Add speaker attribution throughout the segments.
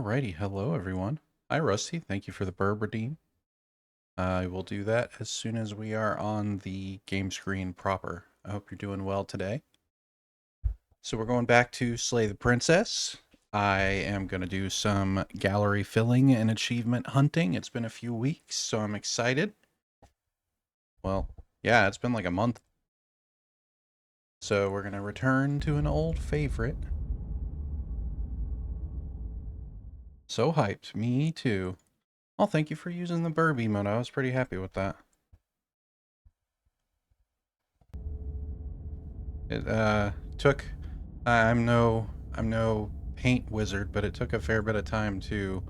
Speaker 1: Alrighty, hello everyone. Hi Rusty, thank you for the burb redeem. I will do that as soon as we are on the game screen proper. I hope you're doing well today. So we're going back to Slay the Princess. I am going to do some gallery filling and achievement hunting. It's been a few weeks, so I'm excited. Well, yeah, it's been like a month. So we're going to return to an old favorite. So hyped, me too. Well, thank you for using the burb emote. I was pretty happy with that. It took I'm no paint wizard, but it took a fair bit of time to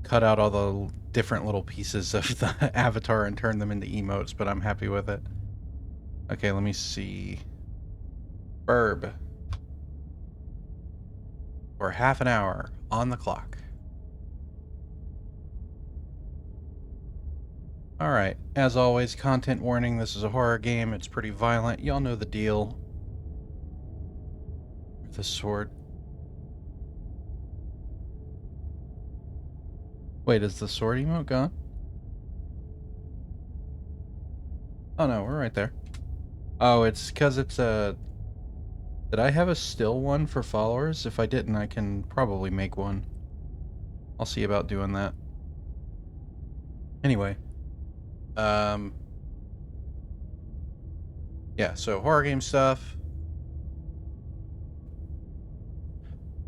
Speaker 1: cut out all the different little pieces of the avatar and turn them into emotes, but I'm happy with it. Okay, let me see. Burb. For half an hour on the clock. Alright, as always, content warning, this is a horror game, it's pretty violent, y'all know the deal. The sword. Wait, is the sword emote gone? Oh no, we're right there. Oh, it's because it's a... Did I have a still one for followers? If I didn't, I can probably make one. I'll see about doing that. Anyway. Yeah, so horror game stuff.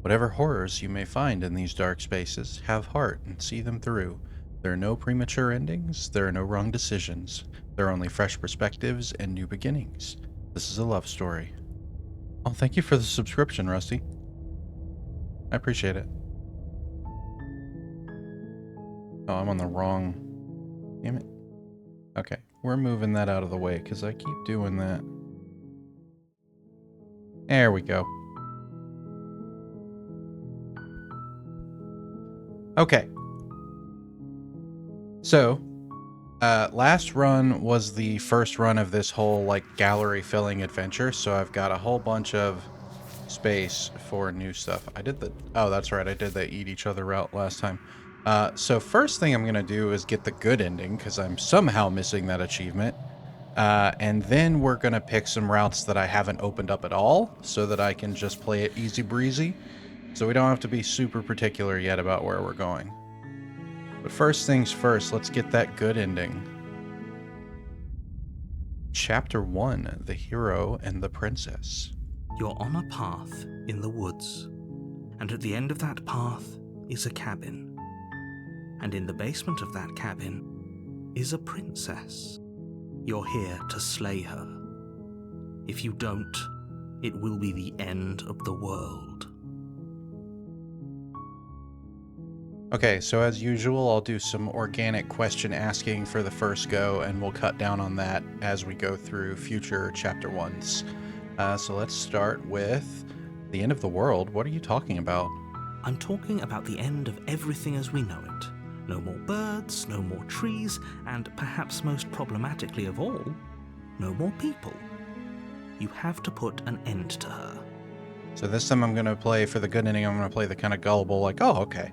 Speaker 1: Whatever horrors you may find in these dark spaces, have heart and see them through. There are no premature endings, there are no wrong decisions. There are only fresh perspectives and new beginnings. This is a love story. Oh, thank you for the subscription, Rusty. I appreciate it. Oh, I'm on the wrong... Damn it. Okay, we're moving that out of the way, because I keep doing that. There we go. Okay. So, last run was the first run of this whole, like, gallery filling adventure, so I've got a whole bunch of space for new stuff. I did the... Oh, that's right, I did the eat each other route last time. So first thing I'm gonna do is get the good ending, because I'm somehow missing that achievement. And then we're gonna pick some routes that I haven't opened up at all, so that I can just play it easy breezy. So we don't have to be super particular yet about where we're going. But first things first, let's get that good ending. Chapter 1, The Hero and the Princess.
Speaker 2: You're on a path in the woods, and at the end of that path is a cabin. And in the basement of that cabin is a princess. You're here to slay her. If you don't, it will be the end of the world.
Speaker 1: Okay, so as usual, I'll do some organic question asking for the first go, and we'll cut down on that as we go through future chapter 1s. So let's start with the end of the world. What are you talking about?
Speaker 2: I'm talking about the end of everything as we know it. No more birds, no more trees, and perhaps most problematically of all, no more people. You have to put an end to her.
Speaker 1: So this time I'm going to play, for the good ending, I'm going to play the kind of gullible, like, oh, okay.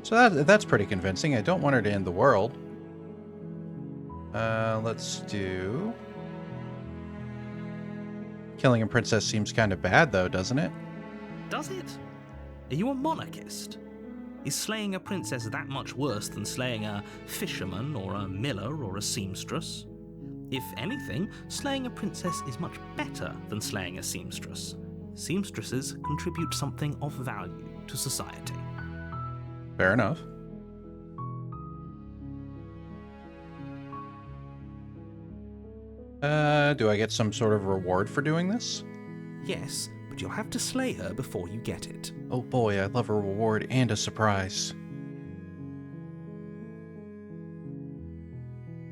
Speaker 1: So that's pretty convincing. I don't want her to end the world. Let's do... Killing a princess seems kind of bad, though, doesn't it?
Speaker 2: Does it? Are you a monarchist? Is slaying a princess that much worse than slaying a fisherman or a miller or a seamstress? If anything, slaying a princess is much better than slaying a seamstress. Seamstresses contribute something of value to society.
Speaker 1: Fair enough. Do I get some sort of reward for doing this?
Speaker 2: Yes, but you'll have to slay her before you get it.
Speaker 1: Oh boy, I love a reward and a surprise.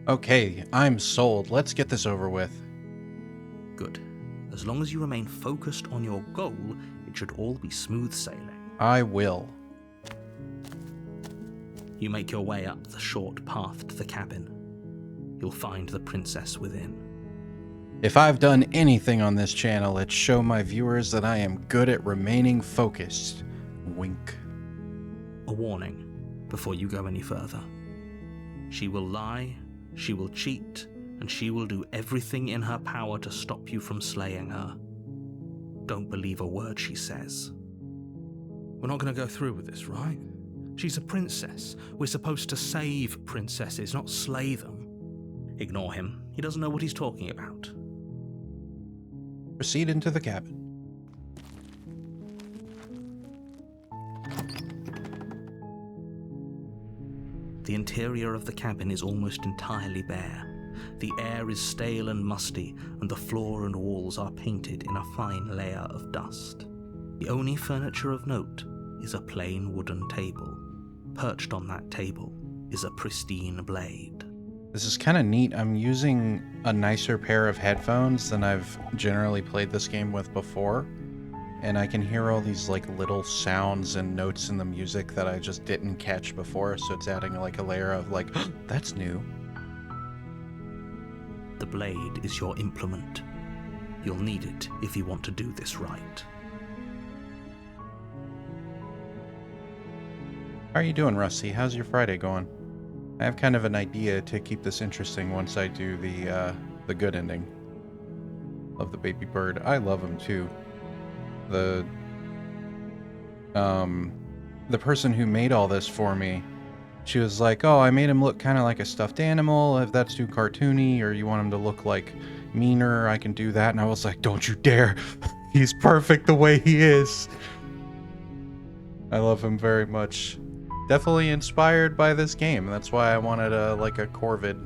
Speaker 1: Okay, I'm sold. Let's get this over with.
Speaker 2: Good. As long as you remain focused on your goal, it should all be smooth sailing.
Speaker 1: I will.
Speaker 2: You make your way up the short path to the cabin. You'll find the princess within.
Speaker 1: If I've done anything on this channel, it's show my viewers that I am good at remaining focused. Wink.
Speaker 2: a warning before you go any further. She will lie, she will cheat, and she will do everything in her power to stop you from slaying her. Don't believe a word she says. We're not going to go through with this, right? She's a princess. We're supposed to save princesses, not slay them. Ignore him. He doesn't know what he's talking about.
Speaker 1: Proceed into the cabin.
Speaker 2: The interior of the cabin is almost entirely bare. The air is stale and musty, and the floor and walls are painted in a fine layer of dust. The only furniture of note is a plain wooden table. Perched on that table is a pristine blade.
Speaker 1: This is kind of neat. I'm using a nicer pair of headphones than I've generally played this game with before. And I can hear all these like little sounds and notes in the music that I just didn't catch before. So it's adding like a layer of like, oh, that's new.
Speaker 2: The blade is your implement. You'll need it if you want to do this right.
Speaker 1: How are you doing, Rusty? How's your Friday going? I have kind of an idea to keep this interesting once I do the good ending of the baby bird. I love him too. The person who made all this for me, she was like, oh, I made him look kind of like a stuffed animal. If that's too cartoony or you want him to look like meaner, I can do that. And I was like, don't you dare. He's perfect the way he is. I love him very much. Definitely inspired by this game. That's why I wanted a Corvid.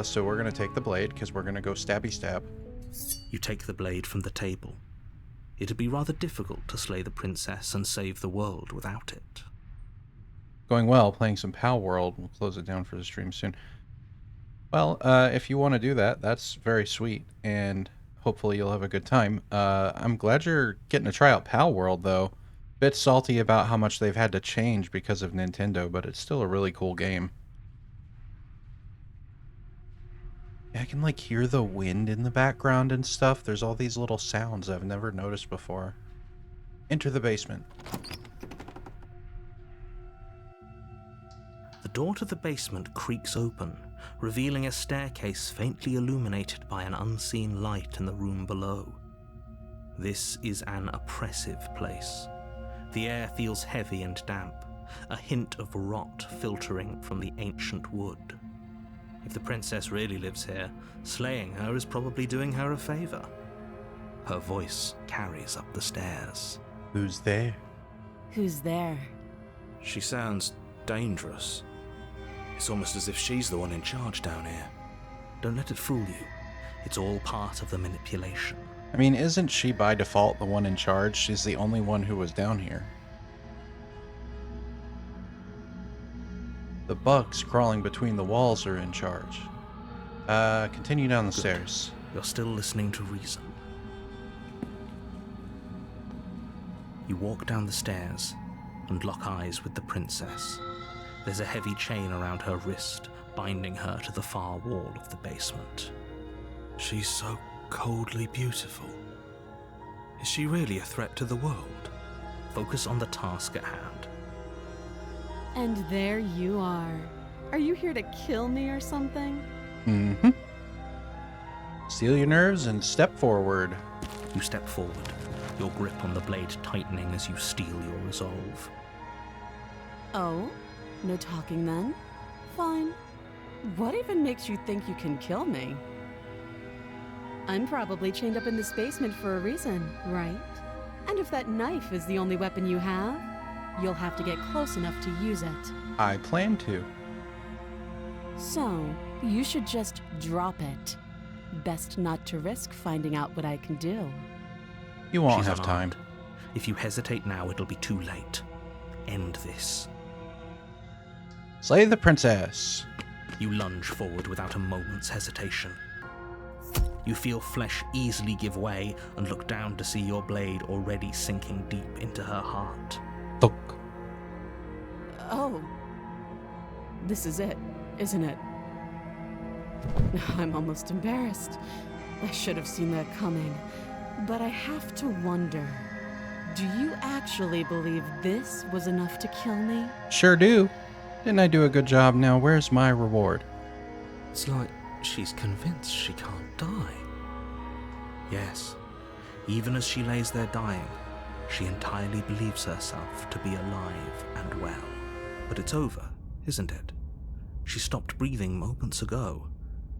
Speaker 1: So we're going to take the blade because we're going to go stabby stab.
Speaker 2: You take the blade from the table. It'd be rather difficult to slay the princess and save the world without it.
Speaker 1: Going well, playing some Pal World. We'll close it down for the stream soon. Well, if you want to do that, that's very sweet, and hopefully you'll have a good time. I'm glad you're getting to try out Pal World, though. Bit salty about how much they've had to change because of Nintendo, but it's still a really cool game. I can like hear the wind in the background and stuff. There's all these little sounds I've never noticed before. Enter the basement.
Speaker 2: The door to the basement creaks open, revealing a staircase faintly illuminated by an unseen light in the room below. This is an oppressive place. The air feels heavy and damp, a hint of rot filtering from the ancient wood. If the princess really lives here, slaying her is probably doing her a favor. Her voice carries up the stairs.
Speaker 1: Who's there?
Speaker 3: Who's there?
Speaker 2: She sounds dangerous. It's almost as if she's the one in charge down here. Don't let it fool you. It's all part of the manipulation.
Speaker 1: I mean, isn't she by default the one in charge? She's the only one who was down here. The bugs crawling between the walls are in charge. Continue down the stairs.
Speaker 2: You're still listening to reason. You walk down the stairs and lock eyes with the princess. There's a heavy chain around her wrist, binding her to the far wall of the basement. She's so coldly beautiful. Is she really a threat to the world? Focus on the task at hand.
Speaker 3: And there you are. Are you here to kill me or something?
Speaker 1: Mm-hmm. Steel your nerves and step forward.
Speaker 2: You step forward, your grip on the blade tightening as you steel your resolve.
Speaker 3: Oh? No talking then? Fine. What even makes you think you can kill me? I'm probably chained up in this basement for a reason, right? And if that knife is the only weapon you have, you'll have to get close enough to use it.
Speaker 1: I plan to.
Speaker 3: So, you should just drop it. Best not to risk finding out what I can do.
Speaker 1: You won't
Speaker 2: She's
Speaker 1: have time.
Speaker 2: unarmed. If you hesitate now, it'll be too late. End this.
Speaker 1: Slay the princess.
Speaker 2: You lunge forward without a moment's hesitation. You feel flesh easily give way and look down to see your blade already sinking deep into her heart.
Speaker 1: Thunk.
Speaker 3: Oh. This is it, isn't it? I'm almost embarrassed. I should have seen that coming. But I have to wonder, Do you actually believe this was enough to kill me?
Speaker 1: Sure do. Didn't I do a good job? Now where's my reward?
Speaker 2: It's like she's convinced she can't die. Yes, even as she lays there dying, she entirely believes herself to be alive and well. But it's over, isn't it? She stopped breathing moments ago,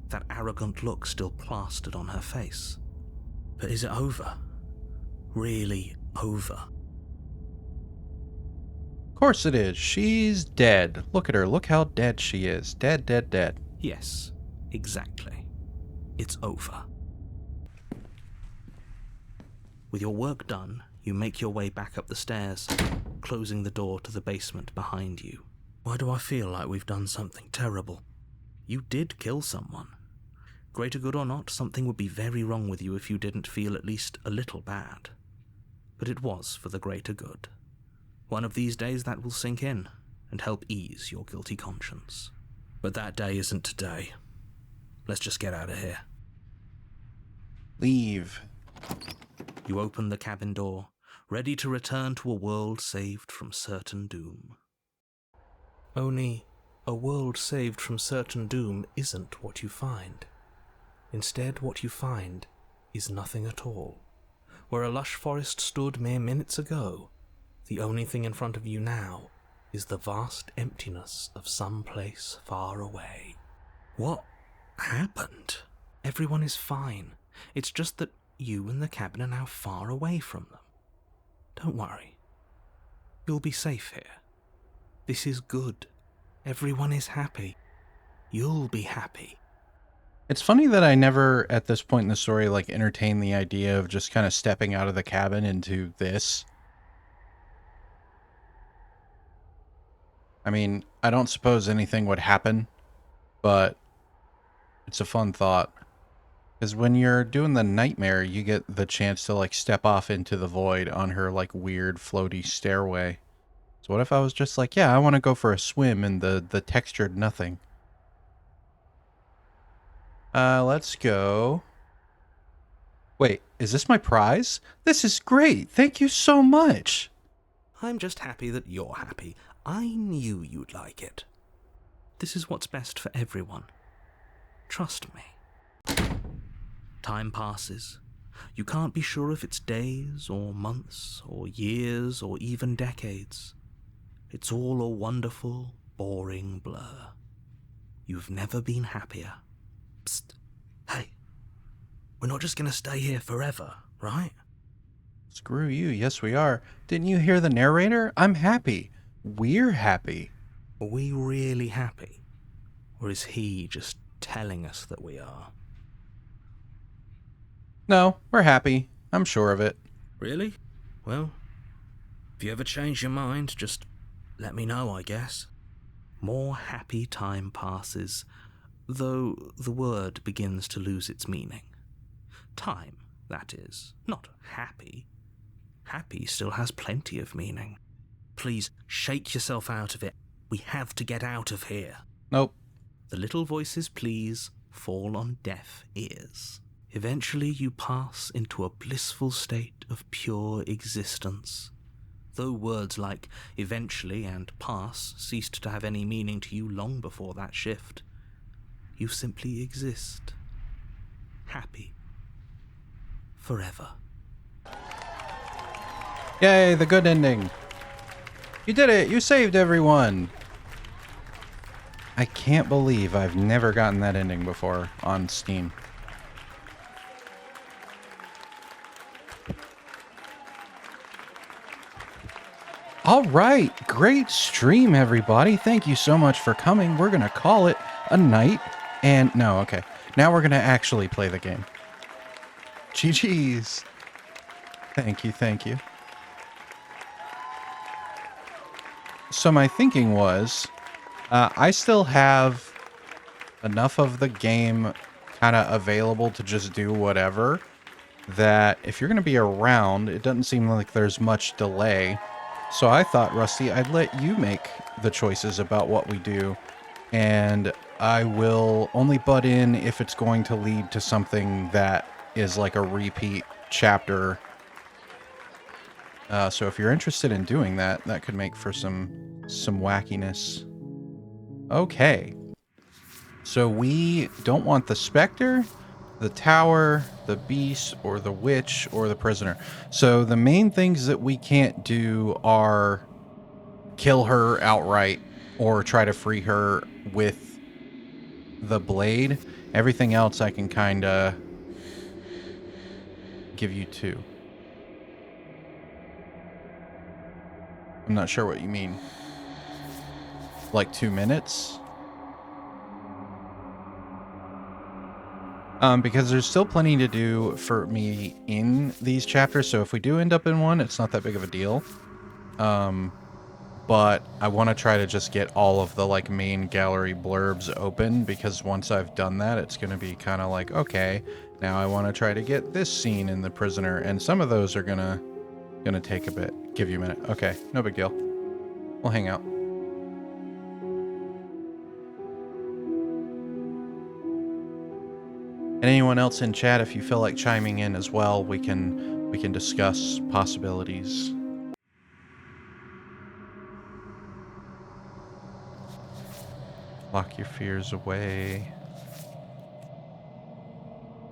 Speaker 2: that arrogant look still plastered on her face. But is it over? Really over?
Speaker 1: Of course it is. She's dead. Look at her. Look how dead she is. Dead, dead, dead.
Speaker 2: Yes, exactly. It's over. With your work done, you make your way back up the stairs, closing the door to the basement behind you. Why do I feel like we've done something terrible? You did kill someone. Greater good or not, something would be very wrong with you if you didn't feel at least a little bad. But it was for the greater good. One of these days that will sink in and help ease your guilty conscience. But that day isn't today. Let's just get out of here.
Speaker 1: Leave.
Speaker 2: You open the cabin door, ready to return to a world saved from certain doom. Only, a world saved from certain doom isn't what you find. Instead, what you find is nothing at all. Where a lush forest stood mere minutes ago, the only thing in front of you now is the vast emptiness of some place far away. What happened? Everyone is fine. It's just that you and the cabin are now far away from them. Don't worry. You'll be safe here. This is good. Everyone is happy. You'll be happy.
Speaker 1: It's funny that I never, at this point in the story, like, entertained the idea of just kind of stepping out of the cabin into this. I mean, I don't suppose anything would happen, but it's a fun thought. Because when you're doing the nightmare, you get the chance to, like, step off into the void on her, like, weird floaty stairway. So what if I was just like, yeah, I want to go for a swim in the textured nothing. Let's go. Wait, is this my prize? This is great. Thank you so much.
Speaker 2: I'm just happy that you're happy. I knew you'd like it. This is what's best for everyone. Trust me. Time passes. You can't be sure if it's days or months or years or even decades. It's all a wonderful, boring blur. You've never been happier. Psst. Hey. We're not just going to stay here forever, right?
Speaker 1: Screw you. Yes, we are. Didn't you hear the narrator? I'm happy. We're happy.
Speaker 2: Are we really happy? Or is he just telling us that we are?
Speaker 1: No, we're happy. I'm sure of it.
Speaker 2: Really? Well, if you ever change your mind, just let me know, I guess. More happy time passes, though the word begins to lose its meaning. Time, that is, not happy. Happy still has plenty of meaning. Please, shake yourself out of it. We have to get out of here.
Speaker 1: Nope.
Speaker 2: The little voices' pleas fall on deaf ears. Eventually you pass into a blissful state of pure existence. Though words like eventually and pass ceased to have any meaning to you long before that shift, you simply exist. Happy. Forever.
Speaker 1: Yay, the good ending. You did it. You saved everyone. I can't believe I've never gotten that ending before on Steam. All right, great stream, everybody. Thank you so much for coming. We're going to call it a night. And no, okay. Now we're going to actually play the game. GG's. Thank you, thank you. So my thinking was, I still have enough of the game kind of available to just do whatever, that if you're going to be around, it doesn't seem like there's much delay. So I thought, Rusty, I'd let you make the choices about what we do, and I will only butt in if it's going to lead to something that is like a repeat chapter So if you're interested in doing that, that could make for some wackiness. Okay. So we don't want the Spectre, the Tower, the Beast, or the Witch, or the Prisoner. So the main things that we can't do are kill her outright or try to free her with the blade. Everything else I can kind of give you two. I'm not sure what you mean. Like 2 minutes? Because there's still plenty to do for me in these chapters, so if we do end up in one, it's not that big of a deal. But I want to try to just get all of the like main gallery blurbs open, because once I've done that, it's going to be kind of like, okay, now I want to try to get this scene in The Prisoner, and some of those are gonna take a bit. Give you a minute. Okay, no big deal. We'll hang out. And anyone else in chat, if you feel like chiming in as well, we can discuss possibilities. Lock your fears away.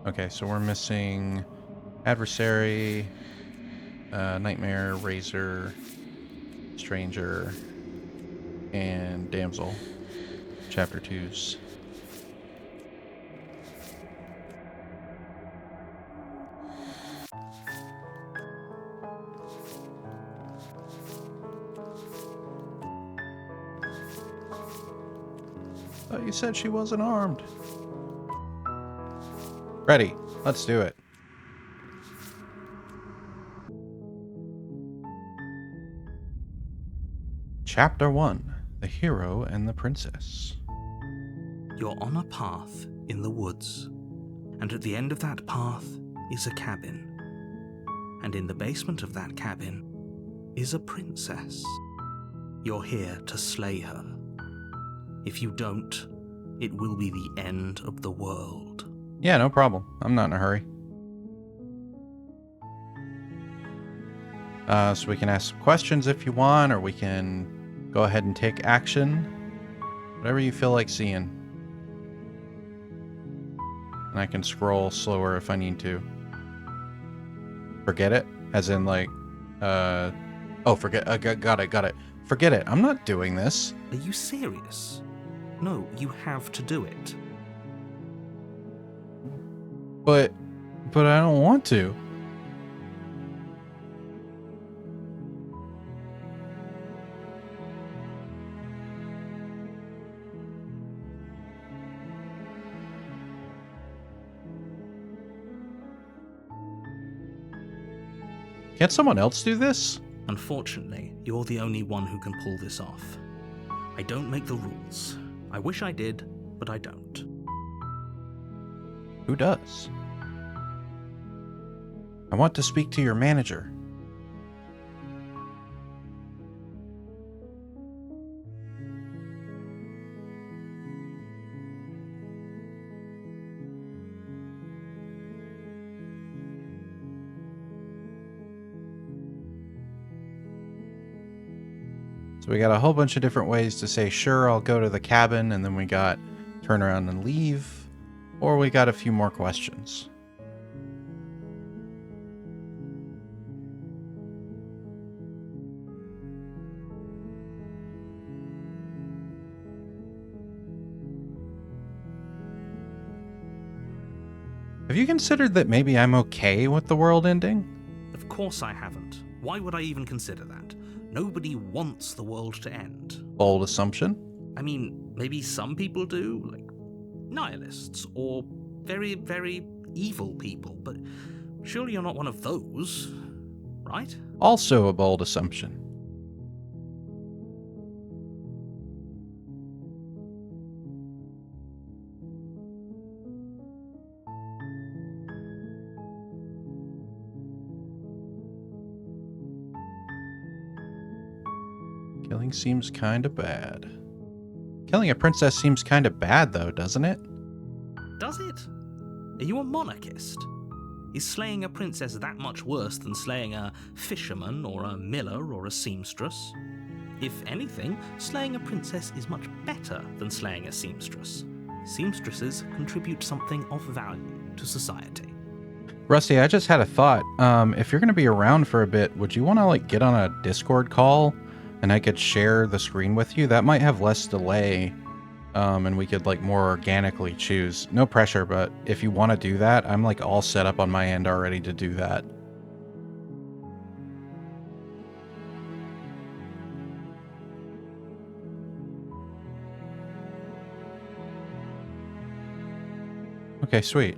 Speaker 1: Okay, so we're missing Adversary, Nightmare, Razor, Stranger, and Damsel. Chapter 2's. Thought you said she wasn't armed. Ready. Let's do it. Chapter 1. The Hero and the Princess.
Speaker 2: You're on a path in the woods, and at the end of that path is a cabin. And in the basement of that cabin is a princess. You're here to slay her. If you don't, it will be the end of the world.
Speaker 1: Yeah, no problem. I'm not in a hurry. So we can ask some questions if you want, or we can go ahead and take action. Whatever you feel like seeing. And I can scroll slower if I need to. Forget it? As in like, oh, forget, got it. Forget it. I'm not doing this.
Speaker 2: Are you serious? No, you have to do it.
Speaker 1: But I don't want to. Can't someone else do this?
Speaker 2: Unfortunately, you're the only one who can pull this off. I don't make the rules. I wish I did, but I don't.
Speaker 1: Who does? I want to speak to your manager. So we got a whole bunch of different ways to say, sure, I'll go to the cabin, and then we got turn around and leave, or we got a few more questions. Have you considered that maybe I'm okay with the world ending?
Speaker 2: Of course I haven't. Why would I even consider that? Nobody wants the world to end.
Speaker 1: Bold assumption.
Speaker 2: I mean, maybe some people do, like nihilists or very, very evil people, but surely you're not one of those, right?
Speaker 1: Also a bold assumption. Killing seems kind of bad. Killing a princess seems kind of bad, though, doesn't it?
Speaker 2: Does it? Are you a monarchist? Is slaying a princess that much worse than slaying a fisherman or a miller or a seamstress? If anything, slaying a princess is much better than slaying a seamstress. Seamstresses contribute something of value to society.
Speaker 1: Rusty, I just had a thought. If you're going to be around for a bit, would you want to like get on a Discord call and I could share the screen with you? That might have less delay, and we could like more organically choose. No pressure, but if you want to do that, I'm like all set up on my end already to do that. Okay, sweet.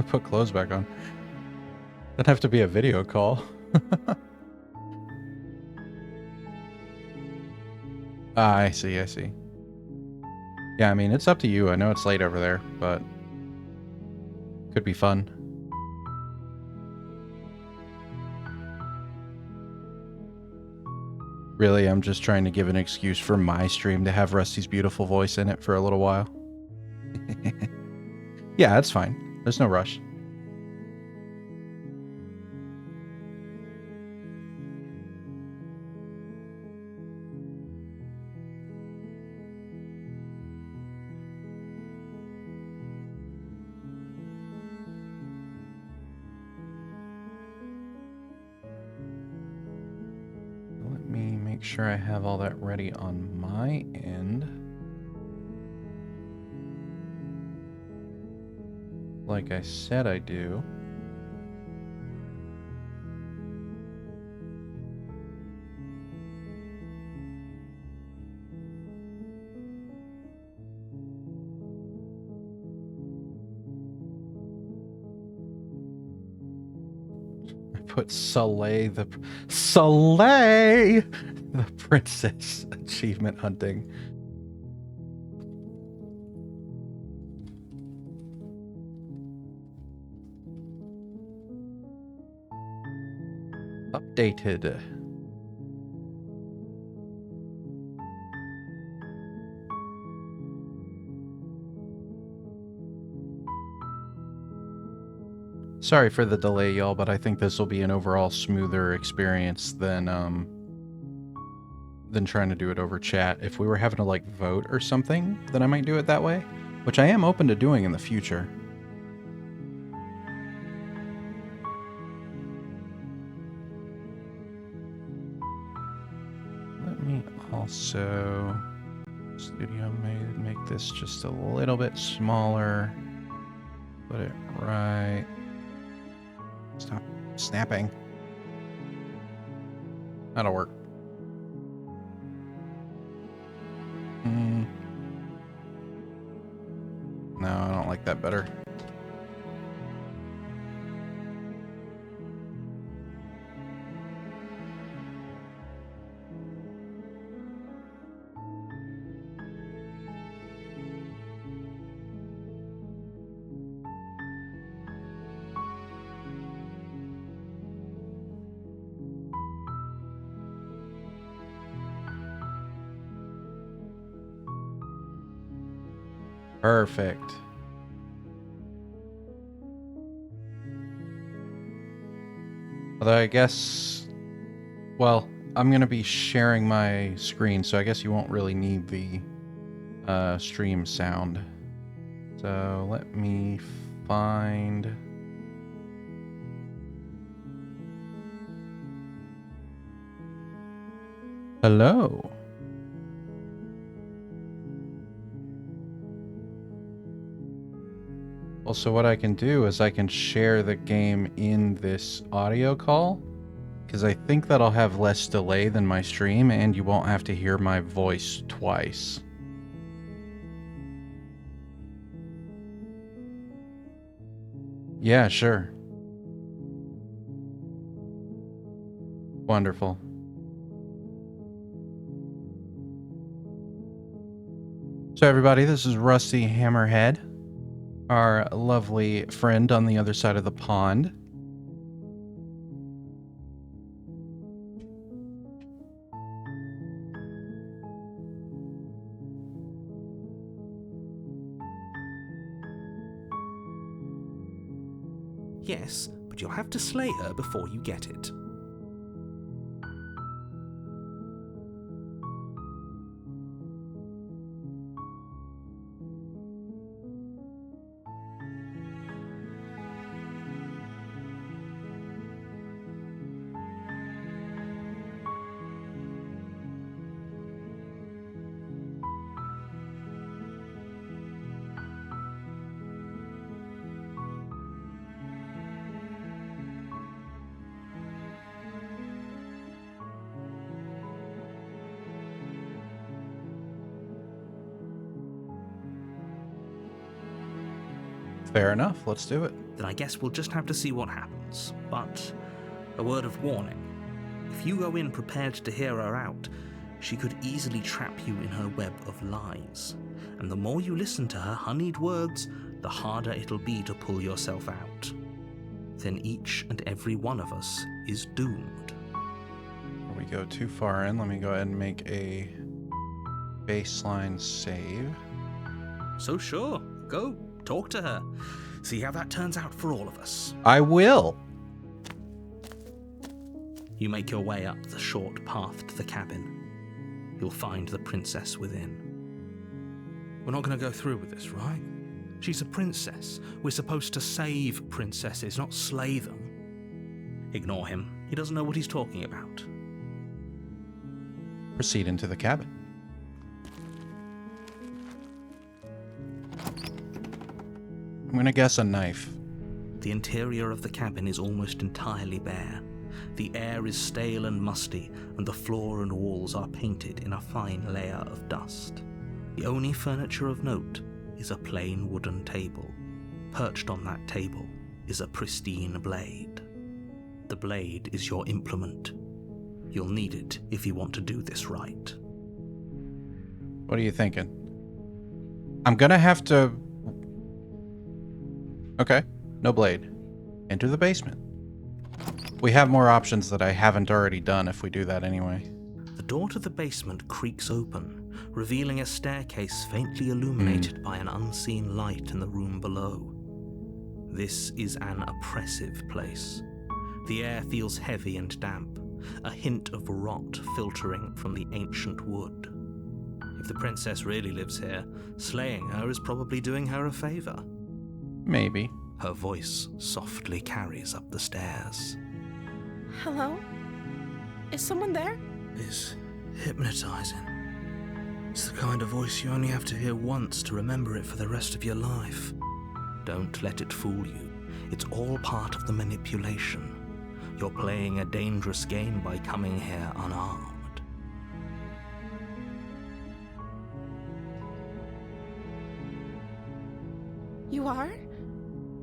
Speaker 1: Put clothes back on. That'd have to be a video call. Ah, I see, I see. Yeah, I mean, it's up to you. I know it's late over there, but could be fun. Really, I'm just trying to give an excuse for my stream to have Rusty's beautiful voice in it for a little while. Yeah, that's fine. There's no rush. Let me make sure I have all that ready on my end. Like I said I do. I put Soleil the princess achievement hunting. Updated. Sorry for the delay, y'all, but I think this will be an overall smoother experience than trying to do it over chat. If we were having to like vote or something, then I might do it that way, which I am open to doing in the future. Let me also studio made make this just a little bit smaller. Put it right. Stop snapping. That'll work. No, I don't like that better. Perfect. Although I guess, well, I'm going to be sharing my screen, so I guess you won't really need the stream sound. So let me find... Hello. Also, what I can do is I can share the game in this audio call, because I think that'll have less delay than my stream, and you won't have to hear my voice twice. Yeah, sure. Wonderful. So everybody, this is Rusty Hammerhead, our lovely friend on the other side of the pond.
Speaker 2: Yes, but you'll have to slay her before you get it.
Speaker 1: Fair enough. Let's do it.
Speaker 2: Then I guess we'll just have to see what happens. But a word of warning. If you go in prepared to hear her out, she could easily trap you in her web of lies. And the more you listen to her honeyed words, the harder it'll be to pull yourself out. Then each and every one of us is doomed.
Speaker 1: Before we go too far in, let me go ahead and make a baseline save.
Speaker 2: So sure, go, talk to her. See how that turns out for all of us.
Speaker 1: I will.
Speaker 2: You make your way up the short path to the cabin. You'll find the princess within. We're not going to go through with this, right? She's a princess. We're supposed to save princesses, not slay them. Ignore him. He doesn't know what he's talking about.
Speaker 1: Proceed into the cabin. I'm gonna guess a knife.
Speaker 2: The interior of the cabin is almost entirely bare. The air is stale and musty, and the floor and walls are painted in a fine layer of dust. The only furniture of note is a plain wooden table. Perched on that table is a pristine blade. The blade is your implement. You'll need it if you want to do this right.
Speaker 1: What are you thinking? I'm gonna have to... Okay, no blade. Enter the basement. We have more options that I haven't already done if we do that anyway.
Speaker 2: The door to the basement creaks open, revealing a staircase faintly illuminated by an unseen light in the room below. This is an oppressive place. The air feels heavy and damp, a hint of rot filtering from the ancient wood. If the princess really lives here, slaying her is probably doing her a favor.
Speaker 1: Maybe.
Speaker 2: Her voice softly carries up the stairs.
Speaker 3: Hello? Is someone there?
Speaker 2: It's hypnotizing. It's the kind of voice you only have to hear once to remember it for the rest of your life. Don't let it fool you. It's all part of the manipulation. You're playing a dangerous game by coming here unarmed.
Speaker 3: You are?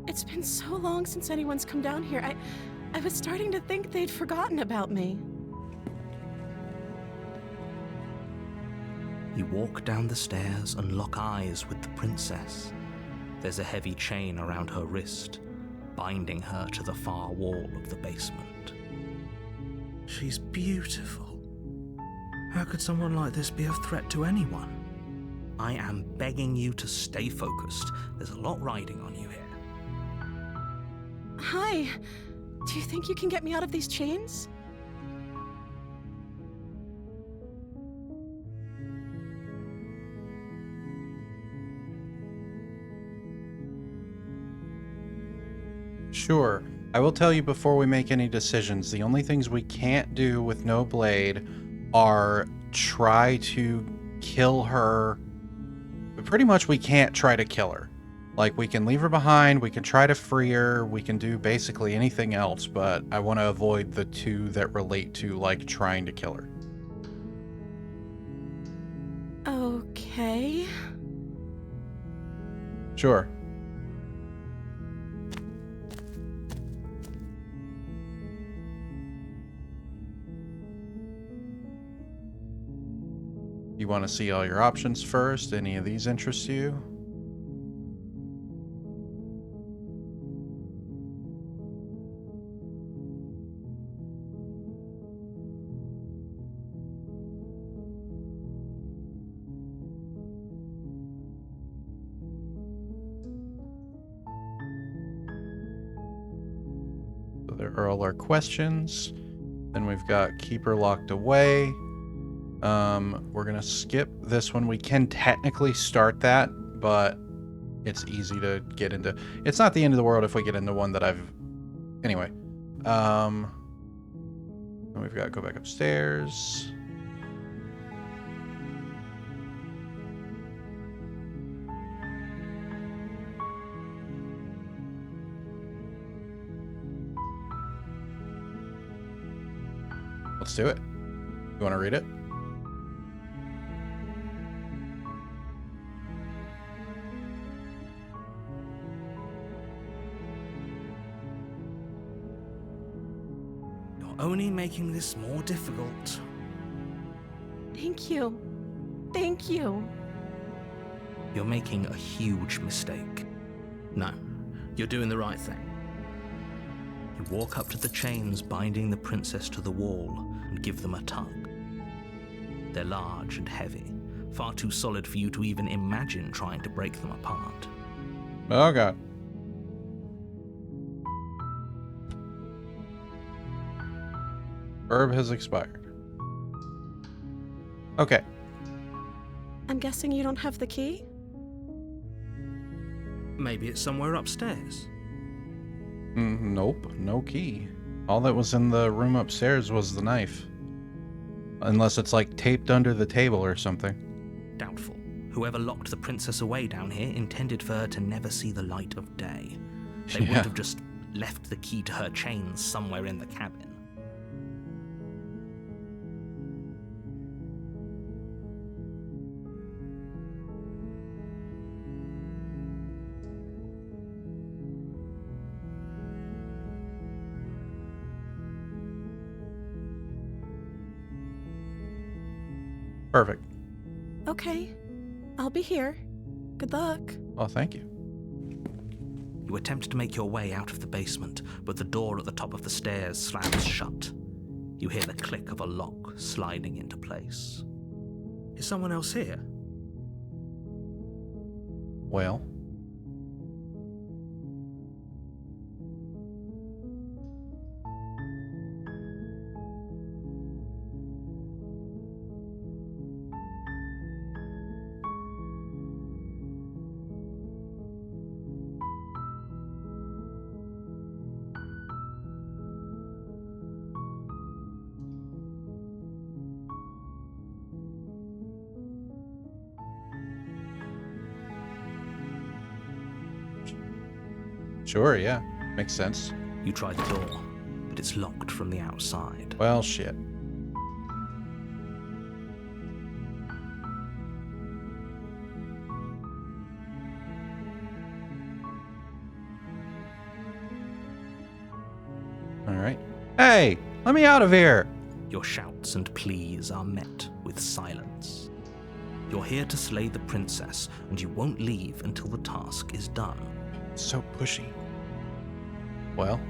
Speaker 3: It's been so long since anyone's come down here. I was starting to think they'd forgotten about me.
Speaker 2: You walk down the stairs and lock eyes with the princess. There's a heavy chain around her wrist, binding her to the far wall of the basement. She's beautiful. How could someone like this be a threat to anyone? I am begging you to stay focused. There's a lot riding on you here.
Speaker 3: Hi. Do you think you can get me out of these chains?
Speaker 1: Sure. I will tell you before we make any decisions, the only things we can't do with no blade are try to kill her. But pretty much we can't try to kill her. Like, we can leave her behind, we can try to free her, we can do basically anything else, but I want to avoid the two that relate to, like, trying to kill her.
Speaker 3: Okay.
Speaker 1: Sure. You want to see all your options first? Any of these interest you? There are all our questions. Then we've got Keeper Locked Away. We're gonna skip this one. We can technically start that, but it's easy to get into. It's not the end of the world if we get into one that I've... Anyway. And we've got to go back upstairs. Let's do it. You want to read it?
Speaker 2: You're only making this more difficult.
Speaker 3: Thank you. Thank you.
Speaker 2: You're making a huge mistake. No, you're doing the right thing. You walk up to the chains binding the princess to the wall and give them a tug. They're large and heavy, far too solid for you to even imagine trying to break them apart.
Speaker 1: Oh, God. Herb has expired. Okay.
Speaker 3: I'm guessing you don't have the key?
Speaker 2: Maybe it's somewhere upstairs.
Speaker 1: Nope, no key. All that was in the room upstairs was the knife. Unless it's like taped under the table or something.
Speaker 2: Doubtful. Whoever locked the princess away down here intended for her to never see the light of day. They wouldn't have just left the key to her chains somewhere in the cabin.
Speaker 1: Perfect.
Speaker 3: Okay. I'll be here. Good luck.
Speaker 1: Oh, thank you.
Speaker 2: You attempt to make your way out of the basement, but the door at the top of the stairs slams shut. You hear the click of a lock sliding into place. Is someone else here?
Speaker 1: Well. Sure, yeah. Makes sense.
Speaker 2: You try the door, but it's locked from the outside.
Speaker 1: Well, shit. Alright. Hey! Let me out of here!
Speaker 2: Your shouts and pleas are met with silence. You're here to slay the princess, and you won't leave until the task is done.
Speaker 1: So pushy. Well.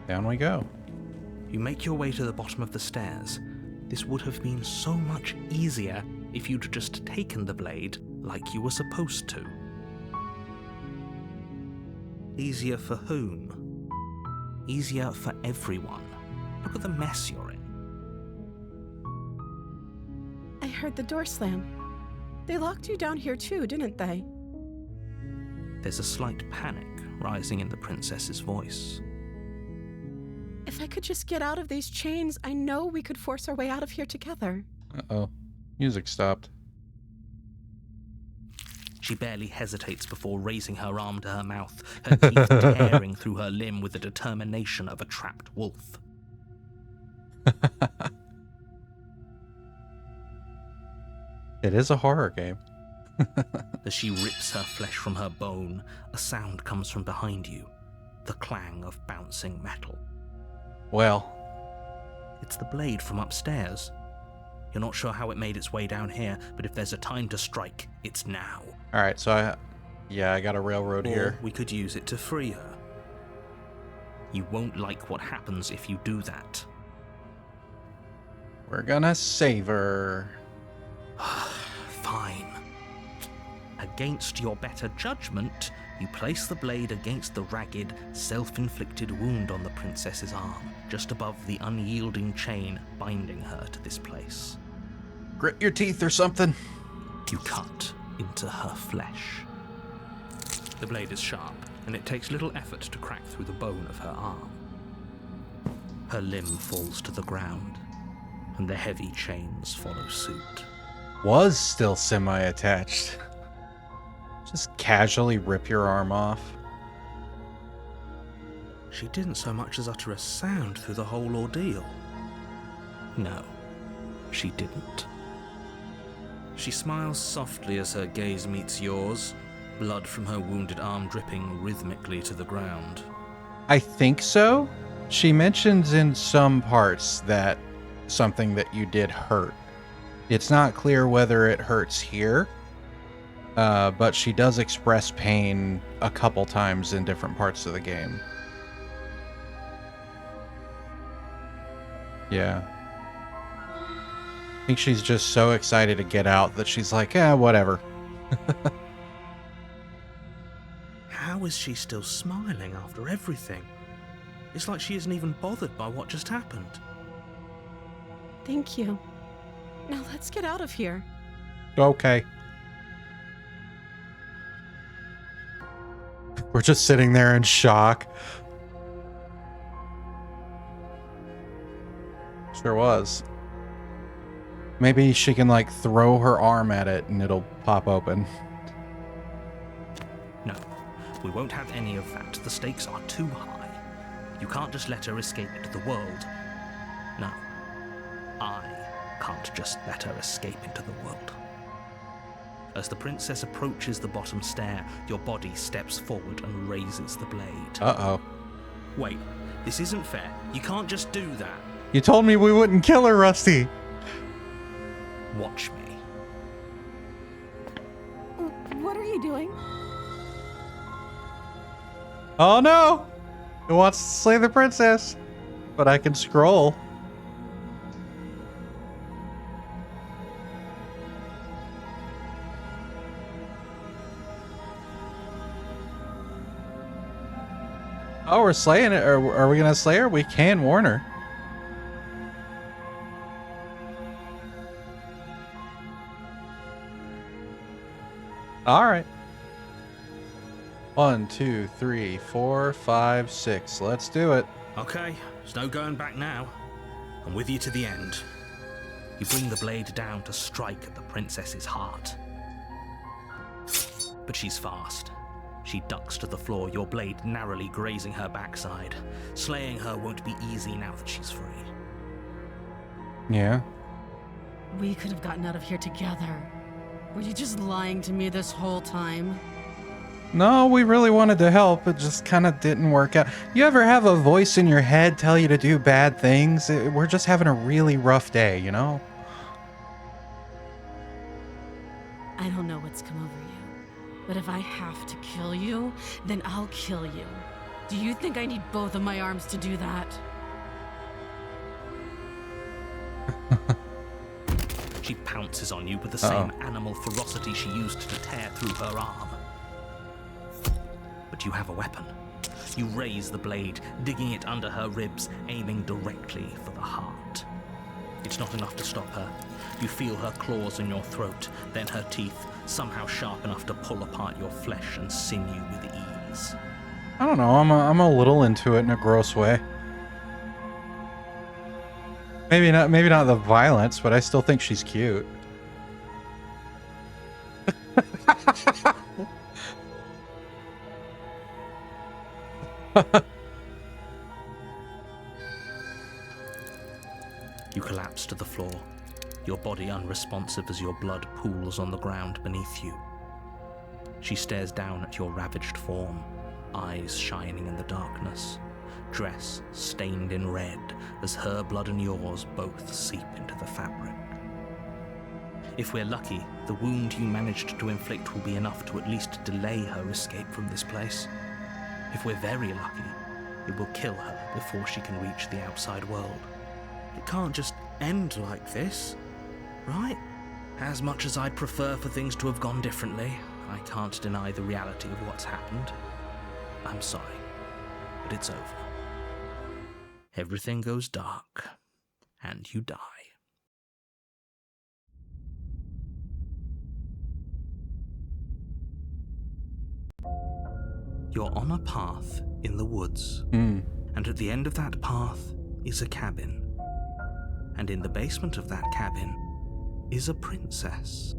Speaker 1: Down we go.
Speaker 2: You make your way to the bottom of the stairs. This would have been so much easier if you'd just taken the blade like you were supposed to. Easier for whom? Easier for everyone. Look at the mess you're in.
Speaker 3: I heard the door slam. They locked you down here too, didn't they?
Speaker 2: There's a slight panic rising in the princess's voice.
Speaker 3: If I could just get out of these chains, I know we could force our way out of here together.
Speaker 1: Uh-oh. Music stopped.
Speaker 2: She barely hesitates before raising her arm to her mouth, her teeth tearing through her limb with the determination of a trapped wolf.
Speaker 1: It is a horror game.
Speaker 2: As she rips her flesh from her bone, a sound comes from behind you, the clang of bouncing metal.
Speaker 1: Well.
Speaker 2: It's the blade from upstairs. You're not sure how it made its way down here, but if there's a time to strike, it's now.
Speaker 1: Alright, so I got a railroad here.
Speaker 2: Or we could use it to free her. You won't like what happens if you do that.
Speaker 1: We're gonna save her.
Speaker 2: Fine. Against your better judgment, You place the blade against the ragged, self-inflicted wound on the princess's arm, just above the unyielding chain binding her to this place.
Speaker 1: Grit your teeth or something.
Speaker 2: You cut into her flesh. The blade is sharp, and it takes little effort to crack through the bone of her arm. Her limb falls to the ground, and the heavy chains follow suit.
Speaker 1: Was still semi-attached. Just casually rip your arm off.
Speaker 2: She didn't so much as utter a sound through the whole ordeal. No, she didn't. She smiles softly as her gaze meets yours, blood from her wounded arm dripping rhythmically to the ground.
Speaker 1: I think so. She mentions in some parts that something that you did hurt. It's not clear whether it hurts here, but she does express pain a couple times in different parts of the game. Yeah. I think she's just so excited to get out that she's like, whatever.
Speaker 2: How is she still smiling after everything? It's like she isn't even bothered by what just happened.
Speaker 3: Thank you. Now let's get out of here.
Speaker 1: Okay. We're just sitting there in shock. Sure was. Maybe she can, like, throw her arm at it and it'll pop open.
Speaker 2: No, we won't have any of that. The stakes are too high. You can't just let her escape into the world. No, I can't just let her escape into the world. As the princess approaches the bottom stair, your body steps forward and raises the blade.
Speaker 1: Uh-oh.
Speaker 2: Wait, this isn't fair. You can't just do that.
Speaker 1: You told me we wouldn't kill her, Rusty.
Speaker 2: Watch me.
Speaker 3: What are you doing?
Speaker 1: Oh no! It wants to slay the princess. But I can scroll. Oh, we're slaying it. Are we gonna slay her? We can warn her. All right. 1, 2, 3, 4, 5, 6. Let's do it.
Speaker 2: Okay, there's no going back now. I'm with you to the end. You bring the blade down to strike at the princess's heart. But she's fast. She ducks to the floor, your blade narrowly grazing her backside. Slaying her won't be easy now that she's free.
Speaker 1: Yeah.
Speaker 3: We could have gotten out of here together. Were you just lying to me this whole time?
Speaker 1: No, we really wanted to help. It just kind of didn't work out. You ever have a voice in your head tell you to do bad things? We're just having a really rough day, you know?
Speaker 3: I don't know what's come over you, but if I have to kill you, then I'll kill you. Do you think I need both of my arms to do that?
Speaker 2: She pounces on you with the same animal ferocity she used to tear through her arm. But you have a weapon. You raise the blade, digging it under her ribs, aiming directly for the heart. It's not enough to stop her. You feel her claws in your throat, then her teeth, somehow sharp enough to pull apart your flesh and sinew with ease.
Speaker 1: I don't know. I'm a little into it in a gross way. Maybe not the violence, but I still think she's cute.
Speaker 2: You collapse to the floor, your body unresponsive as your blood pools on the ground beneath you. She stares down at your ravaged form, eyes shining in the darkness, dress stained in red as her blood and yours both seep into the fabric. If we're lucky, the wound you managed to inflict will be enough to at least delay her escape from this place. If we're very lucky, it will kill her before she can reach the outside world. It can't just end like this, right? As much as I'd prefer for things to have gone differently, I can't deny the reality of what's happened. I'm sorry, but it's over. Everything goes dark, and you die. You're on a path in the woods, and at the end of that path is a cabin. And in the basement of that cabin is a princess.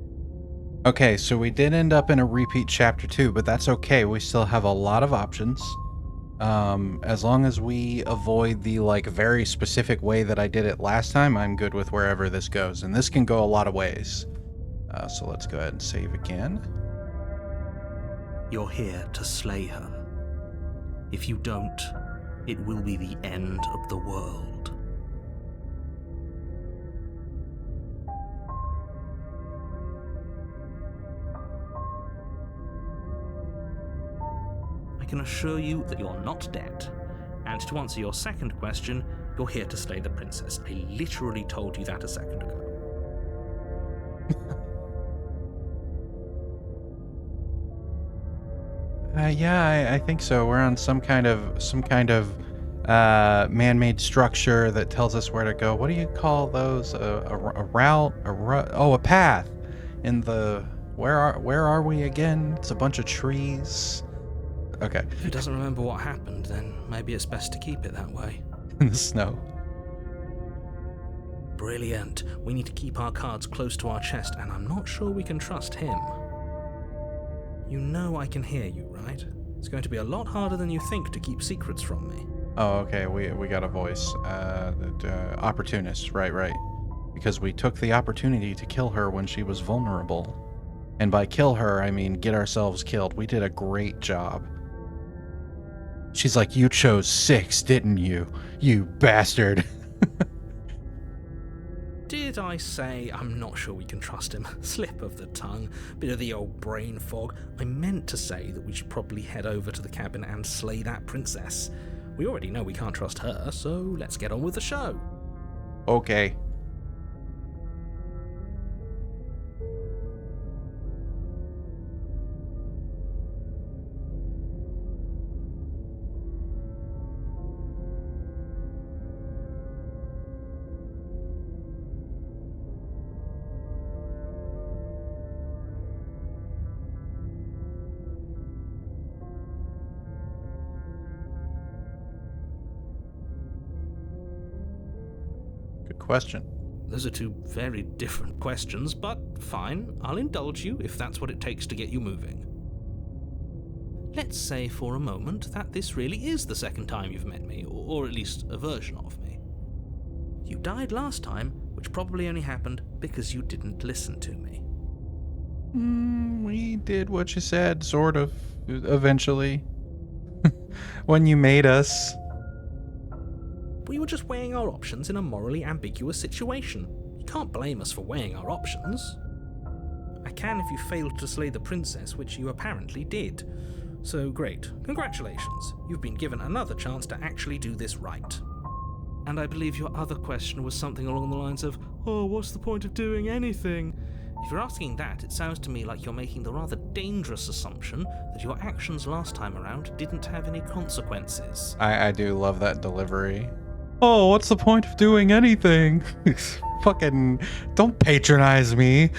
Speaker 1: Okay, so we did end up in a repeat chapter 2, but that's okay. We still have a lot of options. As long as we avoid the, like, very specific way that I did it last time, I'm good with wherever this goes. And this can go a lot of ways. So let's go ahead and save again.
Speaker 2: You're here to slay her. If you don't, it will be the end of the world. I can assure you that you're not dead. And to answer your second question, you're here to slay the princess. I literally told you that a second ago.
Speaker 1: Yeah, I think so. We're on some kind of man-made structure that tells us where to go. What do you call those? A route? Oh, a path. In the where are we again? It's a bunch of trees. Okay.
Speaker 2: If he doesn't remember what happened, then maybe it's best to keep it that way.
Speaker 1: In the snow.
Speaker 2: Brilliant. We need to keep our cards close to our chest, and I'm not sure we can trust him. You know I can hear you, right? It's going to be a lot harder than you think to keep secrets from me.
Speaker 1: Oh, okay. We got a voice. Opportunist. Right. Because we took the opportunity to kill her when she was vulnerable. And by kill her, I mean get ourselves killed. We did a great job. She's like, you chose 6, didn't you? You bastard.
Speaker 2: Did I say I'm not sure we can trust him? Slip of the tongue, bit of the old brain fog. I meant to say that we should probably head over to the cabin and slay that princess. We already know we can't trust her, so let's get on with the show.
Speaker 1: Okay. Good question.
Speaker 2: Those are 2 very different questions, but fine, I'll indulge you if that's what it takes to get you moving. Let's say for a moment that this really is the second time you've met me, or at least a version of me. You died last time, which probably only happened because you didn't listen to me.
Speaker 1: We did what you said, sort of, eventually. When you made us.
Speaker 2: We were just weighing our options in a morally ambiguous situation. You can't blame us for weighing our options. I can if you failed to slay the princess, which you apparently did. So great. Congratulations. You've been given another chance to actually do this right. And I believe your other question was something along the lines of, oh, what's the point of doing anything? If you're asking that, it sounds to me like you're making the rather dangerous assumption that your actions last time around didn't have any consequences.
Speaker 1: I do love that delivery. Oh, what's the point of doing anything? Fucking don't patronize me.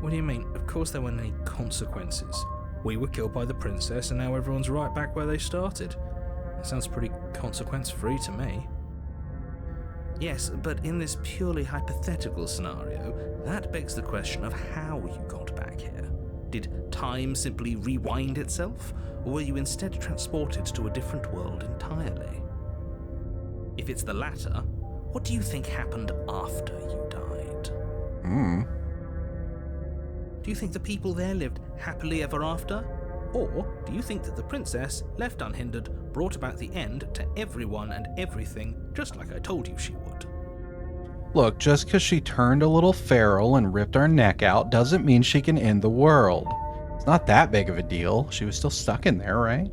Speaker 2: What do you mean? Of course there weren't any consequences. We were killed by the princess and now everyone's right back where they started. That sounds pretty consequence-free to me. Yes, but in this purely hypothetical scenario, that begs the question of how you got back here. Did time simply rewind itself, or were you instead transported to a different world entirely? If it's the latter, what do you think happened after you died? Do you think the people there lived happily ever after? Or do you think that the princess, left unhindered, brought about the end to everyone and everything, just like I told you she would?
Speaker 1: Look, just because she turned a little feral and ripped our neck out doesn't mean she can end the world. It's not that big of a deal. She was still stuck in there, right?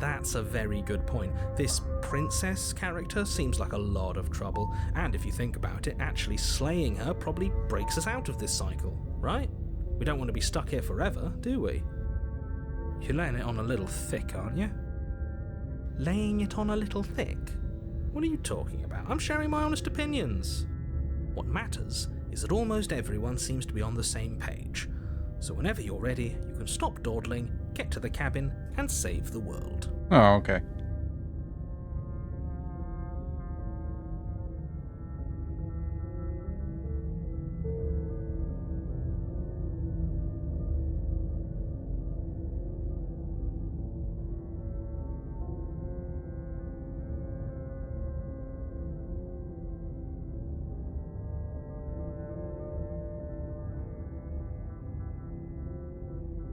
Speaker 2: That That's a very good point. This princess character seems like a lot of trouble, and if you think about it, actually slaying her probably breaks us out of this cycle, right? We don't want to be stuck here forever, do we? You're laying it on a little thick, aren't you? Laying it on a little thick? What are you talking about? I'm sharing my honest opinions. What matters is that almost everyone seems to be on the same page. So whenever you're ready, you can stop dawdling, get to the cabin, and save the world.
Speaker 1: Oh, okay.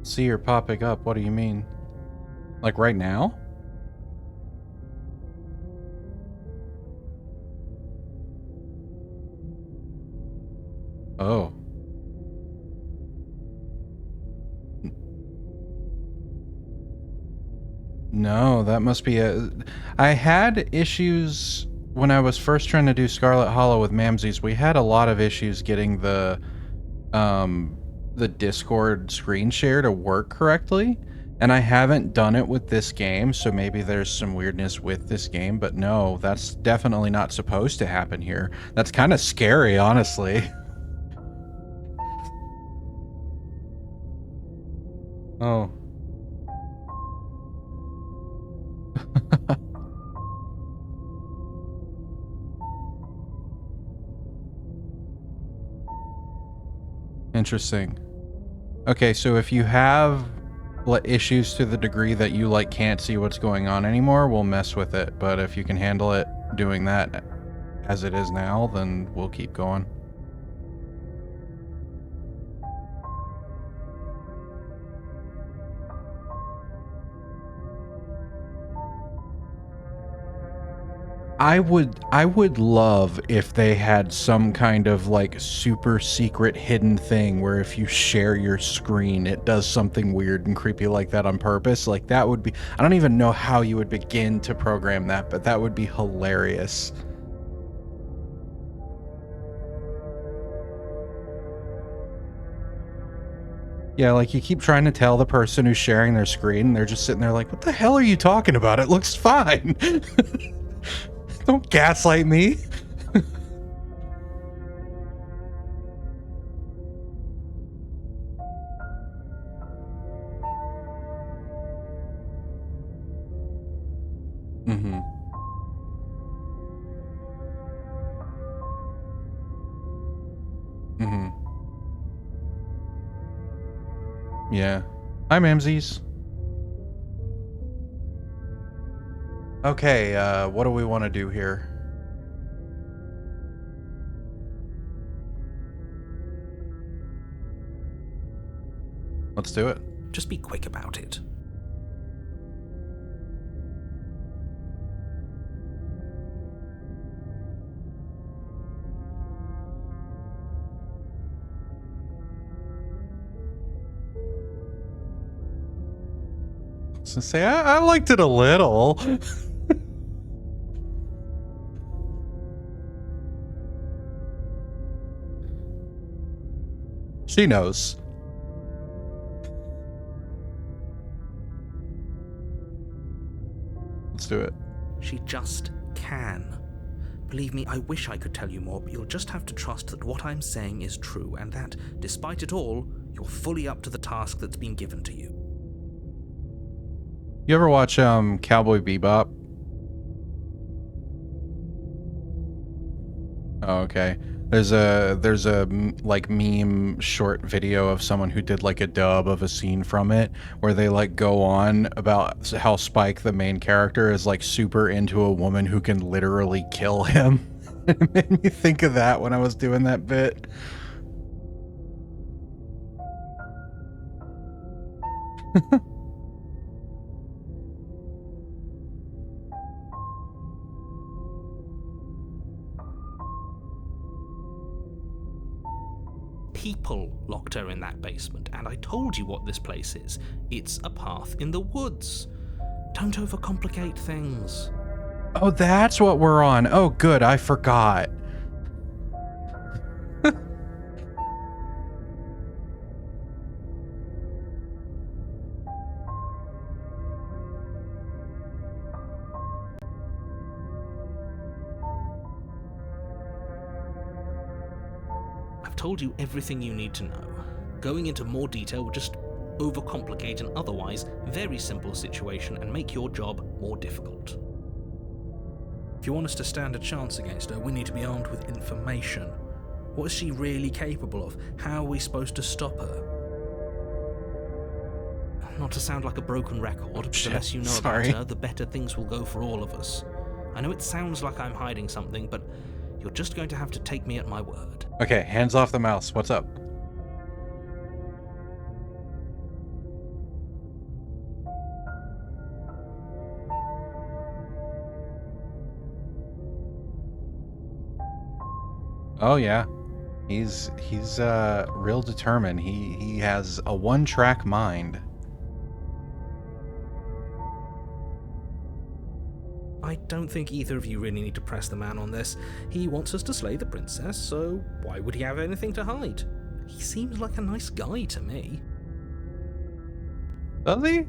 Speaker 1: See her popping up. What do you mean? Like right now? Oh. No, that must be a... I had issues when I was first trying to do Scarlet Hollow with Mamsies. We had a lot of issues getting the Discord screen share to work correctly. And I haven't done it with this game, so maybe there's some weirdness with this game, but no, that's definitely not supposed to happen here. That's kind of scary, honestly. Oh. Interesting. Okay, so if you have issues to the degree that you like can't see what's going on anymore, we'll mess with it. But if you can handle it doing that as it is now, then we'll keep going. I would love if they had some kind of like super secret hidden thing where if you share your screen, it does something weird and creepy like that on purpose. Like that would be, I don't even know how you would begin to program that, but that would be hilarious. Yeah, like you keep trying to tell the person who's sharing their screen, and they're just sitting there like, what the hell are you talking about? It looks fine. Don't gaslight me. Mm-hmm. Mm-hmm. Yeah. Hi, Mamsies. Okay, what do we want to do here? Let's do it.
Speaker 2: Just be quick about it.
Speaker 1: So say I liked it a little. She knows. Let's do it.
Speaker 2: She just can. Believe me, I wish I could tell you more, but you'll just have to trust that what I'm saying is true, and that, despite it all, you're fully up to the task that's been given to you.
Speaker 1: You ever watch Cowboy Bebop? Oh, okay. There's a like meme short video of someone who did like a dub of a scene from it where they like go on about how Spike, the main character, is like super into a woman who can literally kill him. It made me think of that when I was doing that bit.
Speaker 2: People locked her in that basement, and I told you what this place is. It's a path in the woods. Don't overcomplicate things.
Speaker 1: Oh, that's what we're on. Oh, good. I forgot.
Speaker 2: I've told you everything you need to know. Going into more detail would just overcomplicate an otherwise very simple situation and make your job more difficult. If you want us to stand a chance against her, we need to be armed with information. What is she really capable of? How are we supposed to stop her? Not to sound like a broken record, but the less you know about her, the better things will go for all of us. I know it sounds like I'm hiding something, but you're just going to have to take me at my word.
Speaker 1: Okay, hands off the mouse. What's up? Oh yeah. He's real determined. He has a one-track mind.
Speaker 2: I don't think either of you really need to press the man on this. He wants us to slay the princess, so why would he have anything to hide? He seems like a nice guy to me.
Speaker 1: Does he?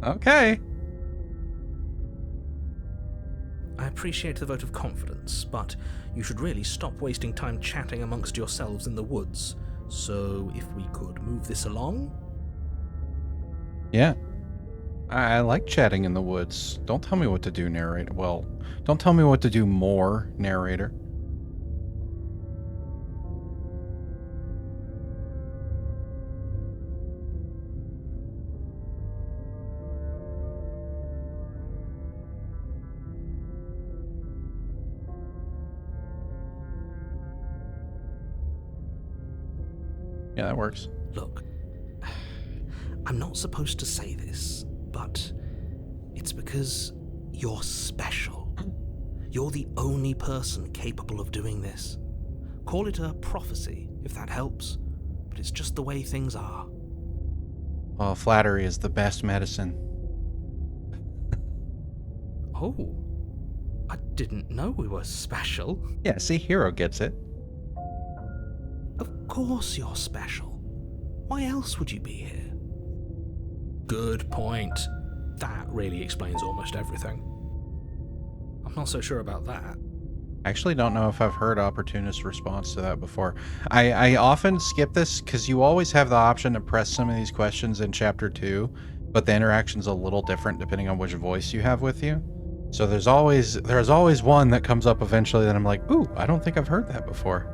Speaker 1: Okay.
Speaker 2: I appreciate the vote of confidence, but you should really stop wasting time chatting amongst yourselves in the woods. So if we could move this along?
Speaker 1: Yeah. I like chatting in the woods. Don't tell me what to do, narrator. Well, don't tell me what to do more, narrator. Yeah, that works.
Speaker 2: Look, I'm not supposed to say this, but it's because you're special. You're the only person capable of doing this. Call it a prophecy, if that helps, but it's just the way things are.
Speaker 1: Well, flattery is the best medicine.
Speaker 2: Oh, I didn't know we were special.
Speaker 1: Yeah, see, Hero gets it.
Speaker 2: Of course you're special. Why else would you be here? Good point. That really explains almost everything. I'm not so sure about that.
Speaker 1: I actually don't know if I've heard Opportunist's response to that before. I often skip this because you always have the option to press some of these questions in Chapter 2, but the interaction's a little different depending on which voice you have with you. So there's always one that comes up eventually that I'm like, ooh, I don't think I've heard that before.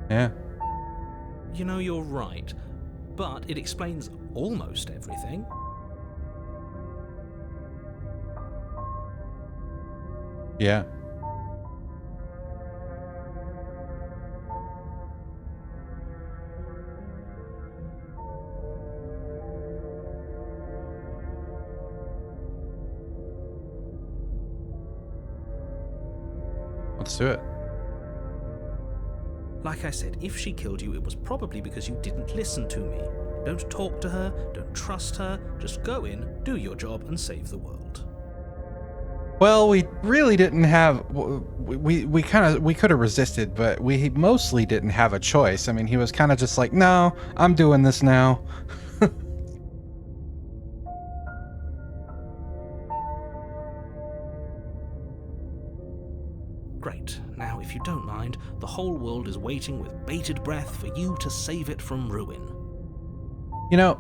Speaker 1: Yeah.
Speaker 2: You know, you're right, but it explains almost everything.
Speaker 1: Yeah. Let's do it.
Speaker 2: Like I said, if she killed you, it was probably because you didn't listen to me. Don't talk to her, don't trust her, just go in, do your job, and save the world.
Speaker 1: Well, we really didn't have, we could have resisted, but we mostly didn't have a choice. I mean, he was kind of just like, no, I'm doing this now.
Speaker 2: Great. Now, if you don't mind, the whole world is waiting with bated breath for you to save it from ruin.
Speaker 1: You know,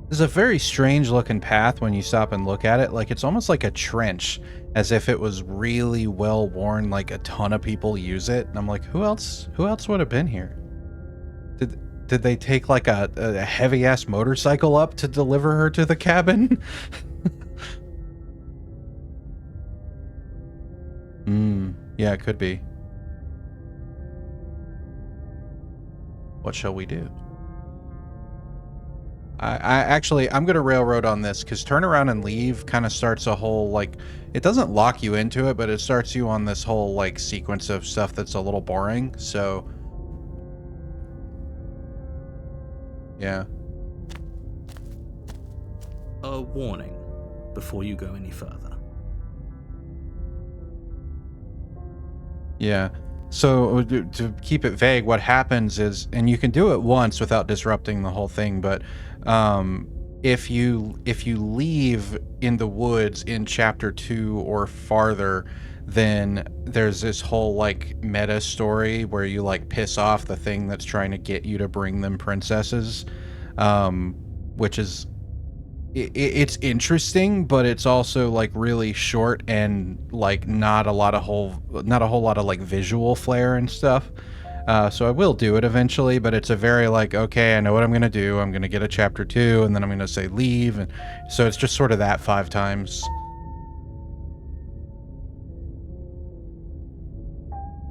Speaker 1: there's a very strange looking path when you stop and look at it. Like, it's almost like a trench, as if it was really well worn, like a ton of people use it. And I'm like, who else would have been here? Did they take like a heavy ass motorcycle up to deliver her to the cabin? Yeah, it could be. What shall we do? I'm gonna railroad on this, because turn around and leave kind of starts a whole, like, it doesn't lock you into it, but it starts you on this whole, like, sequence of stuff that's a little boring, so... yeah.
Speaker 2: a warning before you go any further.
Speaker 1: Yeah. So to keep it vague, what happens is, and you can do it once without disrupting the whole thing, but if you leave in the woods in chapter 2 or farther, then there's this whole like meta story where you like piss off the thing that's trying to get you to bring them princesses, which is it's interesting, but it's also like really short and like not a whole lot of like visual flair and stuff. So I will do it eventually, but it's a very like, okay, I know what I'm gonna do. I'm gonna get a chapter 2, and then I'm gonna say leave, and so it's just sort of that 5 times.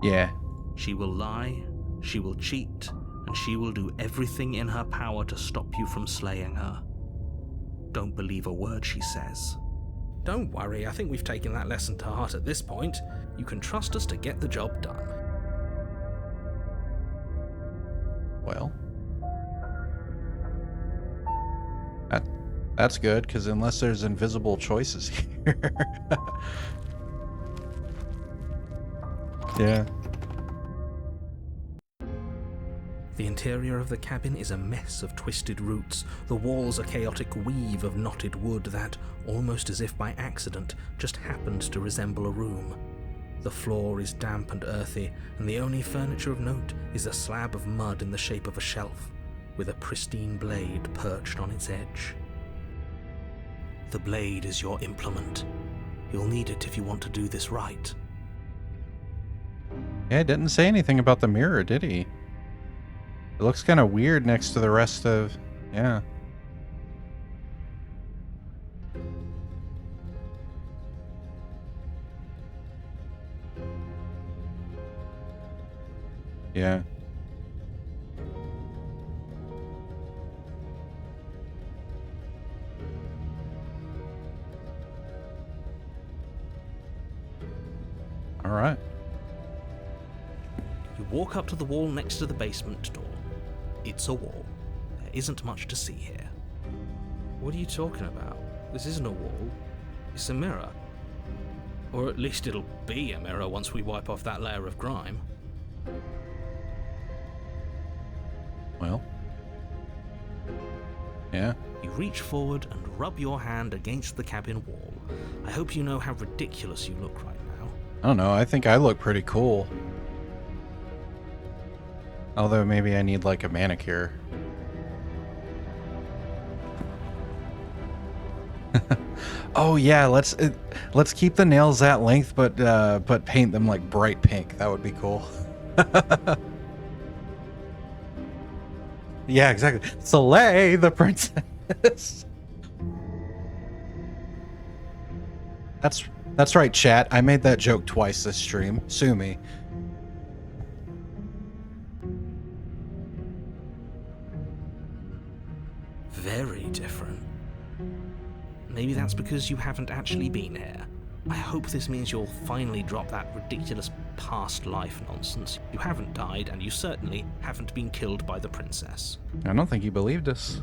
Speaker 1: Yeah.
Speaker 2: She will lie, she will cheat, and she will do everything in her power to stop you from slaying her. Don't believe a word she says.
Speaker 4: Don't worry, I think we've taken that lesson to heart at this point. You can trust us to get the job done.
Speaker 1: Well, that's good, because unless there's invisible choices here. Yeah.
Speaker 4: The interior of the cabin is a mess of twisted roots. The walls a chaotic weave of knotted wood that, almost as if by accident, just happened to resemble a room. The floor is damp and earthy, and the only furniture of note is a slab of mud in the shape of a shelf, with a pristine blade perched on its edge. The blade is your implement. You'll need it if you want to do this right.
Speaker 1: Yeah, he didn't say anything about the mirror, did he? It looks kind of weird next to the rest of... Yeah. Yeah. All right.
Speaker 4: You walk up to the wall next to the basement door. It's a wall. There isn't much to see here. What are you talking about? This isn't a wall. It's a mirror. Or at least it'll be a mirror once we wipe off that layer of grime.
Speaker 1: Well. Yeah.
Speaker 4: You reach forward and rub your hand against the cabin wall. I hope you know how ridiculous you look right now.
Speaker 1: I don't know. I think I look pretty cool. Although maybe I need like a manicure. Oh yeah, let's keep the nails that length, but paint them like bright pink. That would be cool. Yeah, exactly. Slay the princess. That's right, chat. I made that joke twice this stream. Sue me.
Speaker 4: Very different. Maybe that's because you haven't actually been here. I hope this means you'll finally drop that ridiculous past life nonsense. You haven't died, and you certainly haven't been killed by the princess.
Speaker 1: I don't think he believed us.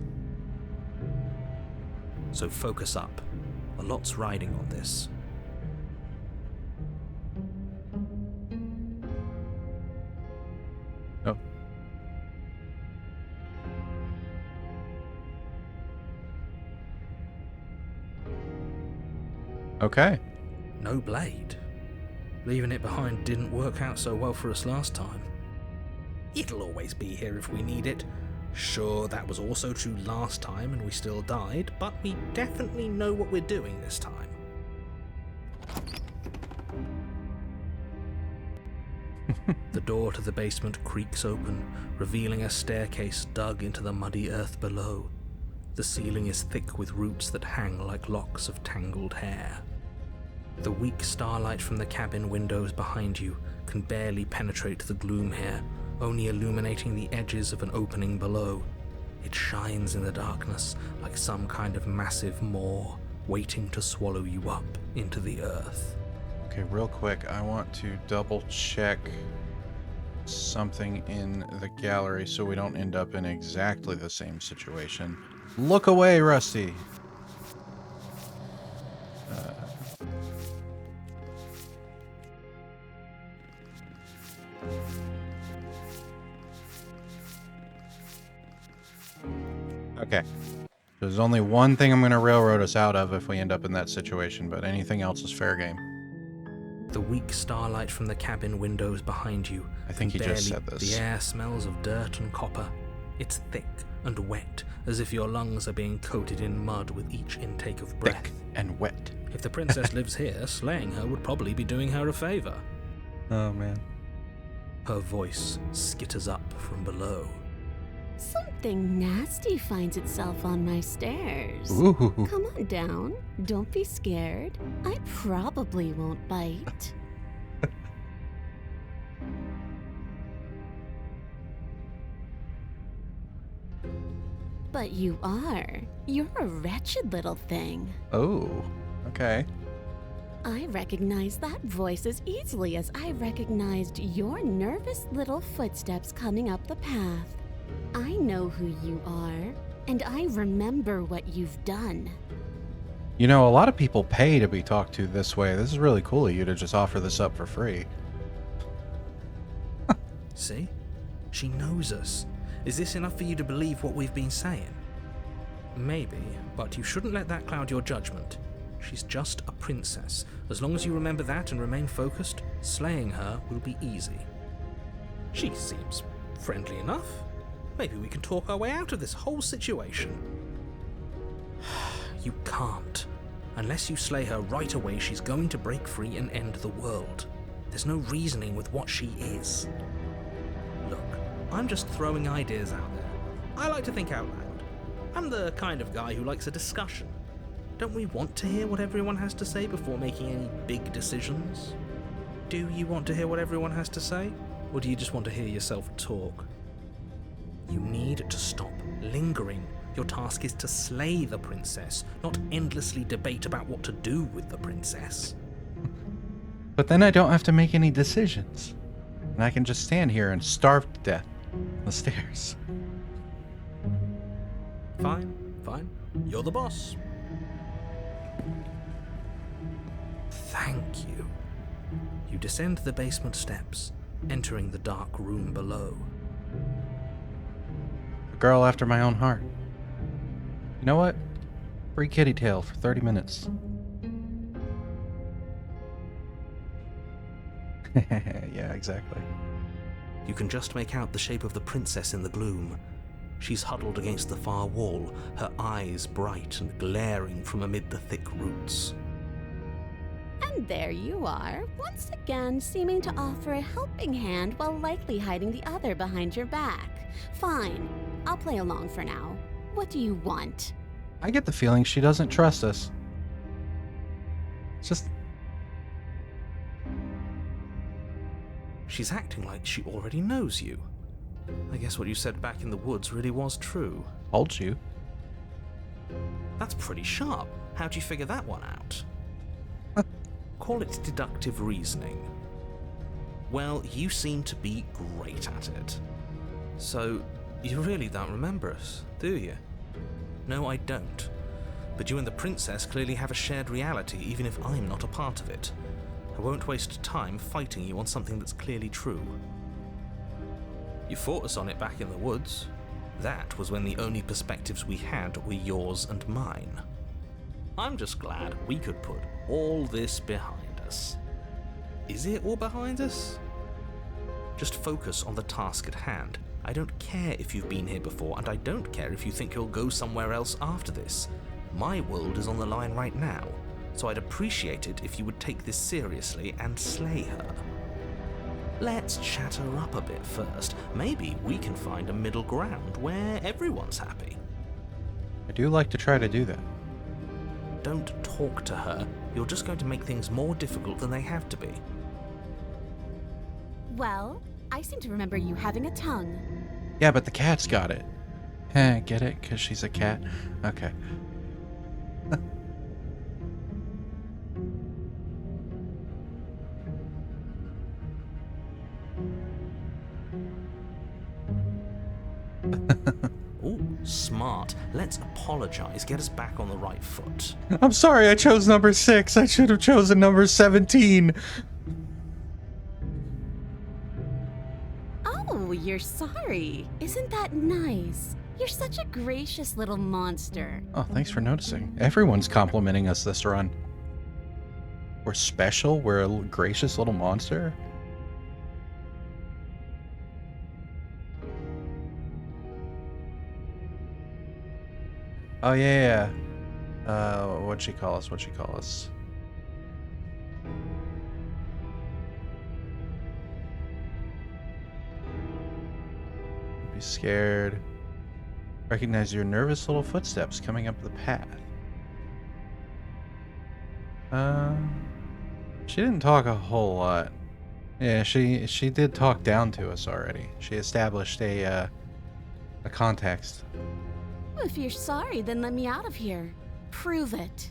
Speaker 4: So focus up. A lot's riding on this.
Speaker 1: Oh. Okay.
Speaker 4: No blade. Leaving it behind didn't work out so well for us last time. It'll always be here if we need it. Sure, that was also true last time and we still died, but we definitely know what we're doing this time. The door to the basement creaks open, revealing a staircase dug into the muddy earth below. The ceiling is thick with roots that hang like locks of tangled hair. The weak starlight from the cabin windows behind you can barely penetrate the gloom here, only illuminating the edges of an opening below. It shines in the darkness like some kind of massive maw, waiting to swallow you up into the earth.
Speaker 1: Okay, real quick, I want to double check something in the gallery so we don't end up in exactly the same situation. Look away, Rusty! Okay. There's only one thing I'm going to railroad us out of if we end up in that situation, but anything else is fair game.
Speaker 4: The weak starlight from the cabin windows behind you.
Speaker 1: I think he just said this.
Speaker 4: The air smells of dirt and copper. It's thick and wet, as if your lungs are being coated in mud with each intake of breath.
Speaker 1: Thick and wet.
Speaker 4: If the princess lives here, slaying her would probably be doing her a favor.
Speaker 1: Oh, man.
Speaker 4: Her voice skitters up from below.
Speaker 3: Something nasty finds itself on my stairs.
Speaker 1: Ooh.
Speaker 3: Come on down. Don't be scared. I probably won't bite. But you are. You're a wretched little thing.
Speaker 1: Oh, okay.
Speaker 3: I recognize that voice as easily as I recognized your nervous little footsteps coming up the path. I know who you are, and I remember what you've done.
Speaker 1: You know, a lot of people pay to be talked to this way. This is really cool of you to just offer this up for free.
Speaker 4: See? She knows us. Is this enough for you to believe what we've been saying? Maybe, but you shouldn't let that cloud your judgment. She's just a princess. As long as you remember that and remain focused, slaying her will be easy. She seems friendly enough. Maybe we can talk our way out of this whole situation. You can't. Unless you slay her right away, she's going to break free and end the world. There's no reasoning with what she is. Look, I'm just throwing ideas out there. I like to think out loud. I'm the kind of guy who likes a discussion. Don't we want to hear what everyone has to say before making any big decisions? Do you want to hear what everyone has to say? Or do you just want to hear yourself talk? You need to stop lingering. Your task is to slay the princess, not endlessly debate about what to do with the princess.
Speaker 1: But then I don't have to make any decisions. And I can just stand here and starve to death on the stairs.
Speaker 4: Fine, fine. You're the boss. Thank you. You descend the basement steps, entering the dark room below.
Speaker 1: A girl after my own heart. You know what? Free kitty tail for 30 minutes. Yeah, exactly.
Speaker 4: You can just make out the shape of the princess in the gloom. She's huddled against the far wall, her eyes bright and glaring from amid the thick roots.
Speaker 3: And there you are, once again seeming to offer a helping hand while likely hiding the other behind your back. Fine, I'll play along for now. What do you want?
Speaker 1: I get the feeling she doesn't trust us. It's just...
Speaker 4: She's acting like she already knows you. I guess what you said back in the woods really was true.
Speaker 1: Told you.
Speaker 4: That's pretty sharp. How'd you figure that one out? Call it deductive reasoning. Well, you seem to be great at it. So, you really don't remember us, do you? No, I don't. But you and the princess clearly have a shared reality, even if I'm not a part of it. I won't waste time fighting you on something that's clearly true. You fought us on it back in the woods. That was when the only perspectives we had were yours and mine. I'm just glad we could put all this behind us. Is it all behind us? Just focus on the task at hand. I don't care if you've been here before, and I don't care if you think you'll go somewhere else after this. My world is on the line right now, so I'd appreciate it if you would take this seriously and slay her. Let's chat her up a bit first. Maybe we can find a middle ground where everyone's happy.
Speaker 1: I do like to try to do that.
Speaker 4: Don't talk to her. You're just going to make things more difficult than they have to be.
Speaker 3: Well, I seem to remember you having a tongue.
Speaker 1: Yeah, but the cat's got it. Get it? Because she's a cat? Okay.
Speaker 4: Ooh, smart. Let's apologize. Get us back on the right foot.
Speaker 1: I'm sorry I chose number 6. I should have chosen number 17.
Speaker 3: Oh, you're sorry. Isn't that nice? You're such a gracious little monster.
Speaker 1: Oh, thanks for noticing. Everyone's complimenting us this run. We're special? We're a gracious little monster? Oh, yeah. What'd she call us? What'd she call us? Be scared. Recognize your nervous little footsteps coming up the path. She didn't talk a whole lot. Yeah, she did talk down to us already. She established a context.
Speaker 3: If you're sorry, then let me out of here. Prove it.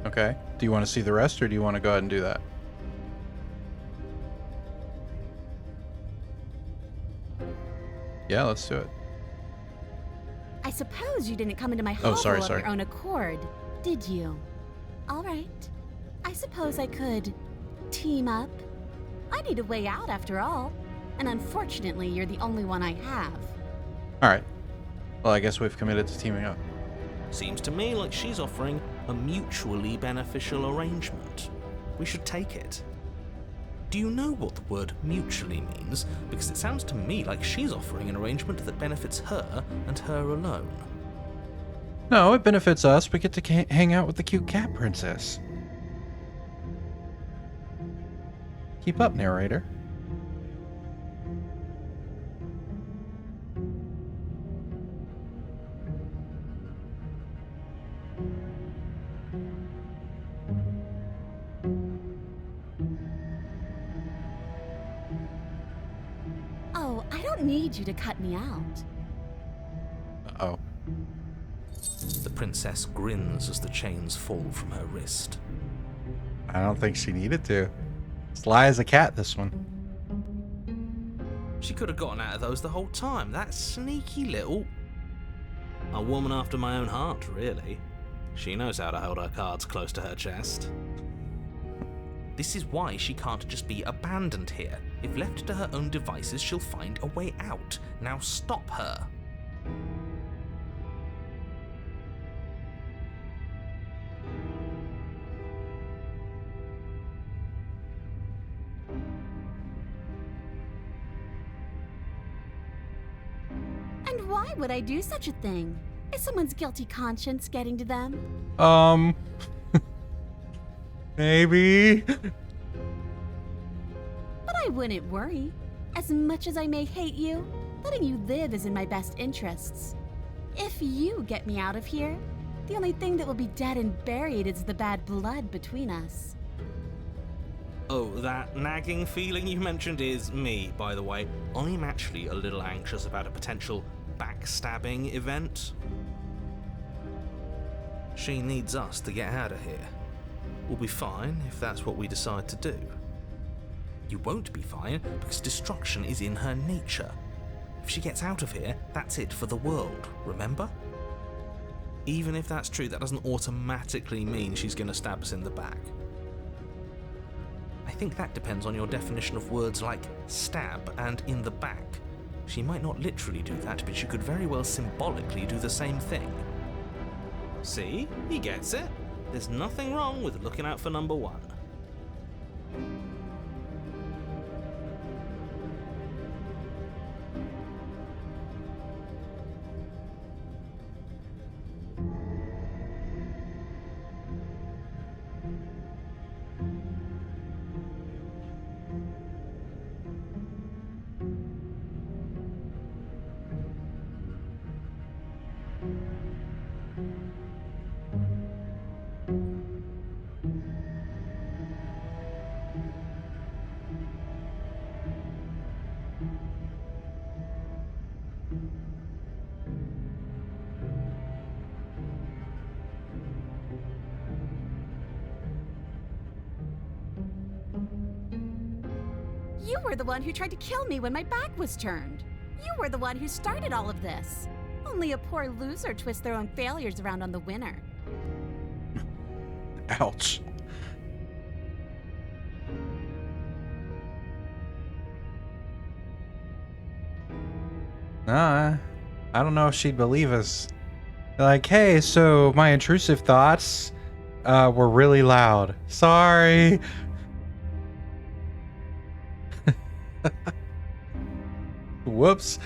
Speaker 1: Okay. Do you want to see the rest, or do you want to go ahead and do that? Yeah, let's do it.
Speaker 3: I suppose you didn't come into my hovel
Speaker 1: sorry.
Speaker 3: of your own accord, did you? All right. I suppose I could team up. I need a way out after all, and unfortunately, you're the only one I have.
Speaker 1: All right. Well, I guess we've committed to teaming up.
Speaker 2: Seems to me like she's offering a mutually beneficial arrangement. We should take it. Do you know what the word mutually means? Because it sounds to me like she's offering an arrangement that benefits her and her alone.
Speaker 1: No, it benefits us. We get to hang out with the cute cat princess. Keep up, narrator.
Speaker 3: Oh, I don't need you to cut me out.
Speaker 1: Uh-oh.
Speaker 2: The princess grins as the chains fall from her wrist.
Speaker 1: I don't think she needed to. Sly as a cat, this one.
Speaker 2: She could have gotten out of those the whole time. That sneaky little... A woman after my own heart, really. She knows how to hold her cards close to her chest. This is why she can't just be abandoned here. If left to her own devices, she'll find a way out. Now stop her.
Speaker 3: And why would I do such a thing? Is someone's guilty conscience getting to them?
Speaker 1: Maybe.
Speaker 3: But I wouldn't worry. As much as I may hate you, letting you live is in my best interests. If you get me out of here, the only thing that will be dead and buried is the bad blood between us.
Speaker 2: Oh, that nagging feeling you mentioned is me, by the way. I'm actually a little anxious about a potential backstabbing event. She needs us to get out of here. We'll be fine if that's what we decide to do. You won't be fine because destruction is in her nature. If she gets out of here, that's it for the world, remember? Even if that's true, that doesn't automatically mean she's going to stab us in the back. I think that depends on your definition of words like stab and in the back. She might not literally do that, but she could very well symbolically do the same thing. See? He gets it. There's nothing wrong with looking out for number one.
Speaker 3: You were the one who tried to kill me when my back was turned. You were the one who started all of this. Only a poor loser twists their own failures around on the winner.
Speaker 1: Ouch. I don't know if she'd believe us. Like, hey, so my intrusive thoughts were really loud. Sorry. Whoops.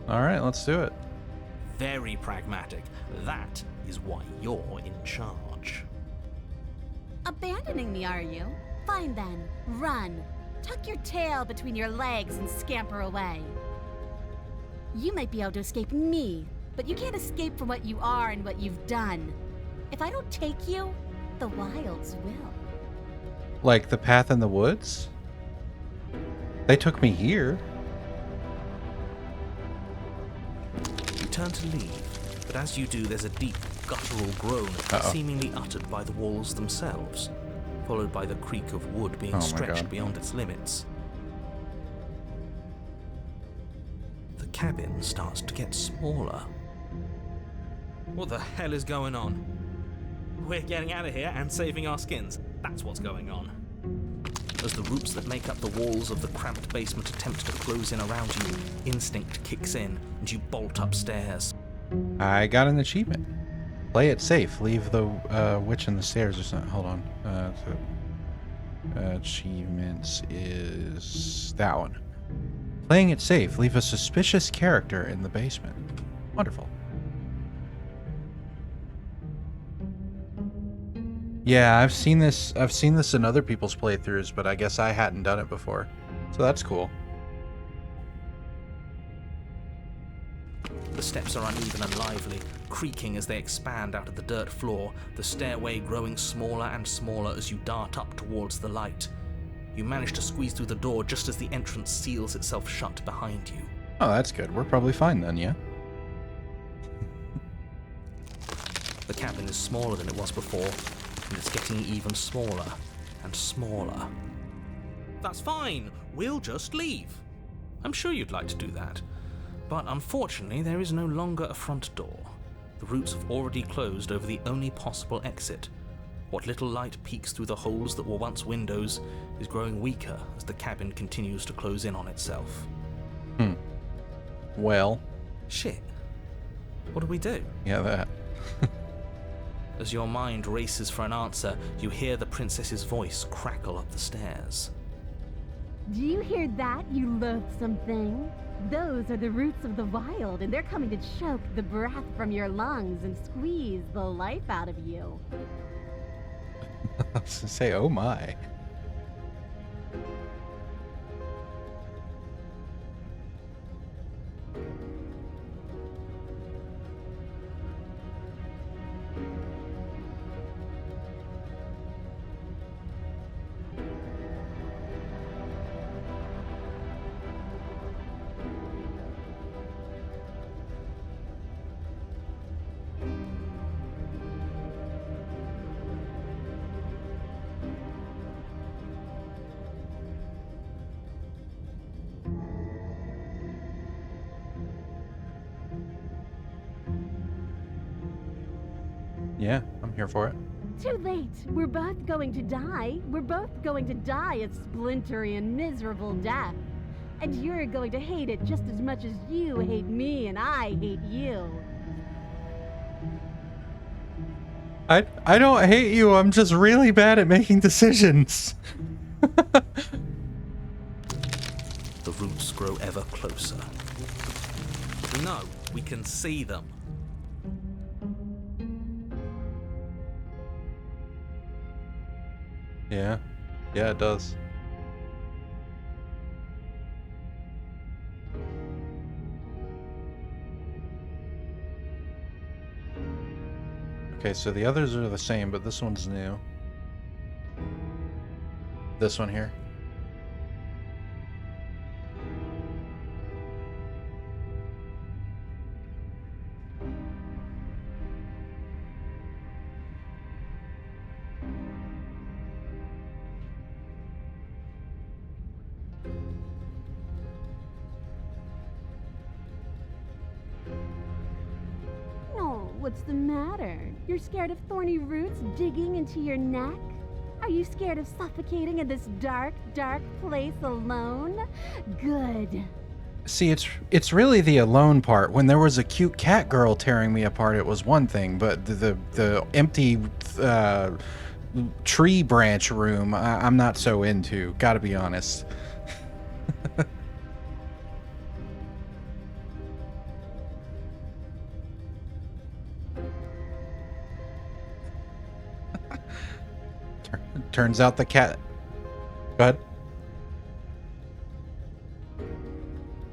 Speaker 1: All right, let's do it.
Speaker 2: Very pragmatic. That is why you're in charge.
Speaker 3: Abandoning me, are you? Fine then. Run. Tuck your tail between your legs and scamper away. You might be able to escape me, but you can't escape from what you are and what you've done. If I don't take you, the wilds will.
Speaker 1: Like the path in the woods? They took me here.
Speaker 2: You turn to leave, but as you do, there's a deep, guttural groan seemingly uttered by the walls themselves, followed by the creak of wood being stretched beyond its limits. The cabin starts to get smaller. What the hell is going on? We're getting out of here and saving our skins. That's what's going on. As the roots that make up the walls of the cramped basement attempt to close in around you, instinct kicks in, and you bolt upstairs.
Speaker 1: I got an achievement. Play it safe. Leave the witch in the stairs or something. Hold on. Achievements is that one. Playing it safe. Leave a suspicious character in the basement. Wonderful. Yeah, I've seen this in other people's playthroughs, but I guess I hadn't done it before. So that's cool.
Speaker 2: The steps are uneven and lively, creaking as they expand out of the dirt floor, the stairway growing smaller and smaller as you dart up towards the light. You manage to squeeze through the door just as the entrance seals itself shut behind you.
Speaker 1: Oh, that's good. We're probably fine then, yeah?
Speaker 2: The cabin is smaller than it was before, and it's getting even smaller and smaller. That's fine. We'll just leave. I'm sure you'd like to do that. But unfortunately, there is no longer a front door. The roots have already closed over the only possible exit. What little light peeks through the holes that were once windows is growing weaker as the cabin continues to close in on itself.
Speaker 1: Well.
Speaker 2: Shit. What do we do?
Speaker 1: Yeah, that.
Speaker 2: As your mind races for an answer, you hear the princess's voice crackle up the stairs.
Speaker 3: Do you hear that, you loathsome thing? Those are the roots of the wild, and they're coming to choke the breath from your lungs and squeeze the life out of you.
Speaker 1: I was gonna say, oh my. Yeah, I'm here for it.
Speaker 3: Too late. We're both going to die. We're both going to die a splintery and miserable death. And you're going to hate it just as much as you hate me and I hate you.
Speaker 1: I don't hate you, I'm just really bad at making decisions.
Speaker 2: The roots grow ever closer. No, we can see them.
Speaker 1: Yeah, it does. Okay, so the others are the same, but this one's new. This one here.
Speaker 5: No, what's the matter? You're scared of thorny roots digging into your neck? Are you scared of suffocating in this dark, dark place alone? Good.
Speaker 1: See, it's really the alone part. When there was a cute cat girl tearing me apart, it was one thing, but the empty tree branch room, I'm not so into. Gotta be honest. Turns out the cat. Go ahead.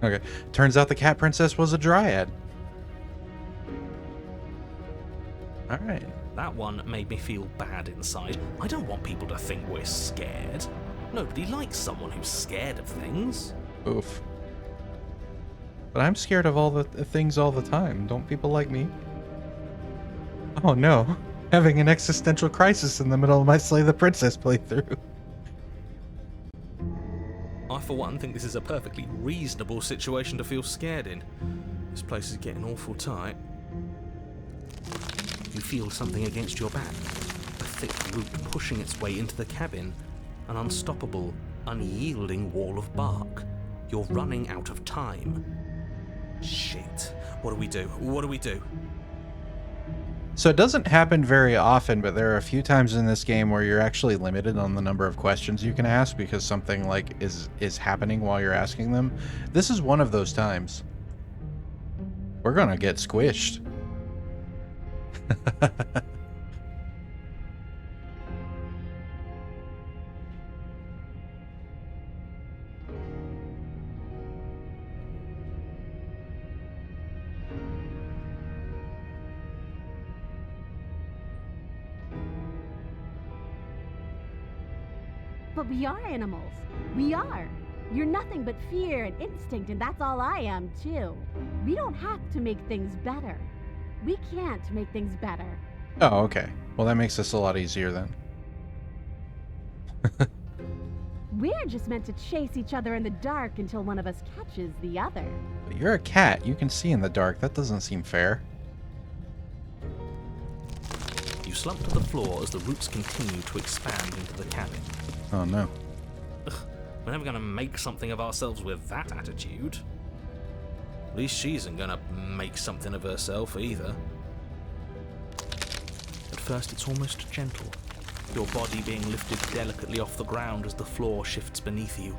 Speaker 1: Okay. Turns out the cat princess was a dryad. All right.
Speaker 2: That one made me feel bad inside. I don't want people to think we're scared. Nobody likes someone who's scared of things.
Speaker 1: Oof. But I'm scared of all the things all the time. Don't people like me? Oh no. Having an existential crisis in the middle of my Slay the Princess playthrough.
Speaker 2: I, for one, think this is a perfectly reasonable situation to feel scared in. This place is getting awful tight. You feel something against your back. A thick root pushing its way into the cabin. An unstoppable, unyielding wall of bark. You're running out of time. Shit. What do we do? What do we do?
Speaker 1: So it doesn't happen very often, but there are a few times in this game where you're actually limited on the number of questions you can ask because something like is happening while you're asking them. This is one of those times. We're gonna get squished.
Speaker 5: But we are animals. We are. You're nothing but fear and instinct, and that's all I am, too. We don't have to make things better. We can't make things better.
Speaker 1: Oh, okay. Well, that makes this a lot easier then.
Speaker 5: We're just meant to chase each other in the dark until one of us catches the other.
Speaker 1: But you're a cat. You can see in the dark. That doesn't seem fair.
Speaker 2: You slump to the floor as the roots continue to expand into the cabin.
Speaker 1: Oh, no.
Speaker 2: Ugh, we're never gonna make something of ourselves with that attitude. At least she isn't gonna make something of herself either. At first it's almost gentle, your body being lifted delicately off the ground as the floor shifts beneath you.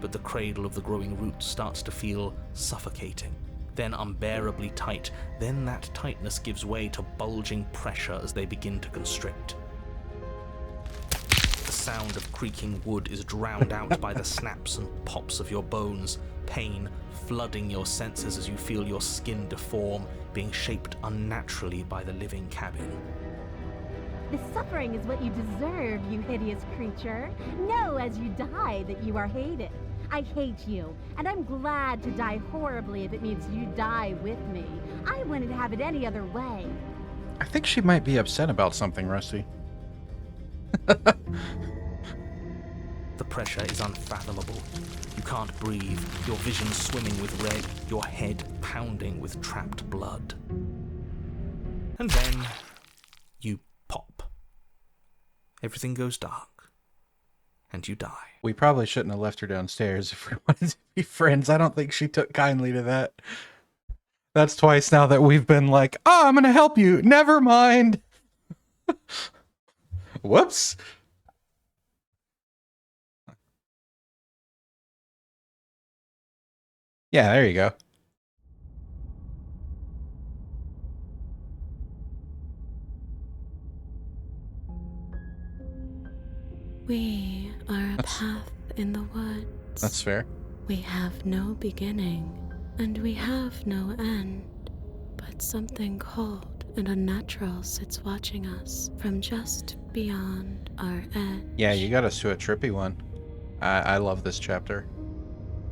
Speaker 2: But the cradle of the growing roots starts to feel suffocating, then unbearably tight. Then that tightness gives way to bulging pressure as they begin to constrict. The sound of creaking wood is drowned out by the snaps and pops of your bones, pain flooding your senses as you feel your skin deform, being shaped unnaturally by the living cabin.
Speaker 5: The suffering is what you deserve, you hideous creature. Know as you die that you are hated. I hate you, and I'm glad to die horribly if it means you die with me. I wouldn't have it any other way.
Speaker 1: I think she might be upset about something, Rusty.
Speaker 2: The pressure is unfathomable. You can't breathe, your vision swimming with red, your head pounding with trapped blood. And then you pop. Everything goes dark, and you die.
Speaker 1: We probably shouldn't have left her downstairs if we wanted to be friends. I don't think she took kindly to that. That's twice now that we've been like, oh, I'm going to help you. Never mind. Whoops. Yeah, there you go.
Speaker 3: We are a path in the woods.
Speaker 1: That's fair.
Speaker 3: We have no beginning, and we have no end, but something cold and unnatural sits watching us from just beyond our edge.
Speaker 1: Yeah, you got us to a trippy one. I love this chapter.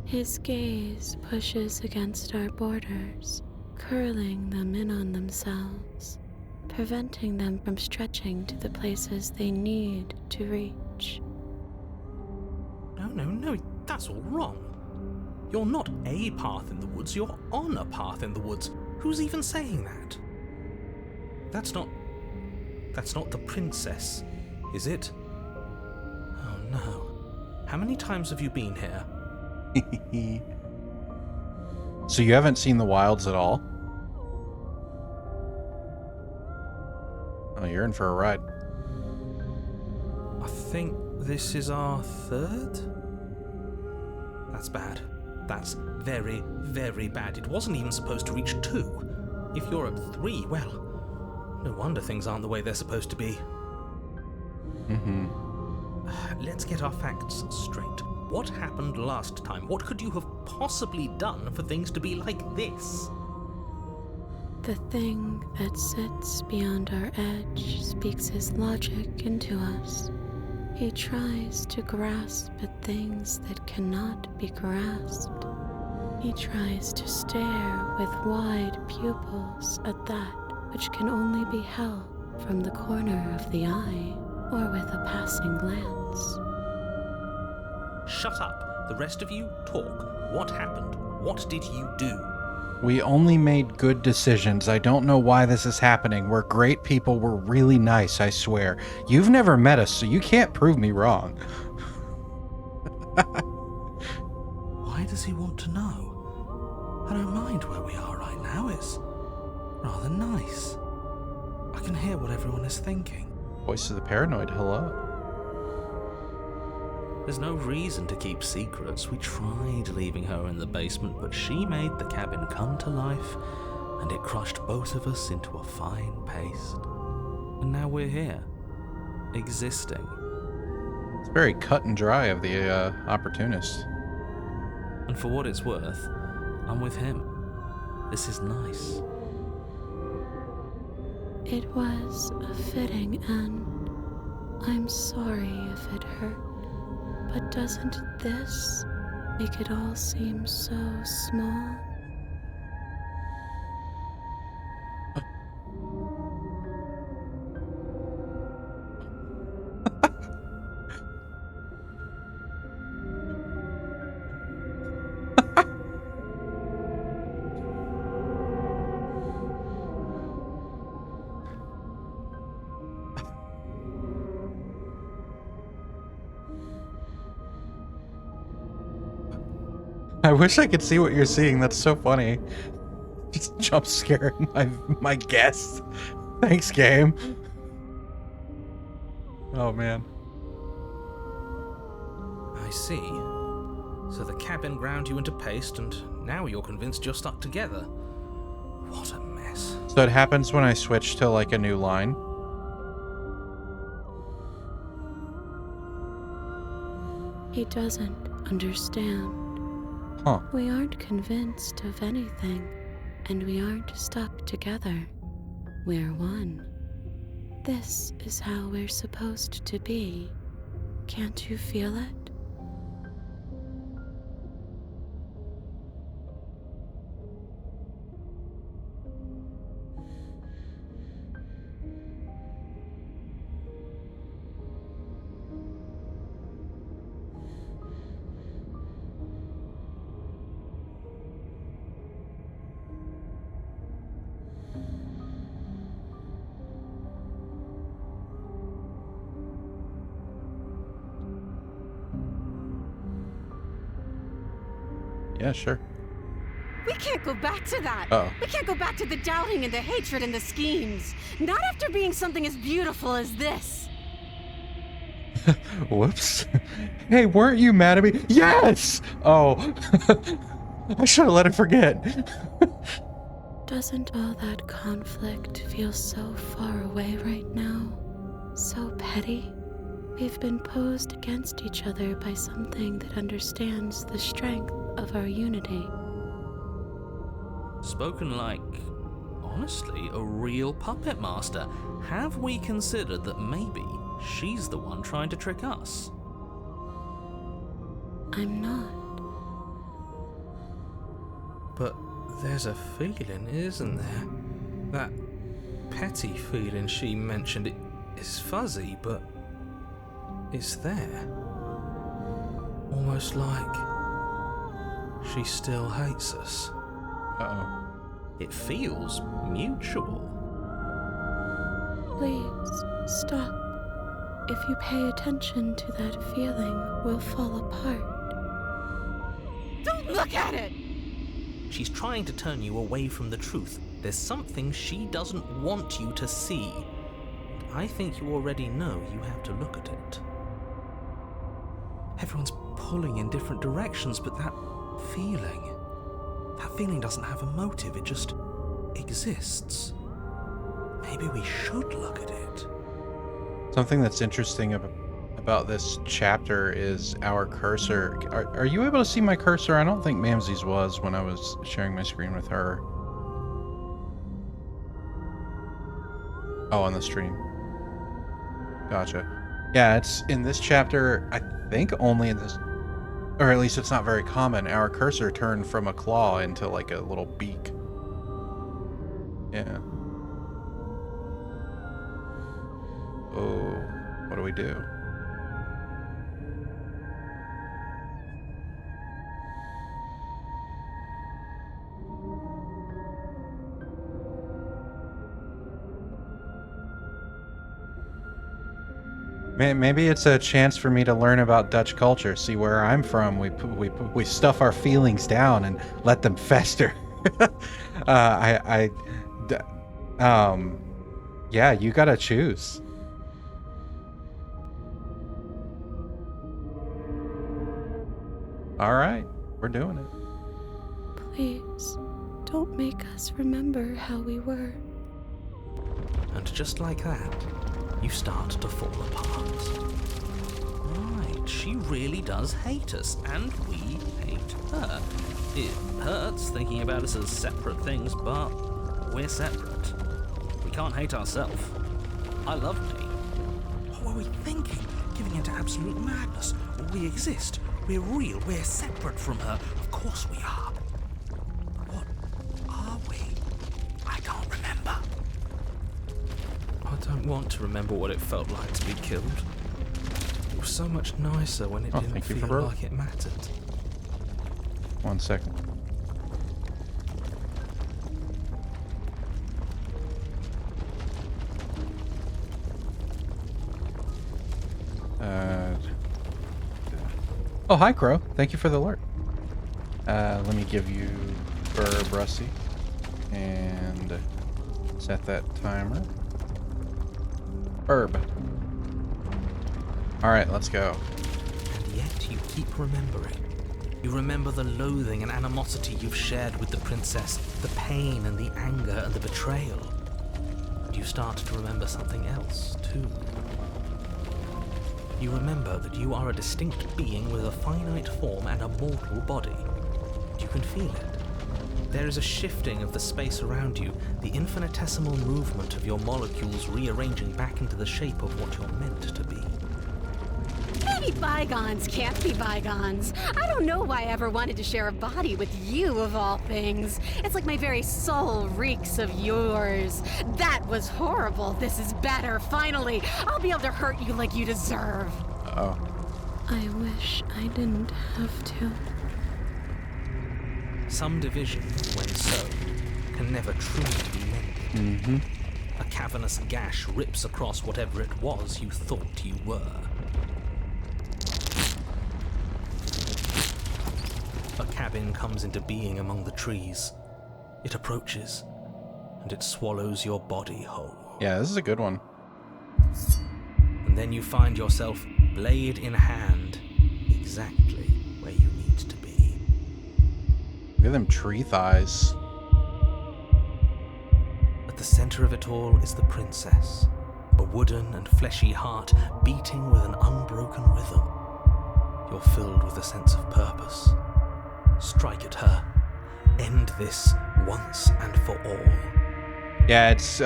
Speaker 3: His gaze pushes against our borders, curling them in on themselves, preventing them from stretching to the places they need to reach.
Speaker 2: No, that's all wrong. You're not a path in the woods, you're on a path in the woods. Who's even saying that? That's not the princess, is it? Oh no. How many times have you been here?
Speaker 1: So you haven't seen the wilds at all? Oh, you're in for a ride.
Speaker 2: I think this is our third? That's bad. That's very, very bad. It wasn't even supposed to reach 2. If you're at 3, well, no wonder things aren't the way they're supposed to be. Let's get our facts straight. What happened last time? What could you have possibly done for things to be like this?
Speaker 3: The thing that sits beyond our edge speaks his logic into us. He tries to grasp at things that cannot be grasped. He tries to stare with wide pupils at that which can only be held from the corner of the eye or with a passing glance.
Speaker 2: Shut up. The rest of you, talk. What happened? What did you do?
Speaker 1: We only made good decisions. I don't know why this is happening. We're great people. We're really nice, I swear. You've never met us, so you can't prove me wrong.
Speaker 4: Why does he want to know? I don't mind where we are right now. It's rather nice. I can hear what everyone is thinking.
Speaker 1: Voice of the Paranoid, hello.
Speaker 2: There's no reason to keep secrets. We tried leaving her in the basement, but she made the cabin come to life, and it crushed both of us into a fine paste. And now we're here, existing.
Speaker 1: It's very cut and dry of the opportunist.
Speaker 2: And for what it's worth, I'm with him. This is nice.
Speaker 3: It was a fitting end. I'm sorry if it hurt, but doesn't this make it all seem so small?
Speaker 1: I wish I could see what you're seeing. That's so funny. Just jump scaring my guest. Thanks, game. Oh man.
Speaker 2: I see. So the cabin ground you into paste, and now you're convinced you're stuck together. What a mess.
Speaker 1: So it happens when I switch to like a new line.
Speaker 3: He doesn't understand.
Speaker 1: Huh.
Speaker 3: We aren't convinced of anything, and we aren't stuck together. We're one. This is how we're supposed to be. Can't you feel it?
Speaker 1: Yeah, sure.
Speaker 3: We can't go back to that.
Speaker 1: Uh-oh.
Speaker 3: We can't go back to the doubting and the hatred and the schemes. Not after being something as beautiful as this.
Speaker 1: Whoops. Hey, weren't you mad at me? Yes! Oh. I should have let it forget.
Speaker 3: Doesn't all that conflict feel so far away right now? So petty? We've been posed against each other by something that understands the strength of our unity.
Speaker 2: Spoken like honestly, a real puppet master. Have we considered that maybe she's the one trying to trick us?
Speaker 3: I'm not.
Speaker 4: But there's a feeling, isn't there? That petty feeling she mentioned, it is fuzzy, but it's there. Almost like she still hates us.
Speaker 1: Uh-oh.
Speaker 2: It feels mutual.
Speaker 3: Please, stop. If you pay attention to that feeling, we'll fall apart. Don't look at it!
Speaker 2: She's trying to turn you away from the truth. There's something she doesn't want you to see. I think you already know you have to look at it. Everyone's pulling in different directions, but that feeling doesn't have a motive, it just exists. Maybe we should look at it.
Speaker 1: Something that's interesting about this chapter is our cursor. Are you able to see my cursor? I don't think Mamsie's was when I was sharing my screen with her. Oh, on the stream. Gotcha. Yeah, it's in this chapter, I think only in this, or at least it's not very common. Our cursor turned from a claw into like a little beak. Yeah. Oh, what do we do? Maybe it's a chance for me to learn about Dutch culture, see where I'm from. We stuff our feelings down and let them fester. Yeah, you gotta choose. All right, we're doing it.
Speaker 3: Please, don't make us remember how we were.
Speaker 2: And just like that, you start to fall apart. Right, she really does hate us, and we hate her. It hurts thinking about us as separate things, but we're separate. We can't hate ourselves. I love me.
Speaker 4: What were we thinking? Giving into absolute madness. We exist. We're real. We're separate from her. Of course we are. But what are we? I can't remember.
Speaker 2: I don't want to remember what it felt like to be killed. It was so much nicer when it didn't
Speaker 1: thank you for
Speaker 2: feel
Speaker 1: both.
Speaker 2: like it mattered.
Speaker 1: 1 second. Oh, hi, Crow. Thank you for the alert. Let me give you Burb Rusty and set that timer. Burb. All right, let's go.
Speaker 2: And yet you keep remembering. You remember the loathing and animosity you've shared with the princess, the pain and the anger and the betrayal. And you start to remember something else, too. You remember that you are a distinct being with a finite form and a mortal body. You can feel it. There is a shifting of the space around you, the infinitesimal movement of your molecules rearranging back into the shape of what you're meant to be.
Speaker 3: Maybe bygones can't be bygones. I don't know why I ever wanted to share a body with you, of all things. It's like my very soul reeks of yours. That was horrible. This is better. Finally, I'll be able to hurt you like you deserve.
Speaker 1: Oh.
Speaker 3: I wish I didn't have to.
Speaker 2: Some division, when sowed, can never truly be mended.
Speaker 1: Mm-hmm.
Speaker 2: A cavernous gash rips across whatever it was you thought you were. A cabin comes into being among the trees. It approaches, and it swallows your body whole.
Speaker 1: Yeah, this is a good one.
Speaker 2: And then you find yourself, blade in hand, exactly where you need to be.
Speaker 1: Look at them tree thighs.
Speaker 2: At the center of it all is the princess, a wooden and fleshy heart beating with an unbroken rhythm. You're filled with a sense of purpose. Strike at her. End this once and for all.
Speaker 1: Yeah, it's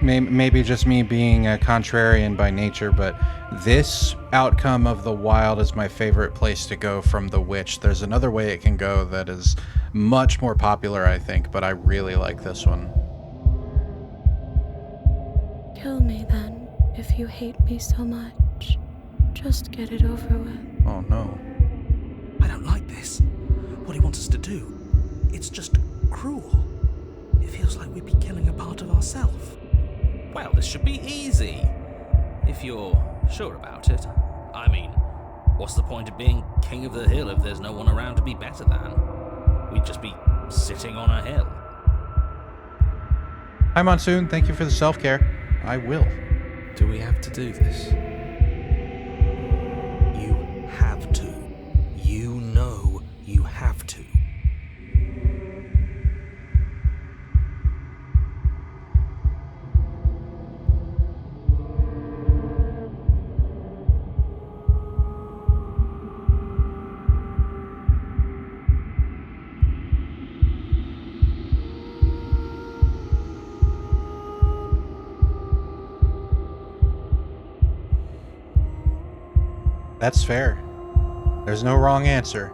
Speaker 1: maybe just me being a contrarian by nature, but this outcome of the wild is my favorite place to go from the witch. There's another way it can go that is much more popular, I think, but I really like this one.
Speaker 3: Kill me then, if you hate me so much. Just get it over with.
Speaker 1: Oh no.
Speaker 4: I don't like this. What he wants us to do. It's just cruel. It feels like we'd be killing a part of ourselves.
Speaker 2: Well, this should be easy. If you're sure about it. I mean, what's the point of being king of the hill if there's no one around to be better than? We'd just be sitting on a hill.
Speaker 1: Hi, Monsoon. Thank you for the self-care. I will.
Speaker 4: Do we have to do this? You have to. You know you have to.
Speaker 1: That's fair. There's no wrong answer.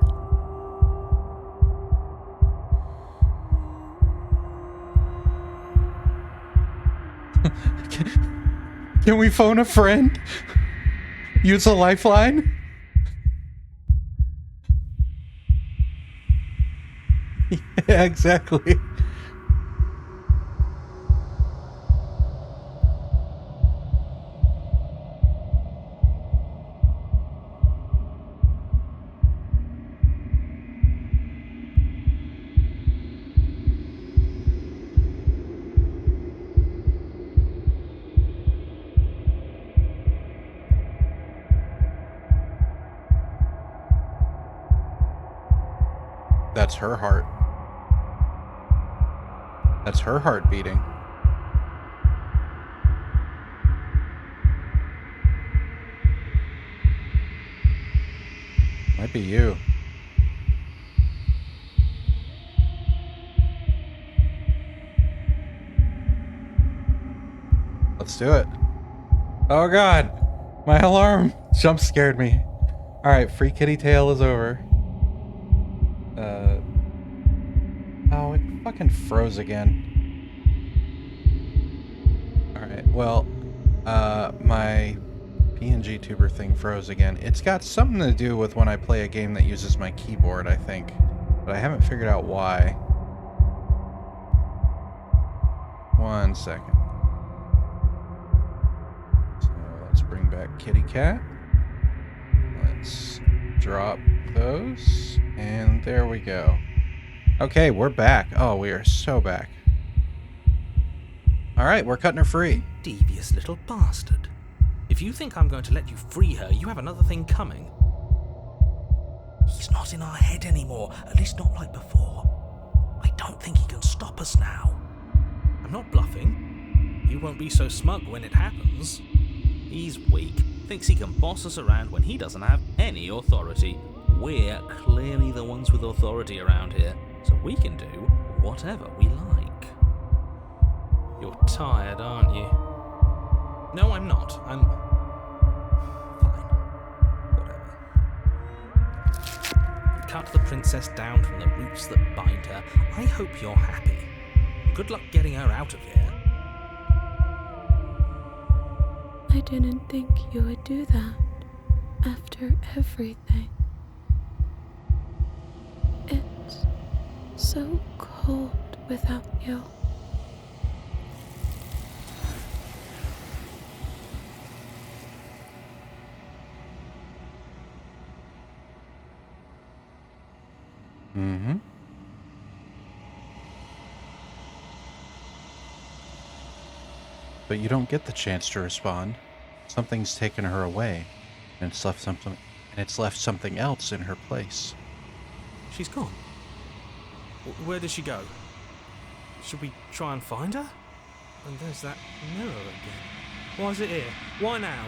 Speaker 1: Can we phone a friend? Use a lifeline? Yeah, exactly. That's her heart. That's her heart beating. Might be you. Let's do it. Oh god. My alarm jump scared me. Alright, free kitty tail is over. Oh, it fucking froze again. Alright, well, my PNG tuber thing froze again. It's got something to do with when I play a game that uses my keyboard, I think. But I haven't figured out why. 1 second. So let's bring back Kitty Cat. Let's drop those. And there we go. Okay, we're back. Oh, we are so back. Alright, we're cutting her free.
Speaker 2: Devious little bastard. If you think I'm going to let you free her, you have another thing coming.
Speaker 4: He's not in our head anymore, at least not like before. I don't think he can stop us now.
Speaker 2: I'm not bluffing. You won't be so smug when it happens. He's weak, thinks he can boss us around when he doesn't have any authority. We're clearly the ones with authority around here, so we can do whatever we like. You're tired, aren't you? No, I'm not. I'm... fine. Whatever. You cut the princess down from the roots that bind her. I hope you're happy. Good luck getting her out of here.
Speaker 3: I didn't think you would do that after everything. It's so cold without you.
Speaker 1: Mm-hmm. But you don't get the chance to respond. Something's taken her away, and it's left something else in her place.
Speaker 2: She's gone. Where did she go? Should we try and find her? And there's that mirror again. Why is it here? Why now?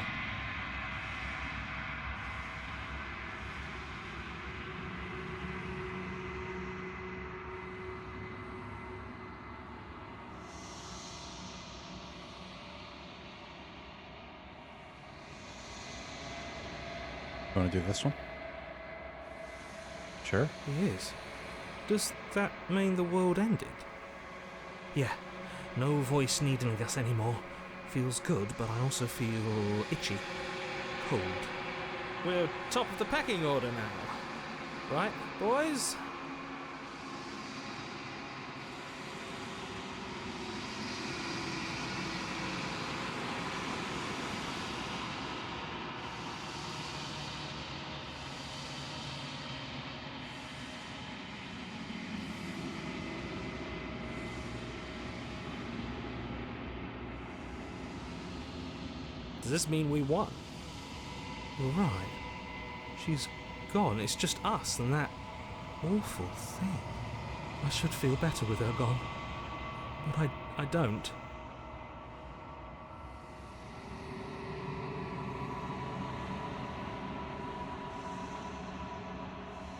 Speaker 1: You want to do this one? Sure.
Speaker 4: He is. Does that mean the world ended? Yeah, no voice needling us anymore. Feels good, but I also feel itchy. Cold. We're top of the pecking order now. Right, boys? Does this mean we won? Right. She's gone. It's just us and that awful thing. I should feel better with her gone. But I don't.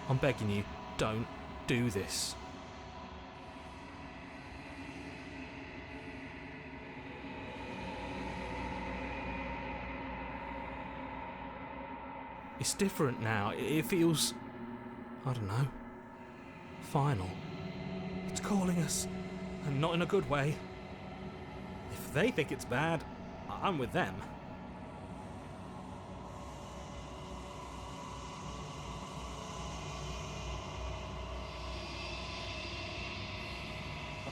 Speaker 4: I'm begging you, don't do this. It's different now. It feels, I don't know, final. It's calling us, and not in a good way. If they think it's bad, I'm with them.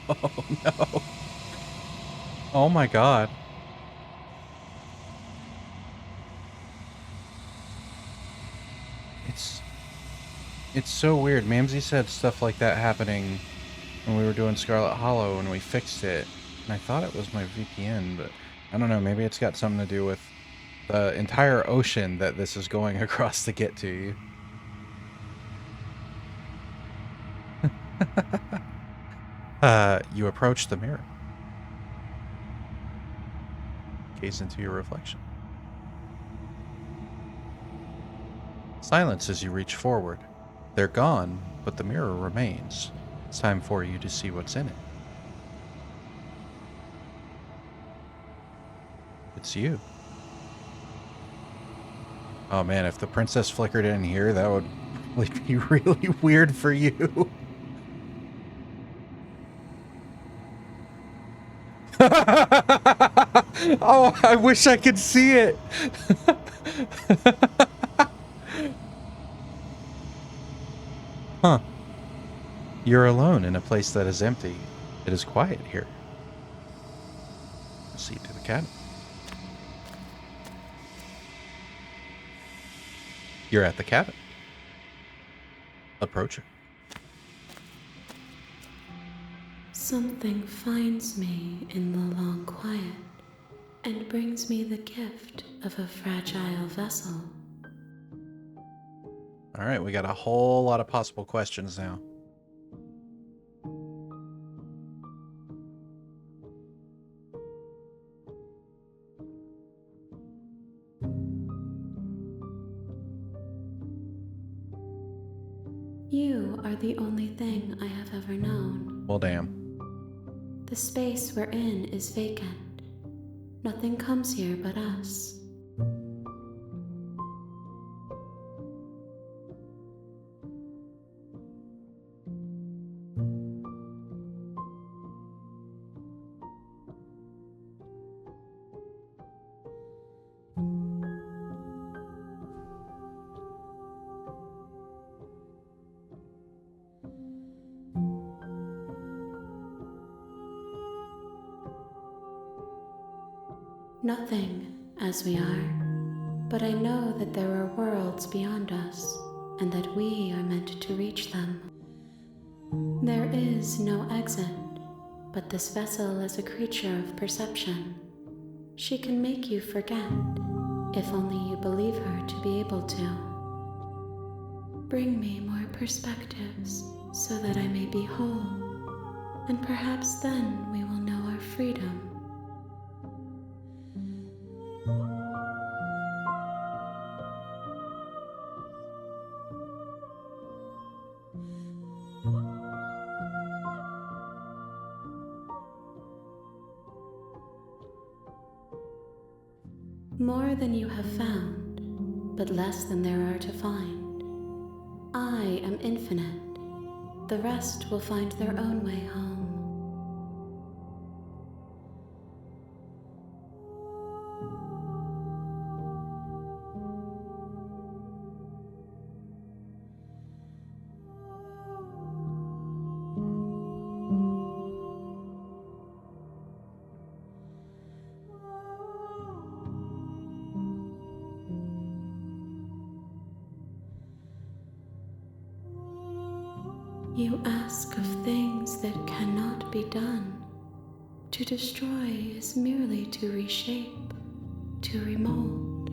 Speaker 1: Oh no. Oh my god. It's so weird. Mamsie said stuff like that happening when we were doing Scarlet Hollow and we fixed it. And I thought it was my VPN, but I don't know, maybe it's got something to do with the entire ocean that this is going across to get to you. You approach the mirror. Gaze into your reflection. Silence as you reach forward. They're gone, but the mirror remains. It's time for you to see what's in it. It's you. Oh man, if the princess flickered in here, that would probably be really weird for you. Oh, I wish I could see it. Huh. You're alone in a place that is empty. It is quiet here. Proceed to the cabin. You're at the cabin. Approach it.
Speaker 3: Something finds me in the long quiet and brings me the gift of a fragile vessel.
Speaker 1: All right, we got a whole lot of possible questions now.
Speaker 3: You are the only thing I have ever known.
Speaker 1: Well, damn.
Speaker 3: The space we're in is vacant. Nothing comes here but us. Nothing, as we are, but I know that there are worlds beyond us, and that we are meant to reach them. There is no exit, but this vessel is a creature of perception. She can make you forget, if only you believe her to be able to. Bring me more perspectives, so that I may be whole, and perhaps then we will know our freedom. More than you have found, but less than there are to find. I am infinite. The rest will find their own way home. You ask of things that cannot be done. To destroy is merely to reshape, to remold.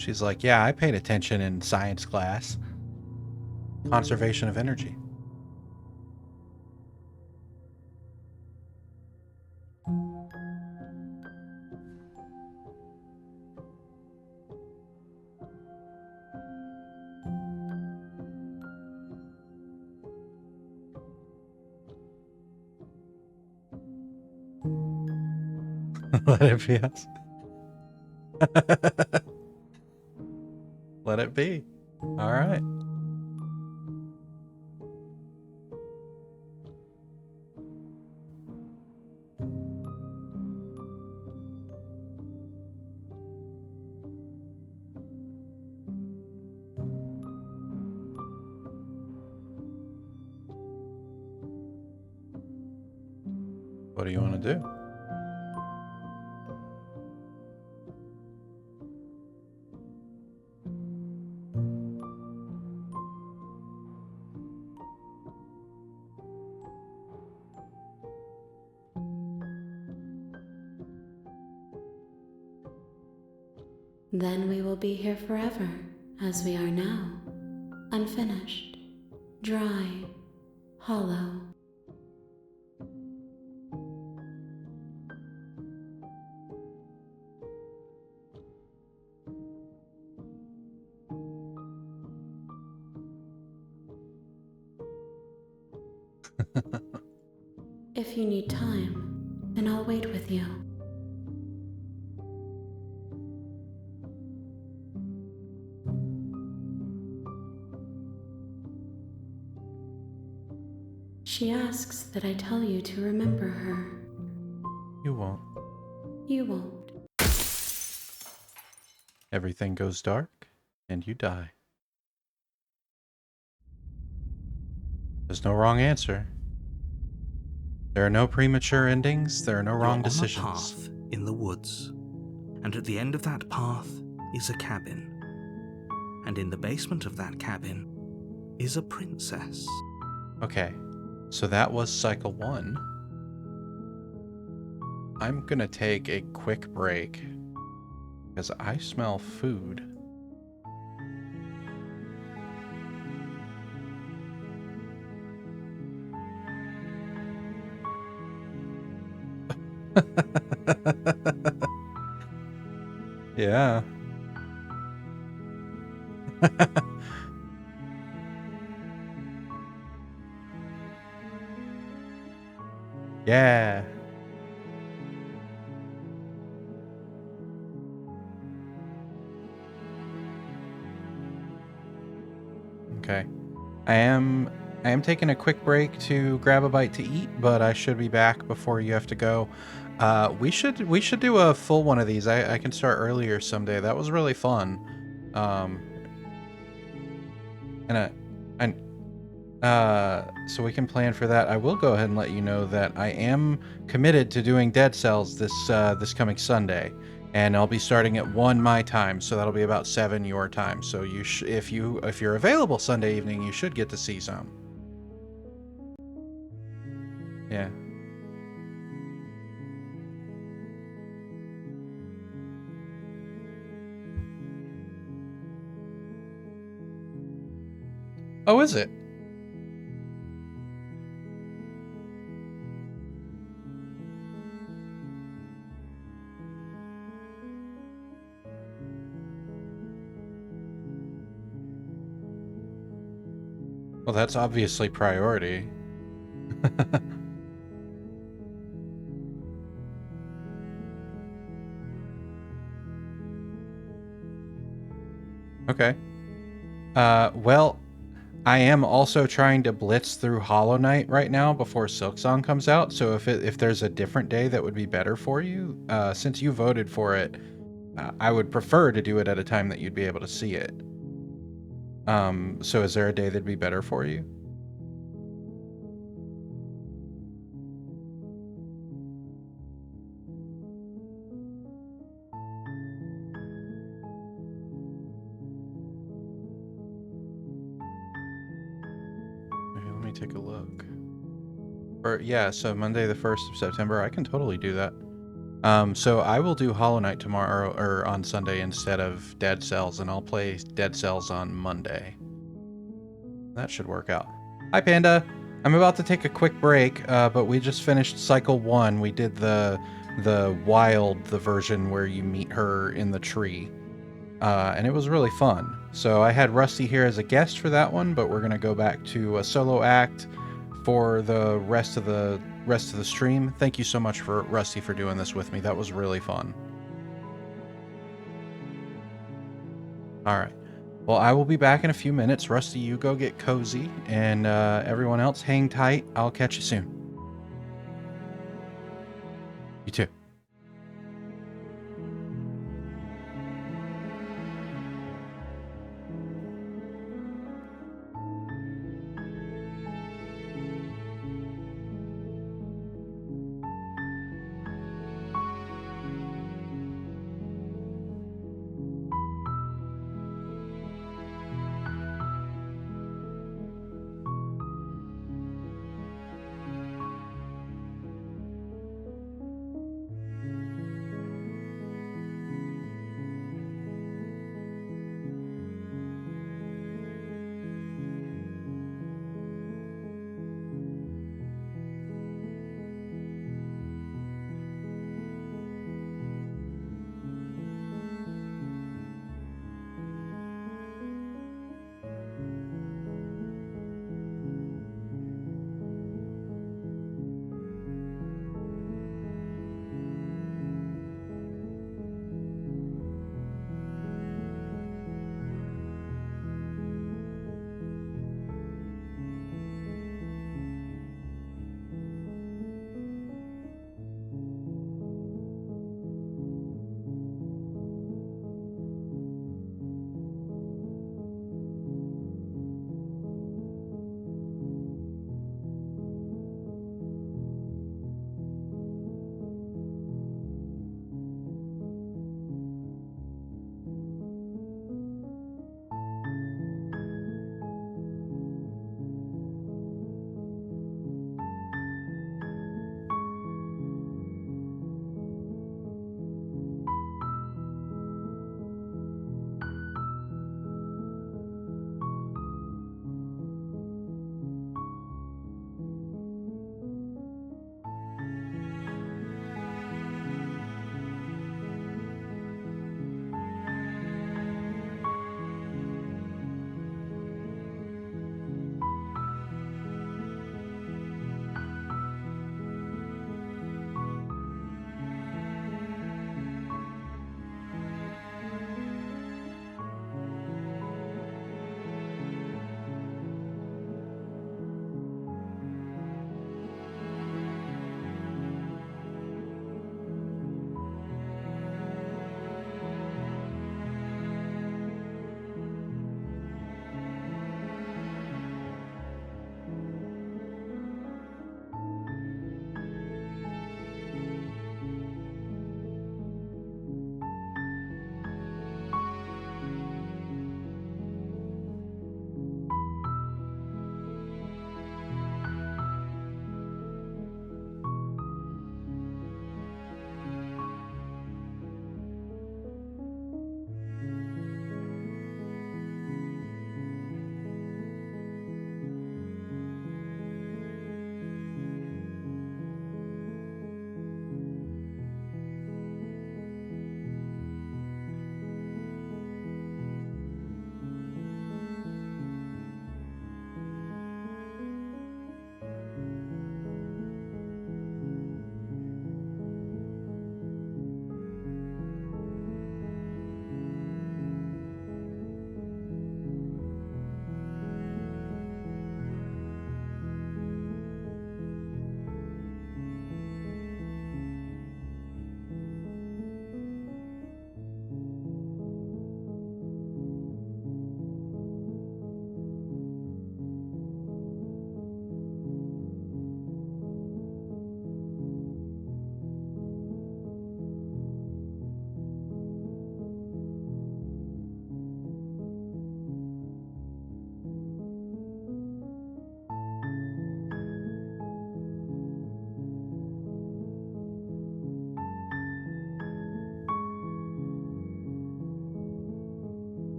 Speaker 1: She's like, yeah, I paid attention in science class. Conservation of energy. Let it be us. Let it be. All right. What do you want to do?
Speaker 3: Then we will be here forever, as we are now, unfinished, dry, hollow. If you need time, then I'll wait with you. She asks that I tell you to remember her.
Speaker 1: You won't.
Speaker 3: You won't.
Speaker 1: Everything goes dark, and you die. There's no wrong answer. There are no premature endings. There are no wrong
Speaker 2: You're
Speaker 1: decisions.
Speaker 2: on a path in the woods, and at the end of that path is a cabin. And in the basement of that cabin is a princess.
Speaker 1: Okay, so that was cycle 1. I'm gonna take a quick break because I smell food. Yeah. Yeah. Okay. I am taking a quick break to grab a bite to eat, but I should be back before you have to go. We should do a full one of these. I can start earlier someday. That was really fun. So we can plan for that. I will go ahead and let you know that I am committed to doing Dead Cells this coming Sunday, and I'll be starting at 1 my time, so that'll be about 7 your time. So if you're available Sunday evening, you should get to see some. Yeah. Oh, is it? Well, that's obviously priority. Okay. Well, I am also trying to blitz through Hollow Knight right now before Silksong comes out. So if there's a different day that would be better for you, since you voted for it, I would prefer to do it at a time that you'd be able to see it. So is there a day that'd be better for you? Okay, let me take a look. Yeah, so Monday the 1st of September, I can totally do that. So I will do Hollow Knight tomorrow, or on Sunday instead of Dead Cells, and I'll play Dead Cells on Monday. That should work out. Hi, Panda. I'm about to take a quick break, but we just finished Cycle 1. We did the version where you meet her in the tree. And it was really fun. So I had Rusty here as a guest for that one, but we're gonna go back to a solo act for the rest of the stream. Thank you so much for Rusty for doing this with me. That was really fun. All right. Well, I will be back in a few minutes. Rusty, you go get cozy, and everyone else, hang tight. I'll catch you soon. You too.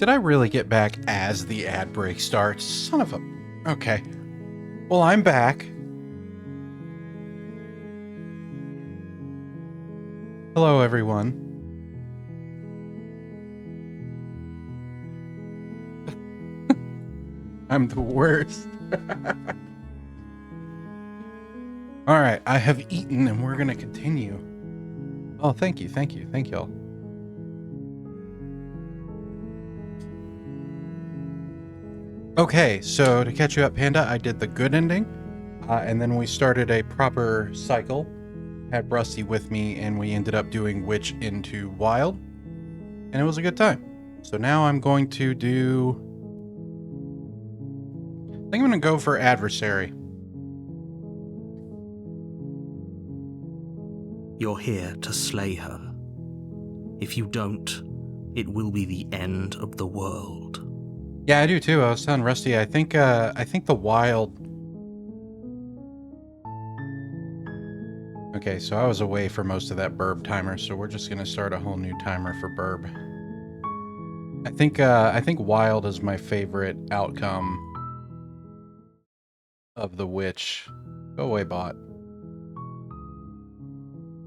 Speaker 1: Did I really get back as the ad break starts? Son of a... Okay. Well, I'm back. Hello, everyone. I'm the worst. All right, I have eaten and we're going to continue. Oh, thank you. Thank y'all. Okay, so to catch you up, Panda, I did the good ending, and then we started a proper cycle. Had Rusty with me, and we ended up doing Witch into Wild, and it was a good time. So now I'm going to do... I think I'm going to go for Adversary.
Speaker 2: You're here to slay her. If you don't, it will be the end of the world.
Speaker 1: Yeah, I do too. I was telling Rusty, I think the Wild... Okay, so I was away for most of that burb timer, so we're just gonna start a whole new timer for burb. I think Wild is my favorite outcome of the Witch. Go away, bot.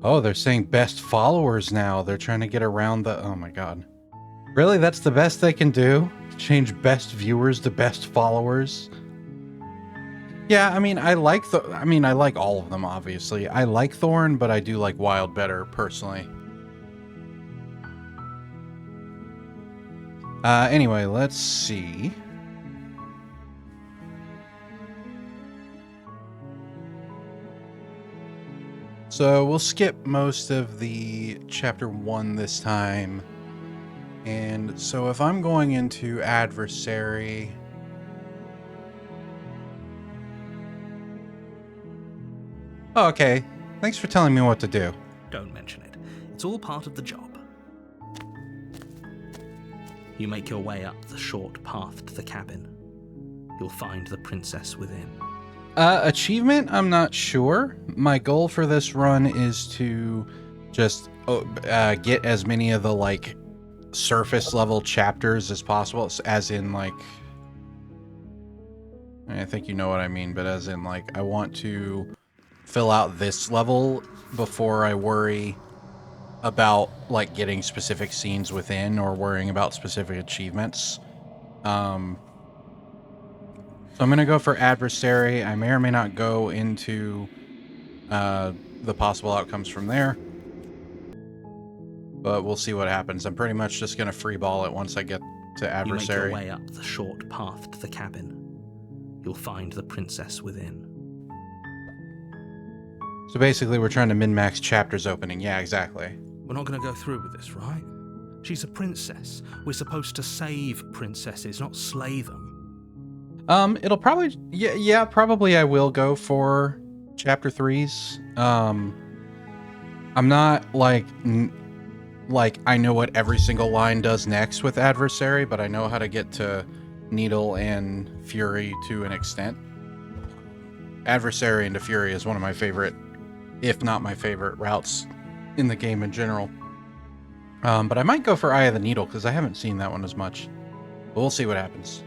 Speaker 1: Oh, they're saying best followers now. They're trying to get around the... Oh my god. Really? That's the best they can do? Change best viewers to best followers? Yeah, I mean, I like all of them, obviously. I like Thorn, but I do like Wild better, personally. Anyway, let's see. So we'll skip most of the chapter 1 this time. And so if I'm going into Adversary... Oh, okay. Thanks for telling me what to do.
Speaker 2: Don't mention it. It's all part of the job. You make your way up the short path to the cabin. You'll find the princess within.
Speaker 1: Achievement? I'm not sure. My goal for this run is to just get as many of the, like, surface level chapters as possible, as in, like... I think you know what I mean, but as in, like, I want to fill out this level before I worry about, like, getting specific scenes within or worrying about specific achievements. So I'm going to go for Adversary. I may or may not go into the possible outcomes from there, but we'll see what happens. I'm pretty much just going to freeball it once I get to Adversary.
Speaker 2: You make your way up the short path to the cabin. You'll find the princess within.
Speaker 1: So basically, we're trying to min-max chapters opening. Yeah, exactly.
Speaker 4: We're not going to go through with this, right? She's a princess. We're supposed to save princesses, not slay them.
Speaker 1: It'll probably... Yeah, probably I will go for chapter 3s. I'm not, like I know what every single line does next with Adversary, but I know how to get to Needle and Fury to an extent. Adversary into Fury is one of my favorite, if not my favorite, routes in the game in general. But I might go for Eye of the Needle, because I haven't seen that one as much. But we'll see what happens.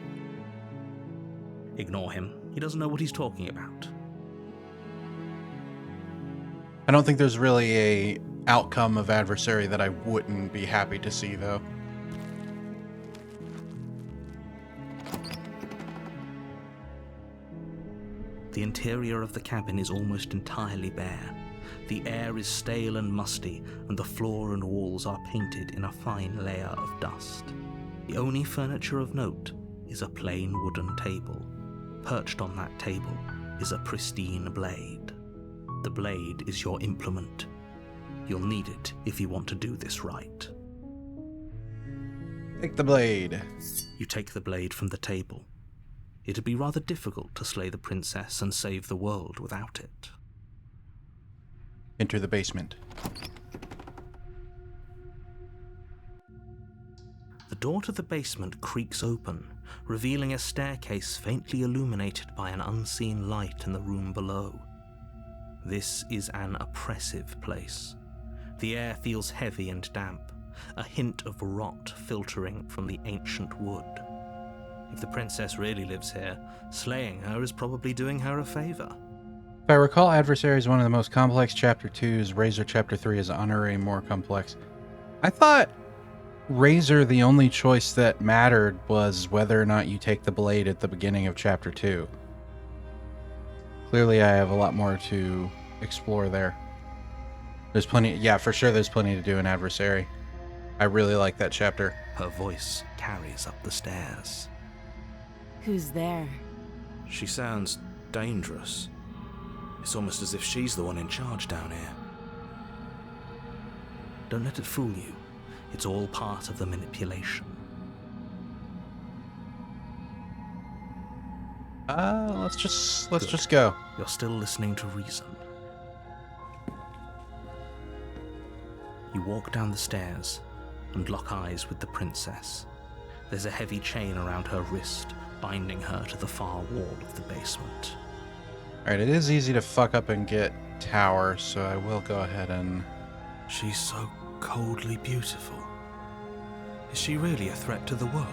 Speaker 2: Ignore him. He doesn't know what he's talking about.
Speaker 1: I don't think there's really a outcome of Adversary that I wouldn't be happy to see, though.
Speaker 2: The interior of the cabin is almost entirely bare. The air is stale and musty, and the floor and walls are painted in a fine layer of dust. The only furniture of note is a plain wooden table. Perched on that table is a pristine blade. The blade is your implement. You'll need it if you want to do this right.
Speaker 1: Take the blade.
Speaker 2: You take the blade from the table. It'd be rather difficult to slay the princess and save the world without it.
Speaker 1: Enter the basement.
Speaker 2: The door to the basement creaks open, revealing a staircase faintly illuminated by an unseen light in the room below. This is an oppressive place. The air feels heavy and damp. a hint of rot filtering from the ancient wood. If the princess really lives here, slaying her is probably doing her a favor.
Speaker 1: If I recall, Adversary is one of the most complex Chapter 2s. Razor Chapter 3 is honorary, more complex. I thought Razor, the only choice that mattered was whether or not you take the blade at the beginning of Chapter 2. Clearly, I have a lot more to explore there. There's plenty, yeah, for sure there's plenty to do in Adversary. I really like that chapter.
Speaker 2: Her voice carries up the stairs.
Speaker 3: Who's there?
Speaker 4: She sounds dangerous. It's almost as if she's the one in charge down here.
Speaker 2: Don't let it fool you. It's all part of the manipulation.
Speaker 1: Let's just go.
Speaker 2: You're still listening to reason. You walk down the stairs and lock eyes with the princess. There's a heavy chain around her wrist, binding her to the far wall of the basement.
Speaker 1: Alright, it is easy to fuck up and get tower, so I will go ahead and...
Speaker 4: She's so coldly beautiful. Is she really a threat to the world?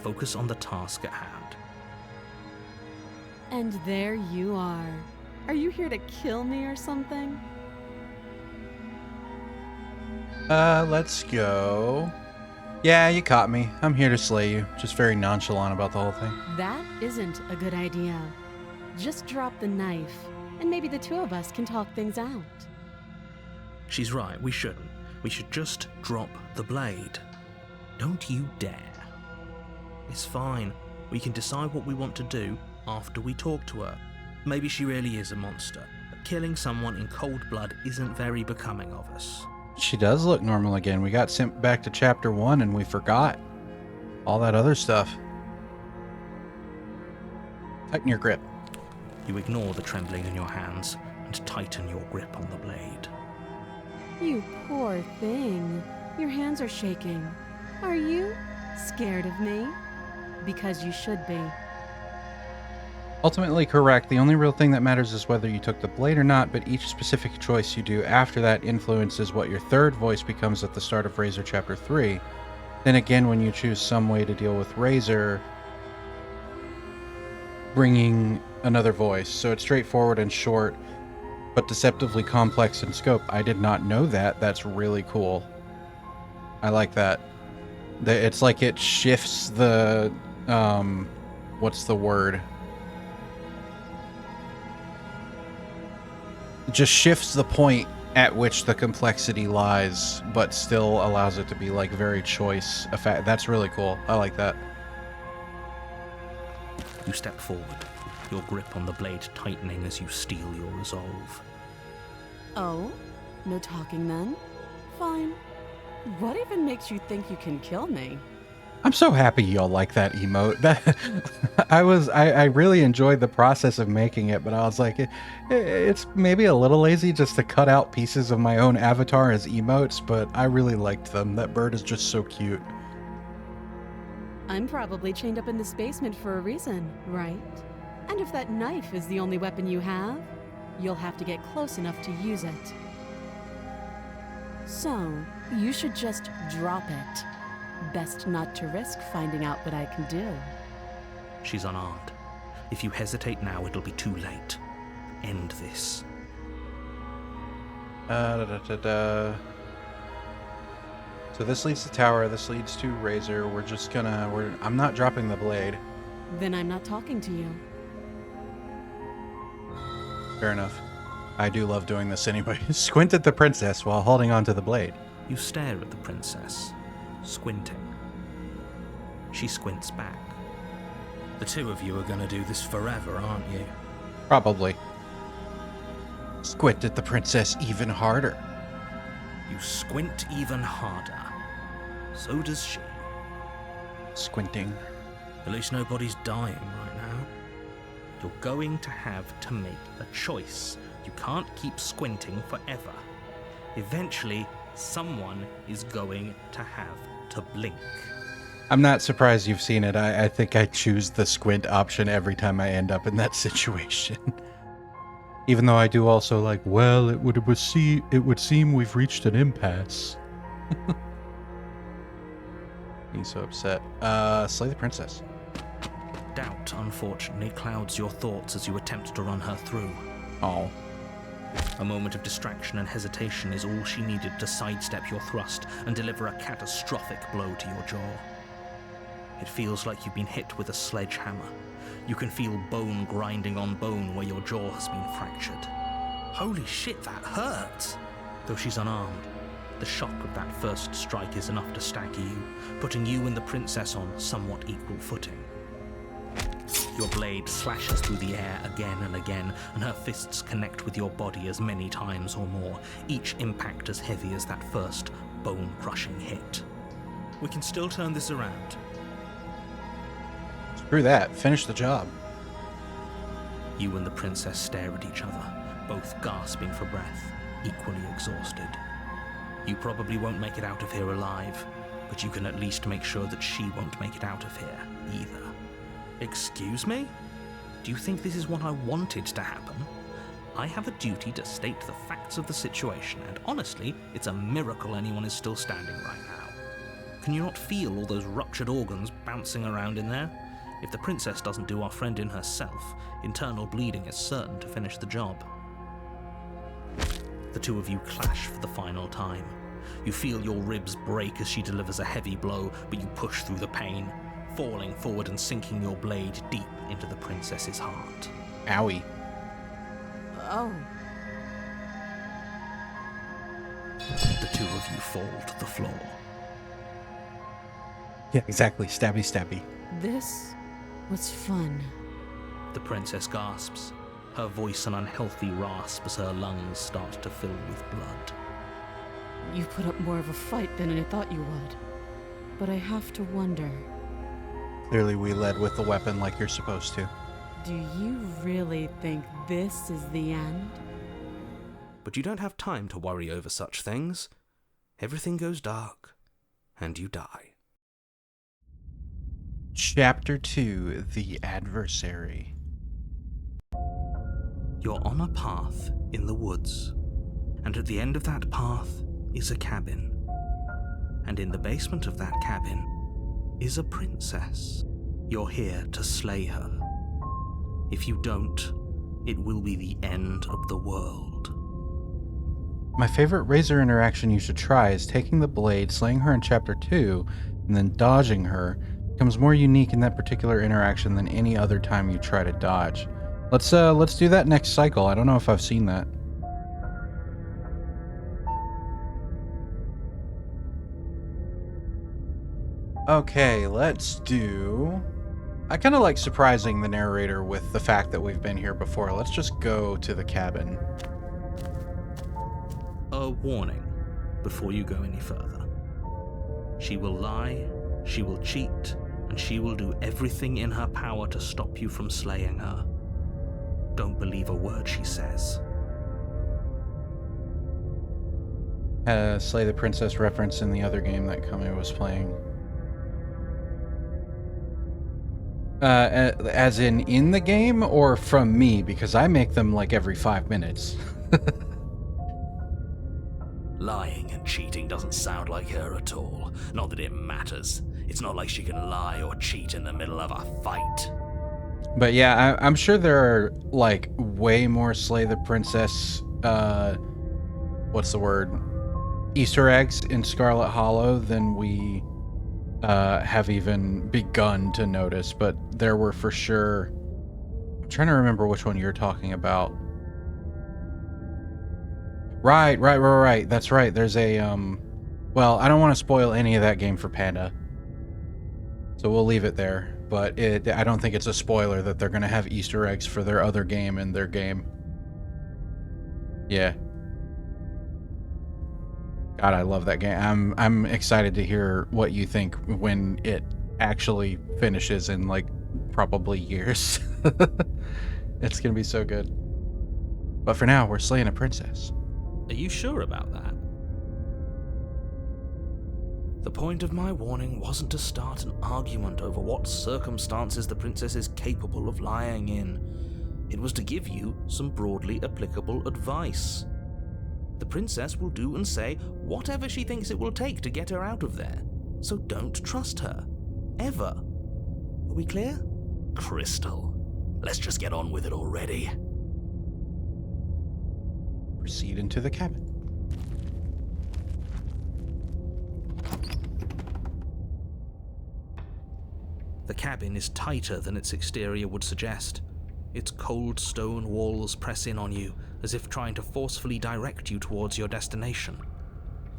Speaker 2: Focus on the task at hand.
Speaker 3: And there you are. Are you here to kill me or something?
Speaker 1: Let's go. Yeah, you caught me. I'm here to slay you. Just very nonchalant about the whole thing.
Speaker 3: That isn't a good idea. Just drop the knife, and maybe the two of us can talk things out.
Speaker 2: She's right, we shouldn't. We should just drop the blade. Don't you dare. It's fine. We can decide what we want to do after we talk to her. Maybe she really is a monster, but killing someone in cold blood isn't very becoming of us.
Speaker 1: She does look normal again. We got sent back to Chapter 1 and we forgot all that other stuff. Tighten your grip.
Speaker 2: You ignore the trembling in your hands and tighten your grip on the blade.
Speaker 3: You poor thing. Your hands are shaking. Are you scared of me? Because you should be.
Speaker 1: Ultimately correct. The only real thing that matters is whether you took the blade or not, but each specific choice you do after that influences what your third voice becomes at the start of Razor Chapter 3. Then again, when you choose some way to deal with Razor, bringing another voice. So it's straightforward and short, but deceptively complex in scope. I did not know that. That's really cool. I like that. It's like it shifts the, what's the word? It just shifts the point at which the complexity lies, but still allows it to be like very choice effect. That's really cool. I like that.
Speaker 2: You step forward, your grip on the blade tightening as you steel your resolve.
Speaker 3: Oh? No talking then? Fine. What even makes you think you can kill me?
Speaker 1: I'm so happy y'all like that emote. That I really enjoyed the process of making it, but I was like, it's maybe a little lazy just to cut out pieces of my own avatar as emotes, but I really liked them. That bird is just so cute.
Speaker 3: I'm probably chained up in this basement for a reason, right? And if that knife is the only weapon you have, you'll have to get close enough to use it. So, you should just drop it. Best not to risk finding out what I can do.
Speaker 2: She's unarmed. If you hesitate now, it'll be too late. End this.
Speaker 1: So this leads to tower, this leads to razor. I'm not dropping the blade.
Speaker 3: Then I'm not talking to you.
Speaker 1: Fair enough. I do love doing this anyway. Squint at the princess while holding onto the blade.
Speaker 2: You stare at the princess, squinting. She squints back.
Speaker 4: The two of you are going to do this forever, aren't you?
Speaker 1: Probably. Squint at the princess even harder.
Speaker 2: You squint even harder. So does she.
Speaker 1: Squinting.
Speaker 4: At least nobody's dying right now.
Speaker 2: You're going to have to make a choice. You can't keep squinting forever. Eventually, someone is going to have to blink.
Speaker 1: I'm not surprised you've seen it. I think I choose the squint option every time I end up in that situation. Even though I do also like, well, it would seem we've reached an impasse. He's so upset. Slay the princess.
Speaker 2: Doubt, unfortunately, clouds your thoughts as you attempt to run her through.
Speaker 1: Oh.
Speaker 2: A moment of distraction and hesitation is all she needed to sidestep your thrust and deliver a catastrophic blow to your jaw. It feels like you've been hit with a sledgehammer. You can feel bone grinding on bone where your jaw has been fractured. Holy shit, that hurts! Though she's unarmed, the shock of that first strike is enough to stagger you, putting you and the princess on somewhat equal footing. Your blade slashes through the air again and again, and her fists connect with your body as many times or more, each impact as heavy as that first bone-crushing hit. We can still turn this around.
Speaker 1: Screw that. Finish the job.
Speaker 2: You and the princess stare at each other, both gasping for breath, equally exhausted. You probably won't make it out of here alive, but you can at least make sure that she won't make it out of here either. Excuse me? Do you think this is what I wanted to happen? I have a duty to state the facts of the situation, and honestly, it's a miracle anyone is still standing right now. Can you not feel all those ruptured organs bouncing around in there? If the princess doesn't do our friend in herself, internal bleeding is certain to finish the job. The two of you clash for the final time. You feel your ribs break as she delivers a heavy blow, but you push through the pain, falling forward and sinking your blade deep into the princess's heart.
Speaker 1: Owie.
Speaker 3: Oh.
Speaker 2: The two of you fall to the floor.
Speaker 1: Yeah, exactly. Stabby, stabby.
Speaker 3: This was fun.
Speaker 2: The princess gasps, her voice an unhealthy rasp as her lungs start to fill with blood.
Speaker 3: You put up more of a fight than I thought you would. But I have to wonder,
Speaker 1: Clearly we led with the weapon like you're supposed to.
Speaker 3: do you really think this is the end?
Speaker 4: But you don't have time to worry over such things. Everything goes dark, and you die.
Speaker 1: Chapter 2, The Adversary.
Speaker 2: You're on a path in the woods, and at the end of that path is a cabin. And in the basement of that cabin is a princess. You're here to slay her. If you don't, it will be the end of the world.
Speaker 1: My favorite Razor interaction you should try is taking the blade, slaying her in Chapter 2, and then dodging her. Becomes more unique in that particular interaction than any other time you try to dodge. Let's do that next cycle. I don't know if I've seen that. Okay, let's do... I kind of like surprising the narrator with the fact that we've been here before. Let's just go to the cabin.
Speaker 2: A warning before you go any further. She will lie, she will cheat, and she will do everything in her power to stop you from slaying her. Don't believe a word she says.
Speaker 1: Slay the Princess reference in the other game that Kami was playing. As in the game, or from me? Because I make them like every 5 minutes.
Speaker 6: Lying and cheating doesn't sound like her at all. Not that it matters. It's not like she can lie or cheat in the middle of a fight.
Speaker 1: But yeah, I'm sure there are like way more Slay the Princess, what's the word? Easter eggs in Scarlet Hollow than we have even begun to notice, but there were for sure. I'm trying to remember which one you're talking about. Right. That's right. There's a, well, I don't want to spoil any of that game for Panda, so we'll leave it there. But I don't think it's a spoiler that they're going to have Easter eggs for their other game in their game. Yeah. God, I love that game. I'm excited to hear what you think when it actually finishes in like probably years. It's going to be so good. But for now, we're slaying a princess.
Speaker 2: Are you sure about that?
Speaker 4: The point of my warning wasn't to start an argument over what circumstances the princess is capable of lying in. It was to give you some broadly applicable advice.
Speaker 2: The princess will do and say whatever she thinks it will take to get her out of there. So don't trust her. Ever. Are we clear?
Speaker 6: Crystal, let's just get on with it already.
Speaker 1: Proceed into the cabin.
Speaker 2: The cabin is tighter than its exterior would suggest. Its cold stone walls press in on you, as if trying to forcefully direct you towards your destination.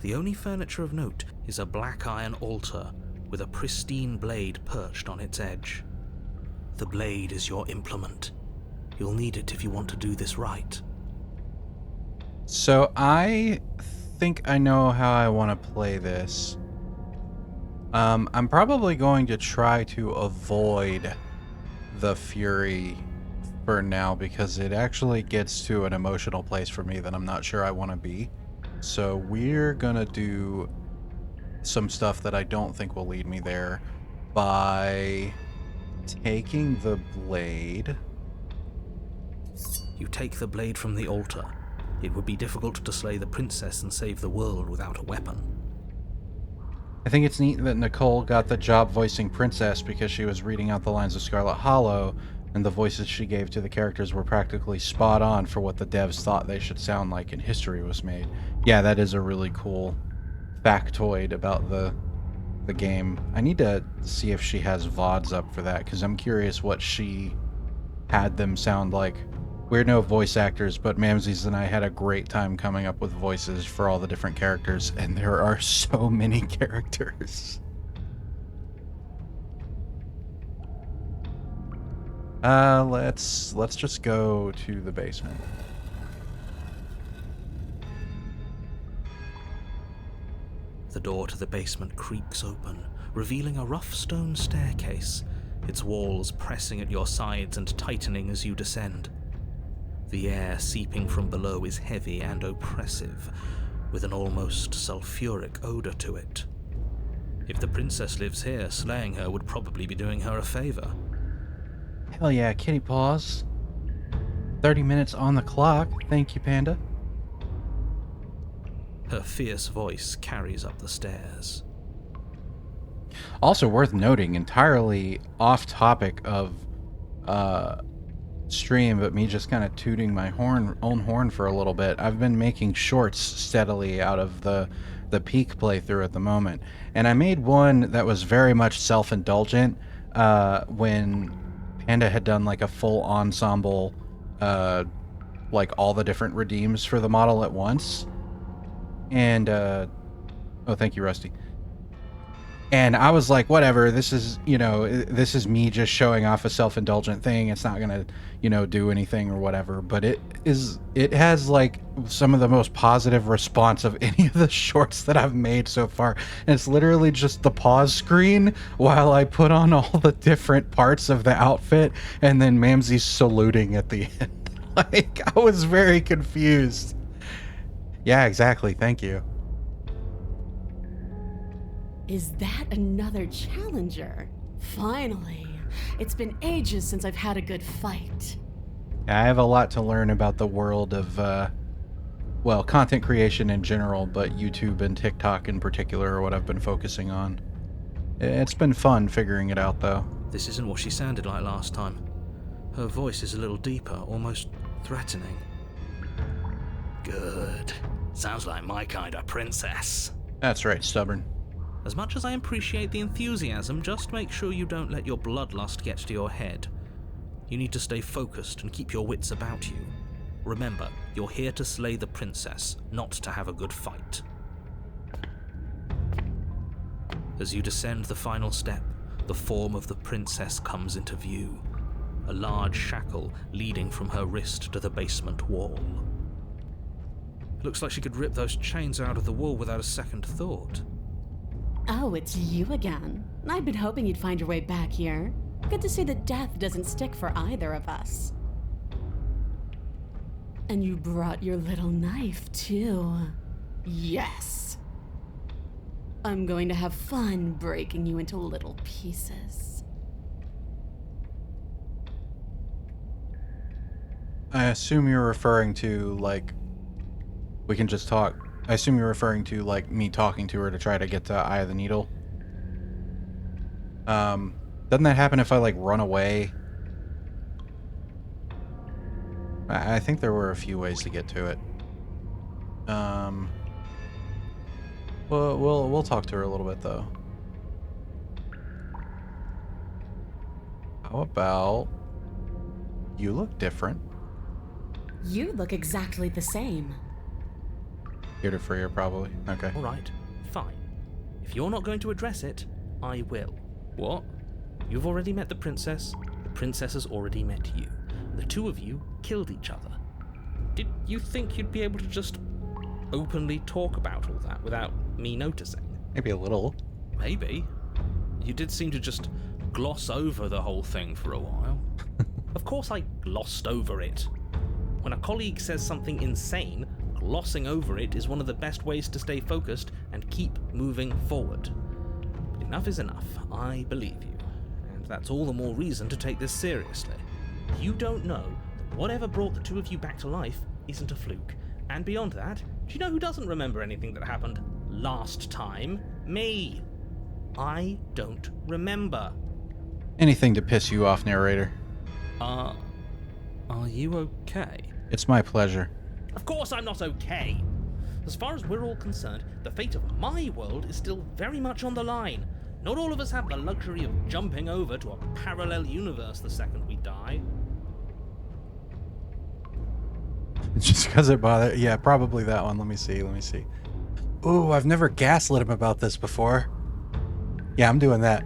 Speaker 2: The only furniture of note is a black iron altar with a pristine blade perched on its edge. The blade is your implement. You'll need it if you want to do this right.
Speaker 1: So I think I know how I want to play this. I'm probably going to try to avoid the Fury for now because it actually gets to an emotional place for me that I'm not sure I want to be. So we're gonna do some stuff that I don't think will lead me there by taking the blade.
Speaker 2: You take the blade from the altar. It would be difficult to slay the princess and save the world without a weapon.
Speaker 1: I think it's neat that Nicole got the job voicing Princess because she was reading out the lines of Scarlet Hollow, and the voices she gave to the characters were practically spot on for what the devs thought they should sound like in History Was Made. Yeah, that is a really cool factoid about the game. I need to see if she has VODs up for that, because I'm curious what she had them sound like. We're no voice actors, but Mamsies and I had a great time coming up with voices for all the different characters, and there are so many characters. Let's just go to the basement.
Speaker 2: The door to the basement creaks open, revealing a rough stone staircase, its walls pressing at your sides and tightening as you descend. The air seeping from below is heavy and oppressive, with an almost sulfuric odor to it. If the princess lives here, slaying her would probably be doing her a favor.
Speaker 1: Hell yeah, kitty paws. 30 minutes on the clock. Thank you, Panda.
Speaker 2: Her fierce voice carries up the stairs.
Speaker 1: Also worth noting, entirely off topic of stream, but me just kind of tooting my own horn for a little bit. I've been making shorts steadily out of the peak playthrough at the moment, and I made one that was very much self-indulgent when Panda had done like a full ensemble, like all the different redeems for the model at once. And oh, thank you, Rusty. And I was like, whatever, this is, this is me just showing off a self-indulgent thing. It's not gonna, do anything or whatever. But it has like some of the most positive response of any of the shorts that I've made so far. And it's literally just the pause screen while I put on all the different parts of the outfit, and then Mamsie's saluting at the end. Like, I was very confused. Yeah, exactly. Thank you.
Speaker 3: Is that another challenger? Finally. It's been ages since I've had a good fight.
Speaker 1: I have a lot to learn about the world of, content creation in general, but YouTube and TikTok in particular are what I've been focusing on. It's been fun figuring it out, though.
Speaker 2: This isn't what she sounded like last time. Her voice is a little deeper, almost threatening.
Speaker 6: Good. Sounds like my kind of princess.
Speaker 1: That's right, stubborn.
Speaker 2: As much as I appreciate the enthusiasm, just make sure you don't let your bloodlust get to your head. You need to stay focused and keep your wits about you. Remember, you're here to slay the princess, not to have a good fight. As you descend the final step, the form of the princess comes into view. A large shackle leading from her wrist to the basement wall. Looks like she could rip those chains out of the wall without a second thought.
Speaker 3: Oh, it's you again. I've been hoping you'd find your way back here. Good to see that death doesn't stick for either of us. And you brought your little knife, too. Yes! I'm going to have fun breaking you into little pieces.
Speaker 1: I assume you're referring to, We can just talk. I assume you're referring to, like, me talking to her to try to get to Eye of the Needle. Doesn't that happen if I, like, run away? I think there were a few ways to get to it. Well, we'll talk to her a little bit, though. How about... You look different.
Speaker 3: You look exactly the same.
Speaker 1: Here to free her, probably. Okay.
Speaker 2: All right, fine. If you're not going to address it, I will. What? You've already met the princess has already met you. The two of you killed each other. Did you think you'd be able to just openly talk about all that without me noticing?
Speaker 1: Maybe a little.
Speaker 2: Maybe. You did seem to just gloss over the whole thing for a while. Of course I glossed over it. When a colleague says something insane, glossing over it is one of the best ways to stay focused and keep moving forward. Enough is enough. I believe you. And that's all the more reason to take this seriously. You don't know that whatever brought the two of you back to life isn't a fluke. And beyond that, do you know who doesn't remember anything that happened last time? Me. I don't remember.
Speaker 1: Anything to piss you off, narrator.
Speaker 2: Are you okay?
Speaker 1: It's my pleasure.
Speaker 2: Of course I'm not okay. As far as we're all concerned, the fate of my world is still very much on the line. Not all of us have the luxury of jumping over to a parallel universe the second we die.
Speaker 1: Just because it bothered... Yeah, probably that one. Let me see. Ooh, I've never gaslit him about this before. Yeah, I'm doing that.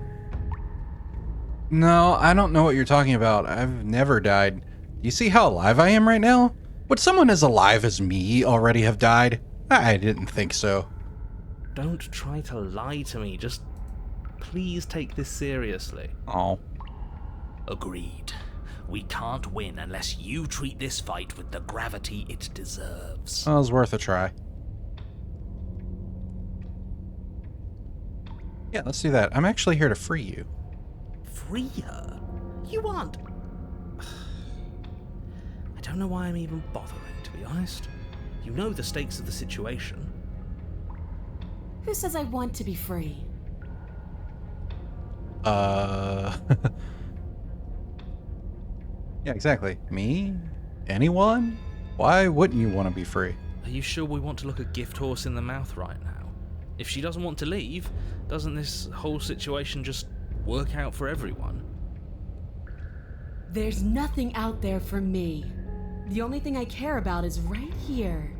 Speaker 1: No, I don't know what you're talking about. I've never died. Do you see how alive I am right now? Would someone as alive as me already have died? I didn't think so.
Speaker 2: Don't try to lie to me. Just please take this seriously.
Speaker 1: Oh.
Speaker 6: Agreed. We can't win unless you treat this fight with the gravity it deserves.
Speaker 1: Well, it was worth a try. Yeah, let's do that. I'm actually here to free you.
Speaker 2: Free her? You aren't... I don't know why I'm even bothering, to be honest. You know the stakes of the situation.
Speaker 3: Who says I want to be free?
Speaker 1: Yeah, exactly. Me? Anyone? Why wouldn't you want to be free?
Speaker 2: Are you sure we want to look a gift horse in the mouth right now? If she doesn't want to leave, doesn't this whole situation just work out for everyone?
Speaker 3: There's nothing out there for me. The only thing I care about is right here.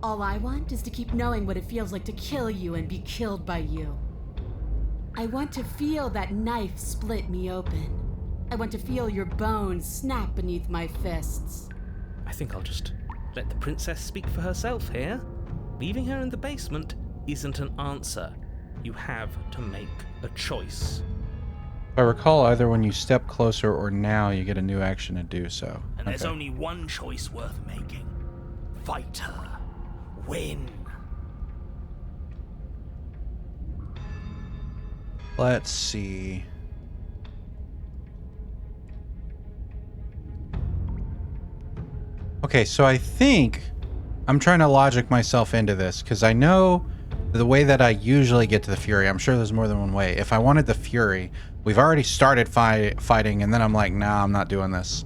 Speaker 3: All I want is to keep knowing what it feels like to kill you and be killed by you. I want to feel that knife split me open. I want to feel your bones snap beneath my fists.
Speaker 2: I think I'll just let the princess speak for herself here. Leaving her in the basement isn't an answer. You have to make a choice.
Speaker 1: If I recall, either when you step closer or now, you get a new action to do so.
Speaker 6: And there's only one choice worth making. Fight her. Win.
Speaker 1: Let's see. Okay, so I think I'm trying to logic myself into this, because I know the way that I usually get to the Fury. I'm sure there's more than one way. If I wanted the Fury, we've already started fighting, and then I'm like, nah, I'm not doing this.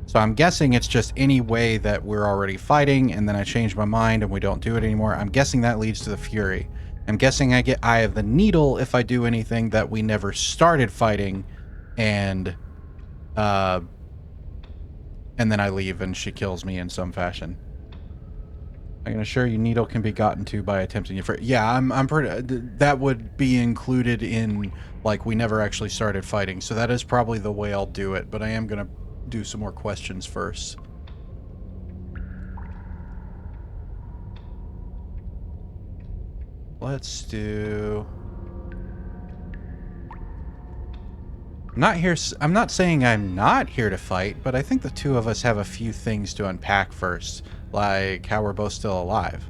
Speaker 1: So I'm guessing it's just any way that we're already fighting, and then I change my mind and we don't do it anymore. I'm guessing that leads to the Fury. I'm guessing I get Eye of the Needle if I do anything that we never started fighting, and then I leave and she kills me in some fashion. I can assure you Needle can be gotten to by attempting it. Yeah, I'm pretty... That would be included in, like, we never actually started fighting. So that is probably the way I'll do it. But I am going to do some more questions first. Let's do... I'm not saying I'm not here to fight, but I think the two of us have a few things to unpack first, like how we're both still alive.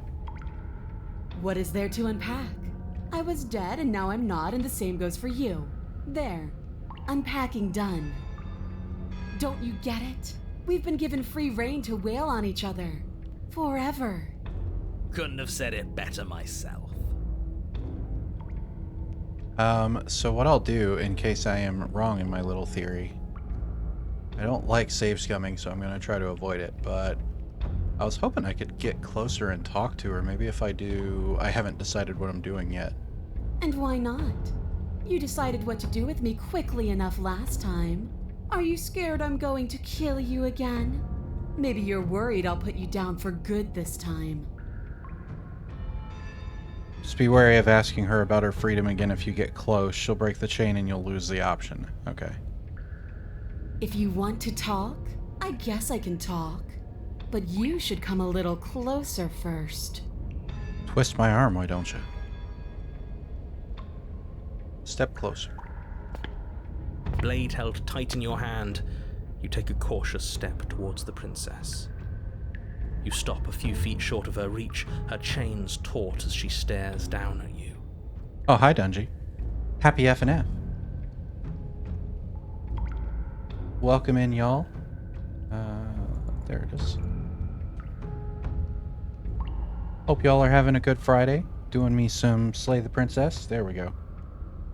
Speaker 3: What is there to unpack? I was dead and now I'm not, and the same goes for you. There. Unpacking done. Don't you get it? We've been given free rein to wail on each other. Forever.
Speaker 6: Couldn't have said it better myself.
Speaker 1: So what I'll do, in case I am wrong in my little theory, I don't like save scumming, so I'm going to try to avoid it, but I was hoping I could get closer and talk to her. Maybe if I do, I haven't decided what I'm doing yet.
Speaker 3: And why not? You decided what to do with me quickly enough last time. Are you scared I'm going to kill you again? Maybe you're worried I'll put you down for good this time.
Speaker 1: Just be wary of asking her about her freedom again if you get close. She'll break the chain and you'll lose the option. Okay.
Speaker 3: If you want to talk, I guess I can talk. But you should come a little closer first.
Speaker 1: Twist my arm, why don't you? Step closer.
Speaker 4: Blade held tight in your hand, you take a cautious step towards the princess. You stop a few feet short of her reach, her chains taut as she stares down at you.
Speaker 1: Oh, hi, Dungy. Happy F&F. Welcome in, y'all. There it is. Hope y'all are having a good Friday. Doing me some Slay the Princess. There we go.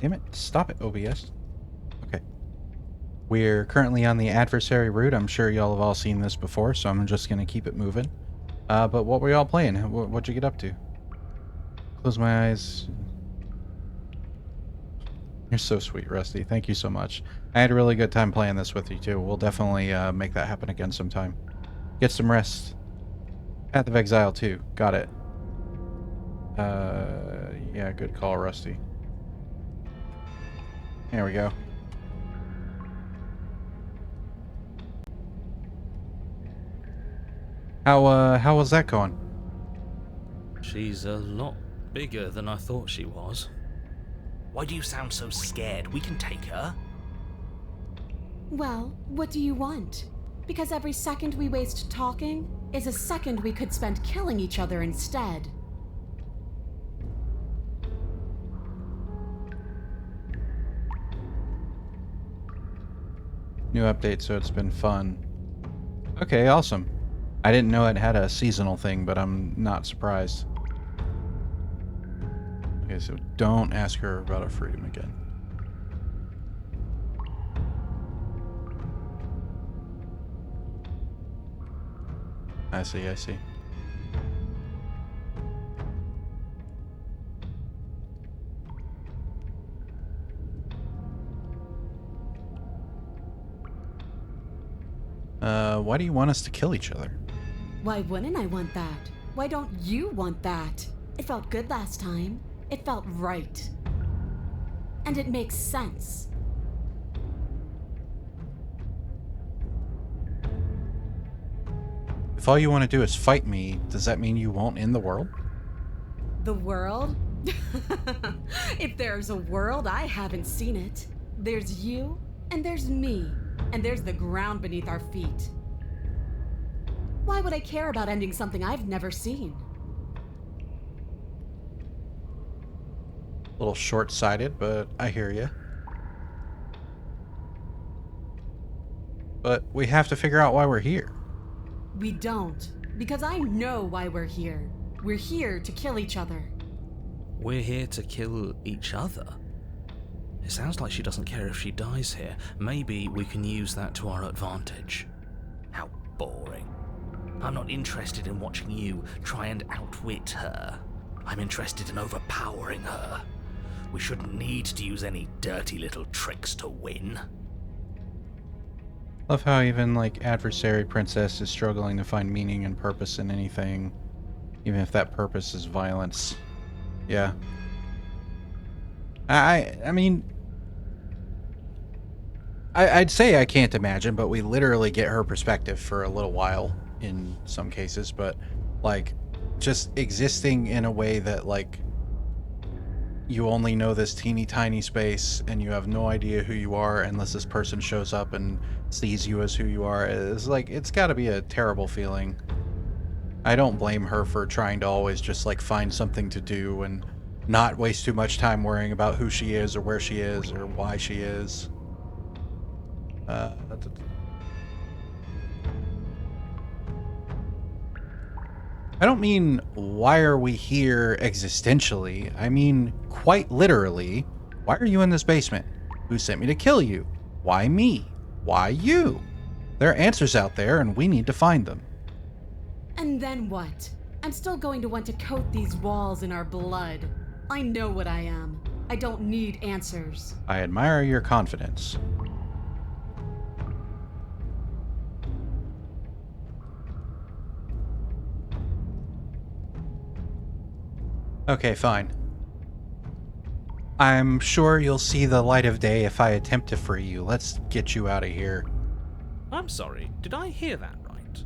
Speaker 1: Damn it. Stop it, OBS. Okay. We're currently on the adversary route. I'm sure y'all have all seen this before, so I'm just going to keep it moving. But what were y'all playing? What'd you get up to? Close my eyes. You're so sweet, Rusty. Thank you so much. I had a really good time playing this with you, too. We'll definitely make that happen again sometime. Get some rest. Path of Exile, too. Got it. Yeah, good call, Rusty. There we go. How was that going?
Speaker 2: She's a lot bigger than I thought she was.
Speaker 6: Why do you sound so scared? We can take her.
Speaker 3: Well, what do you want? Because every second we waste talking is a second we could spend killing each other instead.
Speaker 1: New update, so it's been fun. Okay, awesome. I didn't know it had a seasonal thing, but I'm not surprised. Okay, so don't ask her about her freedom again. I see, I see. Why do you want us to kill each other?
Speaker 3: Why wouldn't I want that? Why don't you want that? It felt good last time. It felt right. And it makes sense.
Speaker 1: If all you want to do is fight me, does that mean you won't end the world?
Speaker 3: The world? If there's a world, I haven't seen it. There's you, and there's me, and there's the ground beneath our feet. Why would I care about ending something I've never seen?
Speaker 1: A little short-sighted, but I hear you. But we have to figure out why we're here.
Speaker 3: We don't, because I know why we're here. We're here to kill each other.
Speaker 4: We're here to kill each other? It sounds like she doesn't care if she dies here. Maybe we can use that to our advantage.
Speaker 6: How boring. I'm not interested in watching you try and outwit her. I'm interested in overpowering her. We shouldn't need to use any dirty little tricks to win.
Speaker 1: Love how even, like, adversary princess is struggling to find meaning and purpose in anything, even if that purpose is violence. Yeah. I mean, I'd say I can't imagine, but we literally get her perspective for a little while in some cases, but, like, just existing in a way that, like, you only know this teeny tiny space and you have no idea who you are unless this person shows up and sees you as who you are, is like, it's got to be a terrible feeling. I don't blame her for trying to always just, like, find something to do and not waste too much time worrying about who she is or where she is or why she is. I don't mean why are we here existentially. I mean quite literally, why are you in this basement? Who sent me to kill you? Why me? Why you? There are answers out there and we need to find them.
Speaker 3: And then what? I'm still going to want to coat these walls in our blood. I know what I am. I don't need answers.
Speaker 1: I admire your confidence. Okay, fine. I'm sure you'll see the light of day if I attempt to free you. Let's get you out of here.
Speaker 4: I'm sorry, did I hear that right?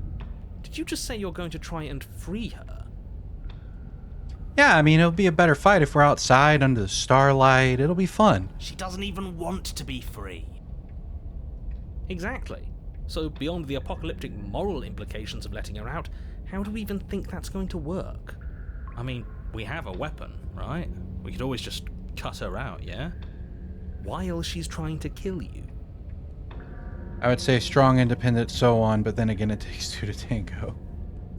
Speaker 4: Did you just say you're going to try and free her?
Speaker 1: Yeah, I mean, it'll be a better fight if we're outside under the starlight. It'll be fun.
Speaker 6: She doesn't even want to be free.
Speaker 4: Exactly. So beyond the apocalyptic moral implications of letting her out, how do we even think that's going to work? I mean, we have a weapon, right? We could always just cut her out, yeah? While she's trying to kill you.
Speaker 1: I would say strong, independent, so on, but then again, it takes two to tango.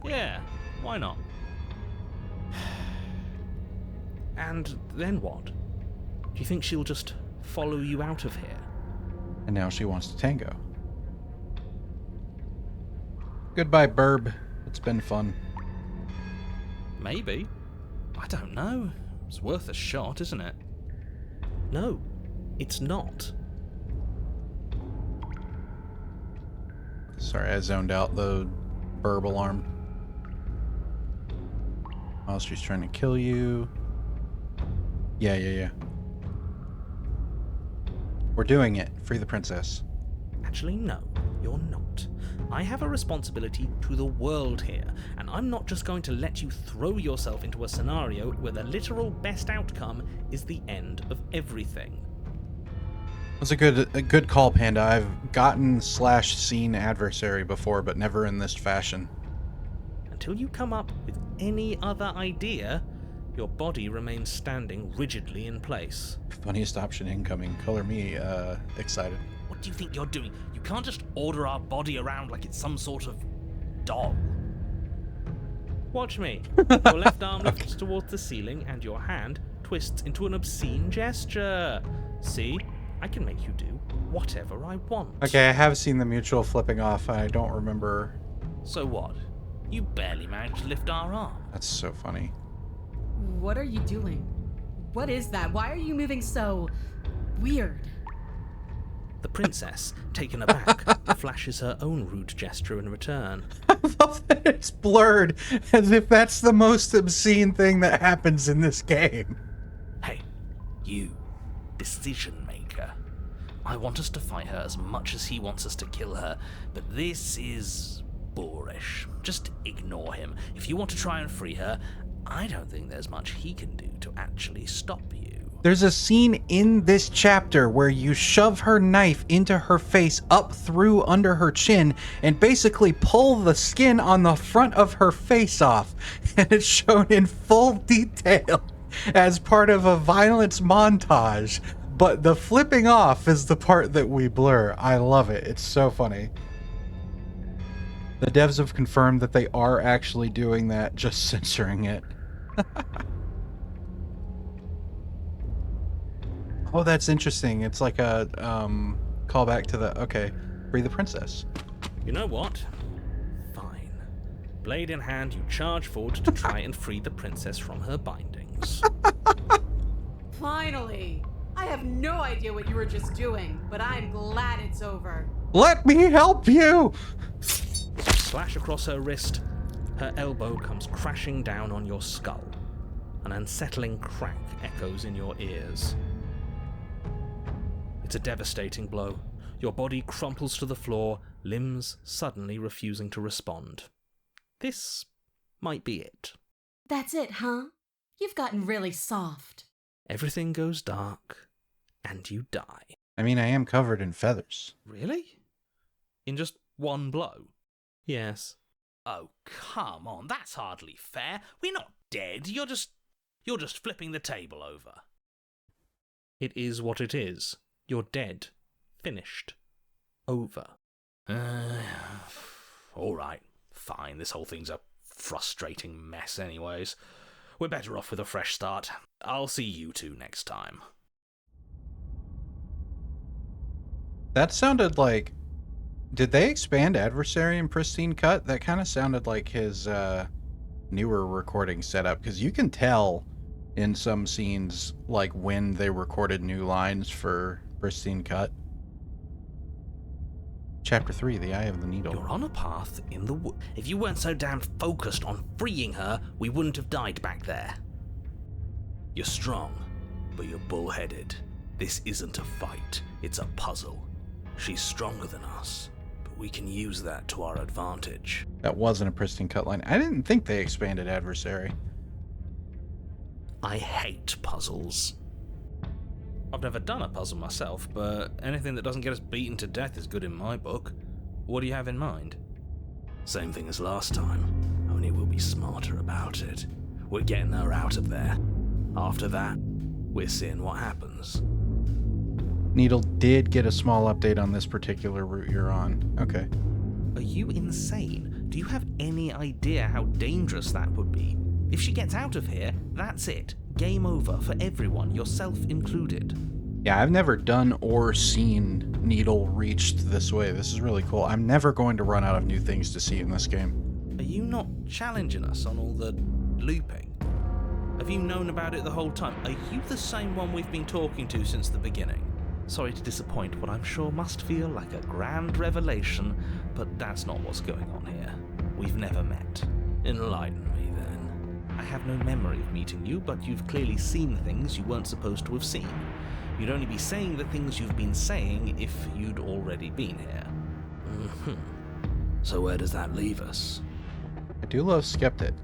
Speaker 4: Yeah, why not? And then what? Do you think she'll just follow you out of here?
Speaker 1: And now she wants to tango. Goodbye, Burb. It's been fun.
Speaker 4: Maybe. I don't know. It's worth a shot, isn't it? No, it's not.
Speaker 1: Sorry, I zoned out the Burb alarm. While she's trying to kill you. Yeah. We're doing it. Free the princess.
Speaker 4: Actually, no, you're not. I have a responsibility to the world here, and I'm not just going to let you throw yourself into a scenario where the literal best outcome is the end of everything.
Speaker 1: That's a good call, Panda. I've gotten / seen adversary before, but never in this fashion.
Speaker 4: Until you come up with any other idea, your body remains standing rigidly in place.
Speaker 1: Funniest option incoming. Color me excited.
Speaker 6: What do you think you're doing? You can't just order our body around like it's some sort of doll.
Speaker 4: Watch me. Your left arm lifts towards the ceiling and your hand twists into an obscene gesture. See? I can make you do whatever I want.
Speaker 1: Okay, I have seen the mutual flipping off. I don't remember.
Speaker 6: So what? You barely managed to lift our arm.
Speaker 1: That's so funny.
Speaker 3: What are you doing? What is that? Why are you moving so weird?
Speaker 4: The princess, taken aback, flashes her own rude gesture in return.
Speaker 1: I love that it's blurred, as if that's the most obscene thing that happens in this game.
Speaker 6: Hey, you, decision maker. I want us to fight her as much as he wants us to kill her, but this is boorish. Just ignore him. If you want to try and free her, I don't think there's much he can do to actually stop you.
Speaker 1: There's a scene in this chapter where you shove her knife into her face up through under her chin and basically pull the skin on the front of her face off. And it's shown in full detail as part of a violence montage. But the flipping off is the part that we blur. I love it. It's so funny. The devs have confirmed that they are actually doing that, just censoring it. Oh, that's interesting. It's like a callback to the, okay, free the princess.
Speaker 4: You know what? Fine. Blade in hand, you charge forward to try and free the princess from her bindings.
Speaker 3: Finally! I have no idea what you were just doing, but I'm glad it's over.
Speaker 1: Let me help you!
Speaker 4: Slash across her wrist, her elbow comes crashing down on your skull. An unsettling crack echoes in your ears. It's a devastating blow. Your body crumples to the floor, limbs suddenly refusing to respond. This might be it.
Speaker 3: That's it, huh? You've gotten really soft.
Speaker 4: Everything goes dark, and you die.
Speaker 1: I mean, I am covered in feathers.
Speaker 4: Really? In just one blow? Yes.
Speaker 6: Oh, come on, that's hardly fair. We're not dead. You're just flipping the table over.
Speaker 4: It is what it is. You're dead. Finished. Over.
Speaker 6: All right, fine. This whole thing's a frustrating mess anyways. We're better off with a fresh start. I'll see you two next time.
Speaker 1: That sounded like... Did they expand Adversary in Pristine Cut? That kind of sounded like his newer recording setup, because you can tell in some scenes like when they recorded new lines for Pristine Cut. Chapter 3, The Eye of the Needle.
Speaker 6: You're on a path in the wood. If you weren't so damn focused on freeing her, we wouldn't have died back there. You're strong, but you're bullheaded. This isn't a fight, it's a puzzle. She's stronger than us, but we can use that to our advantage.
Speaker 1: That wasn't a Pristine Cut line. I didn't think they expanded Adversary.
Speaker 6: I hate puzzles.
Speaker 2: I've never done a puzzle myself, but anything that doesn't get us beaten to death is good in my book. What do you have in mind?
Speaker 6: Same thing as last time, only we'll be smarter about it. We're getting her out of there. After that, we're seeing what happens.
Speaker 1: Needle did get a small update on this particular route you're on. Okay.
Speaker 2: Are you insane? Do you have any idea how dangerous that would be? If she gets out of here, that's it. Game over for everyone, yourself included.
Speaker 1: Yeah, I've never done or seen Needle reached this way. This is really cool. I'm never going to run out of new things to see in this game.
Speaker 2: Are you not challenging us on all the looping? Have you known about it the whole time? Are you the same one we've been talking to since the beginning? Sorry to disappoint what I'm sure must feel like a grand revelation, but that's not what's going on here. We've never met.
Speaker 6: Enlighten me then.
Speaker 2: I have no memory of meeting you, but you've clearly seen things you weren't supposed to have seen. You'd only be saying the things you've been saying if you'd already been here.
Speaker 6: So where does that leave us?
Speaker 1: I do love Skeptic.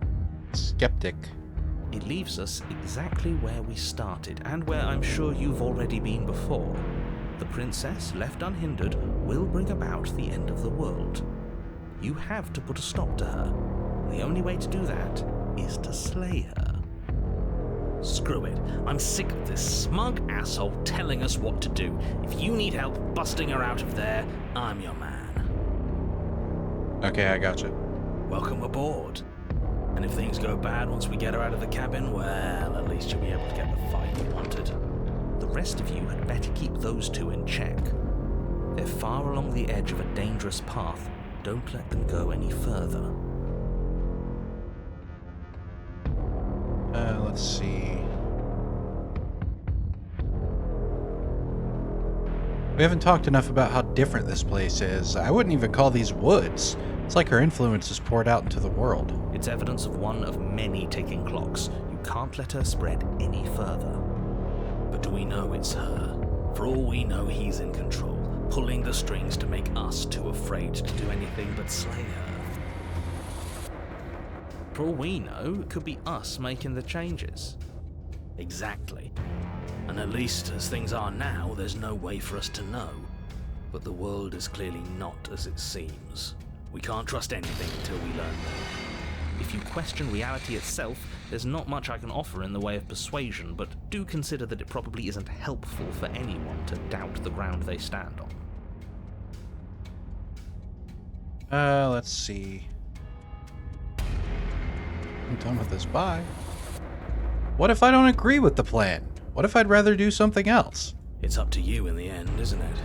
Speaker 2: It leaves us exactly where we started, and where I'm sure you've already been before. The princess, left unhindered, will bring about the end of the world. You have to put a stop to her. The only way to do that is to slay her.
Speaker 6: Screw it. I'm sick of this smug asshole telling us what to do. If you need help busting her out of there, I'm your man.
Speaker 1: Okay, I gotcha.
Speaker 6: Welcome aboard. And if things go bad once we get her out of the cabin, well, at least you'll be able to get the fight you wanted.
Speaker 2: The rest of you had better keep those two in check. They're far along the edge of a dangerous path. Don't let them go any further.
Speaker 1: Let's see. We haven't talked enough about how different this place is. I wouldn't even call these woods. It's like her influence is poured out into the world.
Speaker 2: It's evidence of one of many ticking clocks. You can't let her spread any further.
Speaker 6: But do we know it's her? For all we know, he's in control, pulling the strings to make us too afraid to do anything but slay her.
Speaker 2: For all we know, it could be us making the changes.
Speaker 6: Exactly. And at least as things are now, there's no way for us to know. But the world is clearly not as it seems. We can't trust anything until we learn more.
Speaker 2: If you question reality itself, there's not much I can offer in the way of persuasion, but do consider that it probably isn't helpful for anyone to doubt the ground they stand on.
Speaker 1: Let's see. I'm done with this. Bye. What if I don't agree with the plan? What if I'd rather do something else?
Speaker 6: It's up to you in the end, isn't it?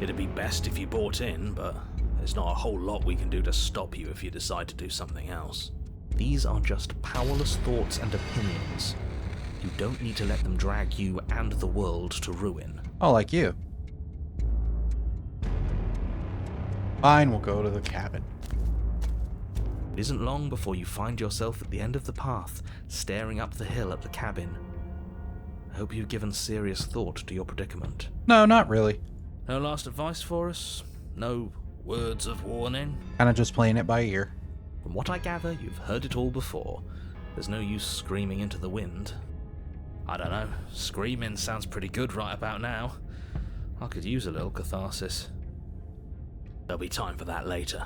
Speaker 6: It'd be best if you bought in, but there's not a whole lot we can do to stop you if you decide to do something else.
Speaker 2: These are just powerless thoughts and opinions. You don't need to let them drag you and the world to ruin.
Speaker 1: Oh, like you. Fine, we'll go to the cabin.
Speaker 2: It isn't long before you find yourself at the end of the path, staring up the hill at the cabin. I hope you've given serious thought to your predicament.
Speaker 1: No, not really.
Speaker 2: No last advice for us? No words of warning?
Speaker 1: Kinda just playing it by ear.
Speaker 2: From what I gather, you've heard it all before. There's no use screaming into the wind. I don't know, screaming sounds pretty good right about now. I could use a little catharsis.
Speaker 6: There'll be time for that later.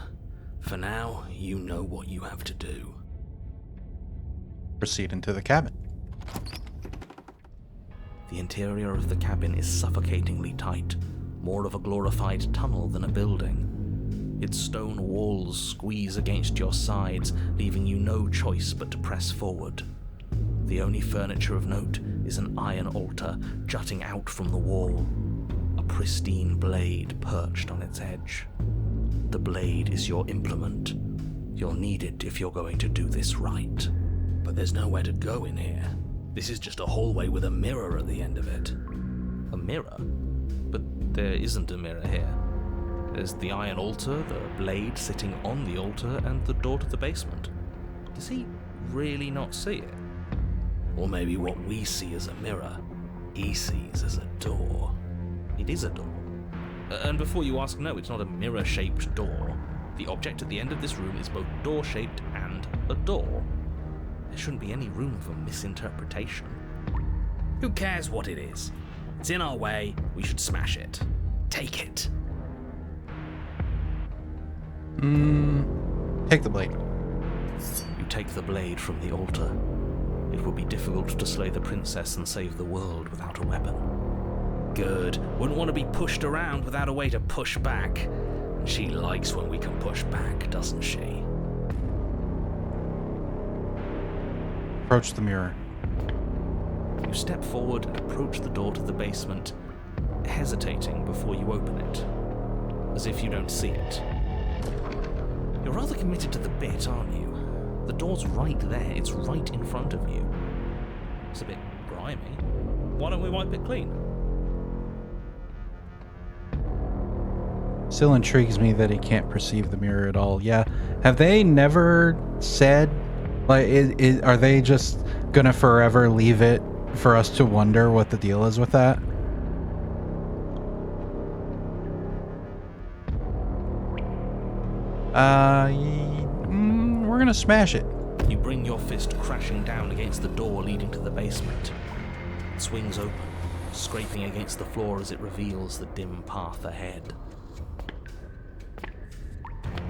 Speaker 6: For now, you know what you have to do.
Speaker 1: Proceed into the cabin.
Speaker 2: The interior of the cabin is suffocatingly tight, more of a glorified tunnel than a building.
Speaker 4: Its stone walls squeeze against your sides, leaving you no choice but to press forward. The only furniture of note is an iron altar jutting out from the wall, a pristine blade perched on its edge. The blade is your implement. You'll need it if you're going to do this right.
Speaker 6: But there's nowhere to go in here. This is just a hallway with a mirror at the end of it.
Speaker 2: A mirror? But there isn't a mirror here. There's the iron altar, the blade sitting on the altar, and the door to the basement. Does he really not see it?
Speaker 6: Or maybe what we see as a mirror, he sees as a door.
Speaker 2: It is a door. And before you ask, no, it's not a mirror-shaped door. The object at the end of this room is both door-shaped and a door. There shouldn't be any room for misinterpretation.
Speaker 6: Who cares what it is? It's in our way, we should smash it. Take it.
Speaker 1: Take the blade.
Speaker 2: You take the blade from the altar. It would be difficult to slay the princess and save the world without a weapon.
Speaker 6: Good. Wouldn't want to be pushed around without a way to push back. And she likes when we can push back, doesn't she?
Speaker 1: Approach the mirror.
Speaker 2: You step forward and approach the door to the basement, hesitating before you open it, as if you don't see it. You're rather committed to the bit, aren't you? The door's right there, it's right in front of you. It's a bit grimy. Why don't we wipe it clean?
Speaker 1: Still intrigues me that he can't perceive the mirror at all. Yeah. Have they never said, like, are they just gonna forever leave it for us to wonder what the deal is with that? We're gonna smash it.
Speaker 2: You bring your fist crashing down against the door leading to the basement. It swings open, scraping against the floor as it reveals the dim path ahead.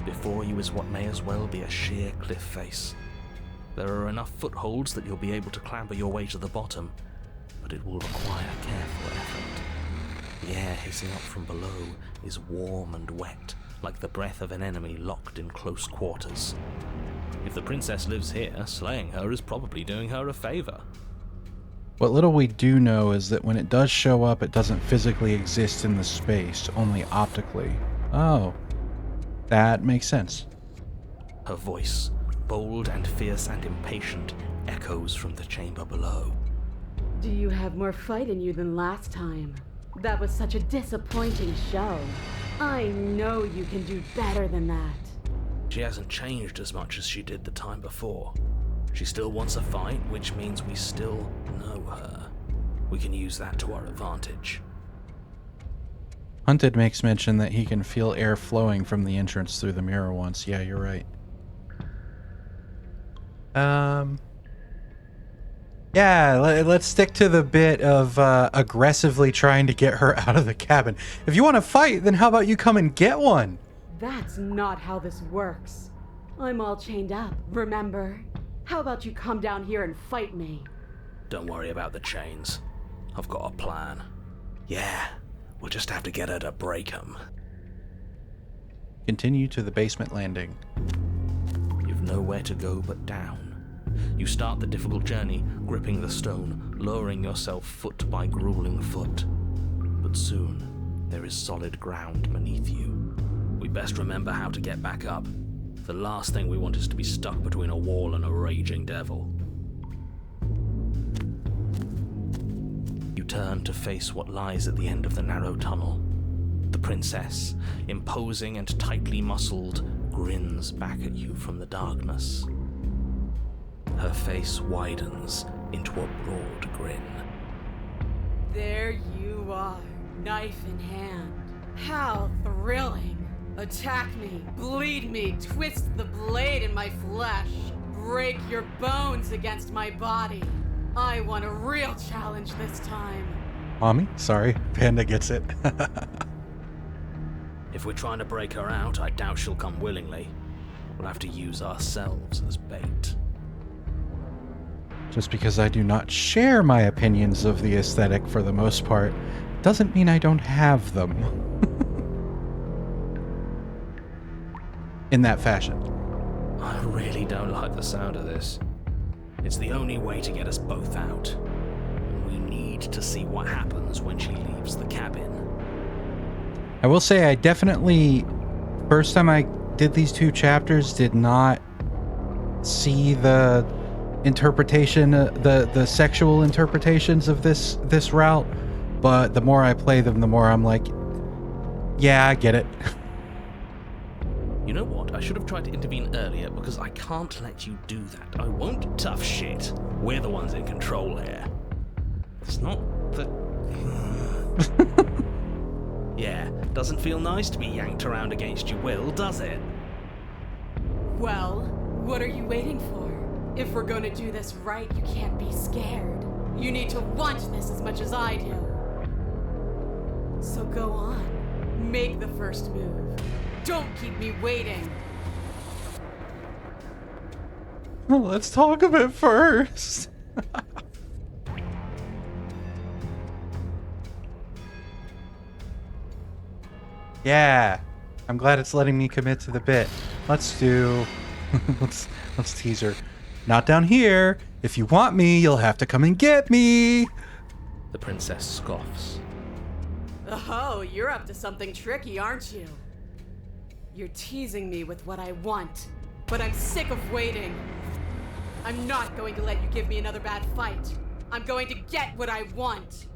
Speaker 2: Before you is what may as well be a sheer cliff face. There are enough footholds that you'll be able to clamber your way to the bottom, but it will require careful effort. The air hissing up from below is warm and wet, like the breath of an enemy locked in close quarters. If the princess lives here, slaying her is probably doing her a favor.
Speaker 1: What little we do know is that when it does show up, it doesn't physically exist in the space, only optically. Oh, that makes sense.
Speaker 2: Her voice, bold and fierce and impatient, echoes from the chamber below.
Speaker 3: Do you have more fight in you than last time? That was such a disappointing show. I know you can do better than that.
Speaker 6: She hasn't changed as much as she did the time before. She still wants a fight, which means we still know her. We can use that to our advantage.
Speaker 1: Hunted makes mention that he can feel air flowing from the entrance through the mirror once. Yeah, you're right. Yeah, let's stick to the bit of aggressively trying to get her out of the cabin. If you want to fight, then how about you come and get one?
Speaker 3: That's not how this works. I'm all chained up, remember? How about you come down here and fight me?
Speaker 6: Don't worry about the chains. I've got a plan. Yeah, we'll just have to get her to break them.
Speaker 1: Continue to the basement landing.
Speaker 2: You've nowhere to go but down. You start the difficult journey, gripping the stone, lowering yourself foot by grueling foot. But soon, there is solid ground beneath you.
Speaker 6: We best remember how to get back up. The last thing we want is to be stuck between a wall and a raging devil.
Speaker 2: You turn to face what lies at the end of the narrow tunnel. The princess, imposing and tightly muscled, grins back at you from the darkness. Her face widens into a broad grin.
Speaker 3: There you are, knife in hand. How thrilling. Attack me, bleed me, twist the blade in my flesh, break your bones against my body. I want a real challenge this time.
Speaker 1: Mommy? Sorry, Panda gets it.
Speaker 6: If we're trying to break her out, I doubt she'll come willingly. We'll have to use ourselves as bait.
Speaker 1: Just because I do not share my opinions of the aesthetic for the most part, doesn't mean I don't have them. in that fashion.
Speaker 6: I really don't like the sound of this. It's the only way to get us both out. And we need to see what happens when she leaves the cabin.
Speaker 1: I will say I definitely, first time I did these 2 chapters, did not see the interpretation, the sexual interpretations of this route. But the more I play them, the more I'm like, yeah, I get it.
Speaker 6: You know what? I should have tried to intervene earlier because I can't let you do that. I won't. Tough shit. We're the ones in control here. It's not the... Yeah, doesn't feel nice to be yanked around against your will, does it?
Speaker 3: Well, what are you waiting for? If we're gonna do this right, you can't be scared. You need to want this as much as I do. So go on. Make the first move. Don't keep me waiting.
Speaker 1: Well, let's talk of it first. Yeah, I'm glad it's letting me commit to the bit. Let's do... let's tease her. Not down here. If you want me, you'll have to come and get me.
Speaker 6: The princess scoffs.
Speaker 3: Oh, you're up to something tricky, aren't you? You're teasing me with what I want, but I'm sick of waiting. I'm not going to let you give me another bad fight. I'm going to get what I want.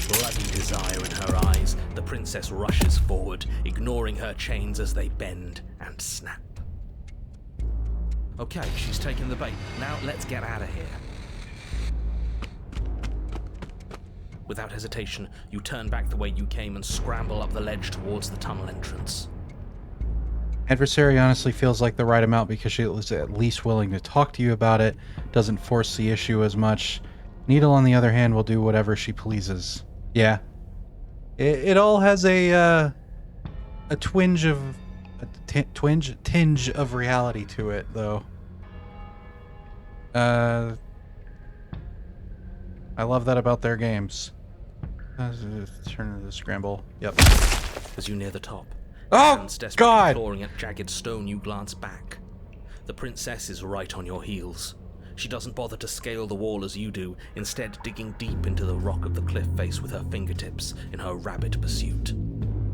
Speaker 6: Bloody desire in her eyes, the princess rushes forward, ignoring her chains as they bend and snap. Okay, she's taken the bait. Now let's get out of here. Without hesitation, you turn back the way you came and scramble up the ledge towards the tunnel entrance.
Speaker 1: Adversary honestly feels like the right amount because she was at least willing to talk to you about it, doesn't force the issue as much. Needle, on the other hand, will do whatever she pleases. Yeah. It all has a tinge of reality to it, though. I love that about their games. Turn to the scramble. Yep.
Speaker 6: As you near the top,
Speaker 1: Oh,
Speaker 6: hands desperately
Speaker 1: God!
Speaker 6: clawing at jagged stone, you glance back. The princess is right on your heels. She doesn't bother to scale the wall as you do, instead digging deep into the rock of the cliff face with her fingertips in her rabid pursuit.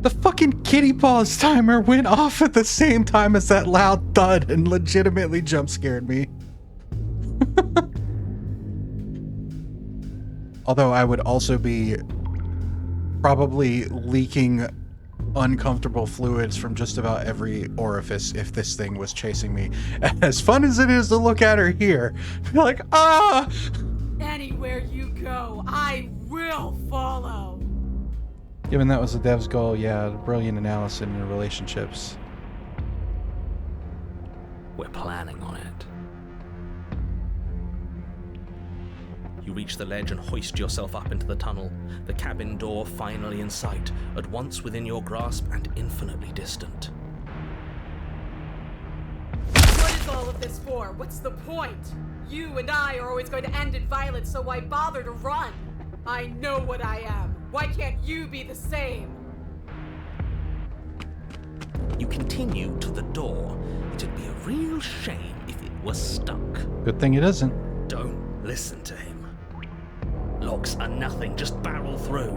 Speaker 1: The fucking kitty paws timer went off at the same time as that loud thud and legitimately jump scared me. Although I would also be probably leaking uncomfortable fluids from just about every orifice if this thing was chasing me. As fun as it is to look at her here, be like, ah!
Speaker 3: Anywhere you go, I will follow.
Speaker 1: Given that was the dev's goal, yeah, brilliant analysis in relationships.
Speaker 6: We're planning on it. You reach the ledge and hoist yourself up into the tunnel, the cabin door finally in sight, at once within your grasp and infinitely distant.
Speaker 3: What is all of this for? What's the point? You and I are always going to end in violence, so why bother to run? I know what I am. Why can't you be the same?
Speaker 6: You continue to the door. It'd be a real shame if it was stuck.
Speaker 1: Good thing it isn't.
Speaker 6: Don't listen to him. Locks are nothing, just barrel through.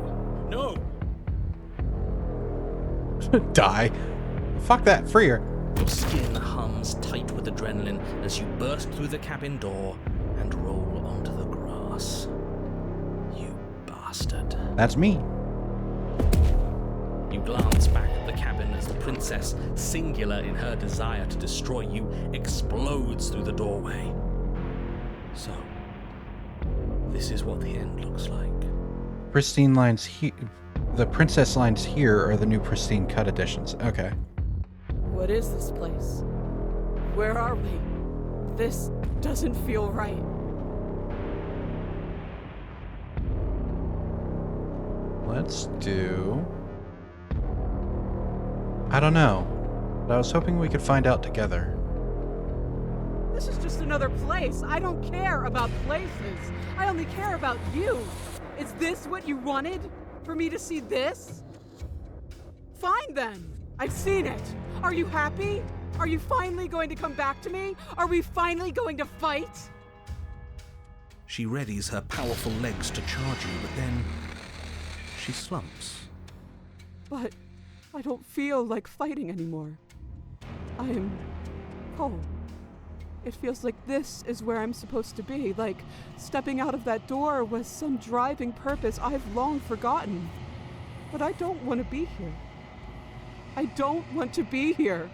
Speaker 6: No!
Speaker 1: Die. Fuck that, free her.
Speaker 6: Your skin hums tight with adrenaline as you burst through the cabin door and roll onto the grass. You bastard.
Speaker 1: That's me.
Speaker 6: You glance back at the cabin as the princess, singular in her desire to destroy you, explodes through the doorway. So, this is what the end looks like.
Speaker 1: Pristine lines here. The princess lines here are the new pristine cut editions. Okay.
Speaker 3: What is this place? Where are we? This doesn't feel right.
Speaker 1: Let's do... I don't know. But I was hoping we could find out together.
Speaker 3: This is just another place. I don't care about places. I only care about you. Is this what you wanted? For me to see this? Fine then.
Speaker 7: I've seen it! Are you happy? Are you finally going to come back to me? Are we finally going to fight?
Speaker 4: She readies her powerful legs to charge you, but then she slumps.
Speaker 7: But I don't feel like fighting anymore. I am cold. It feels like this is where I'm supposed to be, like stepping out of that door was some driving purpose I've long forgotten. But I don't want to be here. I don't want to be here.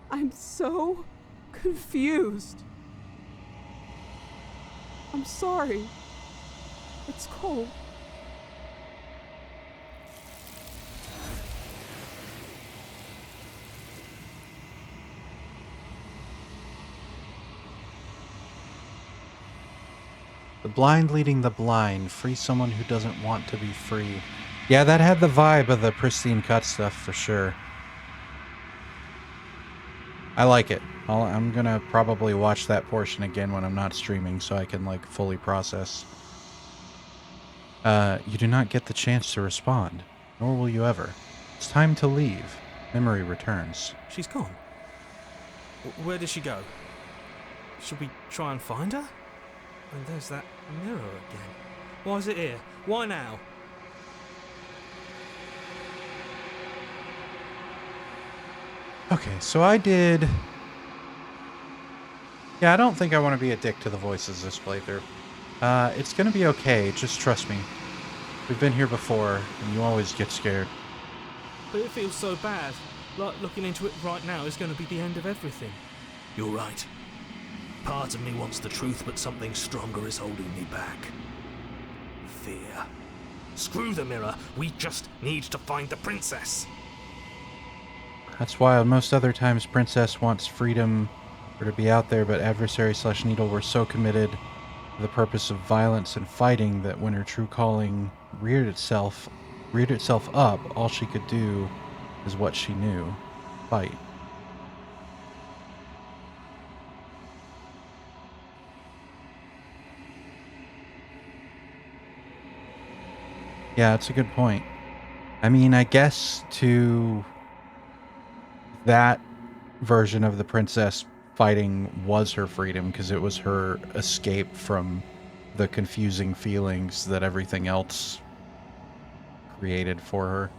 Speaker 7: I'm so confused. I'm sorry. It's cold.
Speaker 1: The blind leading the blind. Free someone who doesn't want to be free. Yeah, that had the vibe of the pristine cut stuff for sure. I like it. I'm gonna probably watch that portion again when I'm not streaming so I can, like, fully process. You do not get the chance to respond. Nor will you ever. It's time to leave. Memory returns.
Speaker 4: She's gone. Where did she go? Should we try and find her? And there's that mirror again. Why is it here? Why now?
Speaker 1: Okay, so I did... Yeah, I don't think I want to be a dick to the voices this playthrough. It's gonna be okay, just trust me. We've been here before, and you always get scared.
Speaker 4: But it feels so bad. Like looking into it right now is going to be the end of everything.
Speaker 6: You're right. Part of me wants the truth, but something stronger is holding me back. Fear. Screw the mirror. We just need to find the princess.
Speaker 1: That's why most other times Princess wants freedom or to be out there, but Adversary/Needle were so committed to the purpose of violence and fighting that when her true calling reared itself up, all she could do is what she knew. Fight. Yeah, it's a good point. I mean, I guess to that version of the princess, fighting was her freedom because it was her escape from the confusing feelings that everything else created for her.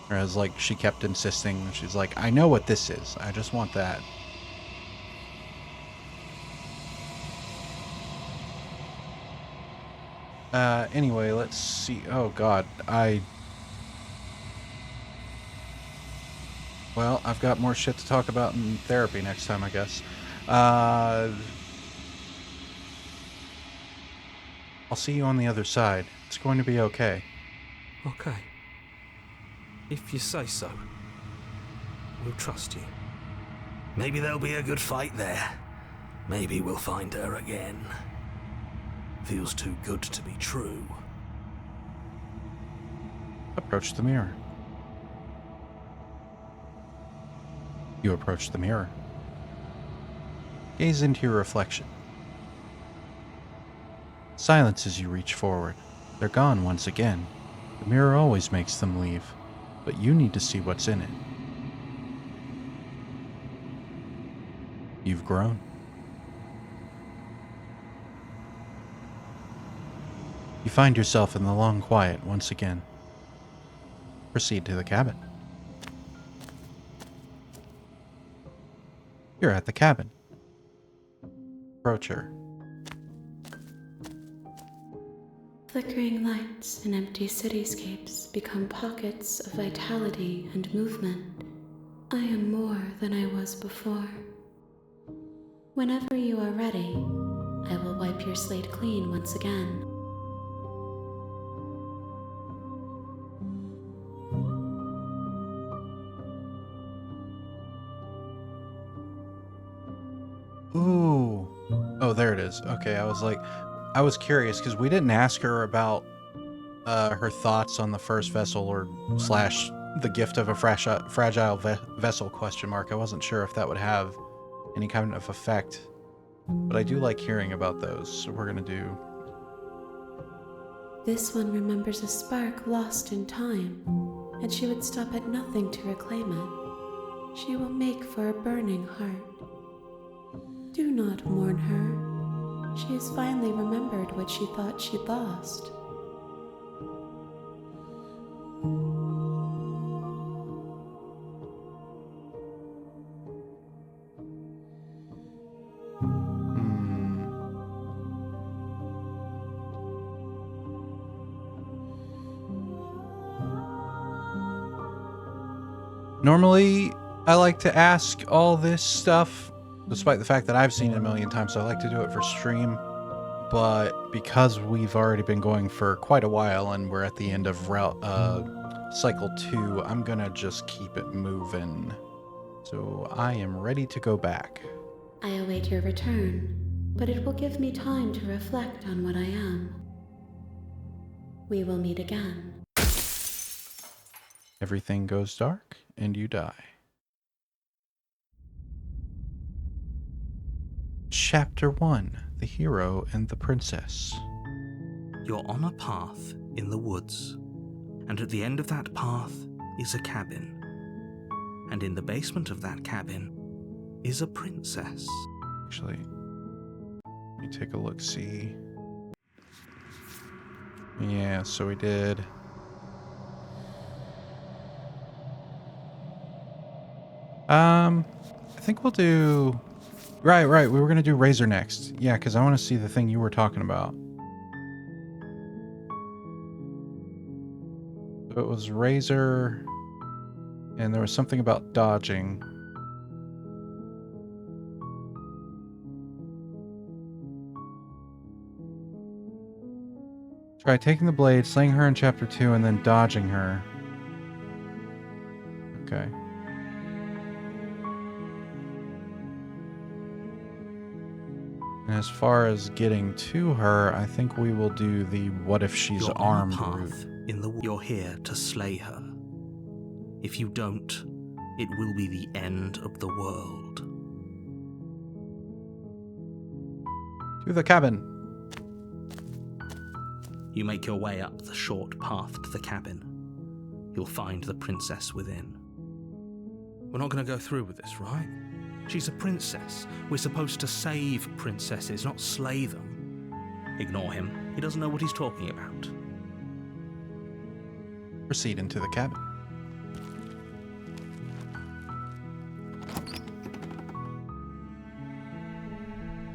Speaker 1: Whereas, like, she kept insisting, she's like, I know what this is, I just want that. Anyway, let's see. Oh god, well, I've got more shit to talk about in therapy next time, I guess. I'll see you on the other side. It's going to be okay.
Speaker 4: Okay. If you say so. We'll trust you.
Speaker 6: Maybe there'll be a good fight there. Maybe we'll find her again. Feels too good to be true.
Speaker 1: Approach the mirror. You approach the mirror. Gaze into your reflection. Silence as you reach forward. They're gone once again. The mirror always makes them leave, but you need to see what's in it. You've grown. You find yourself in the long quiet once again. Proceed to the cabin. You're at the cabin. Approach her.
Speaker 3: Flickering lights and empty cityscapes become pockets of vitality and movement. I am more than I was before. Whenever you are ready, I will wipe your slate clean once again.
Speaker 1: Ooh. Oh, there it is. Okay, I was curious because we didn't ask her about her thoughts on the first vessel or slash the gift of a fragile vessel question mark. I wasn't sure if that would have any kind of effect, but I do like hearing about those. So we're gonna do
Speaker 3: This one remembers a spark lost in time, and she would stop at nothing to reclaim it. She will make for a burning heart. Do not mourn her. She has finally remembered what she thought she'd lost.
Speaker 1: Normally, I like to ask all this stuff, despite the fact that I've seen it a million times, so I like to do it for stream. But because we've already been going for quite a while and we're at the end of cycle 2, I'm gonna just keep it moving. So I am ready to go back.
Speaker 3: I await your return, but it will give me time to reflect on what I am. We will meet again.
Speaker 1: Everything goes dark and you die. Chapter 1: The Hero and the Princess.
Speaker 2: You're on a path in the woods, and at the end of that path is a cabin. And in the basement of that cabin is a princess.
Speaker 1: Actually, let me take a look, see. Yeah, so we did. I think we'll do... Right, we were gonna do Razor next. Yeah, because I want to see the thing you were talking about. So it was Razor, and there was something about dodging. Try taking the blade, slaying her in chapter 2, and then dodging her. Okay. And as far as getting to her, I think we will do the what if she's
Speaker 2: You're
Speaker 1: armed
Speaker 2: on a
Speaker 1: route.
Speaker 2: path in the You're here to slay her. If you don't, it will be the end of the world.
Speaker 1: To the cabin.
Speaker 2: You make your way up the short path to the cabin. You'll find the princess within. We're not going to go through with this, right? She's a princess. We're supposed to save princesses, not slay them. Ignore him. He doesn't know what he's talking about.
Speaker 1: Proceed into the cabin.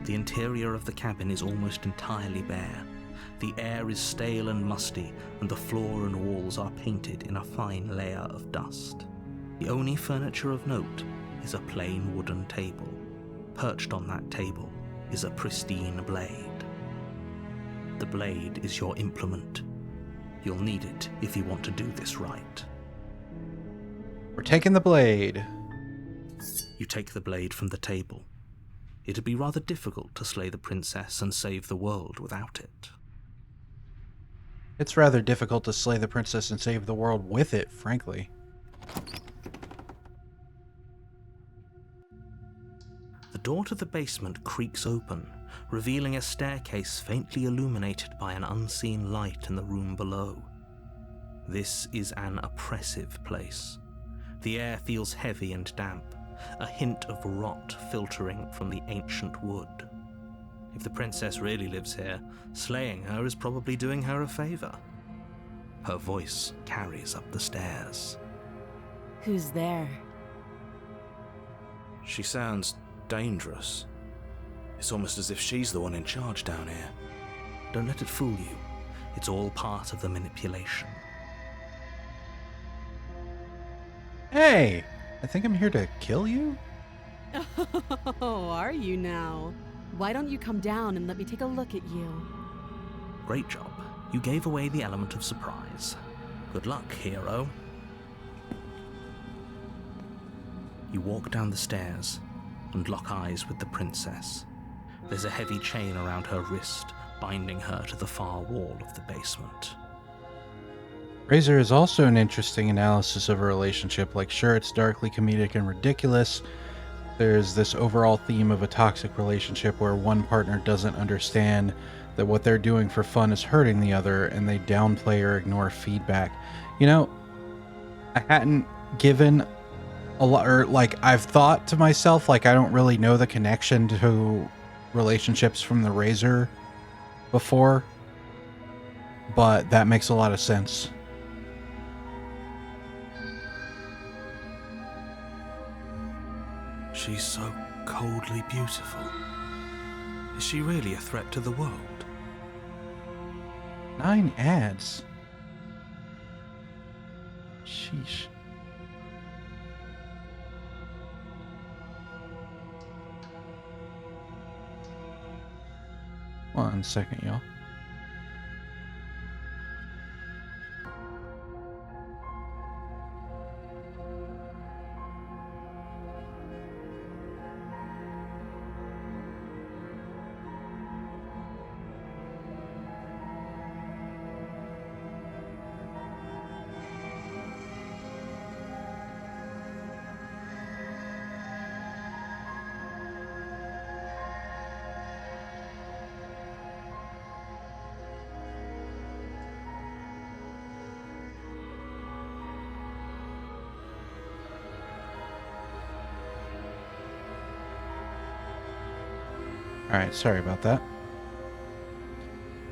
Speaker 2: The interior of the cabin is almost entirely bare. The air is stale and musty, and the floor and walls are painted in a fine layer of dust. The only furniture of note is a plain wooden table. Perched on that table is a pristine blade. The blade is your implement. You'll need it if you want to do this right.
Speaker 1: We're taking the blade.
Speaker 2: You take the blade from the table. It'd be rather difficult to slay the princess and save the world without it.
Speaker 1: It's rather difficult to slay the princess and save the world with it, frankly.
Speaker 2: The door to the basement creaks open, revealing a staircase faintly illuminated by an unseen light in the room below. This is an oppressive place. The air feels heavy and damp, a hint of rot filtering from the ancient wood. If the princess really lives here, slaying her is probably doing her a favor. Her voice carries up the stairs.
Speaker 3: Who's there?
Speaker 6: She sounds dangerous. It's almost as if she's the one in charge down here.
Speaker 2: Don't let it fool you. It's all part of the manipulation.
Speaker 1: Hey! I think I'm here to kill you?
Speaker 3: Oh, are you now? Why don't you come down and let me take a look at you?
Speaker 2: Great job. You gave away the element of surprise. Good luck, hero. You walk down the stairs and lock eyes with the princess. There's a heavy chain around her wrist, binding her to the far wall of the basement.
Speaker 1: Razor is also an interesting analysis of a relationship. Like, sure, it's darkly comedic and ridiculous. There's this overall theme of a toxic relationship where one partner doesn't understand that what they're doing for fun is hurting the other, and they downplay or ignore feedback. You know, I hadn't given a lot, or like I've thought to myself, like I don't really know the connection to relationships from the Razor before, but that makes a lot of sense.
Speaker 4: She's so coldly beautiful. Is she really a threat to the world?
Speaker 1: 9 ads. Sheesh. One second, y'all. Alright, sorry about that.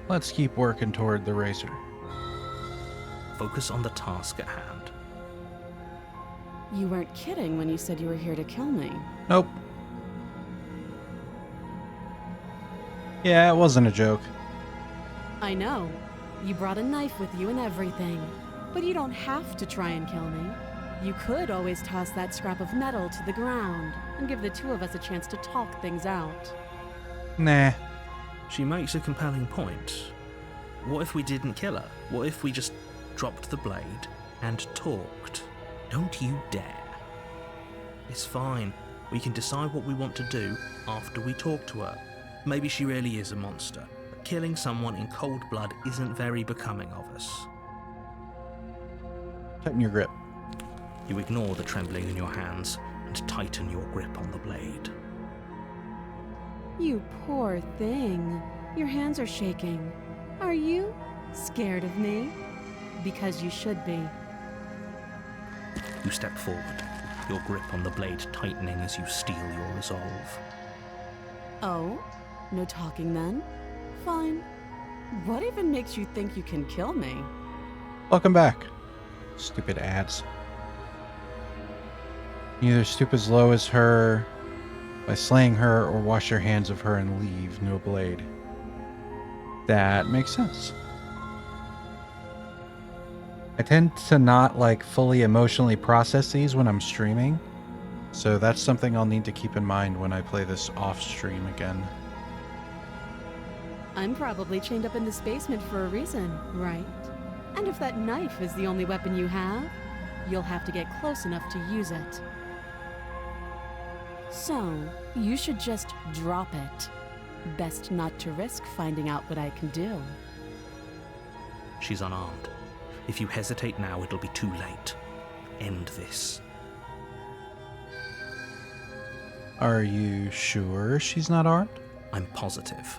Speaker 1: Let's keep working toward the Razor.
Speaker 2: Focus on the task at hand.
Speaker 3: You weren't kidding when you said you were here to kill me.
Speaker 1: Nope. Yeah, it wasn't a joke.
Speaker 3: I know. You brought a knife with you and everything. But you don't have to try and kill me. You could always toss that scrap of metal to the ground and give the two of us a chance to talk things out.
Speaker 1: Nah.
Speaker 2: She makes a compelling point. What if we didn't kill her? What if we just dropped the blade and talked? Don't you dare. It's fine. We can decide what we want to do after we talk to her. Maybe she really is a monster, but killing someone in cold blood isn't very becoming of us.
Speaker 1: Tighten your grip.
Speaker 2: You ignore the trembling in your hands and tighten your grip on the blade.
Speaker 3: You poor thing. Your hands are shaking. Are you scared of me? Because you should be.
Speaker 2: You step forward, your grip on the blade tightening as you steel your resolve.
Speaker 3: Oh? No talking then? Fine. What even makes you think you can kill me?
Speaker 1: Welcome back. Stupid ads. You either stoop as low as her by slaying her, or wash your hands of her and leave no blade. That makes sense. I tend to not like fully emotionally process these when I'm streaming, so that's something I'll need to keep in mind when I play this off stream again.
Speaker 3: I'm probably chained up in this basement for a reason, right? And if that knife is the only weapon you have, you'll have to get close enough to use it. So, you should just drop it. Best not to risk finding out what I can do.
Speaker 2: She's unarmed. If you hesitate now, it'll be too late. End this.
Speaker 1: Are you sure she's not armed?
Speaker 2: I'm positive.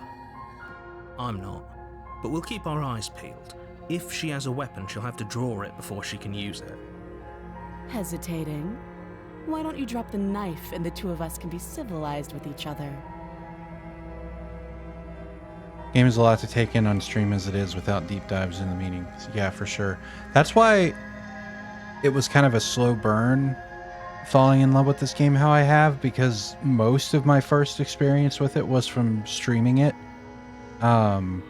Speaker 2: I'm not. But we'll keep our eyes peeled. If she has a weapon, she'll have to draw it before she can use it.
Speaker 3: Hesitating? Why don't you drop the knife and the two of us can be civilized with each other?
Speaker 1: Game is a lot to take in on stream as it is without deep dives in the meaning. Yeah, for sure. That's why it was kind of a slow burn falling in love with this game how I have, because most of my first experience with it was from streaming it. And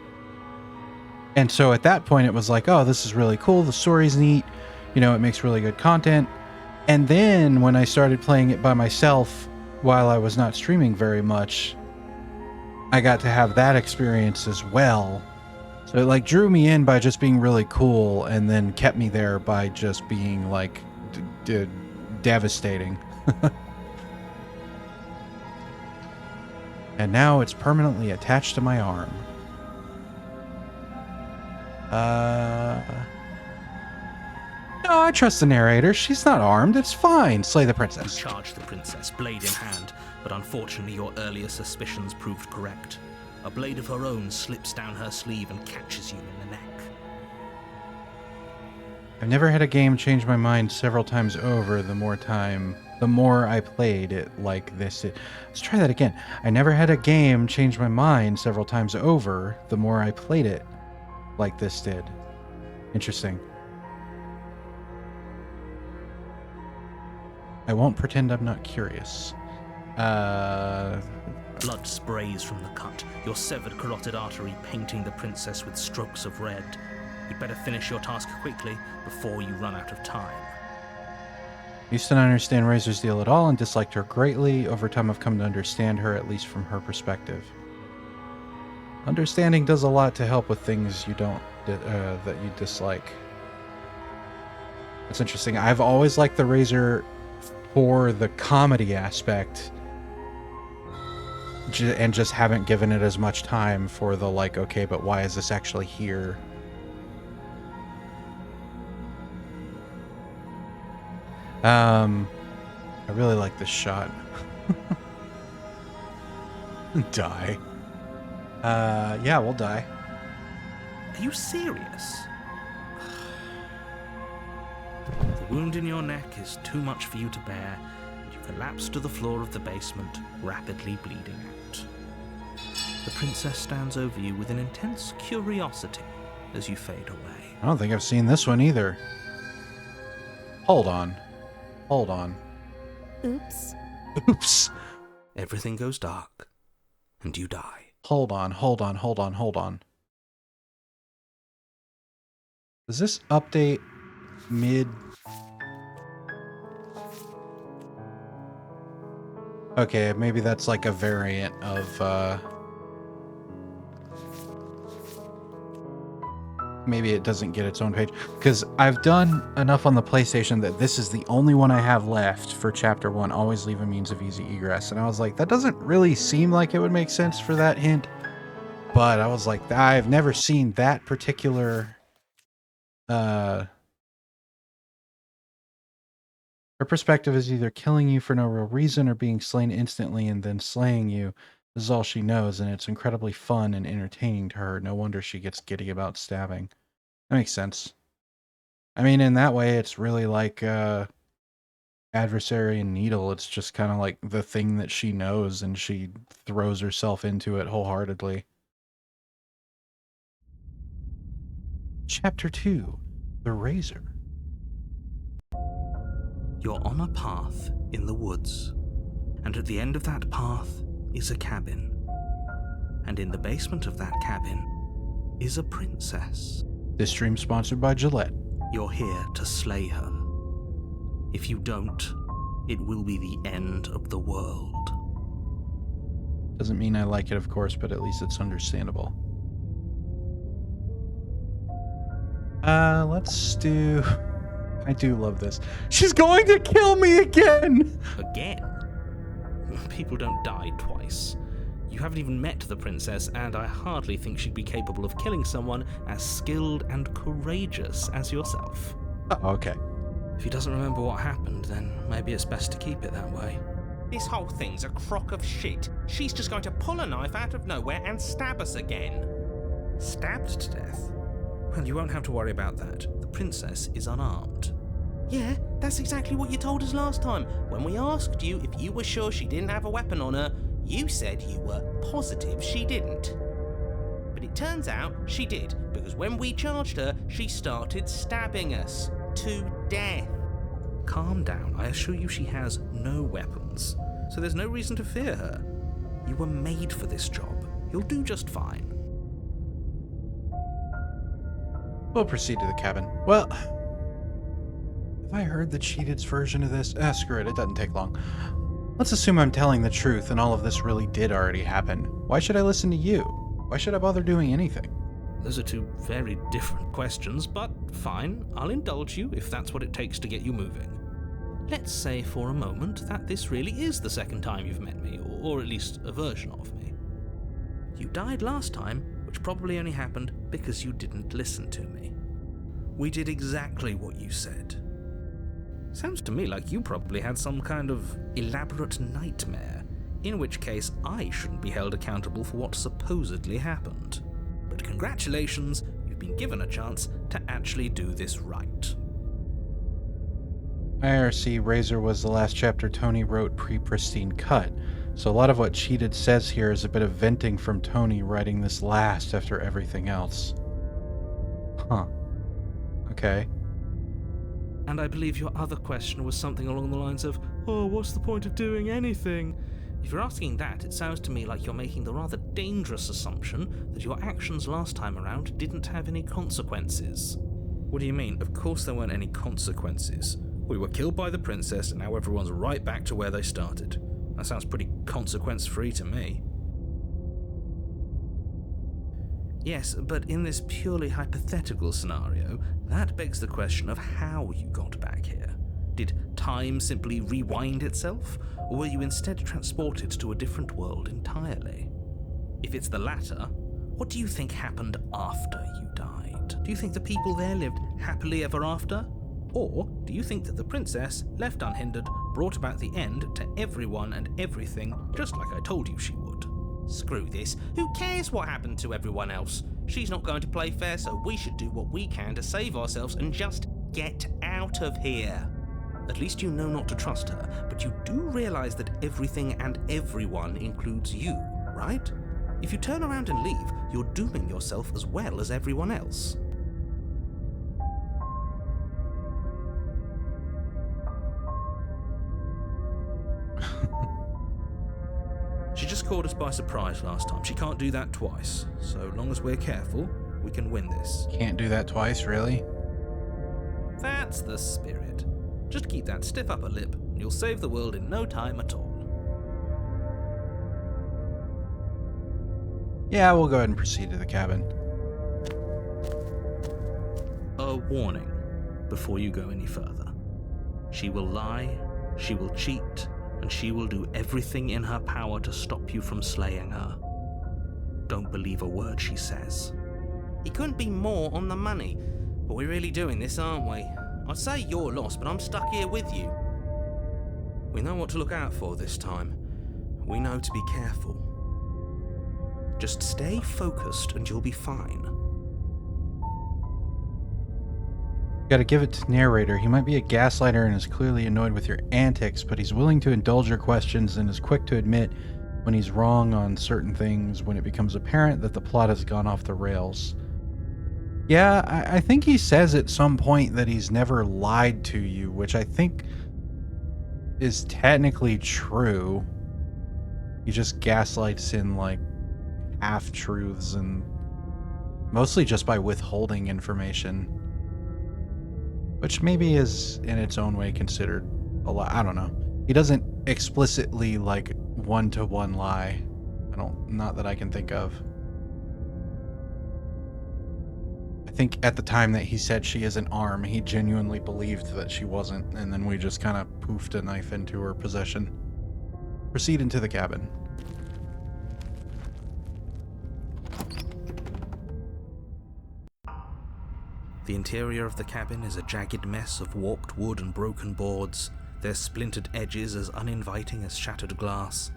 Speaker 1: so at that point it was like, oh, this is really cool. The story's neat. You know, it makes really good content. And then when I started playing it by myself while I was not streaming very much, I got to have that experience as well. So it like drew me in by just being really cool, and then kept me there by just being like devastating. And now it's permanently attached to my arm. No, I trust the narrator. She's not armed. It's fine. Slay the
Speaker 2: You
Speaker 1: princess.
Speaker 2: charge the princess, blade in hand, but unfortunately your earlier suspicions proved correct. A blade of her own slips down her sleeve and catches you in the neck.
Speaker 1: I've never had a game change my mind several times over the more I played it like this. Let's try that again. I never had a game change my mind several times over the more I played it like this did. Interesting. I won't pretend I'm not curious.
Speaker 2: Blood sprays from the cut, your severed carotid artery painting the princess with strokes of red. You'd better finish your task quickly before you run out of time.
Speaker 1: Used to not understand Razor's deal at all and disliked her greatly. Over time, I've come to understand her, at least from her perspective. Understanding does a lot to help with things you don't that you dislike. That's interesting. I've always liked the Razor for the comedy aspect, and just haven't given it as much time for the like, okay, but why is this actually here? I really like this shot. Die. Yeah, we'll die.
Speaker 2: Are you serious? The wound in your neck is too much for you to bear, and you collapse to the floor of the basement, rapidly bleeding out. The princess stands over you with an intense curiosity as you fade away.
Speaker 1: I don't think I've seen this one either. Hold on. Hold on.
Speaker 3: Oops.
Speaker 1: Oops.
Speaker 2: Everything goes dark, and you die.
Speaker 1: Hold on, hold on, hold on, hold on. Does this update mid... Okay, maybe that's like a variant of, maybe it doesn't get its own page. Because I've done enough on the PlayStation that this is the only one I have left for Chapter 1, always leave a means of easy egress. And I was like, that doesn't really seem like it would make sense for that hint. But I was like, I've never seen that particular... Her perspective is either killing you for no real reason or being slain instantly and then slaying you. This is all she knows, and it's incredibly fun and entertaining to her. No wonder she gets giddy about stabbing. That makes sense. I mean, in that way, it's really like Adversary and Needle. It's just kind of like the thing that she knows, and she throws herself into it wholeheartedly. Chapter 2, The Razor.
Speaker 2: You're on a path in the woods, and at the end of that path is a cabin. And in the basement of that cabin is a princess.
Speaker 1: This stream sponsored by Gillette.
Speaker 2: You're here to slay her. If you don't, it will be the end of the world.
Speaker 1: Doesn't mean I like it, of course, but at least it's understandable. Let's do... I do love this. She's going to kill me again!
Speaker 2: Again? People don't die twice. You haven't even met the princess, and I hardly think she'd be capable of killing someone as skilled and courageous as yourself.
Speaker 1: Oh, okay.
Speaker 2: If he doesn't remember what happened, then maybe it's best to keep it that way.
Speaker 8: This whole thing's a crock of shit. She's just going to pull a knife out of nowhere and stab us again.
Speaker 2: Stabbed to death? Well, you won't have to worry about that. The princess is unarmed.
Speaker 8: Yeah, that's exactly what you told us last time. When we asked you if you were sure she didn't have a weapon on her, you said you were positive she didn't. But it turns out she did, because when we charged her, she started stabbing us to death.
Speaker 2: Calm down. I assure you she has no weapons, so there's no reason to fear her. You were made for this job. You'll do just fine.
Speaker 1: We'll proceed to the cabin. Well, have I heard the cheated's version of this? Screw it, it doesn't take long. Let's assume I'm telling the truth and all of this really did already happen. Why should I listen to you? Why should I bother doing anything?
Speaker 2: Those are two very different questions, but fine, I'll indulge you if that's what it takes to get you moving. Let's say for a moment that this really is the second time you've met me, or at least a version of me. You died last time, which probably only happened because you didn't listen to me. We did exactly what you said. Sounds to me like you probably had some kind of elaborate nightmare
Speaker 4: in which case I shouldn't be held accountable for what supposedly happened. But congratulations, you've been given a chance to actually do this right.
Speaker 1: IRC Razor was the last chapter Tony wrote pre-pristine cut, so a lot of what Cheated says here is a bit of venting from Tony writing this last after everything else. Huh. Okay.
Speaker 4: And I believe your other question was something along the lines of, oh, what's the point of doing anything? If you're asking that, it sounds to me like you're making the rather dangerous assumption that your actions last time around didn't have any consequences. What do you mean? Of course there weren't any consequences. We were killed by the princess and now everyone's right back to where they started. That sounds pretty consequence-free to me. Yes, but in this purely hypothetical scenario, that begs the question of how you got back here. Did time simply rewind itself, or were you instead transported to a different world entirely? If it's the latter, what do you think happened after you died? Do you think the people there lived happily ever after? Or do you think that the princess, left unhindered, brought about the end to everyone and everything, just like I told you she would?
Speaker 8: Screw this. Who cares what happened to everyone else? She's not going to play fair, so we should do what we can to save ourselves and just get out of here.
Speaker 4: At least you know not to trust her, but you do realize that everything and everyone includes you, right? If you turn around and leave, you're dooming yourself as well as everyone else. She just caught us by surprise last time. She can't do that twice. So long as we're careful, we can win this.
Speaker 1: Can't do that twice, really?
Speaker 4: That's the spirit. Just keep that stiff upper lip, and you'll save the world in no time at all.
Speaker 1: Yeah, we'll go ahead and proceed to the cabin.
Speaker 4: A warning before you go any further. She will lie, she will cheat, and she will do everything in her power to stop you from slaying her. Don't believe a word she says.
Speaker 8: He couldn't be more on the money. But we're really doing this, aren't we? I'd say you're lost, but I'm stuck here with you.
Speaker 4: We know what to look out for this time. We know to be careful. Just stay focused and you'll be fine.
Speaker 1: Gotta give it to narrator. He might be a gaslighter and is clearly annoyed with your antics, but he's willing to indulge your questions and is quick to admit when he's wrong on certain things when it becomes apparent that the plot has gone off the rails. Yeah, I think he says at some point that he's never lied to you, which I think is technically true. He just gaslights in like half-truths and mostly just by withholding information, which maybe is in its own way considered a lie. I don't know. He doesn't explicitly like one-to-one lie. Not that I can think of. I think at the time that he said she is an arm, he genuinely believed that she wasn't, and then we just kind of poofed a knife into her possession. Proceed into the cabin.
Speaker 4: The interior of the cabin is a jagged mess of warped wood and broken boards, their splintered edges as uninviting as shattered glass.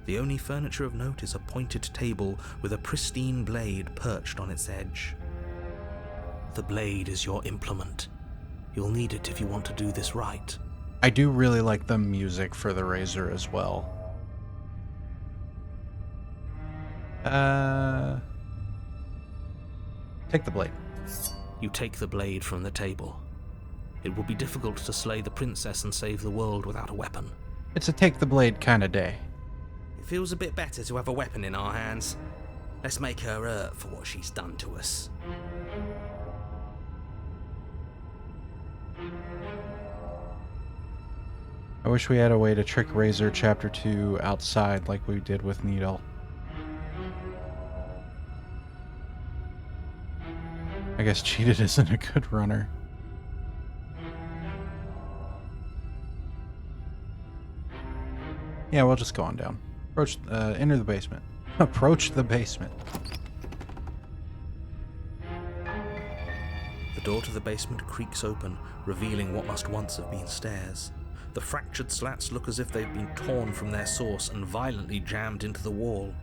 Speaker 4: The only furniture of note is a pointed table with a pristine blade perched on its edge. The blade is your implement. You'll need it if you want to do this right.
Speaker 1: I do really like the music for the razor as well. Take the blade.
Speaker 4: You take the blade from the table. It will be difficult to slay the princess and save the world without a weapon.
Speaker 1: It's a take the blade kind of day.
Speaker 8: It feels a bit better to have a weapon in our hands. Let's make her hurt for what she's done to us.
Speaker 1: I wish we had a way to trick Razor Chapter 2 outside like we did with Needle. I guess Cheated isn't a good runner. Yeah, we'll just go on down. Enter the basement. Approach the basement.
Speaker 4: The door to the basement creaks open, revealing what must once have been stairs. The fractured slats look as if they've been torn from their source and violently jammed into the wall.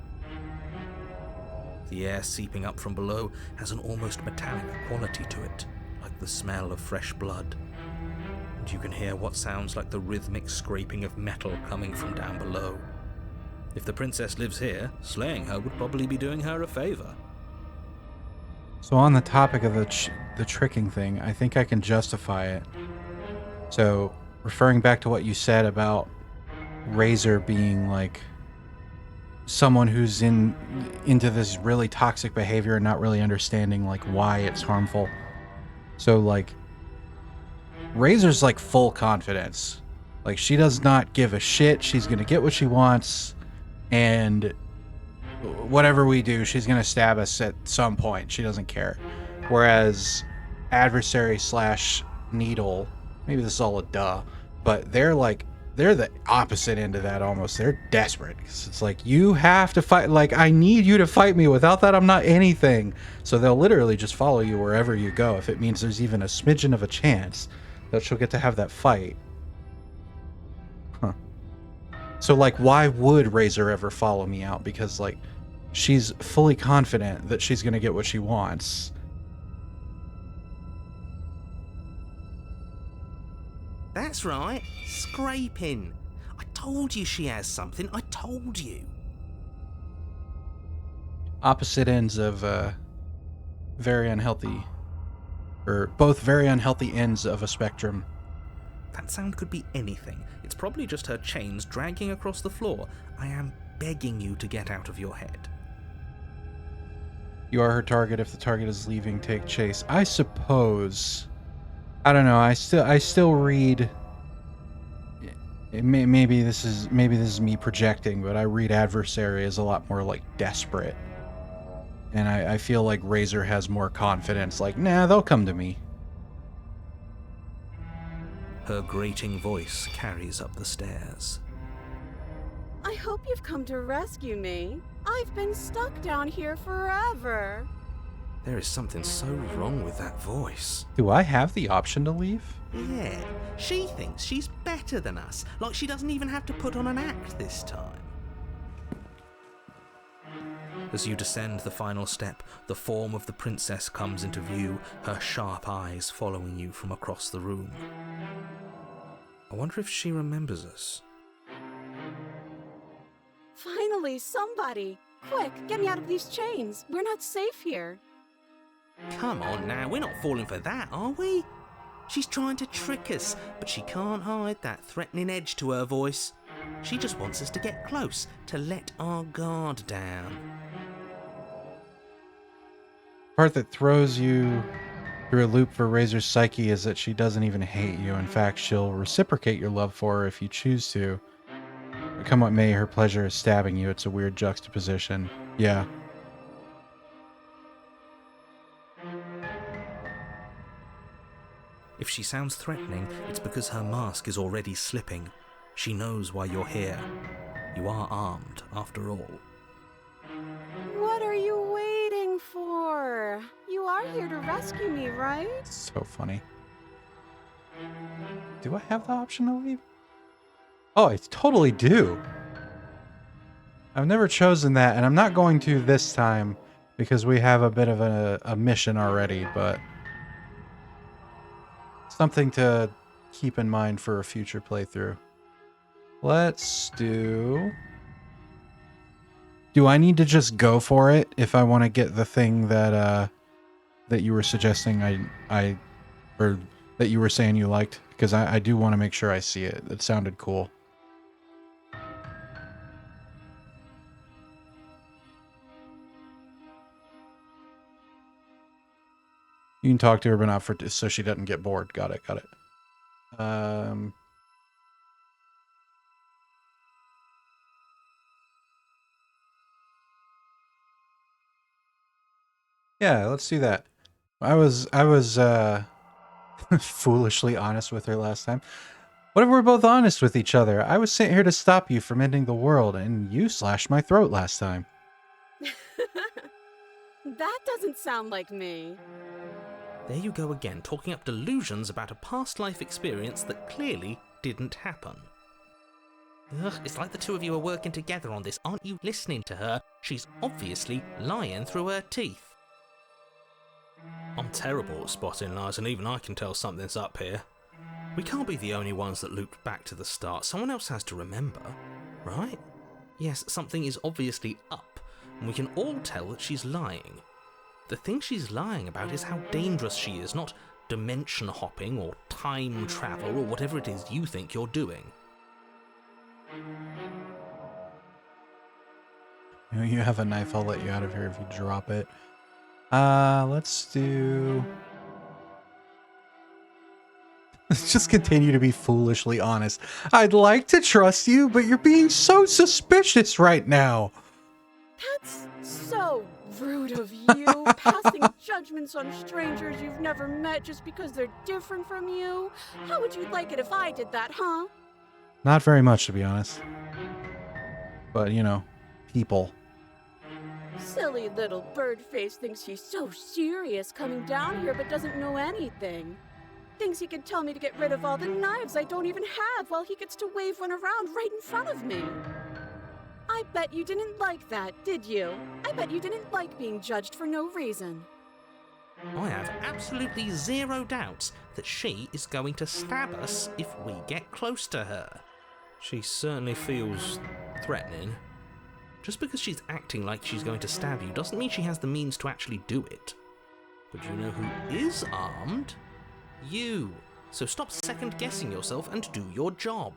Speaker 4: The air seeping up from below has an almost metallic quality to it, like the smell of fresh blood. And you can hear what sounds like the rhythmic scraping of metal coming from down below. If the princess lives here, slaying her would probably be doing her a favor.
Speaker 1: So on the topic of the tricking thing, I think I can justify it. So referring back to what you said about Razor being like someone who's into this really toxic behavior and not really understanding like why it's harmful. So like Razor's like full confidence. Like she does not give a shit. She's gonna get what she wants, and whatever we do, she's gonna stab us at some point. She doesn't care. Whereas adversary / needle, maybe this is all a duh, but they're the opposite end of that almost. They're desperate. 'Cause it's like, you have to fight. Like, I need you to fight me. Without that, I'm not anything. So they'll literally just follow you wherever you go if it means there's even a smidgen of a chance that she'll get to have that fight. Huh. So, like, why would Razor ever follow me out? Because, like, she's fully confident that she's going to get what she wants.
Speaker 8: That's right, scraping. I told you she has something, I told you.
Speaker 1: Opposite ends of very unhealthy, or both very unhealthy ends of a spectrum.
Speaker 4: That sound could be anything. It's probably just her chains dragging across the floor. I am begging you to get out of your head.
Speaker 1: You are her target. If the target is leaving, take chase. I suppose. I don't know. I still read. Maybe this is me projecting, but I read adversary as a lot more like desperate, and I feel like Razor has more confidence. Like, nah, they'll come to me.
Speaker 4: Her grating voice carries up the stairs.
Speaker 3: I hope you've come to rescue me. I've been stuck down here forever.
Speaker 4: There is something so wrong with that voice.
Speaker 1: Do I have the option to leave?
Speaker 8: Yeah, she thinks she's better than us, like she doesn't even have to put on an act this time.
Speaker 4: As you descend the final step, the form of the princess comes into view, her sharp eyes following you from across the room. I wonder if she remembers us.
Speaker 3: Finally, somebody! Quick, get me out of these chains. We're not safe here.
Speaker 8: Come on now, we're not falling for that, are we? She's trying to trick us, but she can't hide that threatening edge to her voice. She just wants us to get close, to let our guard down.
Speaker 1: The part that throws you through a loop for Razor's psyche is that she doesn't even hate you. In fact, she'll reciprocate your love for her if you choose to. Come what may, her pleasure is stabbing you. It's a weird juxtaposition. Yeah.
Speaker 4: If she sounds threatening, it's because her mask is already slipping. She knows why you're here. You are armed, after all.
Speaker 3: What are you waiting for? You are here to rescue me, right?
Speaker 1: So funny. Do I have the option to leave? Oh, I totally do. I've never chosen that, and I'm not going to this time because we have a bit of a mission already, but something to keep in mind for a future playthrough. Let's do... Do I need to just go for it if I want to get the thing that that you were suggesting or that you were saying you liked? Because I do want to make sure I see it. It sounded cool. You can talk to her, but not for so she doesn't get bored. Got it. Got it. Yeah, let's do that. I was foolishly honest with her last time. What if we're both honest with each other? I was sent here to stop you from ending the world, and you slashed my throat last time.
Speaker 3: That doesn't sound like me.
Speaker 4: There you go again, talking up delusions about a past life experience that clearly
Speaker 6: didn't happen. Ugh, it's like the two of you are working together on this. Aren't you listening to her? She's obviously lying through her teeth.
Speaker 4: I'm terrible at spotting lies, and even I can tell something's up here. We can't be the only ones that looped back to the start. Someone else has to remember, right?
Speaker 6: Yes, something is obviously up, and we can all tell that she's lying. The thing she's lying about is how dangerous she is, not dimension hopping or time travel or whatever it is you think you're doing.
Speaker 1: You have a knife, I'll let you out of here if you drop it. Let's do... Let's just continue to be foolishly honest. I'd like to trust you, but you're being so suspicious right now.
Speaker 3: That's so rude of you, passing judgments on strangers you've never met just because they're different from you. How would you like it if I did that, huh?
Speaker 1: Not very much, to be honest. But, you know, people.
Speaker 3: Silly little bird-face thinks he's so serious coming down here but doesn't know anything. Thinks he can tell me to get rid of all the knives I don't even have while he gets to wave one around right in front of me. I bet you didn't like that, did you? I bet you didn't like being judged for no reason.
Speaker 6: I have absolutely zero doubts that she is going to stab us if we get close to her.
Speaker 4: She certainly feels threatening.
Speaker 6: Just because she's acting like she's going to stab you doesn't mean she has the means to actually do it. But you know who is armed? You. So stop second-guessing yourself and do your job.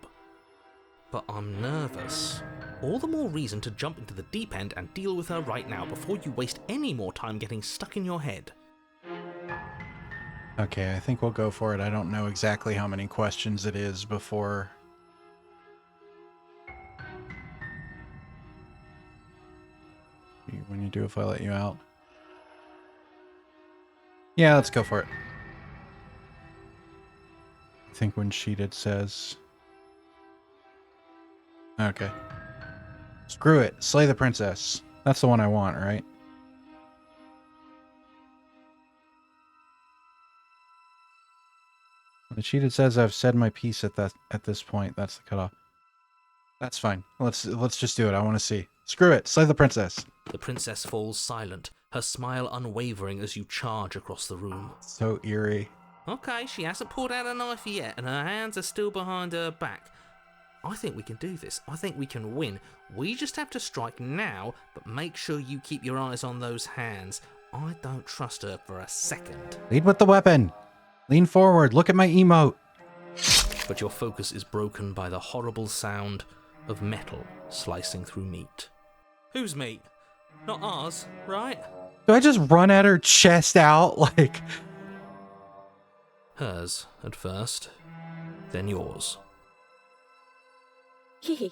Speaker 6: But I'm nervous. All the more reason to jump into the deep end and deal with her right now before you waste any more time getting stuck in your head.
Speaker 1: Okay, I think we'll go for it. I don't know exactly how many questions it is before... When you do, if I let you out. Yeah, let's go for it. I think when Sheeted says... Okay. Screw it. Slay the princess. That's the one I want, right? When Sheeted says I've said my piece at this point, that's the cutoff. That's fine. Let's just do it. I want to see. Screw it. Slay the princess.
Speaker 6: The princess falls silent, her smile unwavering as you charge across the room.
Speaker 1: So eerie.
Speaker 6: Okay, she hasn't pulled out a knife yet, and her hands are still behind her back. I think we can do this. I think we can win. We just have to strike now, but make sure you keep your eyes on those hands. I don't trust her for a second.
Speaker 1: Lead with the weapon. Lean forward. Look at my emote.
Speaker 6: But your focus is broken by the horrible sound of metal slicing through meat.
Speaker 4: Whose meat? Not ours, right?
Speaker 1: Do I just run at her chest out like...
Speaker 6: Hers at first, then yours.
Speaker 3: Hee.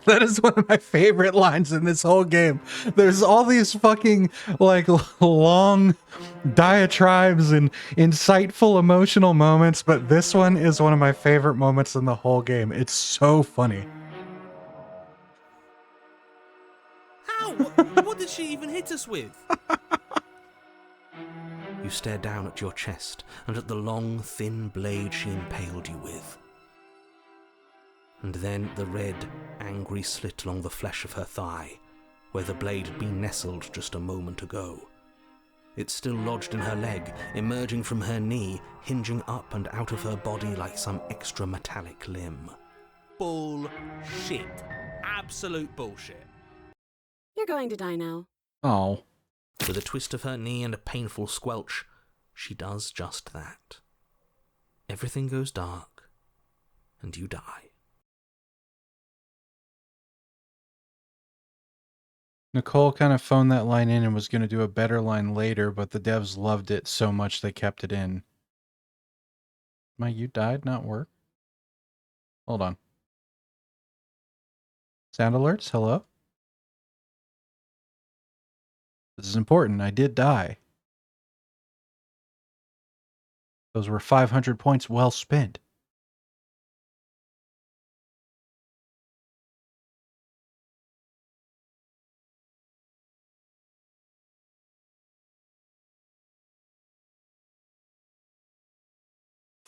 Speaker 1: That is one of my favorite lines in this whole game. There's all these fucking, like, long diatribes and insightful emotional moments, but this one is one of my favorite moments in the whole game. It's so funny.
Speaker 4: How? What did she even hit us with?
Speaker 6: You stare down at your chest and at the long, thin blade she impaled you with. And then the red, angry slit along the flesh of her thigh, where the blade had been nestled just a moment ago. It's still lodged in her leg, emerging from her knee, hinging up and out of her body like some extra metallic limb.
Speaker 4: Bullshit. Absolute bullshit.
Speaker 3: You're going to die now.
Speaker 1: Oh.
Speaker 6: With a twist of her knee and a painful squelch, she does just that. Everything goes dark, and you die.
Speaker 1: Nicole kind of phoned that line in and was going to do a better line later, but the devs loved it so much they kept it in. My "you died" not work? Hold on. Sound alerts? Hello? This is important. I did die. Those were 500 points well spent.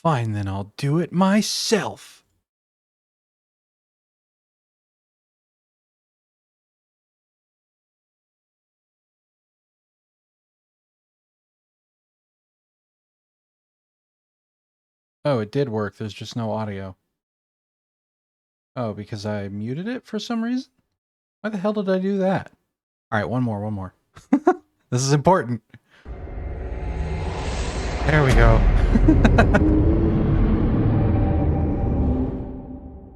Speaker 1: Fine, then I'll do it myself. Oh, it did work. There's just no audio. Oh, because I muted it for some reason? Why the hell did I do that? All right, one more. This is important. There we go.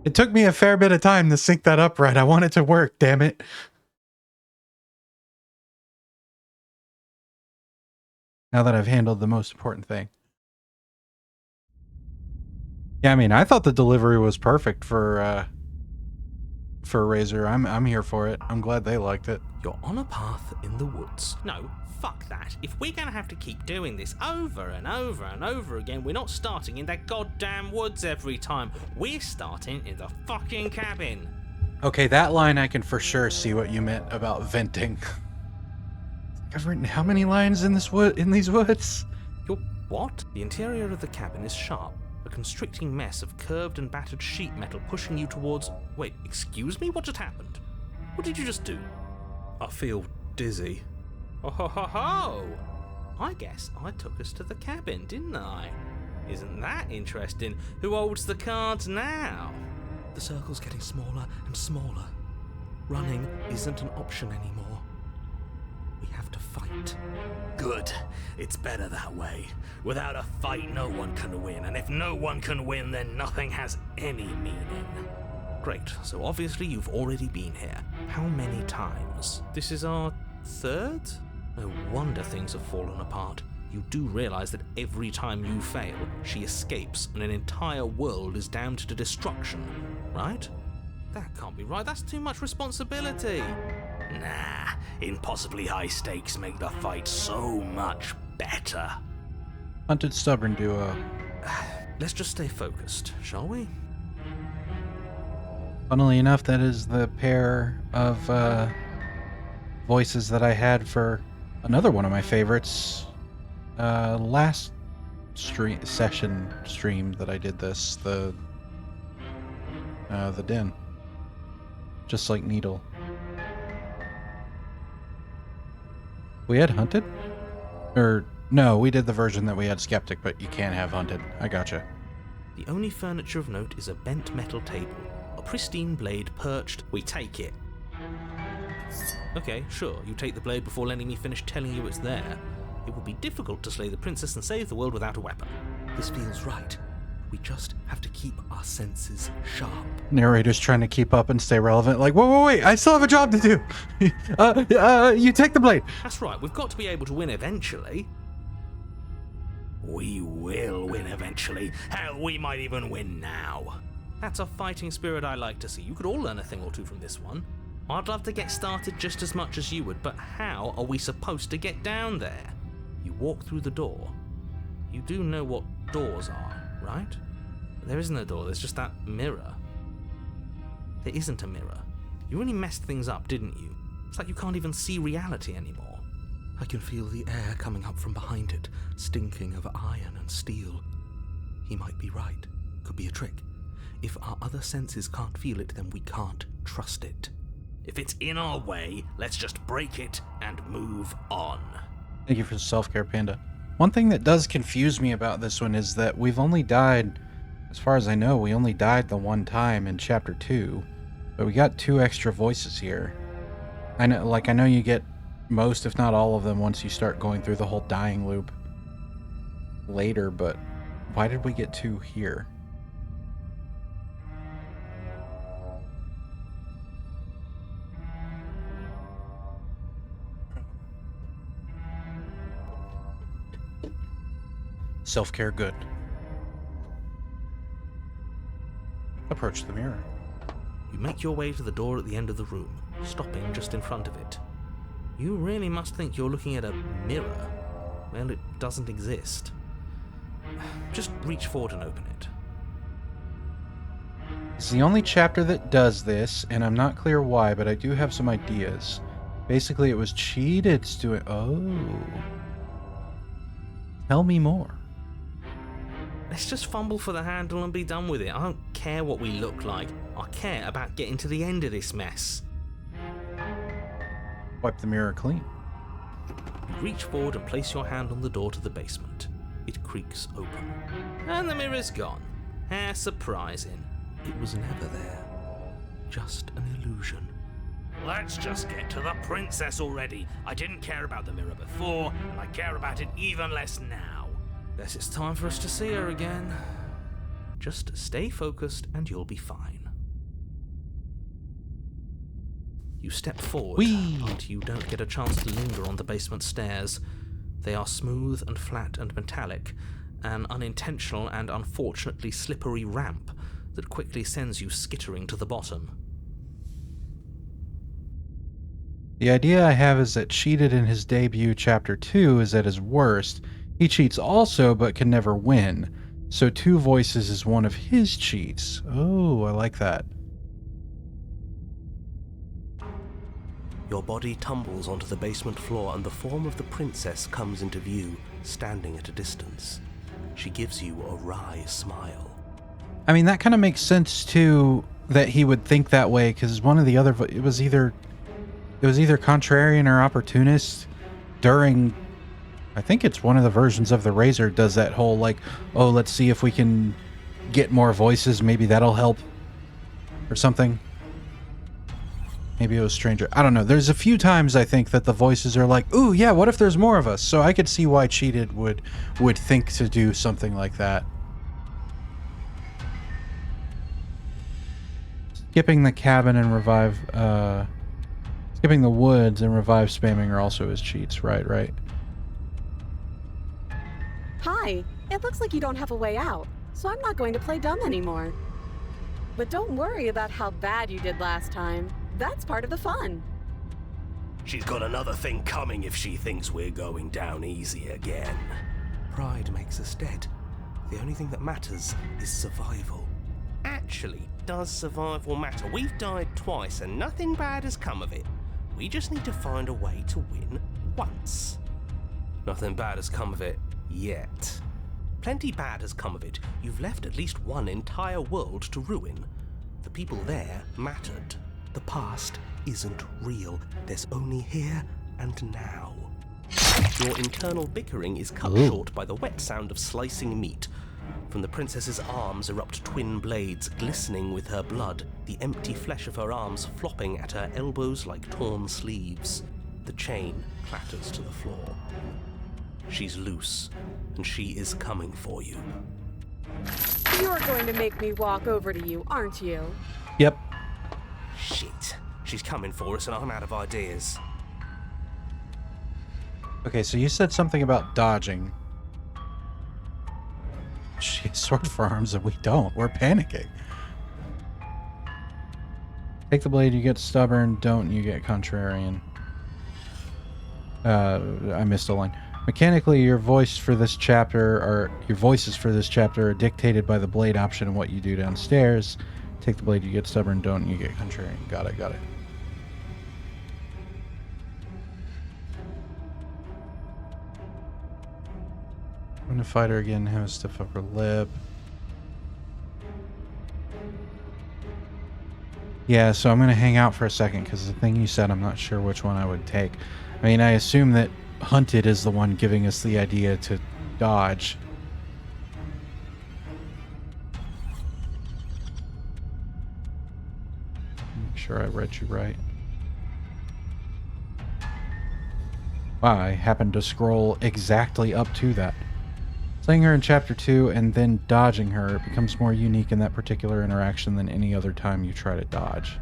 Speaker 1: It took me a fair bit of time to sync that up right. I want it to work, damn it. Now that I've handled the most important thing. Yeah, I mean, I thought the delivery was perfect for Razor. I'm here for it. I'm glad they liked it.
Speaker 2: You're on a path in the woods. No, fuck that. If we're gonna have to keep doing this over and over and over again, we're not starting in that goddamn woods every time. We're starting in the fucking cabin.
Speaker 1: Okay, that line I can for sure see what you meant about venting. I've written how many lines in these woods?
Speaker 2: You're what? The interior of the cabin is sharp. A constricting mess of curved and battered sheet metal pushing you towards... Wait, excuse me? What just happened? What did you just do?
Speaker 4: I feel dizzy.
Speaker 2: Oh ho ho ho! I guess I took us to the cabin, didn't I? Isn't that interesting? Who holds the cards now?
Speaker 4: The circle's getting smaller and smaller. Running isn't an option anymore. We have to fight.
Speaker 6: Good. It's better that way. Without a fight, no one can win, and if no one can win, then nothing has any meaning.
Speaker 2: Great, so obviously you've already been here. How many times? This is our third? No wonder things have fallen apart. You do realize that every time you fail, she escapes and an entire world is damned to destruction, right? That can't be right, that's too much responsibility.
Speaker 6: Nah, impossibly high stakes make the fight so much better.
Speaker 1: Hunted Stubborn duo.
Speaker 2: Let's just stay focused, shall we?
Speaker 1: Funnily enough, that is the pair of voices that I had for another one of my favorites. Last stream that I did this, the Den. Just like Needle. We had Hunted? Or, no, we did the version that we had Skeptic, but you can't have Hunted. I gotcha.
Speaker 2: The only furniture of note is a bent metal table. A pristine blade perched. We take it. Okay, sure, you take the blade before letting me finish telling you it's there. It would be difficult to slay the princess and save the world without a weapon.
Speaker 4: This feels right. We just have to keep our senses sharp.
Speaker 1: Narrator's trying to keep up and stay relevant. Like, wait, I still have a job to do. You take the blade.
Speaker 2: That's right, we've got to be able to win eventually.
Speaker 6: We will win eventually. Hell, we might even win now.
Speaker 2: That's a fighting spirit I like to see. You could all learn a thing or two from this one. I'd love to get started just as much as you would, but how are we supposed to get down there? You walk through the door. You do know what doors are, right? There isn't a door, there's just that mirror. There isn't a mirror. You really messed things up, didn't you? It's like you can't even see reality anymore.
Speaker 4: I can feel the air coming up from behind it, stinking of iron and steel. He might be right. Could be a trick. If our other senses can't feel it, then we can't trust it.
Speaker 6: If it's in our way, let's just break it and move on.
Speaker 1: Thank you for the self-care, Panda. One thing that does confuse me about this one is that we've only died, as far as I know, we only died the one time in Chapter 2, but we got 2 extra voices here. I know you get most, if not all of them, once you start going through the whole dying loop later, but why did we get 2 here? Self-care good. Approach the mirror.
Speaker 2: You make your way to the door at the end of the room, stopping just in front of it. You really must think you're looking at a mirror. Well, it doesn't exist. Just reach forward and open it.
Speaker 1: It's the only chapter that does this, and I'm not clear why, but I do have some ideas. Basically, it was cheated to do it. Oh. Tell me more.
Speaker 4: Let's just fumble for the handle and be done with it. I don't care what we look like. I care about getting to the end of this mess.
Speaker 1: Wipe the mirror clean.
Speaker 4: You reach forward and place your hand on the door to the basement. It creaks open. And the mirror's gone. How surprising. It was never there. Just an illusion.
Speaker 6: Let's just get to the princess already. I didn't care about the mirror before, and I care about it even less now.
Speaker 4: Guess it's time for us to see her again. Just stay focused and you'll be fine. You step forward, but you don't get a chance to linger on the basement stairs. They are smooth and flat and metallic, an unintentional and unfortunately slippery ramp that quickly sends you skittering to the bottom.
Speaker 1: The idea I have is that cheated in his debut chapter 2 is at his worst. He cheats also, but can never win. So Two Voices is one of his cheats. Oh, I like that.
Speaker 9: Your body tumbles onto the basement floor and the form of the princess comes into view, standing at a distance. She gives you a wry smile.
Speaker 1: I mean, that kind of makes sense too, that he would think that way, because one of the other, it was either contrarian or opportunist during, I think it's one of the versions of the Razor does that whole like, oh, let's see if we can get more voices, maybe that'll help or something. Maybe it was Stranger. I don't know. There's a few times I think that the voices are like, ooh, yeah, what if there's more of us? So I could see why Cheated would think to do something like that. Skipping the cabin and revive, skipping the woods and revive spamming are also his cheats. Right.
Speaker 3: Hi, it looks like you don't have a way out, so I'm not going to play dumb anymore. But don't worry about how bad you did last time. That's part of the fun.
Speaker 9: She's got another thing coming if she thinks we're going down easy again. Pride makes us dead. The only thing that matters is survival.
Speaker 8: Actually, does survival matter? We've died twice and nothing bad has come of it. We just need to find a way to win once.
Speaker 9: Nothing bad has come of it yet.
Speaker 8: Plenty bad has come of it. You've left at least one entire world to ruin. The people there mattered.
Speaker 9: The past isn't real. There's only here and now.
Speaker 8: Your internal bickering is cut short by the wet sound of slicing meat. From the princess's arms erupt twin blades glistening with her blood, the empty flesh of her arms flopping at her elbows like torn sleeves. The chain clatters to the floor. She's loose, and she is coming for you.
Speaker 3: You're going to make me walk over to you, aren't you?
Speaker 1: Yep.
Speaker 8: Shit. She's coming for us and I'm out of ideas.
Speaker 1: Okay, so you said something about dodging. She has sword forearms and we don't. We're panicking. Take the blade, you get stubborn. Don't, you get contrarian. I missed a line. Mechanically, your voices for this chapter are dictated by the blade option and what you do downstairs. Take the blade, you get stubborn. Don't, you get contrarian. Got it. I'm gonna fight her again. Have a stiff upper lip. Yeah, so I'm gonna hang out for a second because the thing you said, I'm not sure which one I would take. I mean, I assume that Hunted is the one giving us the idea to dodge. Make sure I read you right. Wow, I happened to scroll exactly up to that. Slaying her in chapter 2 and then dodging her, it becomes more unique in that particular interaction than any other time you try to dodge.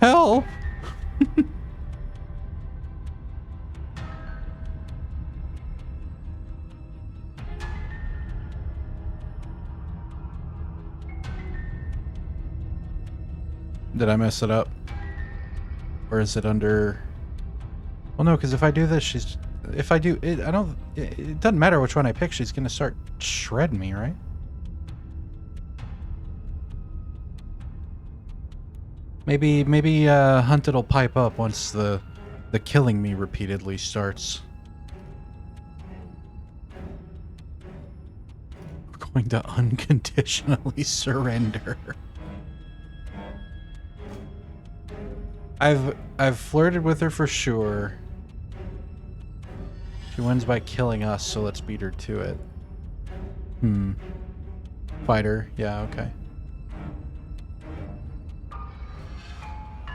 Speaker 1: Help! Did I mess it up? Or is it under... Well, no, because if I do this, if I do... It doesn't matter which one I pick, she's going to start shredding me, right? Maybe Hunted will pipe up once the killing me repeatedly starts. We're going to unconditionally surrender. I've flirted with her for sure. She wins by killing us, so let's beat her to it. Fight her. Yeah, okay.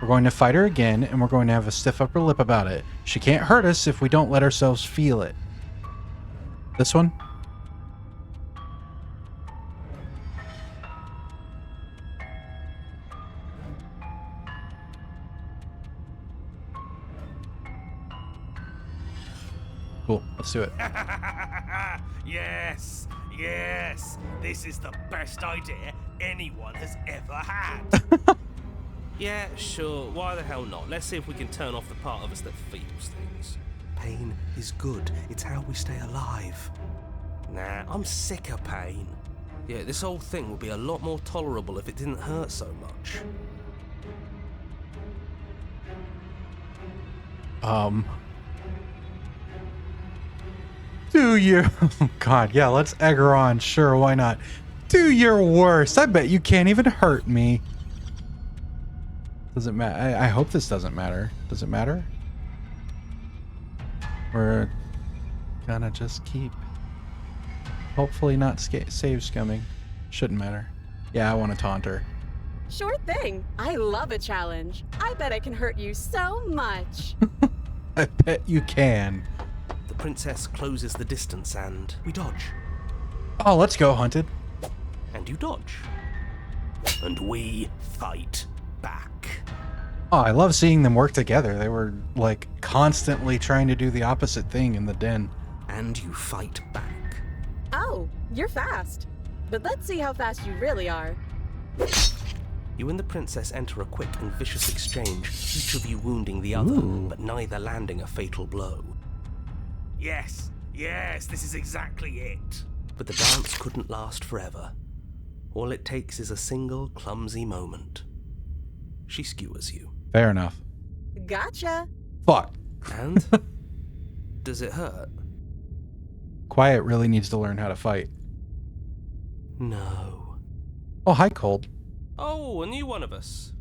Speaker 1: We're going to fight her again, and we're going to have a stiff upper lip about it. She can't hurt us if we don't let ourselves feel it. This one? Cool, let's do it.
Speaker 8: Yes, yes. This is the best idea anyone has ever had. Yeah, sure. Why the hell not? Let's see if we can turn off the part of us that feels things.
Speaker 9: Pain is good. It's how we stay alive.
Speaker 8: Nah, I'm sick of pain.
Speaker 9: Yeah, this whole thing would be a lot more tolerable if it didn't hurt so much.
Speaker 1: Do your... Oh, God, yeah, let's egg her on. Sure, why not? Do your worst. I bet you can't even hurt me. Doesn't matter. I hope this doesn't matter. Does it matter? We're gonna just keep... Hopefully not save scumming. Shouldn't matter. Yeah, I want to taunt her.
Speaker 3: Sure thing. I love a challenge. I bet I can hurt you so much.
Speaker 1: I bet you can.
Speaker 9: The princess closes the distance and we dodge.
Speaker 1: Oh, let's go, Hunted.
Speaker 9: And you dodge.
Speaker 8: And we fight back.
Speaker 1: Oh, I love seeing them work together. They were, like, constantly trying to do the opposite thing in the den.
Speaker 9: And you fight back.
Speaker 3: Oh, you're fast. But let's see how fast you really are.
Speaker 9: You and the princess enter a quick and vicious exchange, each of you wounding the other, but neither landing a fatal blow.
Speaker 8: Yes, yes, this is exactly it.
Speaker 9: But the dance couldn't last forever. All it takes is a single clumsy moment. She skewers you.
Speaker 1: Fair enough.
Speaker 3: Gotcha.
Speaker 1: Fuck.
Speaker 9: And? Does it hurt?
Speaker 1: Quiet really needs to learn how to fight.
Speaker 9: No.
Speaker 1: Oh, hi, Cold.
Speaker 9: Oh, a new one of us.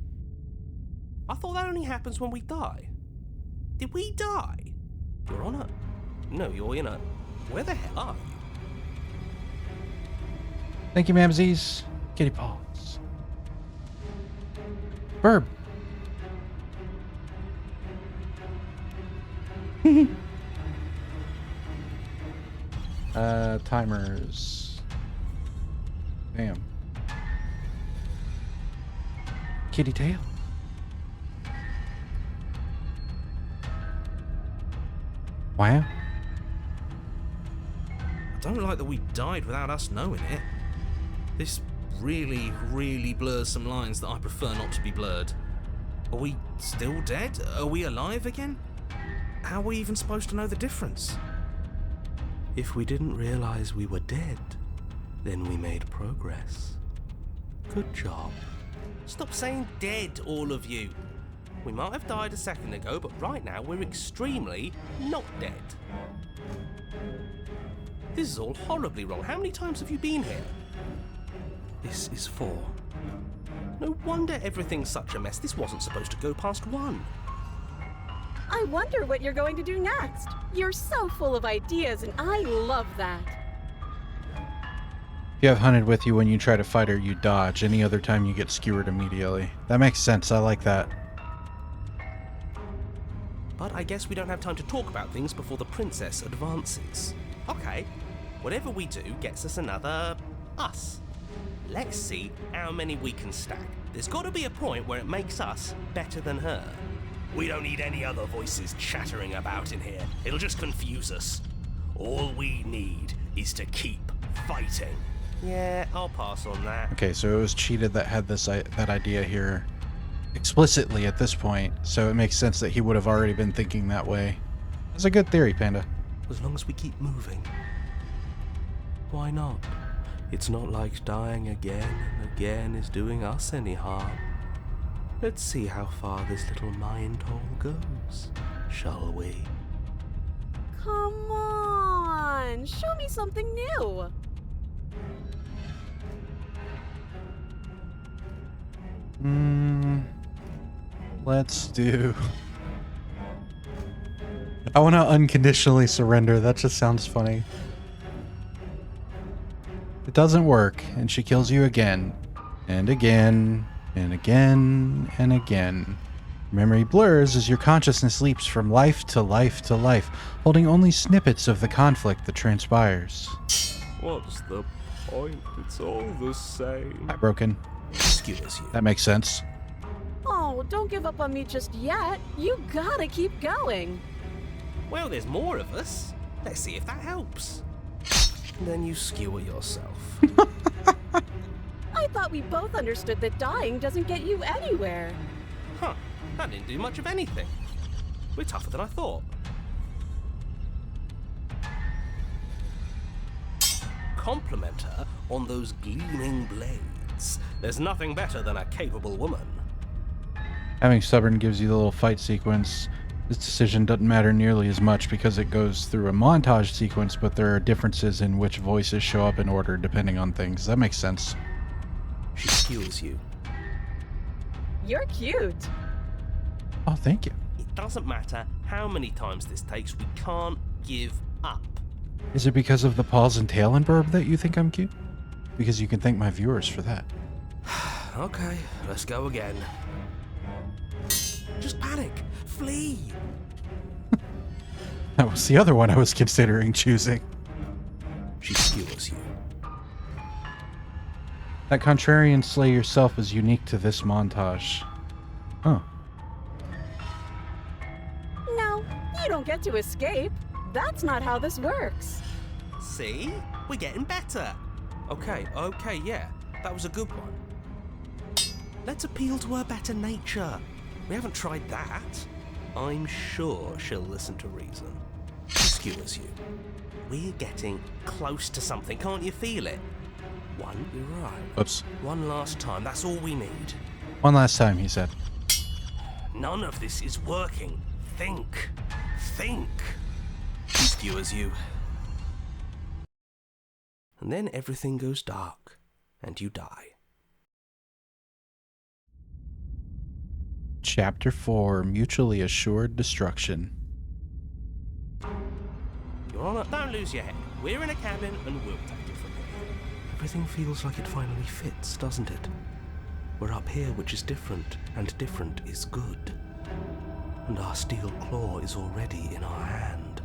Speaker 9: I thought that only happens when we die. Did we die? You're on a... No, you're in a... Where the hell are you?
Speaker 1: Thank you, Mamsies. Kitty paws. Burb. Timers. Bam. Kitty tail. Wow.
Speaker 4: I don't like that we died without us knowing it. This really, really blurs some lines that I prefer not to be blurred. Are we still dead? Are we alive again? How are we even supposed to know the difference?
Speaker 9: If we didn't realize we were dead, then we made progress. Good job.
Speaker 8: Stop saying dead, all of you. We might have died a second ago, but right now we're extremely not dead. This is all horribly wrong. How many times have you been here?
Speaker 9: This is 4.
Speaker 8: No wonder everything's such a mess. This wasn't supposed to go past 1.
Speaker 3: I wonder what you're going to do next. You're so full of ideas, and I love that.
Speaker 1: If you have Hunted with you when you try to fight her, you dodge. Any other time, you get skewered immediately. That makes sense. I like that.
Speaker 8: But I guess we don't have time to talk about things before the princess advances. Okay, whatever we do gets us another us. Let's see how many we can stack. There's got to be a point where it makes us better than her. We don't need any other voices chattering about in here. It'll just confuse us. All we need is to keep fighting. Yeah, I'll pass on that.
Speaker 1: Okay, so it was Cheetah that had that idea here explicitly at this point, so it makes sense that he would have already been thinking that way. That's a good theory, Panda.
Speaker 9: As long as we keep moving. Why not? It's not like dying again and again is doing us any harm. Let's see how far this little mind hole goes, shall we?
Speaker 3: Come on, show me something new.
Speaker 1: Let's do... I want to unconditionally surrender. That just sounds funny. It doesn't work, and she kills you again, and again, and again, and again. Memory blurs as your consciousness leaps from life to life to life, holding only snippets of the conflict that transpires.
Speaker 9: What's the point? It's all the same.
Speaker 1: Hi, Broken.
Speaker 8: Skewers you.
Speaker 1: That makes sense.
Speaker 3: Oh, don't give up on me just yet. You gotta keep going.
Speaker 8: Well, there's more of us. Let's see if that helps. Then you skewer yourself.
Speaker 3: I thought we both understood that dying doesn't get you anywhere.
Speaker 8: Huh. That didn't do much of anything. We're tougher than I thought. Compliment her on those gleaming blades. There's nothing better than a capable woman.
Speaker 1: Having Stubborn gives you the little fight sequence. This decision doesn't matter nearly as much because it goes through a montage sequence, but there are differences in which voices show up in order depending on things. That makes sense.
Speaker 8: She skewers you.
Speaker 3: You're cute.
Speaker 1: Oh, thank you.
Speaker 8: It doesn't matter how many times this takes, we can't give up.
Speaker 1: Is it because of the paws and tail and burb that you think I'm cute? Because you can thank my viewers for that.
Speaker 8: Okay, let's go again. Just panic. Flee.
Speaker 1: That was the other one I was considering choosing.
Speaker 8: She skewers you.
Speaker 1: That contrarian slay yourself is unique to this montage. Huh.
Speaker 3: No, you don't get to escape. That's not how this works.
Speaker 8: See? We're getting better. Okay, yeah. That was a good one. Let's appeal to her better nature. We haven't tried that. I'm sure she'll listen to reason. She skewers you. We're getting close to something. Can't you feel it? You're right.
Speaker 1: Oops.
Speaker 8: One last time. That's all we need.
Speaker 1: One last time, he said.
Speaker 8: None of this is working. Think. She skewers you. And then everything goes dark, and you die.
Speaker 1: Chapter 4, Mutually Assured Destruction.
Speaker 8: Your Honor, don't lose your head. We're in a cabin, and we'll take it from here.
Speaker 9: Everything feels like it finally fits, doesn't it? We're up here, which is different, and different is good. And our steel claw is already in our hand.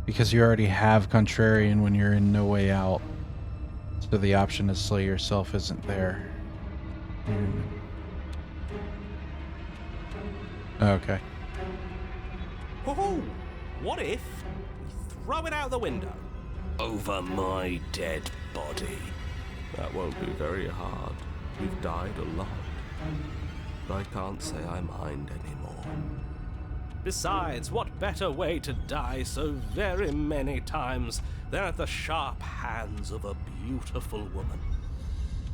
Speaker 1: Because you already have Contrarian when you're in No Way Out. So the option to slay yourself isn't there. Okay.
Speaker 8: Oh, what if we throw it out the window? Over my dead body.
Speaker 9: That won't be very hard. We've died a lot. But I can't say I mind anymore.
Speaker 8: Besides, what better way to die so very many times than at the sharp hands of a beautiful woman?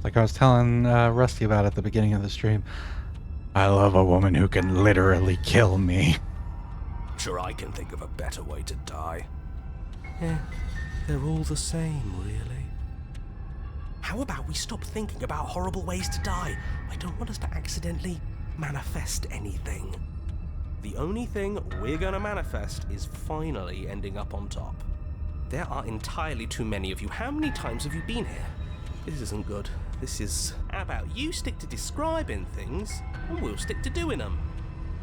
Speaker 1: Like I was telling Rusty about at the beginning of the stream. I love a woman who can literally kill me.
Speaker 8: Sure, I can think of a better way to die.
Speaker 9: Yeah, they're all the same, really.
Speaker 8: How about we stop thinking about horrible ways to die? I don't want us to accidentally manifest anything. The only thing we're gonna manifest is finally ending up on top. There are entirely too many of you. How many times have you been here? This isn't good. This is... How about you stick to describing things, and we'll stick to doing them?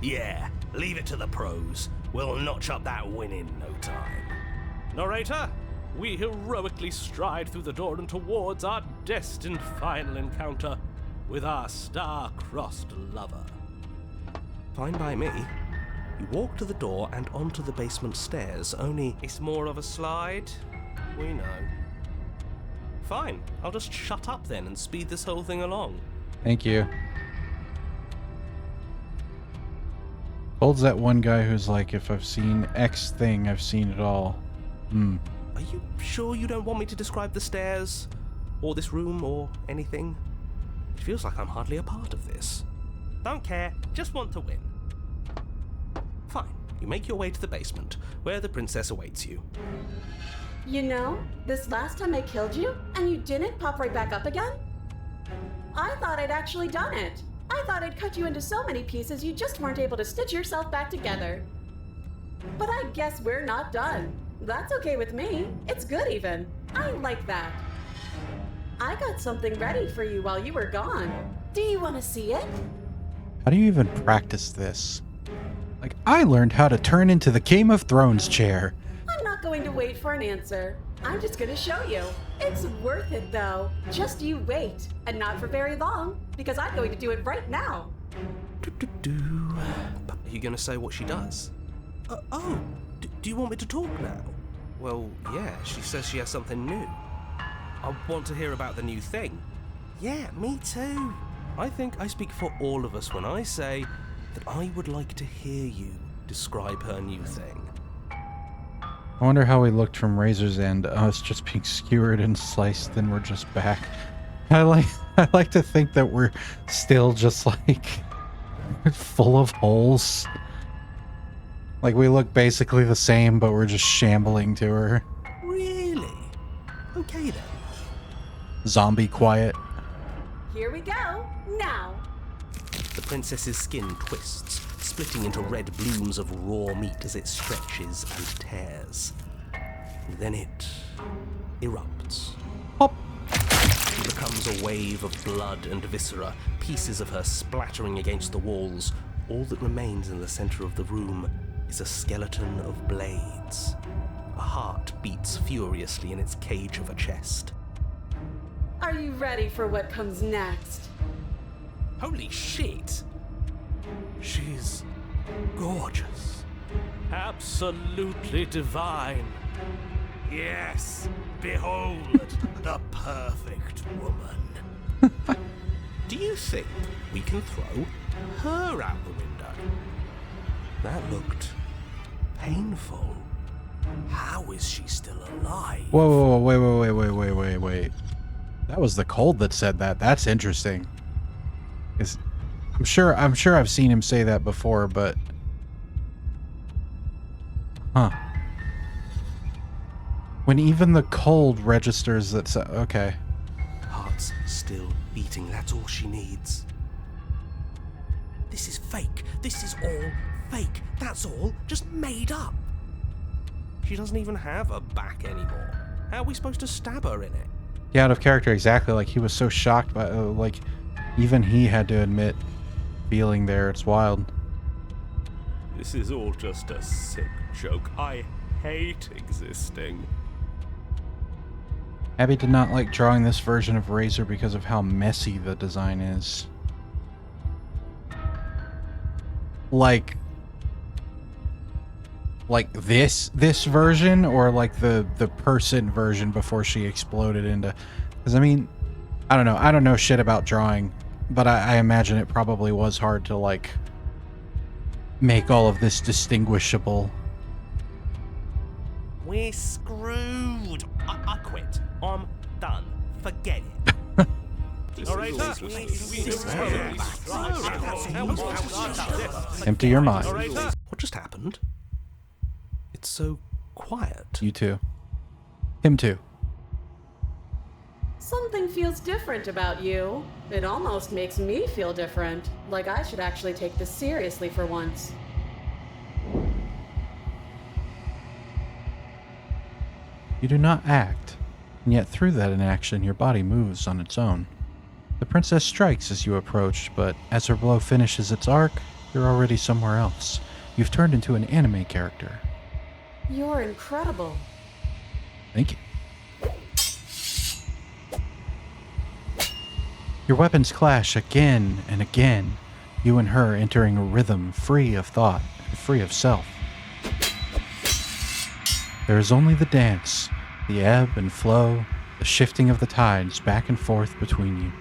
Speaker 8: Yeah, leave it to the pros. We'll notch up that win in no time. Narrator, we heroically stride through the door and towards our destined final encounter with our star-crossed lover.
Speaker 9: Fine by me. You walk to the door and onto the basement stairs, only...
Speaker 8: It's more of a slide. We know. Fine, I'll just shut up then and speed this whole thing along.
Speaker 1: Thank you. Holds that one guy who's like, if I've seen X thing, I've seen it all.
Speaker 8: Are you sure you don't want me to describe the stairs? Or this room, or anything?
Speaker 9: It feels like I'm hardly a part of this.
Speaker 8: Don't care, just want to win.
Speaker 9: Fine. You make your way to the basement, where the princess awaits you.
Speaker 3: You know, this last time I killed you, and you didn't pop right back up again? I thought I'd actually done it. I thought I'd cut you into so many pieces you just weren't able to stitch yourself back together. But I guess we're not done. That's okay with me. It's good even. I like that. I got something ready for you while you were gone. Do you want to see it?
Speaker 1: How do you even practice this? Like, I learned how to turn into the Game of Thrones chair.
Speaker 3: I'm not going to wait for an answer. I'm just going to show you. It's worth it, though. Just you wait. And not for very long, because I'm going to do it right now.
Speaker 9: Are you going to say what she does? Do you want me to talk now? Well, yeah, she says she has something new. I want to hear about the new thing.
Speaker 8: Yeah, me too.
Speaker 9: I think I speak for all of us when I say that I would like to hear you describe her new thing.
Speaker 1: I wonder how we looked from Razor's End, us just being skewered and sliced, then we're just back. I like to think that we're still just like full of holes. Like we look basically the same, but we're just shambling to her.
Speaker 9: Really? Okay then.
Speaker 1: Zombie quiet.
Speaker 3: Here we go. Now.
Speaker 9: The princess's skin twists, splitting into red blooms of raw meat as it stretches and tears. And then it erupts.
Speaker 1: Hop.
Speaker 9: It becomes a wave of blood and viscera, pieces of her splattering against the walls. All that remains in the center of the room is a skeleton of blades. A heart beats furiously in its cage of a chest.
Speaker 3: Are you ready for what comes next?
Speaker 8: Holy shit!
Speaker 9: She's gorgeous.
Speaker 6: Absolutely divine. Yes, behold the perfect woman.
Speaker 9: Do you think we can throw her out the window? That looked painful.
Speaker 6: How is she still alive?
Speaker 1: Whoa, wait. That was the cold that said that. That's interesting. I'm sure I've seen him say that before, but when even the cold registers that okay.
Speaker 9: Heart's still beating, that's all she needs.
Speaker 8: This is fake. This is all fake. That's all just made up.
Speaker 9: She doesn't even have a back anymore. How are we supposed to stab her in it?
Speaker 1: Yeah, out of character, exactly. Like he was so shocked by like even he had to admit feeling there. It's wild.
Speaker 6: This is all just a sick joke. I hate existing.
Speaker 1: Abby did not like drawing this version of Razor because of how messy the design is. Like this version, or like the person version before she exploded into, because I mean, I don't know shit about drawing, but I imagine it probably was hard to like make all of this distinguishable.
Speaker 8: We're screwed. I quit. I'm done. Forget it.
Speaker 1: Empty your mind.
Speaker 9: What just happened? It's so quiet.
Speaker 1: You too. Him too.
Speaker 3: Something feels different about you. It almost makes me feel different. Like I should actually take this seriously for once.
Speaker 1: You do not act, and yet through that inaction your body moves on its own. The princess strikes as you approach, but as her blow finishes its arc, you're already somewhere else. You've turned into an anime character.
Speaker 3: You're incredible.
Speaker 1: Thank you. Your weapons clash again and again, you and her entering a rhythm free of thought and free of self. There is only the dance, the ebb and flow, the shifting of the tides back and forth between you.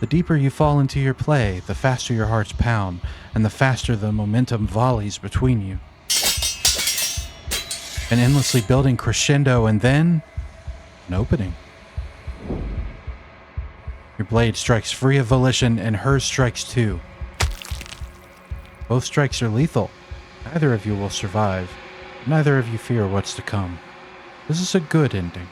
Speaker 1: The deeper you fall into your play, the faster your hearts pound, and the faster the momentum volleys between you. An endlessly building crescendo, and then an opening. Your blade strikes free of volition, and hers strikes too. Both strikes are lethal. Neither of you will survive. Neither of you fear what's to come. This is a good ending.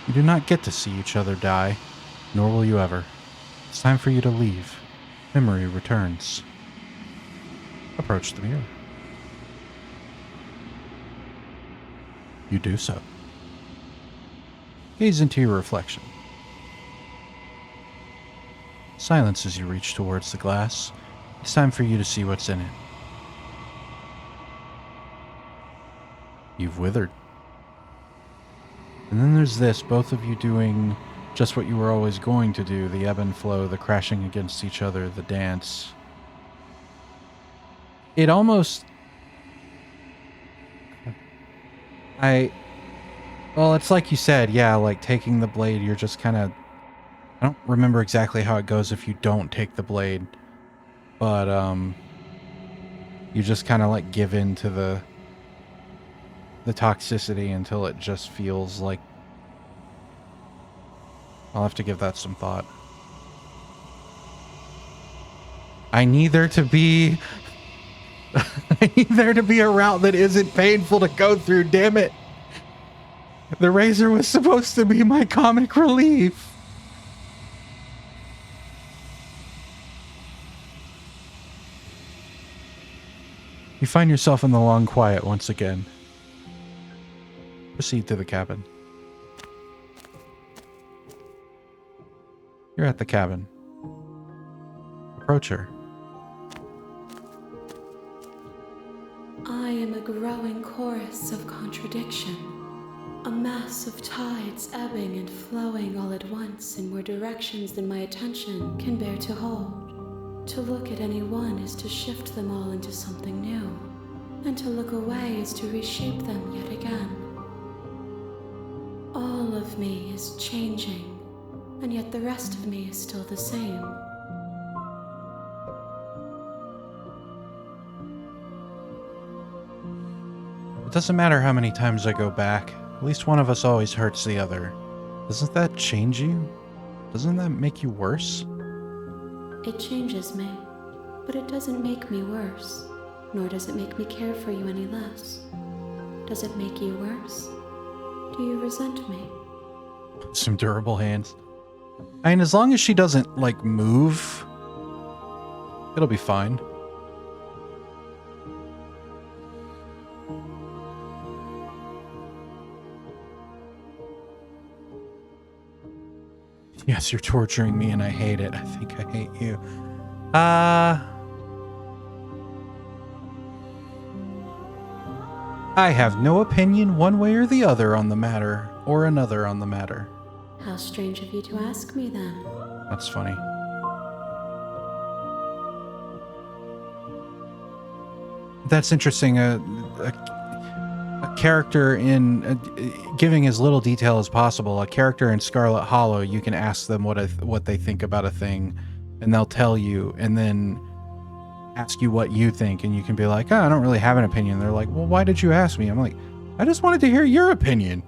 Speaker 1: You do not get to see each other die, nor will you ever. It's time for you to leave. Memory returns. Approach the mirror. You do so. Gaze into your reflection. Silence as you reach towards the glass. It's time for you to see what's in it. You've withered. And then there's this, both of you doing just what you were always going to do, the ebb and flow, the crashing against each other, the dance. It almost... Well, it's like you said, yeah, like taking the blade, you're just kind of... I don't remember exactly how it goes if you don't take the blade, but, you just kind of like give in to the toxicity until it just feels like... I'll have to give that some thought. I need there to be... I need there to be a route that isn't painful to go through, damn it! The razor was supposed to be my comic relief. You find yourself in the long quiet once again. Proceed to the cabin. You're at the cabin. Approach her.
Speaker 3: I am a growing chorus of contradiction. A mass of tides ebbing and flowing all at once in more directions than my attention can bear to hold. To look at any one is to shift them all into something new, and to look away is to reshape them yet again. All of me is changing, and yet the rest of me is still the same.
Speaker 1: It doesn't matter how many times I go back. At least one of us always hurts the other. Doesn't that change you? Doesn't that make you worse?
Speaker 3: It changes me, but it doesn't make me worse, nor does it make me care for you any less. Does it make you worse? Do you resent me?
Speaker 1: Some durable hands. I mean, as long as she doesn't, like, move, it'll be fine. Yes, you're torturing me and I hate it. I think I hate you. I have no opinion one way or the other on the matter, or another on the matter.
Speaker 3: How strange of you to ask me then.
Speaker 1: That's funny. That's interesting. A character in giving as little detail as possible. A character in Scarlet Hollow, you can ask them what they think about a thing, and they'll tell you, and then ask you what you think, and you can be like, "Oh, I don't really have an opinion." They're like, "Well, why did you ask me?" I'm like, "I just wanted to hear your opinion."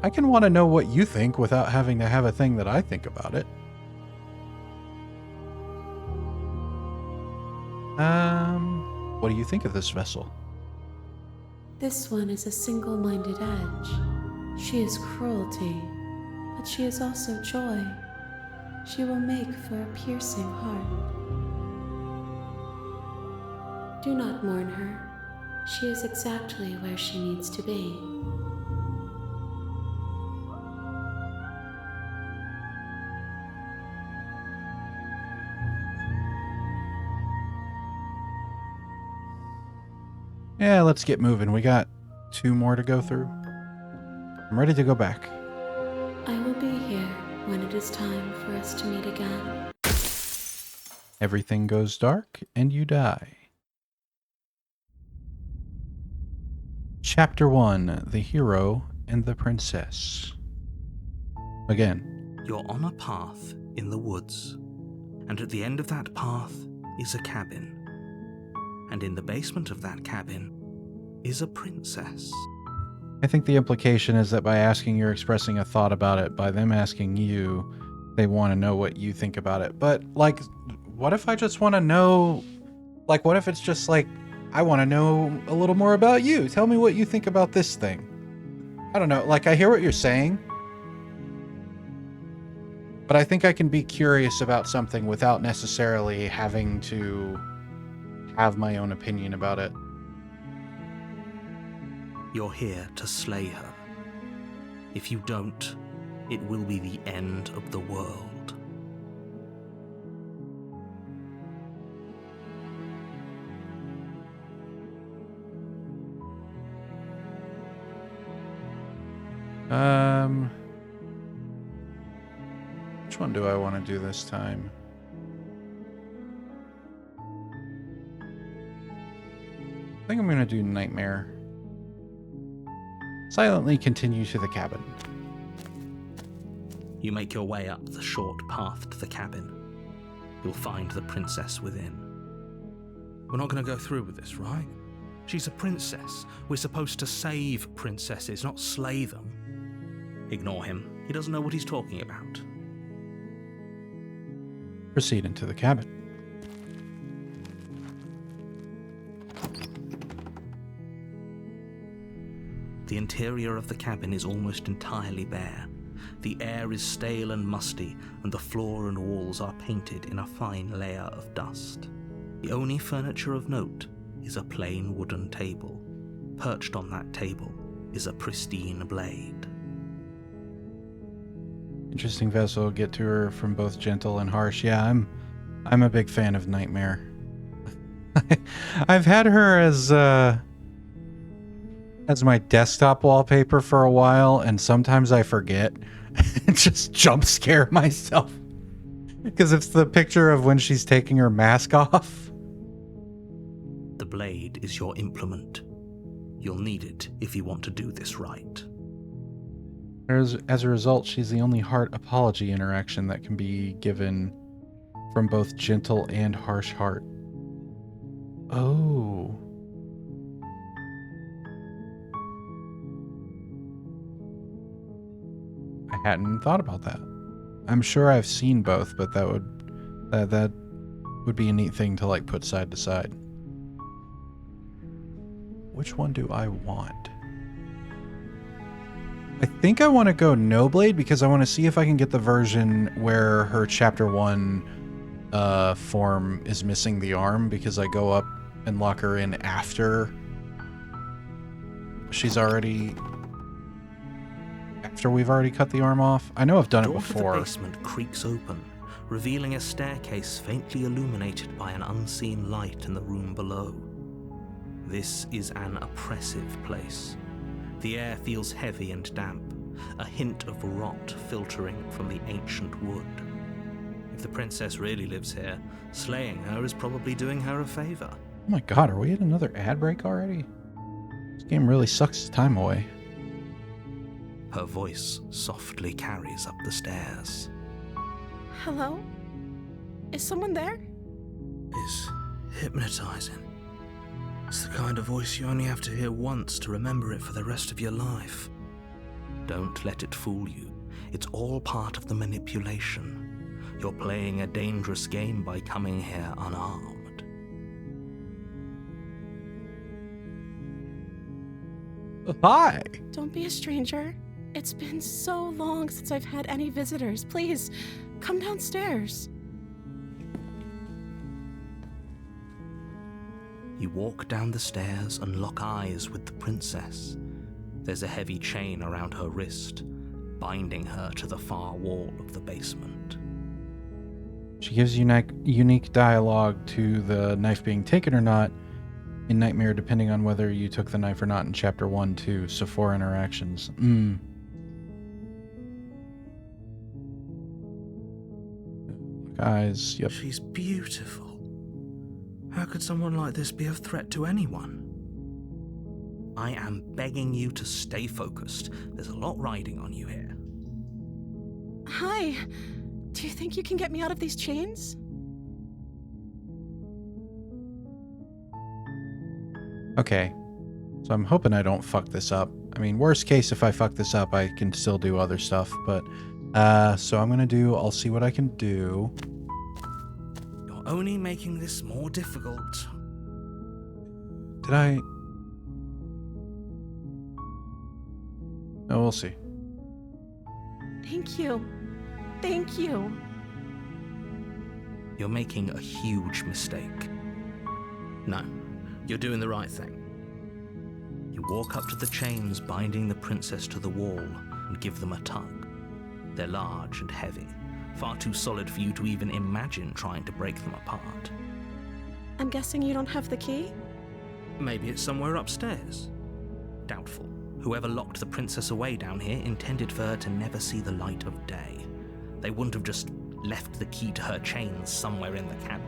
Speaker 1: I can want to know what you think without having to have a thing that I think about it. What do you think of this vessel?
Speaker 3: This one is a single-minded edge. She is cruelty, but she is also joy. She will make for a piercing heart. Do not mourn her. She is exactly where she needs to be.
Speaker 1: Yeah, let's get moving. We got 2 more to go through. I'm ready to go back.
Speaker 3: I will be here when it is time for us to meet again.
Speaker 1: Everything goes dark and you die. Chapter 1, The Hero and the Princess. Again.
Speaker 2: You're on a path in the woods.
Speaker 4: And at the end of that path is a cabin. And in the basement of that cabin is a princess.
Speaker 1: I think the implication is that by asking, you're expressing a thought about it. By them asking you, they want to know what you think about it. But, like, what if I just want to know... Like, what if it's just like, I want to know a little more about you. Tell me what you think about this thing. I don't know. Like, I hear what you're saying. But I think I can be curious about something without necessarily having to have my own opinion about it.
Speaker 4: You're here to slay her. If you don't, it will be the end of the world.
Speaker 1: Which one do I want to do this time? I think I'm going to do Nightmare. Silently continue to the cabin.
Speaker 4: You make your way up the short path to the cabin. You'll find the princess within. We're not going to go through with this, right? She's a princess. We're supposed to save princesses, not slay them. Ignore him. He doesn't know what he's talking about.
Speaker 1: Proceed into the cabin.
Speaker 4: The interior of the cabin is almost entirely bare. The air is stale and musty, and the floor and walls are painted in a fine layer of dust. The only furniture of note is a plain wooden table. Perched on that table is a pristine blade.
Speaker 1: Interesting vessel. Get to her from both gentle and harsh. Yeah, I'm a big fan of Nightmare. I've had her as my desktop wallpaper for a while, and sometimes I forget and just jump scare myself because it's the picture of when she's taking her mask off.
Speaker 4: The blade is your implement. You'll need it if you want to do this right.
Speaker 1: As a result, she's the only heart apology interaction that can be given from both gentle and harsh heart. Oh. I hadn't thought about that. I'm sure I've seen both, but that would be a neat thing to like put side to side. Which one do I want? I think I want to go no blade because I want to see if I can get the version where her chapter 1 form is missing the arm, because I go up and lock her in after we've already cut the arm off. I know I've done it before.
Speaker 4: The door to the basement creaks open, revealing a staircase faintly illuminated by an unseen light in the room below. This is an oppressive place. The air feels heavy and damp, a hint of rot filtering from the ancient wood. If the princess really lives here, slaying her is probably doing her a favor.
Speaker 1: Oh my god, are we at another ad break already? This game really sucks time away.
Speaker 4: Her voice softly carries up the stairs.
Speaker 7: Hello? Is someone there?
Speaker 4: It's hypnotizing. It's the kind of voice you only have to hear once to remember it for the rest of your life. Don't let it fool you. It's all part of the manipulation. You're playing a dangerous game by coming here unarmed.
Speaker 1: Hi!
Speaker 7: Don't be a stranger. It's been so long since I've had any visitors. Please, come downstairs.
Speaker 4: You walk down the stairs and lock eyes with the princess. There's a heavy chain around her wrist, binding her to the far wall of the basement.
Speaker 1: She gives unique dialogue to the knife being taken or not in Nightmare, depending on whether you took the knife or not in Chapter 1, 2, so 4 interactions. Guys, yep.
Speaker 4: She's beautiful. How could someone like this be a threat to anyone? I am begging you to stay focused. There's a lot riding on you here.
Speaker 7: Hi. Do you think you can get me out of these chains?
Speaker 1: Okay. So I'm hoping I don't fuck this up. I mean, worst case, if I fuck this up, I can still do other stuff, but... so I'm gonna do... I'll see what I can do.
Speaker 2: You're only making this more difficult.
Speaker 1: Did I... Oh, we'll see.
Speaker 3: Thank you. Thank you.
Speaker 2: You're making a huge mistake. No, you're doing the right thing. You walk up to the chains binding the princess to the wall and give them a tug. They're large and heavy, far too solid for you to even imagine trying to break them apart.
Speaker 3: I'm guessing you don't have the key?
Speaker 2: Maybe it's somewhere upstairs. Doubtful. Whoever locked the princess away down here intended for her to never see the light of day. They wouldn't have just left the key to her chains somewhere in the cabin.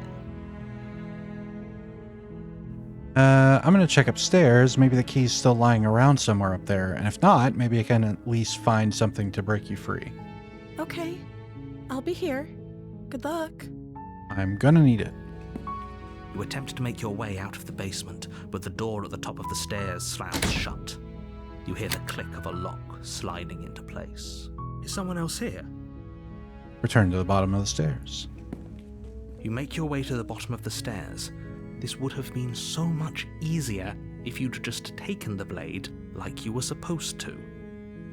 Speaker 1: I'm gonna check upstairs. Maybe the key's still lying around somewhere up there. And if not, maybe I can at least find something to break you free.
Speaker 3: Okay. I'll be here. Good luck.
Speaker 1: I'm gonna need it.
Speaker 2: You attempt to make your way out of the basement, but the door at the top of the stairs slams shut. You hear the click of a lock sliding into place. Is someone else here?
Speaker 1: Return to the bottom of the stairs.
Speaker 2: You make your way to the bottom of the stairs. This would have been so much easier if you'd just taken the blade like you were supposed to.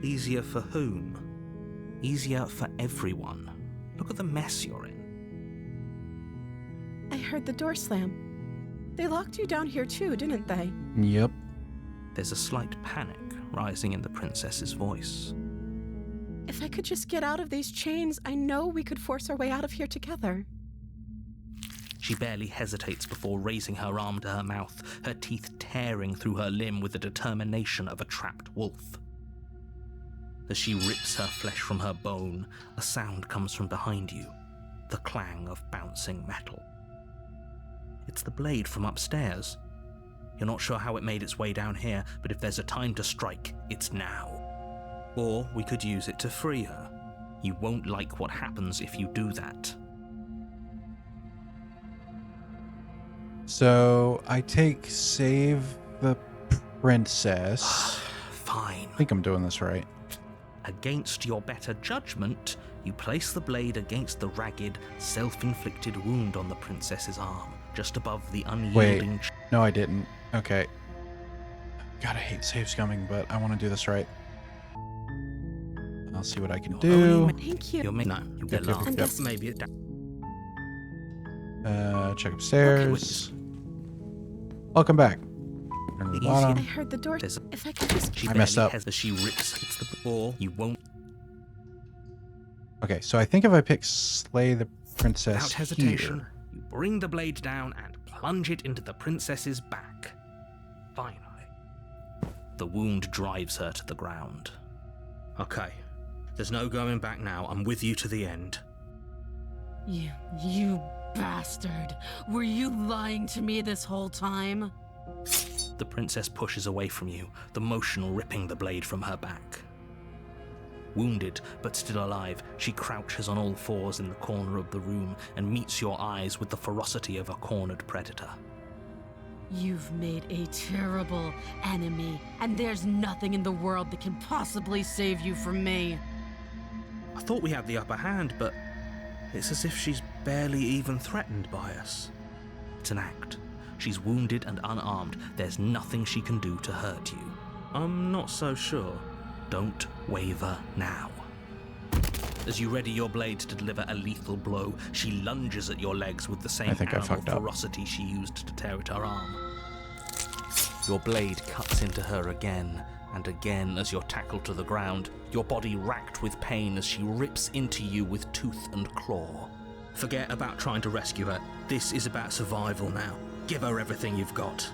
Speaker 2: Easier for whom? Easier for everyone. Look at the mess you're in.
Speaker 3: I heard the door slam. They locked you down here too, didn't they?
Speaker 1: Yep.
Speaker 2: There's a slight panic rising in the princess's voice.
Speaker 3: If I could just get out of these chains, I know we could force our way out of here together.
Speaker 2: She barely hesitates before raising her arm to her mouth, her teeth tearing through her limb with the determination of a trapped wolf. As she rips her flesh from her bone, a sound comes from behind you, the clang of bouncing metal. It's the blade from upstairs. You're not sure how it made its way down here, but if there's a time to strike, it's now. Or we could use it to free her. You won't like what happens if you do that.
Speaker 1: So I take save the princess.
Speaker 2: Fine.
Speaker 1: I think I'm doing this right.
Speaker 2: Against your better judgment, you place the blade against the ragged, self-inflicted wound on the princess's arm, just above the unyielding...
Speaker 1: No, I didn't. Okay. God, I hate saves coming, but I want to do this right. I'll see what I can do.
Speaker 3: Thank you.
Speaker 2: No, they're
Speaker 1: Yep, yep,
Speaker 2: large.
Speaker 1: yep.
Speaker 2: Maybe it...
Speaker 1: Check upstairs. Welcome back. Turn to the
Speaker 3: I
Speaker 1: bottom.
Speaker 3: heard the door.
Speaker 2: There's a-
Speaker 3: If I could just...
Speaker 2: She
Speaker 1: I messed
Speaker 2: barely
Speaker 1: up.
Speaker 2: has- she rips against the ball. You won't...
Speaker 1: Okay, so I think if I pick slay the princess
Speaker 2: Without hesitation,
Speaker 1: here.
Speaker 2: you bring the blade down and plunge it into the princess's back. Finally. The wound drives her to the ground. Okay, there's no going back now. I'm with you to the end.
Speaker 3: You bastard. Were you lying to me this whole time?
Speaker 2: The princess pushes away from you, the motion ripping the blade from her back. Wounded, but still alive, she crouches on all fours in the corner of the room and meets your eyes with the ferocity of a cornered predator.
Speaker 3: You've made a terrible enemy, and there's nothing in the world that can possibly save you from me.
Speaker 2: I thought we had the upper hand, but it's as if she's barely even threatened by us. It's an act. She's wounded and unarmed. There's nothing she can do to hurt you. I'm not so sure. Don't waver now. As you ready your blade to deliver a lethal blow, she lunges at your legs with the same
Speaker 1: I think I
Speaker 2: animal
Speaker 1: fucked up.
Speaker 2: ferocity she used to tear at her arm. Your blade cuts into her again and again as you're tackled to the ground, your body racked with pain as she rips into you with tooth and claw. Forget about trying to rescue her. This is about survival now. Give her everything you've got.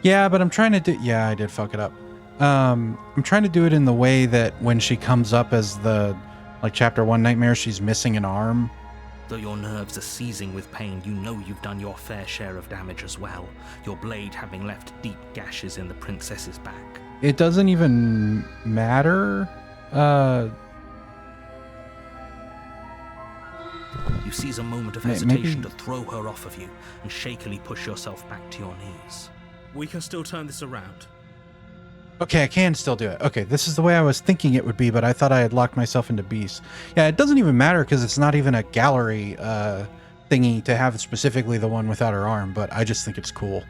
Speaker 1: Yeah, but I'm trying to do... Yeah, I did fuck it up. I'm trying to do it in the way that when she comes up as the... Like, Chapter 1 Nightmare, she's missing an arm.
Speaker 2: Though your nerves are seizing with pain, you know you've done your fair share of damage as well, your blade having left deep gashes in the princess's back.
Speaker 1: It doesn't even matter.
Speaker 2: You You seize a moment of
Speaker 1: Maybe-
Speaker 2: hesitation to throw her off of you and shakily push yourself back to your knees.
Speaker 4: We can still turn this around.
Speaker 1: Okay, I can still do it. Okay, this is the way I was thinking it would be, but I thought I had locked myself into beast. Yeah, it doesn't even matter because it's not even a gallery thingy to have specifically the one without her arm, but I just think it's cool.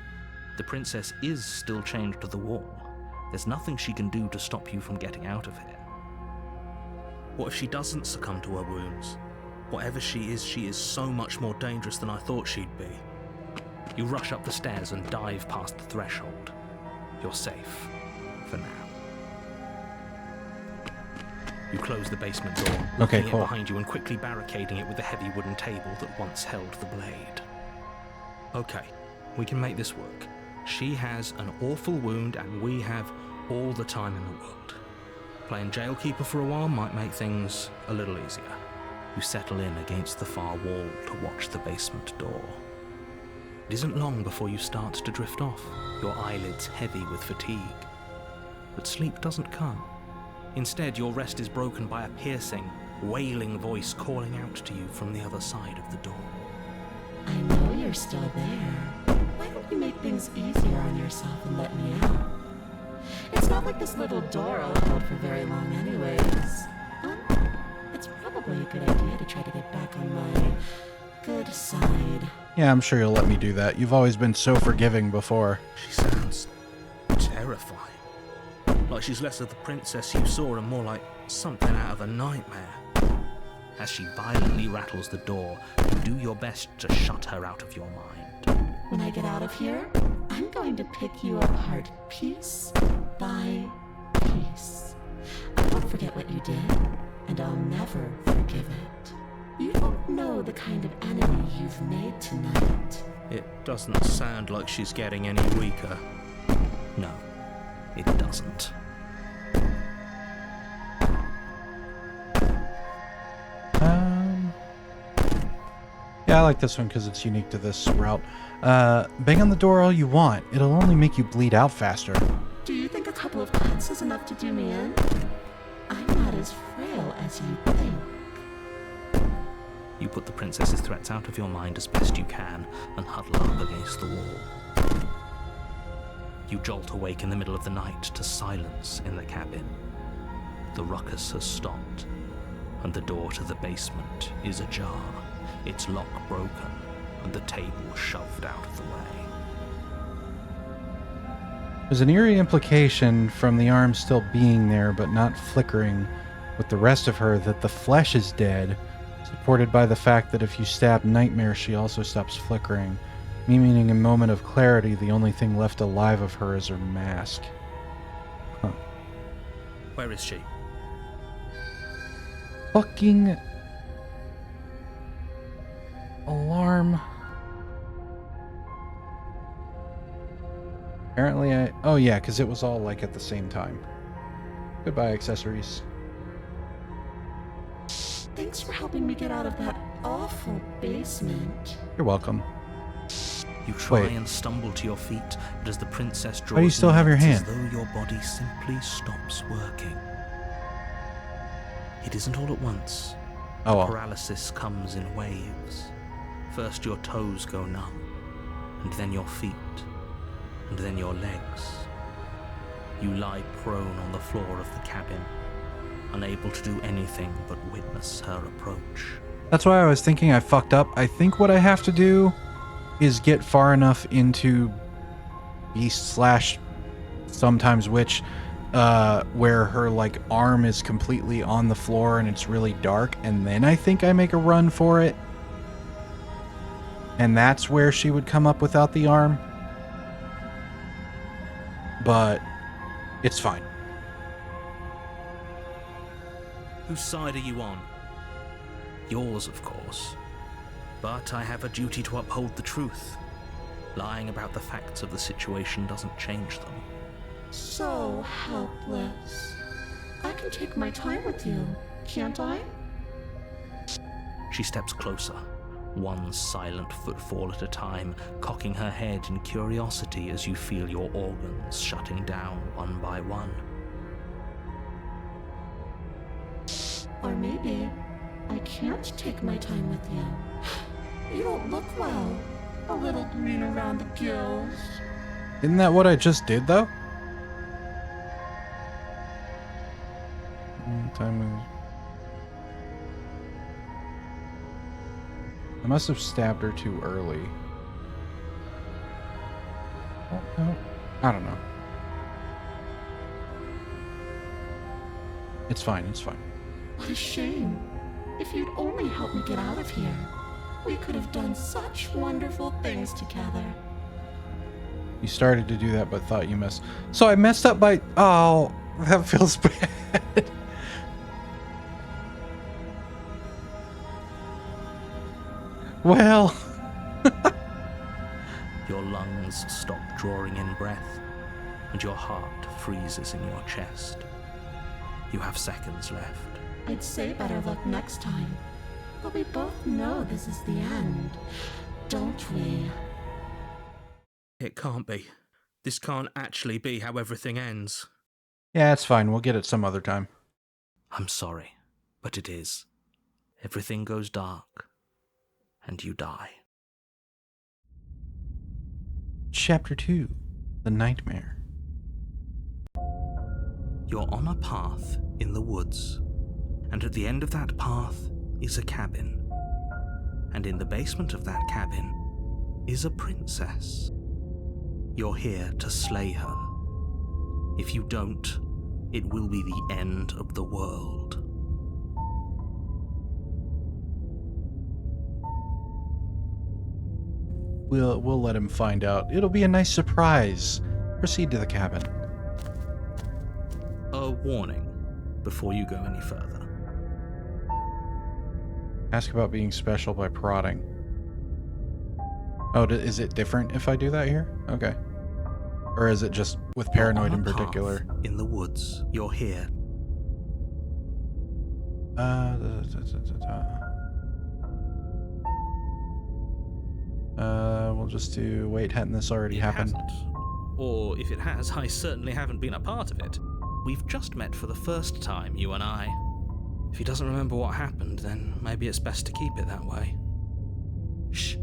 Speaker 2: The princess is still chained to the wall. There's nothing she can do to stop you from getting out of here.
Speaker 4: What if she doesn't succumb to her wounds? Whatever she is so much more dangerous than I thought she'd be.
Speaker 2: You rush up the stairs and dive past the threshold. You're safe. For now. You close the basement door, locking
Speaker 1: Okay, cool.
Speaker 2: it behind you and quickly barricading it with the heavy wooden table that once held the blade. Okay, we can make this work. She has an awful wound and we have all the time in the world. Playing jailkeeper for a while might make things a little easier. You settle in against the far wall to watch the basement door. It isn't long before you start to drift off, your eyelids heavy with fatigue. But sleep doesn't come. Instead, your rest is broken by a piercing, wailing voice calling out to you from the other side of the door.
Speaker 3: I know you're still there. Why don't you make things easier on yourself and let me out? It's not like this little door I'll hold for very long anyways. It's probably a good idea to try to get back on my good side.
Speaker 1: Yeah, I'm sure you'll let me do that. You've always been so forgiving before.
Speaker 4: She sounds terrifying. Like she's less of the princess you saw and more like something out of a nightmare.
Speaker 2: As she violently rattles the door, you do your best to shut her out of your mind.
Speaker 3: When I get out of here, I'm going to pick you apart piece by piece. I won't forget what you did, and I'll never forgive it. You don't know the kind of enemy you've made tonight.
Speaker 4: It doesn't sound like she's getting any weaker.
Speaker 2: No, it doesn't.
Speaker 1: Yeah, I like this one because it's unique to this route. Bang on the door all you want. It'll only make you bleed out faster.
Speaker 3: Do you think a couple of cuts is enough to do me in? I'm not as frail as you think.
Speaker 2: You put the princess's threats out of your mind as best you can and huddle up against the wall. You jolt awake in the middle of the night to silence in the cabin. The ruckus has stopped, and the door to the basement is ajar, its lock broken, and the table shoved out of the way.
Speaker 1: There's an eerie implication from the arm still being there but not flickering with the rest of her that the flesh is dead, supported by the fact that if you stab Nightmare she also stops flickering, meaning in a moment of clarity the only thing left alive of her is her mask. Huh.
Speaker 4: Where is she?
Speaker 1: Fucking alarm. Apparently oh yeah, because it was all like at the same time. Goodbye, accessories.
Speaker 3: Thanks for helping me get out of that awful basement.
Speaker 1: You're welcome.
Speaker 2: You try
Speaker 1: Wait.
Speaker 2: and stumble to your feet, but as the princess draws
Speaker 1: Why do you still have your
Speaker 2: it's
Speaker 1: hand?
Speaker 2: as though your body simply stops working. It isn't all at once.
Speaker 1: Oh well.
Speaker 2: Paralysis comes in waves. First your toes go numb, and then your feet, and then your legs. You lie prone on the floor of the cabin, unable to do anything but witness her approach.
Speaker 1: That's why I was thinking I fucked up. I think what I have to do is get far enough into beast / sometimes witch, where her like arm is completely on the floor and it's really dark, and then I think I make a run for it. And that's where she would come up without the arm. But it's fine.
Speaker 2: Whose side are you on? Yours, of course. But I have a duty to uphold the truth. Lying about the facts of the situation doesn't change them.
Speaker 3: So helpless. I can take my time with you, can't I?
Speaker 2: She steps closer, one silent footfall at a time, cocking her head in curiosity as you feel your organs shutting down one by one.
Speaker 3: Or maybe
Speaker 10: I can't take my time with you. You don't look well. A little green around the gills.
Speaker 1: Isn't that what I just did, though? Time is... I must have stabbed her too early. Oh, no. I don't know. It's fine, it's fine.
Speaker 10: What a shame. If you'd only helped me get out of here, we could have done such wonderful things together.
Speaker 1: You started to do that, but thought you messed... So I messed up by... Oh, that feels bad. Well...
Speaker 4: Your lungs stop drawing in breath, and your heart freezes in your chest. You have seconds left.
Speaker 10: I'd say better luck next time. But we both know this is the end, don't we?
Speaker 4: It can't be. This can't actually be how everything ends.
Speaker 1: Yeah, it's fine. We'll get it some other time.
Speaker 4: I'm sorry, but it is. Everything goes dark, and you die.
Speaker 1: Chapter 2. The Nightmare.
Speaker 4: You're on a path in the woods, and at the end of that path is a cabin. And in the basement of that cabin is a princess. You're here to slay her. If you don't, it will be the end of the world.
Speaker 1: We'll let him find out. It'll be a nice surprise. Proceed to the cabin.
Speaker 4: A warning before you go any further.
Speaker 1: Ask about being special by prodding. Oh, is it different if I do that here? Okay. Or is it just with paranoid in particular?
Speaker 4: In the woods, you're here.
Speaker 1: We'll just do... Wait, hadn't this already happened?
Speaker 2: Hasn't. Or if it has, I certainly haven't been a part of it. We've just met for the first time, you and I. If he doesn't remember what happened, then maybe it's best to keep it that way. Shh.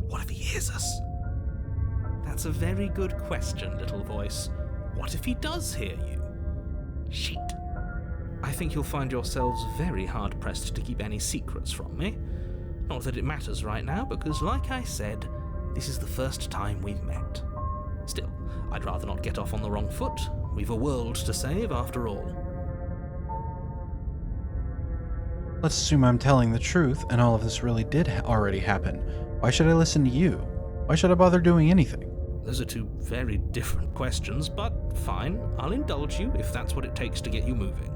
Speaker 2: What if he hears us? That's a very good question, little voice. What if he does hear you? Shit. I think you'll find yourselves very hard-pressed to keep any secrets from me. Not that it matters right now, because like I said, this is the first time we've met. Still, I'd rather not get off on the wrong foot. We've a world to save, after all.
Speaker 1: Let's assume I'm telling the truth, and all of this really did already happen. Why should I listen to you? Why should I bother doing anything?
Speaker 2: Those are two very different questions, but fine, I'll indulge you if that's what it takes to get you moving.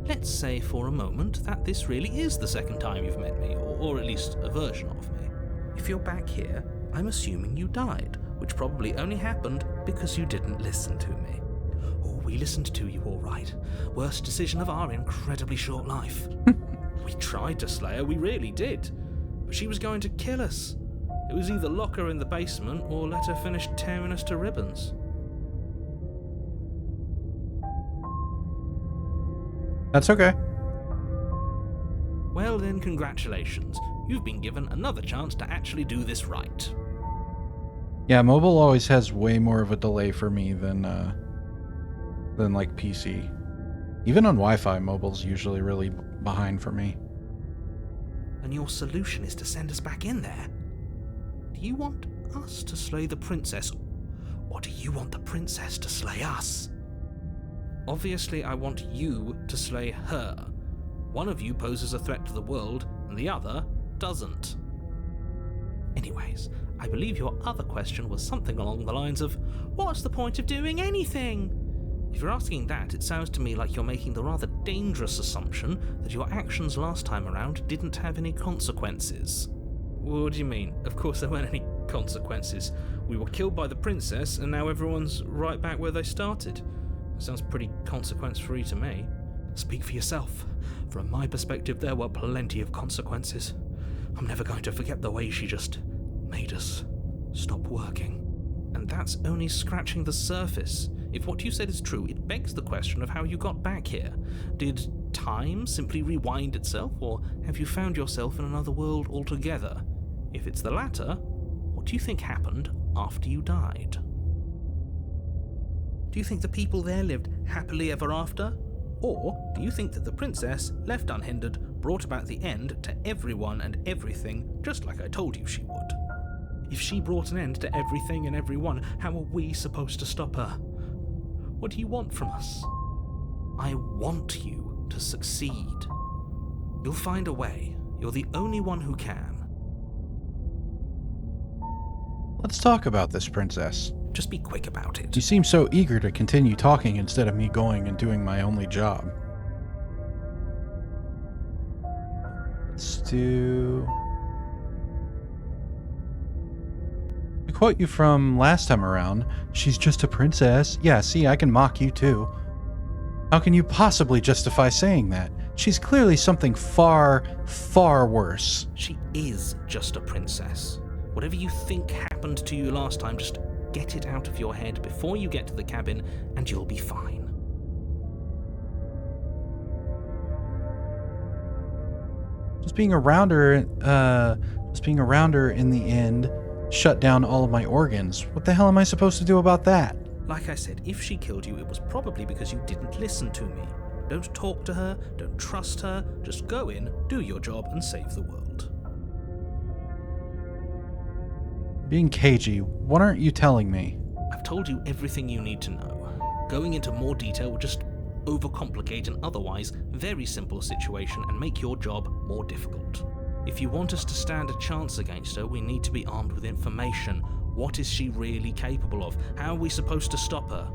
Speaker 2: Let's say for a moment that this really is the second time you've met me, or at least a version of me. If you're back here, I'm assuming you died, which probably only happened because you didn't listen to me. Oh, we listened to you all right. Worst decision of our incredibly short life. We tried to slay her, we really did. But she was going to kill us. It was either lock her in the basement or let her finish tearing us to ribbons.
Speaker 1: That's okay.
Speaker 2: Well then, congratulations. You've been given another chance to actually do this right.
Speaker 1: Yeah, mobile always has way more of a delay for me than like PC. Even on Wi-Fi, mobile's usually really behind for me.
Speaker 2: And your solution is to send us back in there? Do you want us to slay the princess, or do you want the princess to slay us? Obviously, I want you to slay her. One of you poses a threat to the world, and the other doesn't. Anyways, I believe your other question was something along the lines of, what's the point of doing anything? If you're asking that, it sounds to me like you're making the rather dangerous assumption that your actions last time around didn't have any consequences. What do you mean? Of course there weren't any consequences. We were killed by the princess, and now everyone's right back where they started. Sounds pretty consequence-free to me. Speak for yourself. From my perspective, there were plenty of consequences. I'm never going to forget the way she just made us stop working. And that's only scratching the surface. If what you said is true, it begs the question of how you got back here. Did
Speaker 4: time simply rewind itself, or have you found yourself in another world altogether? If it's the latter, what do you think happened after you died? Do you think the people there lived happily ever after? Or do you think that the princess, left unhindered, brought about the end to everyone and everything, just like I told you she would? If she brought an end to everything and everyone, how are we supposed to stop her? What do you want from us? I want you to succeed. You'll find a way. You're the only one who can.
Speaker 1: Let's talk about this, princess.
Speaker 4: Just be quick about it.
Speaker 1: You seem so eager to continue talking instead of me going and doing my only job. Let's do... To quote you from last time around, she's just a princess. Yeah, see, I can mock you too. How can you possibly justify saying that? She's clearly something far, far worse.
Speaker 4: She is just a princess. Whatever you think happened to you last time, just get it out of your head before you get to the cabin, and you'll be fine.
Speaker 1: Just being around her in the end shut down all of my organs. What the hell am I supposed to do about that?
Speaker 4: Like I said, if she killed you, it was probably because you didn't listen to me. Don't talk to her, don't trust her, just go in, do your job, and save the world.
Speaker 1: Being cagey, what aren't you telling me?
Speaker 4: I've told you everything you need to know. Going into more detail will just overcomplicate an otherwise very simple situation and make your job more difficult. If you want us to stand a chance against her, we need to be armed with information. What is she really capable of? How are we supposed to stop her?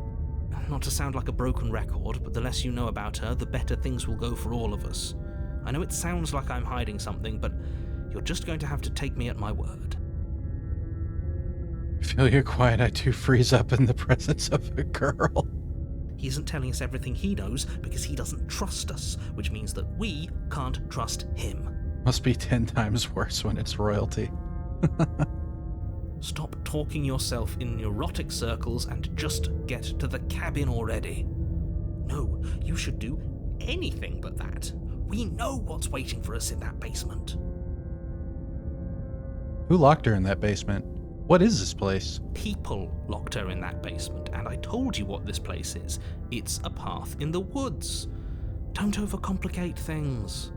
Speaker 4: Not to sound like a broken record, but the less you know about her, the better things will go for all of us. I know it sounds like I'm hiding something, but you're just going to have to take me at my word.
Speaker 1: Feel you're quiet, I do freeze up in the presence of a girl.
Speaker 4: He isn't telling us everything he knows because he doesn't trust us, which means that we can't trust him.
Speaker 1: Must be 10 times worse when it's royalty.
Speaker 4: Stop talking yourself in neurotic circles and just get to the cabin already. No, you should do anything but that. We know what's waiting for us in that basement.
Speaker 1: Who locked her in that basement? What is this place?
Speaker 4: People locked her in that basement, and I told you what this place is. It's a path in the woods. Don't overcomplicate things.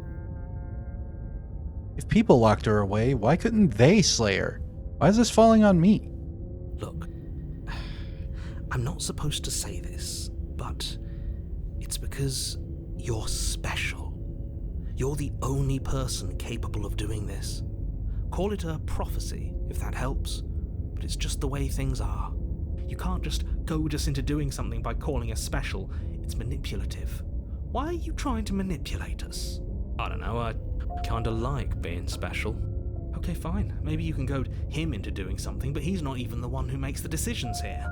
Speaker 1: If people locked her away, why couldn't they slay her? Why is this falling on me?
Speaker 4: Look, I'm not supposed to say this, but it's because you're special. You're the only person capable of doing this. Call it a prophecy, if that helps, but it's just the way things are. You can't just goad us into doing something by calling us special. It's manipulative. Why are you trying to manipulate us? I don't know, I kinda like being special. Okay, fine. Maybe you can goad him into doing something, but he's not even the one who makes the decisions here.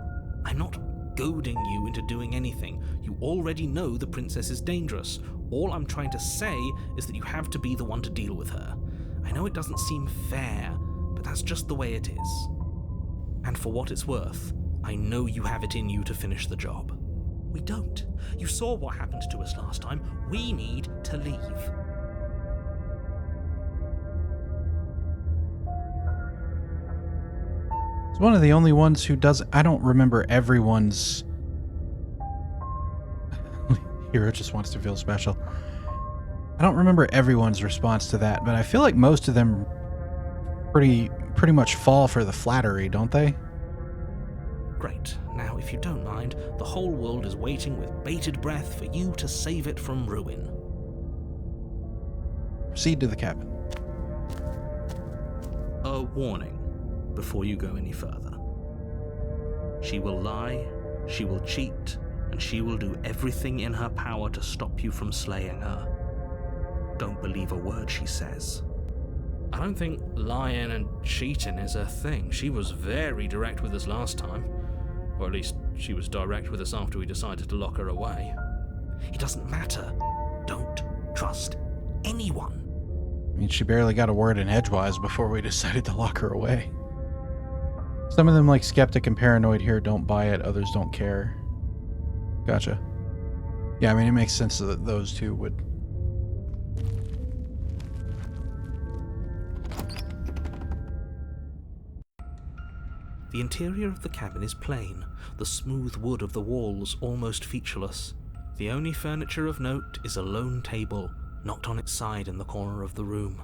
Speaker 4: I'm not goading you into doing anything. You already know the princess is dangerous. All I'm trying to say is that you have to be the one to deal with her. I know it doesn't seem fair, but that's just the way it is. And for what it's worth, I know you have it in you to finish the job. We don't. You saw what happened to us last time. We need to leave.
Speaker 1: It's one of the only ones who does. I don't remember everyone's. Hero just wants to feel special. I don't remember everyone's response to that, but I feel like most of them pretty much fall for the flattery, don't they?
Speaker 4: Great. Now, if you don't mind, the whole world is waiting with bated breath for you to save it from ruin.
Speaker 1: Proceed to the cabin.
Speaker 4: A warning before you go any further. She will lie, she will cheat, and she will do everything in her power to stop you from slaying her. Don't believe a word she says. I don't think lying and cheating is her thing. She was very direct with us last time. Or at least she was direct with us after we decided to lock her away. It doesn't matter. Don't trust anyone.
Speaker 1: I mean, she barely got a word in edgewise before we decided to lock her away. Some of them, like skeptic and paranoid here, don't buy it. Others don't care. Gotcha. Yeah, I mean, it makes sense that those two would
Speaker 4: The interior of the cabin is plain, the smooth wood of the walls almost featureless. The only furniture of note is a lone table, knocked on its side in the corner of the room.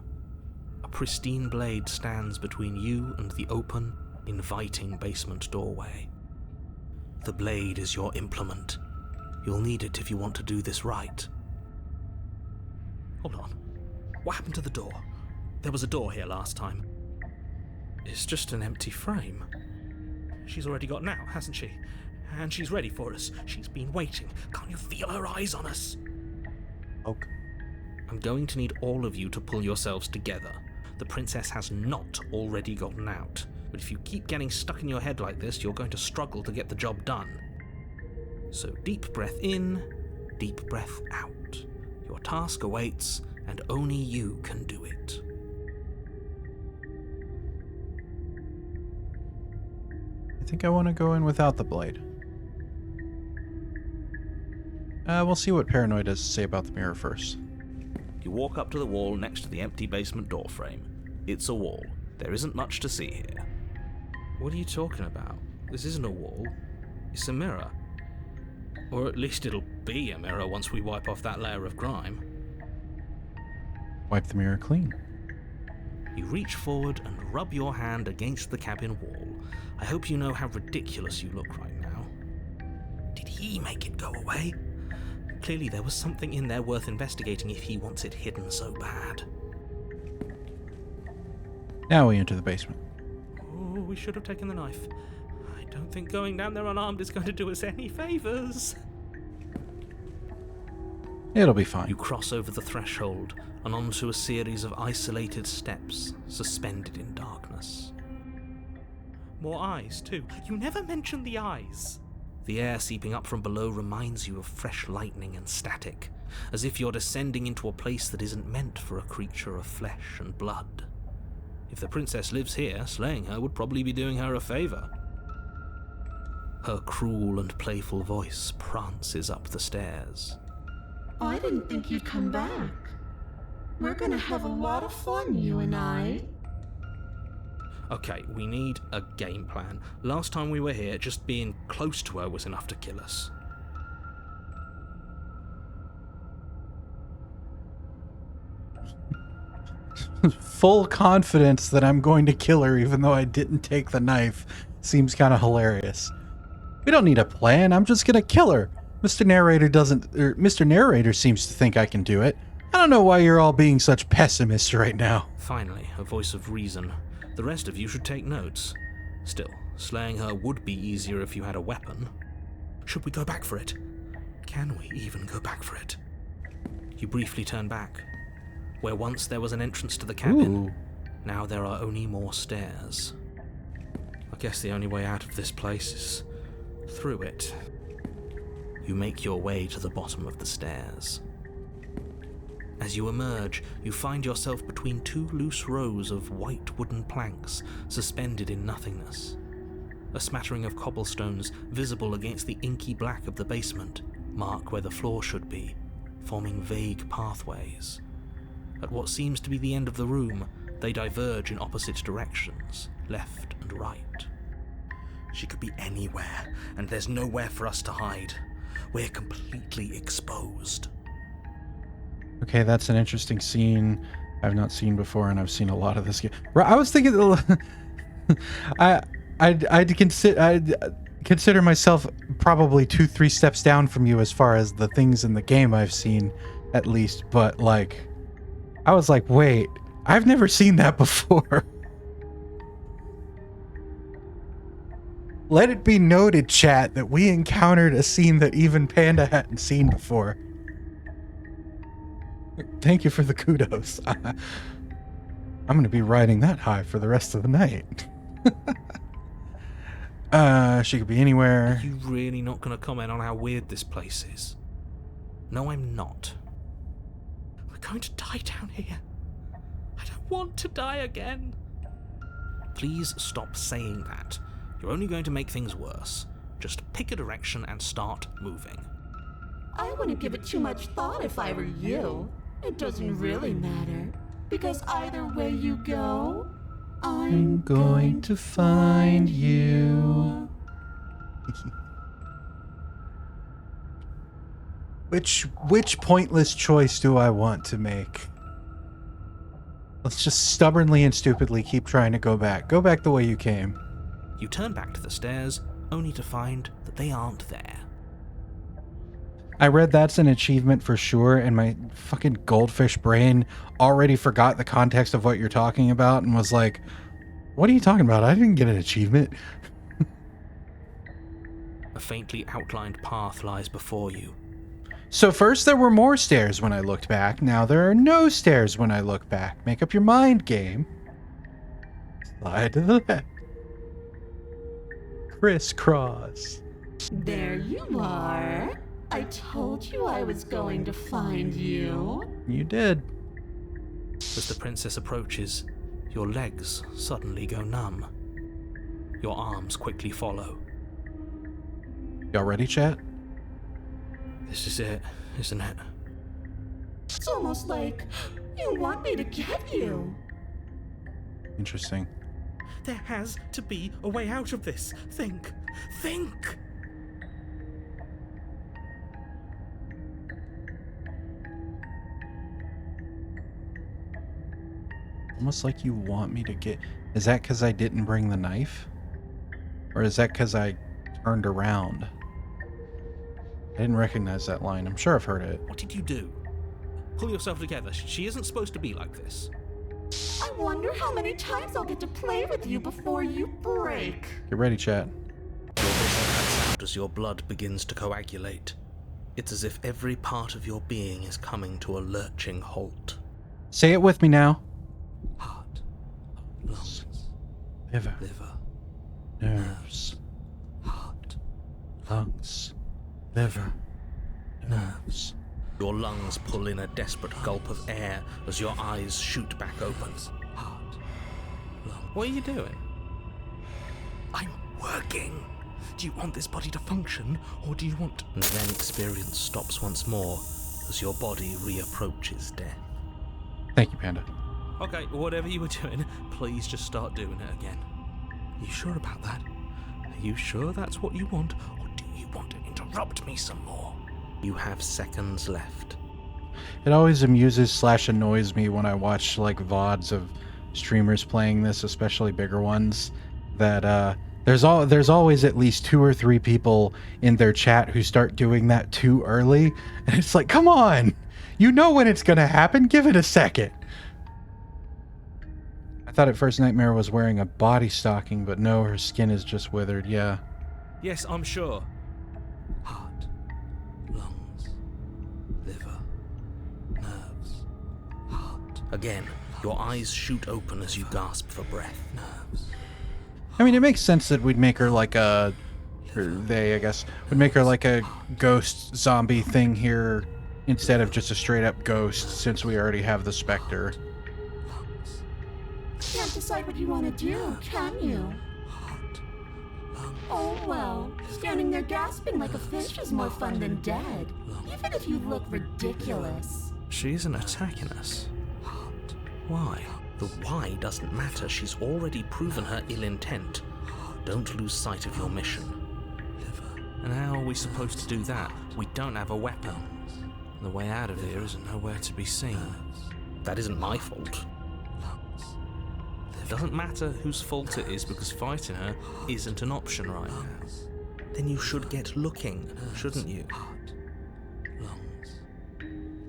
Speaker 4: A pristine blade stands between you and the open, inviting basement doorway. The blade is your implement. You'll need it if you want to do this right.
Speaker 2: Hold on. What happened to the door? There was a door here last time.
Speaker 4: It's just an empty frame.
Speaker 2: She's already got out, hasn't she? And she's ready for us. She's been waiting. Can't you feel her eyes on us?
Speaker 9: Okay.
Speaker 4: I'm going to need all of you to pull yourselves together. The princess has not already gotten out. But if you keep getting stuck in your head like this, you're going to struggle to get the job done. So deep breath in, deep breath out. Your task awaits, and only you can do it.
Speaker 1: I think I want to go in without the blade. We'll see what Paranoid has to say about the mirror first.
Speaker 6: You walk up to the wall next to the empty basement door frame. It's a wall. There isn't much to see here.
Speaker 4: What are you talking about? This isn't a wall. It's a mirror. Or at least it'll be a mirror once we wipe off that layer of grime.
Speaker 1: Wipe the mirror clean.
Speaker 4: You reach forward and rub your hand against the cabin wall. I hope you know how ridiculous you look right now. Did he make it go away? Clearly there was something in there worth investigating if he wants it hidden so bad.
Speaker 1: Now we enter the basement.
Speaker 2: Oh, we should have taken the knife. I don't think going down there unarmed is going to do us any favours.
Speaker 1: It'll be fine.
Speaker 4: You cross over the threshold and onto a series of isolated steps suspended in darkness.
Speaker 2: More eyes, too. You never mentioned the eyes.
Speaker 4: The air seeping up from below reminds you of fresh lightning and static, as if you're descending into a place that isn't meant for a creature of flesh and blood. If the princess lives here, slaying her would probably be doing her a favour. Her cruel and playful voice prances up the stairs.
Speaker 10: I didn't think you'd come back. We're gonna have a lot of fun, you and I.
Speaker 4: Okay, we need a game plan. Last time we were here, just being close to her was enough to kill us.
Speaker 1: Full confidence that I'm going to kill her even though I didn't take the knife seems kind of hilarious. We don't need a plan. I'm just going to kill her. Mr. Narrator seems to think I can do it. I don't know why you're all being such pessimists right now.
Speaker 4: Finally, a voice of reason. The rest of you should take notes. Still, slaying her would be easier if you had a weapon. Should we go back for it? Can we even go back for it? You briefly turn back. Where once there was an entrance to the cabin, now there are only more stairs. I guess the only way out of this place is through it. You make your way to the bottom of the stairs. As you emerge, you find yourself between two loose rows of white wooden planks suspended in nothingness. A smattering of cobblestones visible against the inky black of the basement mark where the floor should be, forming vague pathways. At what seems to be the end of the room, they diverge in opposite directions, left and right.
Speaker 6: She could be anywhere, and there's nowhere for us to hide. We're completely exposed.
Speaker 1: Okay, that's an interesting scene I've not seen before, and I've seen a lot of this game. I was thinking, I'd consider myself probably 2-3 steps down from you as far as the things in the game I've seen, at least. But like, I was like, wait, I've never seen that before. Let it be noted, chat, that we encountered a scene that even Panda hadn't seen before. Thank you for the kudos. I'm going to be riding that high for the rest of the night. She could be anywhere.
Speaker 4: Are you really not going to comment on how weird this place is? No, I'm not.
Speaker 2: We're going to die down here. I don't want to die again.
Speaker 4: Please stop saying that. You're only going to make things worse. Just pick a direction and start moving.
Speaker 10: I wouldn't give it too much thought if I were you. It doesn't really matter, because either way you go,
Speaker 1: I'm going to find you. Which pointless choice do I want to make? Let's just stubbornly and stupidly keep trying to go back. Go back the way you came.
Speaker 2: You turn back to the stairs, only to find that they aren't there.
Speaker 1: I read that's an achievement for sure, and my fucking goldfish brain already forgot the context of what you're talking about and was like, what are you talking about? I didn't get an achievement.
Speaker 2: A faintly outlined path lies before you.
Speaker 1: So first there were more stairs when I looked back. Now there are no stairs when I look back. Make up your mind, game. Slide to the left. Crisscross.
Speaker 10: There you are. I told you I was going to find you.
Speaker 1: You did.
Speaker 2: As the princess approaches, your legs suddenly go numb. Your arms quickly follow.
Speaker 1: Y'all ready, chat?
Speaker 2: This is it, isn't it?
Speaker 10: It's almost like you want me to get you.
Speaker 1: Interesting.
Speaker 2: There has to be a way out of this. Think! Think!
Speaker 1: Almost like you want me to get... Is that because I didn't bring the knife? Or is that because I turned around? I didn't recognize that line. I'm sure I've heard it.
Speaker 2: What did you do? Pull yourself together. She isn't supposed to be like this.
Speaker 10: I wonder how many times I'll get to play with you before you break.
Speaker 1: Get ready, chat.
Speaker 2: Your vision cuts out as your blood begins to coagulate. It's as if every part of your being is coming to a lurching halt.
Speaker 1: Say it with me now.
Speaker 2: Heart, lungs,
Speaker 1: Liver.
Speaker 2: nerves,
Speaker 1: Heart. Lungs. Liver. Nerves.
Speaker 2: Your lungs pull in a desperate gulp of air as your eyes shoot back open. Heart, lungs. What are you doing?
Speaker 6: I'm working. Do you want this body to function, or do you want...
Speaker 2: And then experience stops once more as your body reapproaches death.
Speaker 1: Thank you, Panda.
Speaker 2: Okay, whatever you were doing, please just start doing it again.
Speaker 6: You sure about that? Are you sure that's what you want, or do you want to interrupt me some more?
Speaker 2: You have seconds left.
Speaker 1: It always amuses / annoys me when I watch like VODs of streamers playing this, especially bigger ones, that there's always at least 2 or 3 people in their chat who start doing that too early, and it's like, come on, you know when it's gonna happen, give it a second. I thought at first Nightmare was wearing a body stocking, but no, her skin is just withered. Yeah.
Speaker 2: Yes, I'm sure.
Speaker 6: Heart, lungs, liver, nerves, heart.
Speaker 2: Again, your eyes shoot open as you gasp for breath.
Speaker 6: Nerves.
Speaker 1: I mean, it makes sense that we'd make her like a, or they, I guess, would make her like a ghost zombie thing here instead of just a straight up ghost, since we already have the Spectre.
Speaker 10: Can't decide what you want to do, can you?
Speaker 6: Heart, lungs,
Speaker 10: Oh well, standing there gasping like a fish is more fun than dead. Even if you look ridiculous.
Speaker 2: She isn't attacking us.
Speaker 6: heart.
Speaker 2: Why? The why doesn't matter. She's already proven her ill intent. Don't lose sight of your mission. And how are we supposed to do that? We don't have a weapon. The way out of here is nowhere to be seen. That isn't my fault. It doesn't matter whose fault it is, because fighting her isn't an option right now. Then you should get looking, shouldn't you?
Speaker 6: Heart, lungs,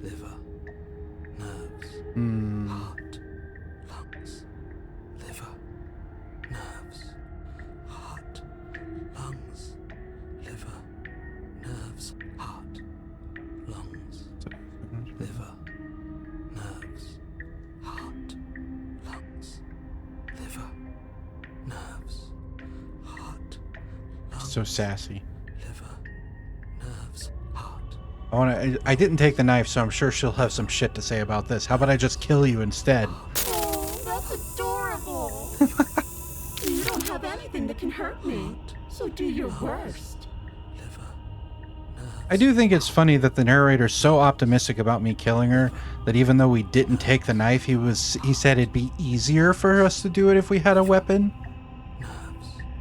Speaker 6: liver, nerves, heart, lungs, liver, nerves, heart, lungs, liver, nerves, heart, lungs, liver, nerves, heart, lungs, liver, nerves, heart, lungs,
Speaker 1: So sassy.
Speaker 6: liver, nerves, heart.
Speaker 1: I didn't take the knife, so I'm sure she'll have some shit to say about this. How about I just kill you instead?
Speaker 10: Oh, that's adorable. You don't have anything that can hurt me, so do your worst.
Speaker 6: Liver, nerves,
Speaker 1: I do think it's funny that the narrator's so optimistic about me killing her that even though we didn't take the knife, he said it'd be easier for us to do it if we had a weapon.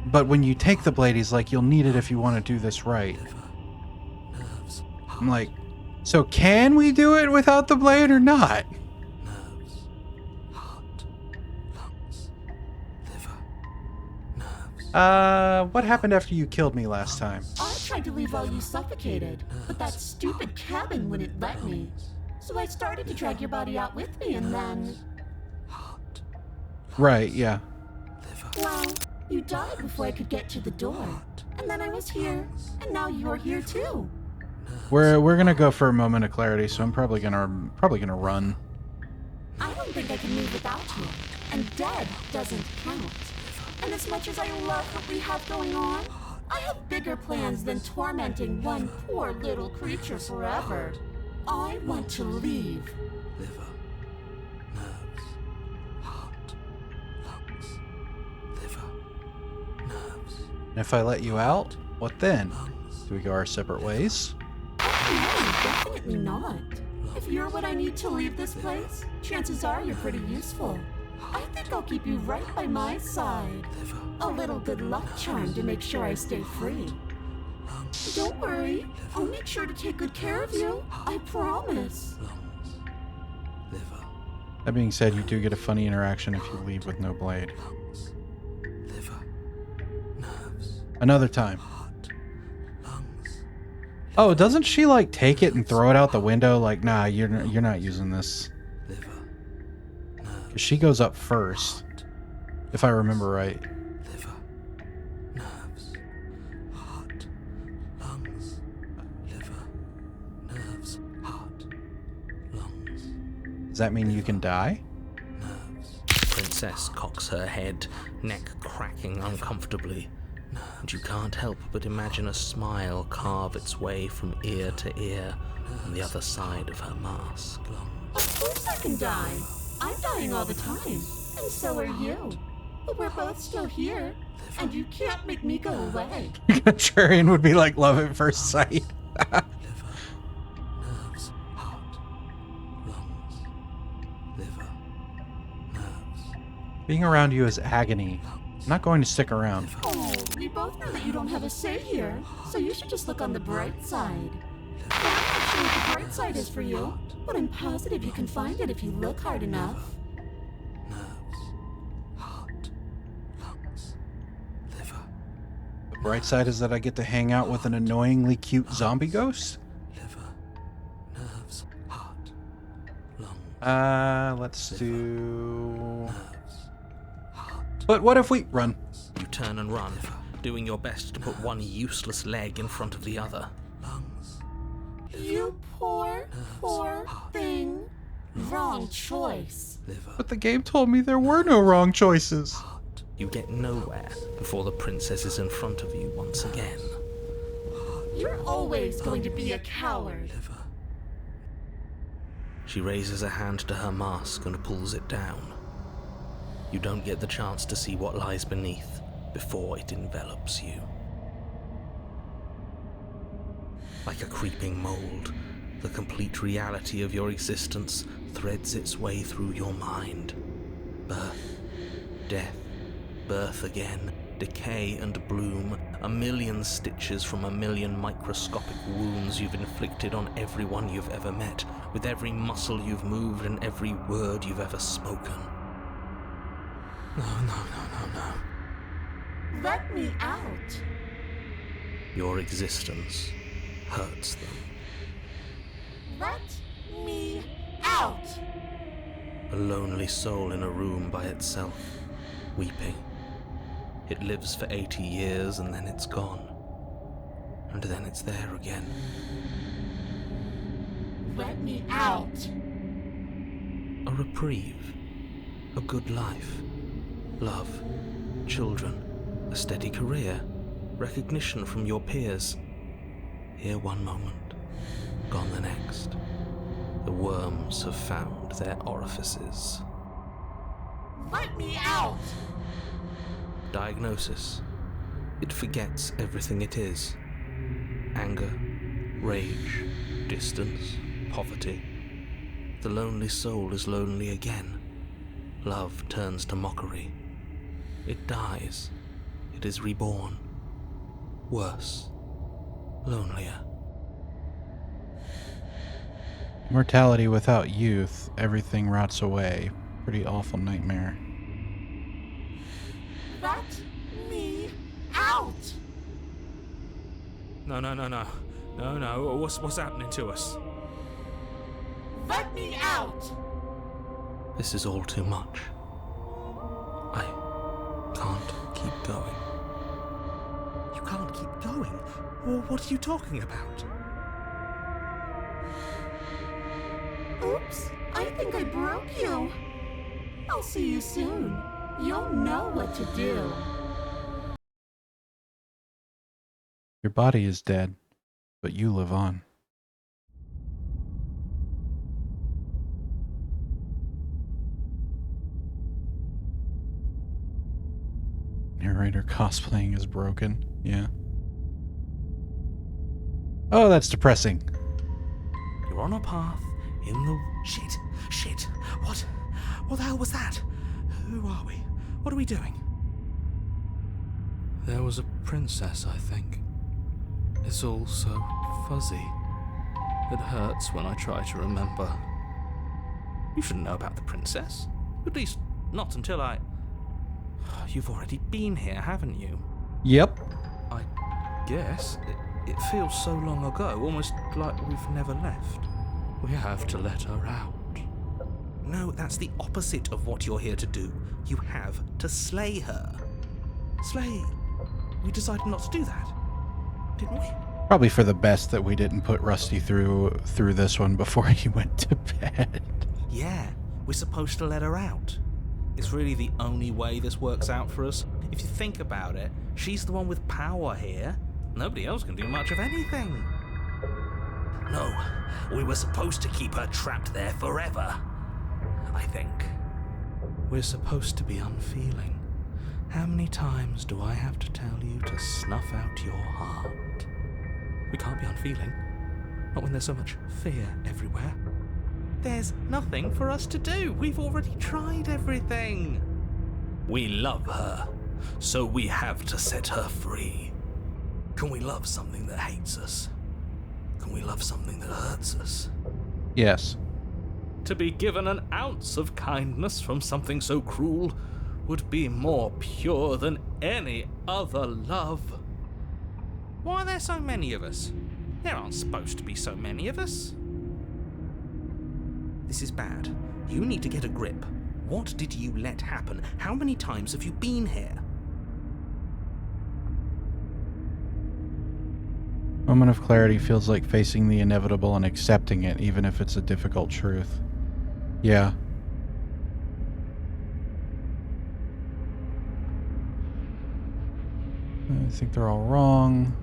Speaker 1: But when you take the blade, he's like, you'll need it if you want to do this right. I'm like, so can we do it without the blade or not? What happened after you killed me last time?
Speaker 10: I tried to leave while you suffocated, but that stupid cabin wouldn't let me. So I started to drag your body out with me and then...
Speaker 1: Right, yeah.
Speaker 10: Well, you died before I could get to the door. And then I was here, and now you're here too.
Speaker 1: We're gonna go for a moment of clarity, so I'm probably gonna run.
Speaker 10: I don't think I can move without you, and dead doesn't count. And as much as I love what we have going on, I have bigger plans than tormenting one poor little creature forever. I want to leave.
Speaker 9: Liver, nerves, heart, lungs, liver, nerves.
Speaker 1: And if I let you out, what then? Do we go our separate ways?
Speaker 10: No, definitely not. If you're what I need to leave this place, chances are you're pretty useful. I think I'll keep you right by my side. A little good luck charm to make sure I stay free. Don't worry, I'll make sure to take good care of you. I promise.
Speaker 1: That being said, you do get a funny interaction if you leave with no blade. Another time. Oh, doesn't she like take it and throw it out the window? Like, nah, you're not using this. Cause she goes up first, if I remember right.
Speaker 9: Liver, nerves, heart, lungs, liver, nerves, heart, lungs.
Speaker 1: Does that mean you can die?
Speaker 4: Princess cocks her head, neck cracking uncomfortably, and you can't help but imagine a smile carve its way from ear to ear on the other side of her mask.
Speaker 10: Of course I can die. I'm dying all the time, and so are you. But we're both still here, and you can't make me go away.
Speaker 1: Contrarian would be like love at first sight.
Speaker 9: Nerves, heart, lungs, liver, nerves.
Speaker 1: Being around you is agony. I'm not going to stick around.
Speaker 10: Oh, we both know that you don't have a say here, so you should just look on the bright side. I'm not sure what the bright side is for you, but I'm positive you can find it if you look hard enough.
Speaker 9: Nerves, heart, lungs, liver.
Speaker 1: The bright side is that I get to hang out with an annoyingly cute zombie ghost.
Speaker 9: Liver, nerves, heart, lungs.
Speaker 1: Let's do...
Speaker 9: Nerves, heart.
Speaker 1: But what if we run?
Speaker 4: You turn and run, doing your best to put one useless leg in front of the other.
Speaker 9: Lungs,
Speaker 10: You poor thing. Wrong choice.
Speaker 9: liver,
Speaker 1: But the game told me there were no wrong choices.
Speaker 9: heart,
Speaker 4: You get nowhere before the princess is in front of you once again.
Speaker 10: You're always going to be a coward.
Speaker 9: liver.
Speaker 4: She raises a hand to her mask and pulls it down. You don't get the chance to see what lies beneath before it envelops you. Like a creeping mold, the complete reality of your existence threads its way through your mind. Birth, death, birth again, decay and bloom, a million stitches from a million microscopic wounds you've inflicted on everyone you've ever met, with every muscle you've moved and every word you've ever spoken. No.
Speaker 10: Let me out.
Speaker 4: Your existence hurts them.
Speaker 10: Let me out.
Speaker 4: A lonely soul in a room by itself, weeping. It lives for 80 years and then it's gone. And then it's there again.
Speaker 10: Let me out.
Speaker 4: A reprieve. A good life. Love. Children. A steady career. Recognition from your peers. Here one moment. Gone the next. The worms have found their orifices.
Speaker 10: Let me out.
Speaker 4: Diagnosis. It forgets everything it is. Anger, Rage, distance, poverty. The lonely soul is lonely again. Love turns to mockery. It dies. It is reborn. Worse. Lonelier.
Speaker 1: Mortality without youth, everything rots away. Pretty awful nightmare.
Speaker 10: Let me out!
Speaker 4: No. What's happening to us?
Speaker 10: Let me out!
Speaker 4: This is all too much. I can't keep going.
Speaker 8: You can't keep going? Well, what are you talking about?
Speaker 10: Oops, I think I broke you. I'll see you soon. You'll know what to do.
Speaker 1: Your body is dead, but you live on. Narrator cosplaying is broken. Yeah. Oh, that's depressing.
Speaker 8: You're on a path in the... Shit. What the hell was that? Who are we? What are we doing?
Speaker 4: There was a princess, I think. It's all so fuzzy. It hurts when I try to remember.
Speaker 8: You shouldn't know about the princess. At least, not until I... You've already been here, haven't you?
Speaker 1: Yep.
Speaker 4: I guess. It feels so long ago, almost like we've never left. We have to let her out.
Speaker 8: No, that's the opposite of what you're here to do. You have to slay her. Slay? We decided not to do that, didn't we?
Speaker 1: Probably for the best that we didn't put Rusty through this one before he went to bed.
Speaker 8: Yeah, we're supposed to let her out. It's really the only way this works out for us. If you think about it, she's the one with power here. Nobody else can do much of anything.
Speaker 6: No, we were supposed to keep her trapped there forever. I think.
Speaker 4: We're supposed to be unfeeling. How many times do I have to tell you to snuff out your heart? We can't be unfeeling. Not when there's so much fear everywhere.
Speaker 8: There's nothing for us to do. We've already tried everything.
Speaker 6: We love her, so we have to set her free. Can we love something that hates us? Can we love something that hurts us?
Speaker 1: Yes.
Speaker 2: To be given an ounce of kindness from something so cruel would be more pure than any other love.
Speaker 8: Why are there so many of us? There aren't supposed to be so many of us. This is bad. You need to get a grip. What did you let happen? How many times have you been here?
Speaker 1: Moment of clarity feels like facing the inevitable and accepting it, even if it's a difficult truth. Yeah. I think they're all wrong.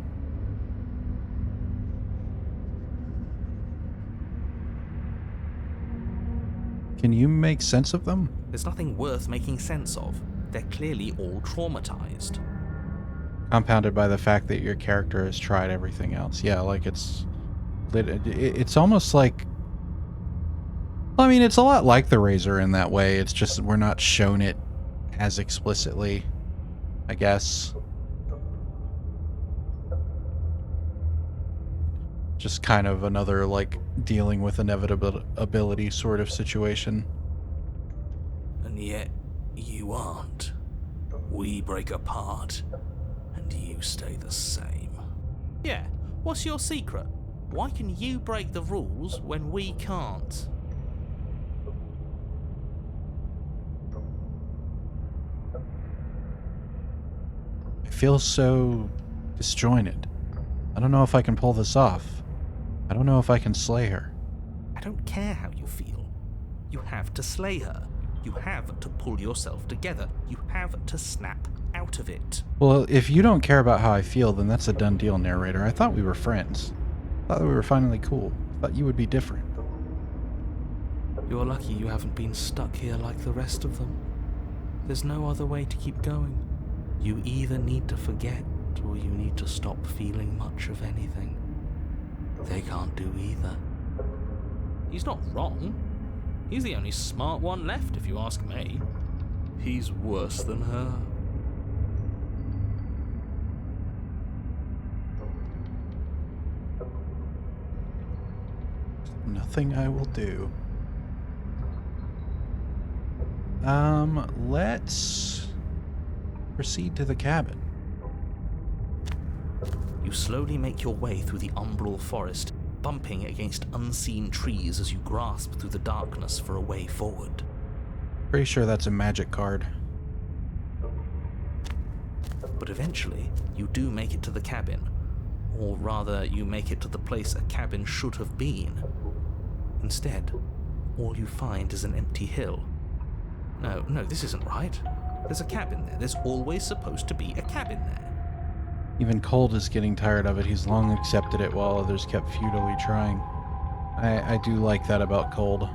Speaker 1: Can you make sense of them?
Speaker 8: There's nothing worth making sense of. They're clearly all traumatized.
Speaker 1: Compounded by the fact that your character has tried everything else. Yeah, like it's almost like... I mean, it's a lot like the Razor in that way. It's just we're not shown it as explicitly, I guess. Just kind of another, like, dealing with inevitability sort of situation.
Speaker 6: And yet, you aren't. We break apart, and you stay the same.
Speaker 8: Yeah, what's your secret? Why can you break the rules when we can't?
Speaker 1: I feel so disjointed. I don't know if I can pull this off. I don't know if I can slay her.
Speaker 8: I don't care how you feel. You have to slay her. You have to pull yourself together. You have to snap out of it.
Speaker 1: Well, if you don't care about how I feel, then that's a done deal, narrator. I thought we were friends. I thought we were finally cool. I thought you would be different.
Speaker 4: You're lucky you haven't been stuck here like the rest of them. There's no other way to keep going. You either need to forget, or you need to stop feeling much of anything. they can't do either.
Speaker 2: He's not wrong. He's the only smart one left, if you ask me.
Speaker 4: He's worse than her.
Speaker 1: Nothing I will do. Let's proceed to the cabin.
Speaker 2: You slowly make your way through the umbral forest, bumping against unseen trees as you grasp through the darkness for a way forward.
Speaker 1: Pretty sure that's a magic card.
Speaker 2: But eventually, you do make it to the cabin. Or rather, you make it to the place a cabin should have been. Instead, all you find is an empty hill. No, this isn't right. There's a cabin there. There's always supposed to be a cabin there.
Speaker 1: Even Cold is getting tired of it. He's long accepted it while others kept futilely trying. I do like that about Cold.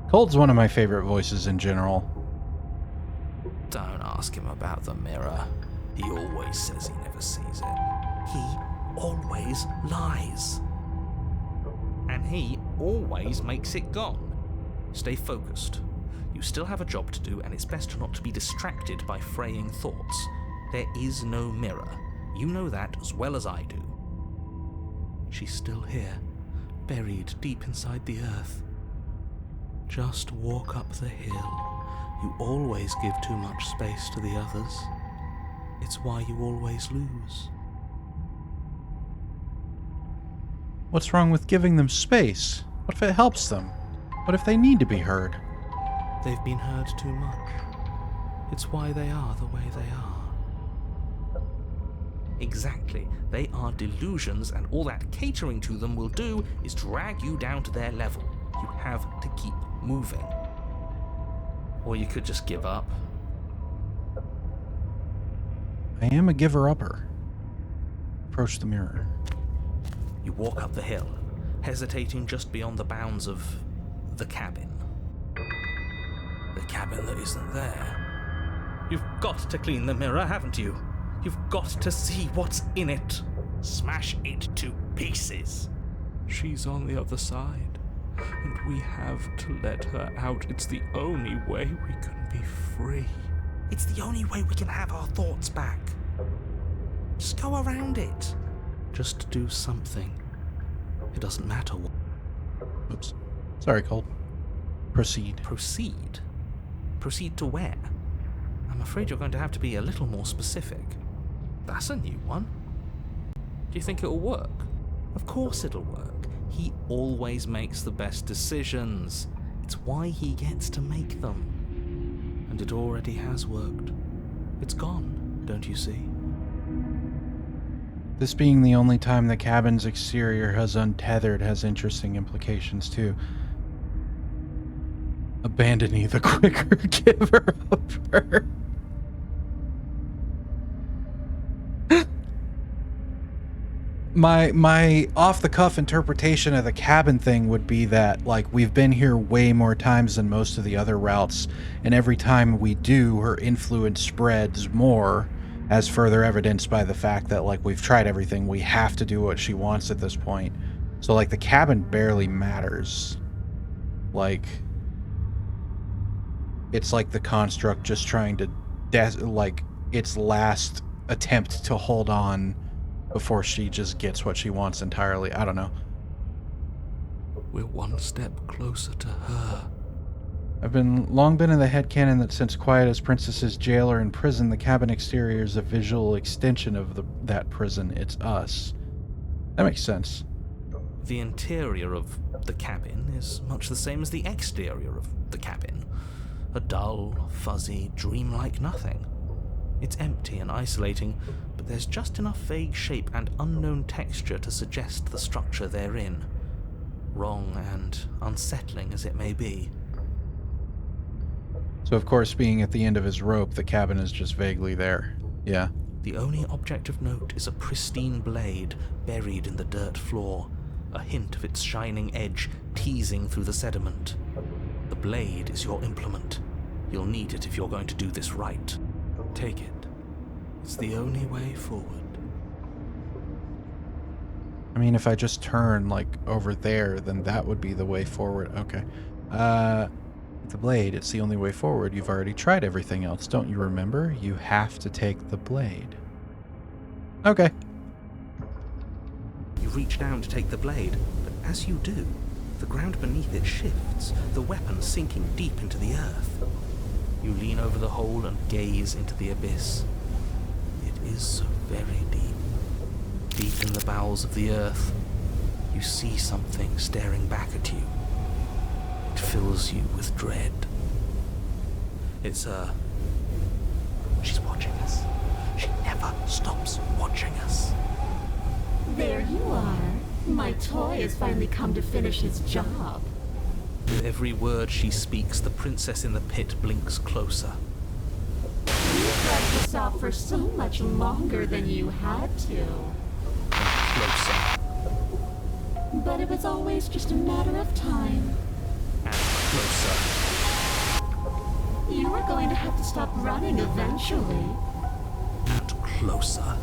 Speaker 1: Cold's one of my favorite voices in general.
Speaker 2: Don't ask him about the mirror. He always says he never sees it. He always lies. And he always makes it gone. Stay focused. You still have a job to do, and it's best not to be distracted by fraying thoughts. There is no mirror. You know that as well as I do.
Speaker 4: She's still here, buried deep inside the earth. Just walk up the hill. You always give too much space to the others. It's why you always lose.
Speaker 1: What's wrong with giving them space? What if it helps them? What if they need to be heard?
Speaker 4: They've been heard too much. It's why they are the way they are.
Speaker 2: Exactly. They are delusions, and all that catering to them will do is drag you down to their level. You have to keep moving. Or you could just give up.
Speaker 1: I am a giver-upper. Approach the mirror.
Speaker 2: You walk up the hill, hesitating just beyond the bounds of the cabin. The cabin that isn't there. You've got to clean the mirror, haven't you? You've got to see what's in it. Smash it to pieces.
Speaker 4: She's on the other side, and we have to let her out. It's the only way we can be free.
Speaker 2: It's the only way we can have our thoughts back. Just go around it.
Speaker 4: Just do something. It doesn't matter what.
Speaker 1: Oops. Sorry, Cold. Proceed.
Speaker 2: Proceed? Proceed to where? I'm afraid you're going to have to be a little more specific. That's a new one. Do you think it'll work? Of course it'll work. He always makes the best decisions. It's why he gets to make them.
Speaker 4: And it already has worked. It's gone, don't you see?
Speaker 1: This being the only time the cabin's exterior has untethered has interesting implications too. Abandoning the quicker giver-upper. My off-the-cuff interpretation of the cabin thing would be that, like, we've been here way more times than most of the other routes, and every time we do, her influence spreads more, as further evidenced by the fact that, like, we've tried everything. We have to do what she wants at this point. So, like, the cabin barely matters. Like, it's like the construct just trying to, like, its last attempt to hold on before she just gets what she wants entirely. I don't know.
Speaker 4: We're one step closer to her.
Speaker 1: I've long been in the headcanon that since Quiet as Princess's jailer in prison, the cabin exterior is a visual extension of that prison. It's us. That makes sense.
Speaker 2: The interior of the cabin is much the same as the exterior of the cabin. A dull, fuzzy, dreamlike nothing. It's empty and isolating, but there's just enough vague shape and unknown texture to suggest the structure they're in. Wrong and unsettling as it may be.
Speaker 1: So, of course, being at the end of his rope, the cabin is just vaguely there. Yeah.
Speaker 2: The only object of note is a pristine blade buried in the dirt floor, a hint of its shining edge teasing through the sediment. The blade is your implement. You'll need it if you're going to do this right.
Speaker 4: Take it. It's the only way forward.
Speaker 1: I mean, if I just turn, like, over there, then that would be the way forward. Okay. The blade, it's the only way forward. You've already tried everything else. Don't you remember? You have to take the blade. Okay.
Speaker 4: You reach down to take the blade, but as you do, the ground beneath it shifts, the weapon sinking deep into the earth. You lean over the hole and gaze into the abyss. It is so very deep. Deep in the bowels of the earth, you see something staring back at you. It fills you with dread. It's her. She's watching us. She never stops watching us.
Speaker 10: There you are. My toy has finally come to finish its job.
Speaker 4: With every word she speaks, the princess in the pit blinks closer.
Speaker 10: You dragged this out for so much longer than you had to.
Speaker 4: And closer.
Speaker 10: But it was always just a matter of time.
Speaker 4: And closer.
Speaker 10: You are going to have to stop running eventually.
Speaker 4: And closer.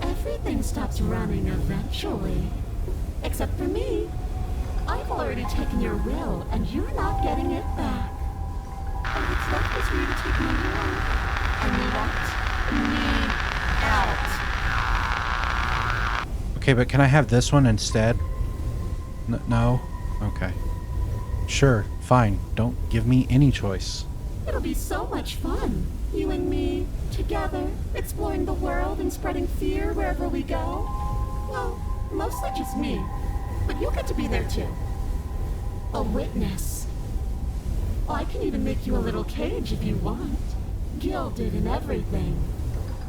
Speaker 10: Everything stops running eventually. Except for me. I've already taken your will, and you're not getting it back. All that's left is for you to take my will and let me out.
Speaker 1: Okay, but can I have this one instead? No? Okay. Sure, fine. Don't give me any choice.
Speaker 10: It'll be so much fun. You and me, together, exploring the world and spreading fear wherever we go. Well, mostly just me. But you'll get to be there too. A witness. I can even make you a little cage if you want. Gilded and everything.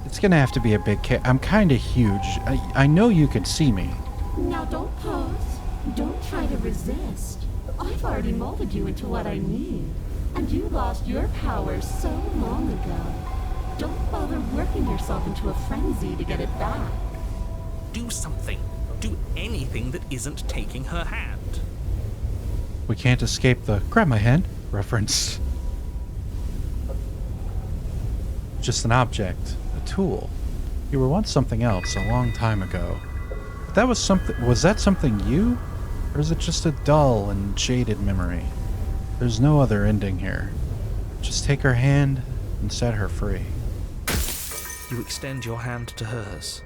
Speaker 1: It's gonna have to be a big I'm kinda huge. I know you can see me.
Speaker 10: Now don't pose. Don't try to resist. I've already molded you into what I need. And you lost your power so long ago. Don't bother working yourself into a frenzy to get it back.
Speaker 4: Do something. Do anything that isn't taking her hand.
Speaker 1: We can't escape the grab my hand reference. Just an object, a tool. You were once something else a long time ago. But that was something. Was that something you? Or is it just a dull and jaded memory? There's no other ending here. Just take her hand and set her free.
Speaker 4: You extend your hand to hers.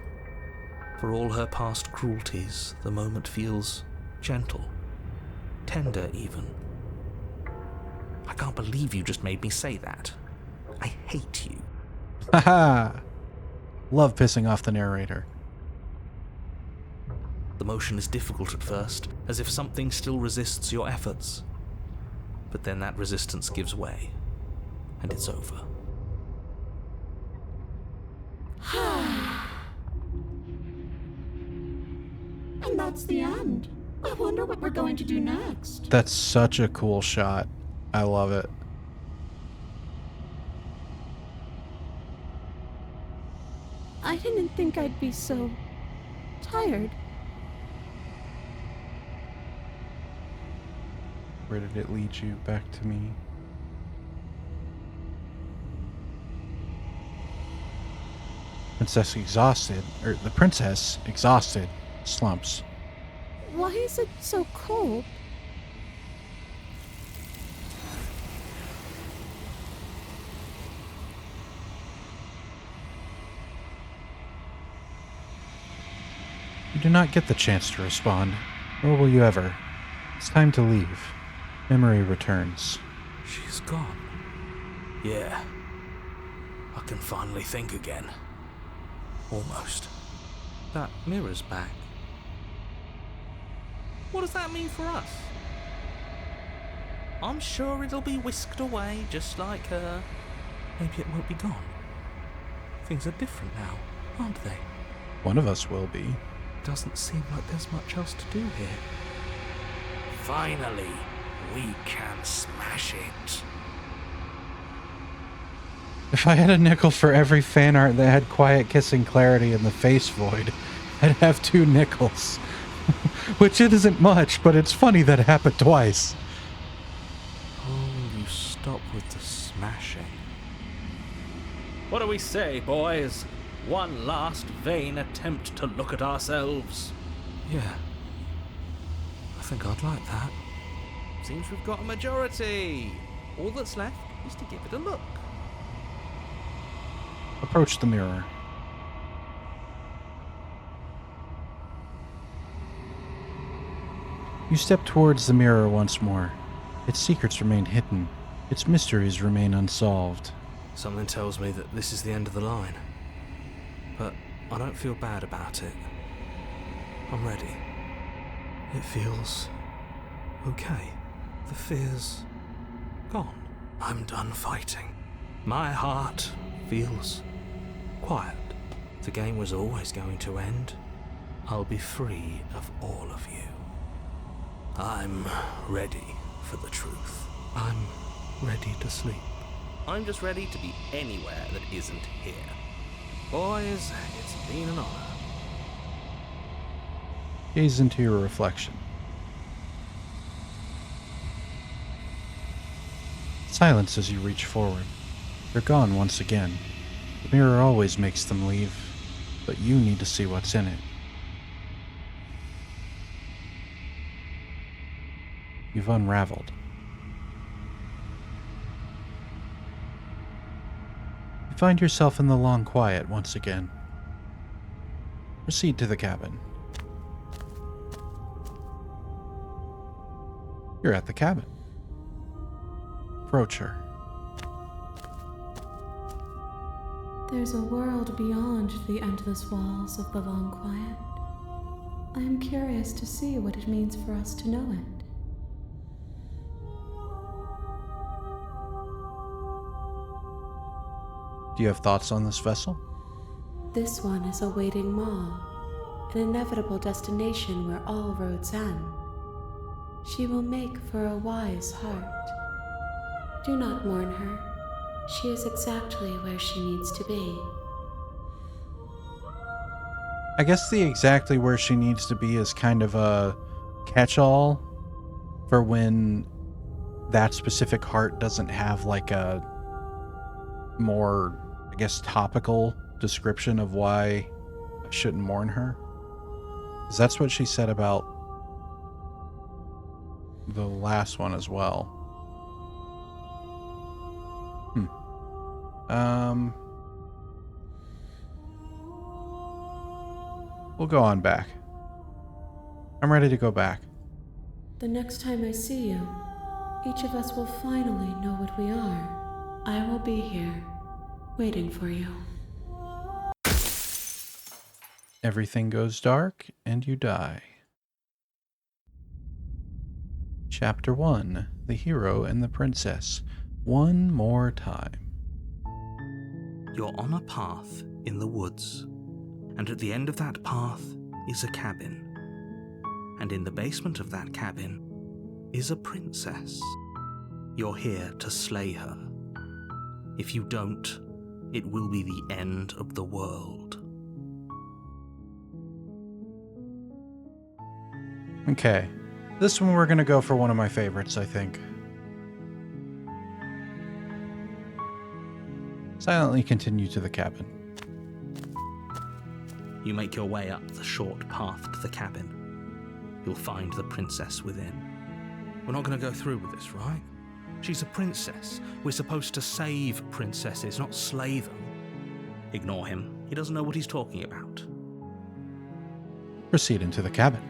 Speaker 4: For all her past cruelties, the moment feels gentle, tender even. I can't believe you just made me say that. I hate you.
Speaker 1: Haha! Love pissing off the narrator.
Speaker 4: The motion is difficult at first, as if something still resists your efforts. But then that resistance gives way, and it's over.
Speaker 10: And that's the end. I wonder what we're going to do next.
Speaker 1: That's such a cool shot. I love it.
Speaker 3: I didn't think I'd be so tired.
Speaker 1: Where did it lead you? Back to me. The princess, exhausted, slumps.
Speaker 3: Why is it so cold?
Speaker 1: You do not get the chance to respond, nor will you ever. It's time to leave. Memory returns.
Speaker 4: She's gone. Yeah. I can finally think again. Almost. That mirror's back.
Speaker 8: What does that mean for us? I'm sure it'll be whisked away just like her.
Speaker 4: Maybe it won't be gone. Things are different now, aren't they?
Speaker 1: One of us will be.
Speaker 4: Doesn't seem like there's much else to do here.
Speaker 6: Finally, we can smash it.
Speaker 1: If I had a nickel for every fan art that had quiet kissing Clarity in the face void, I'd have 2 nickels. Which it isn't much, but it's funny that it happened twice.
Speaker 4: Oh, you stop with the smashing.
Speaker 2: What do we say, boys? One last vain attempt to look at ourselves.
Speaker 4: Yeah. I think I'd like that.
Speaker 8: Seems we've got a majority. All that's left is to give it a look.
Speaker 1: Approach the mirror. You step towards the mirror once more. Its secrets remain hidden. Its mysteries remain unsolved.
Speaker 4: Something tells me that this is the end of the line. But I don't feel bad about it. I'm ready. It feels okay. The fear's gone. I'm done fighting. My heart feels quiet. The game was always going to end. I'll be free of all of you. I'm ready for the truth. I'm ready to sleep.
Speaker 8: I'm just ready to be anywhere that isn't here.
Speaker 4: Boys, it's been an honor.
Speaker 1: Gaze into your reflection. Silence as you reach forward. They're gone once again. The mirror always makes them leave, but you need to see what's in it. You've unraveled. You find yourself in the long quiet once again. Proceed to the cabin. You're at the cabin. Approach her.
Speaker 3: There's a world beyond the endless walls of the long quiet. I am curious to see what it means for us to know it.
Speaker 1: Do you have thoughts on this vessel?
Speaker 3: This one is a waiting maw, an inevitable destination where all roads end. She will make for a wise heart. Do not mourn her. She is exactly where she needs to be.
Speaker 1: I guess the exactly where she needs to be is kind of a catch-all for when that specific heart doesn't have like a more, I guess, topical description of why I shouldn't mourn her. Because that's what she said about the last one as well. We'll go on back. I'm ready to go back.
Speaker 3: The next time I see you, each of us will finally know what we are. I will be here, waiting for you.
Speaker 1: Everything goes dark, and you die. Chapter 1. The Hero and the Princess. One more time.
Speaker 2: You're on a path in the woods, and at the end of that path is a cabin. And in the basement of that cabin is a princess. You're here to slay her. If you don't, it will be the end of the world.
Speaker 1: Okay. This one we're going to go for one of my favorites, I think. Silently continue to the cabin.
Speaker 2: You make your way up the short path to the cabin. You'll find the princess within.
Speaker 4: We're not going to go through with this, right?
Speaker 2: She's a princess. We're supposed to save princesses, not slay them. Ignore him. He doesn't know what he's talking about.
Speaker 1: Proceed into the cabin.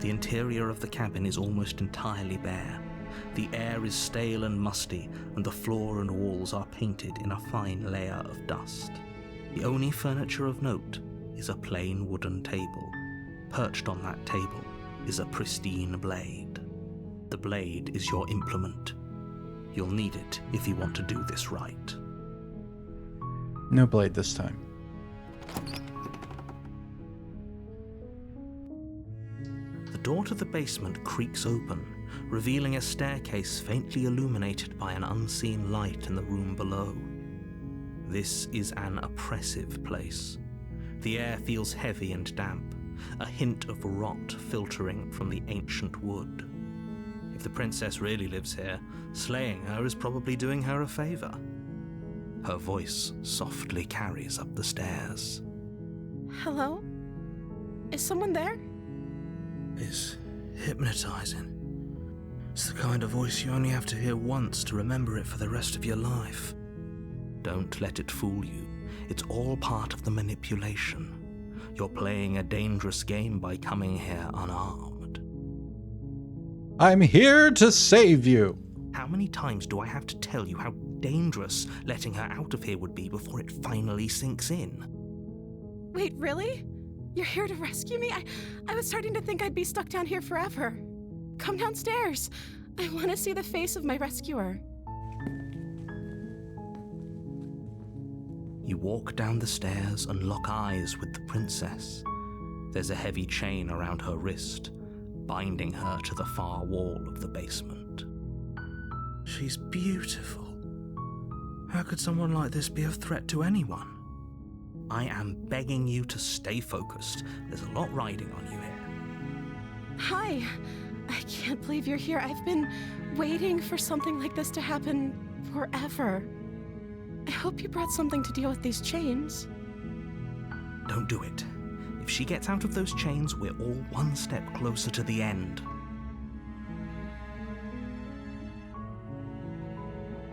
Speaker 2: The interior of the cabin is almost entirely bare. The air is stale and musty, and the floor and walls are painted in a fine layer of dust. The only furniture of note is a plain wooden table. Perched on that table is a pristine blade. The blade is your implement. You'll need it if you want to do this right.
Speaker 1: No blade this time.
Speaker 2: The door to the basement creaks open, revealing a staircase faintly illuminated by an unseen light in the room below. This is an oppressive place. The air feels heavy and damp, a hint of rot filtering from the ancient wood. If the princess really lives here, slaying her is probably doing her a favor.
Speaker 4: Her voice softly carries up the stairs.
Speaker 7: Hello? Is someone there?
Speaker 4: It's hypnotizing. It's the kind of voice you only have to hear once to remember it for the rest of your life. Don't let it fool you. It's all part of the manipulation. You're playing a dangerous game by coming here unarmed.
Speaker 1: I'm here to save you.
Speaker 4: How many times do I have to tell you how dangerous letting her out of here would be before it finally sinks in?
Speaker 7: Wait, really? You're here to rescue me? I was starting to think I'd be stuck down here forever. Come downstairs. I want to see the face of my rescuer.
Speaker 4: You walk down the stairs and lock eyes with the princess. There's a heavy chain around her wrist, binding her to the far wall of the basement. She's beautiful. How could someone like this be a threat to anyone? I am begging you to stay focused. There's a lot riding on you here.
Speaker 7: Hi. I can't believe you're here. I've been waiting for something like this to happen forever. I hope you brought something to deal with these chains.
Speaker 4: Don't do it. If she gets out of those chains, we're all one step closer to the end.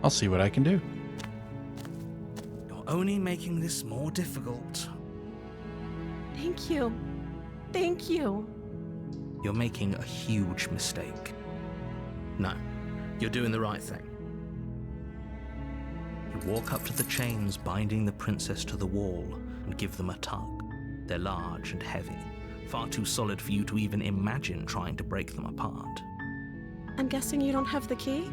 Speaker 1: I'll see what I can do.
Speaker 4: You're only making this more difficult.
Speaker 7: Thank you. Thank you.
Speaker 4: You're making a huge mistake. No, you're doing the right thing. You walk up to the chains binding the princess to the wall and give them a tug. They're large and heavy, far too solid for you to even imagine trying to break them apart.
Speaker 7: I'm guessing you don't have the key?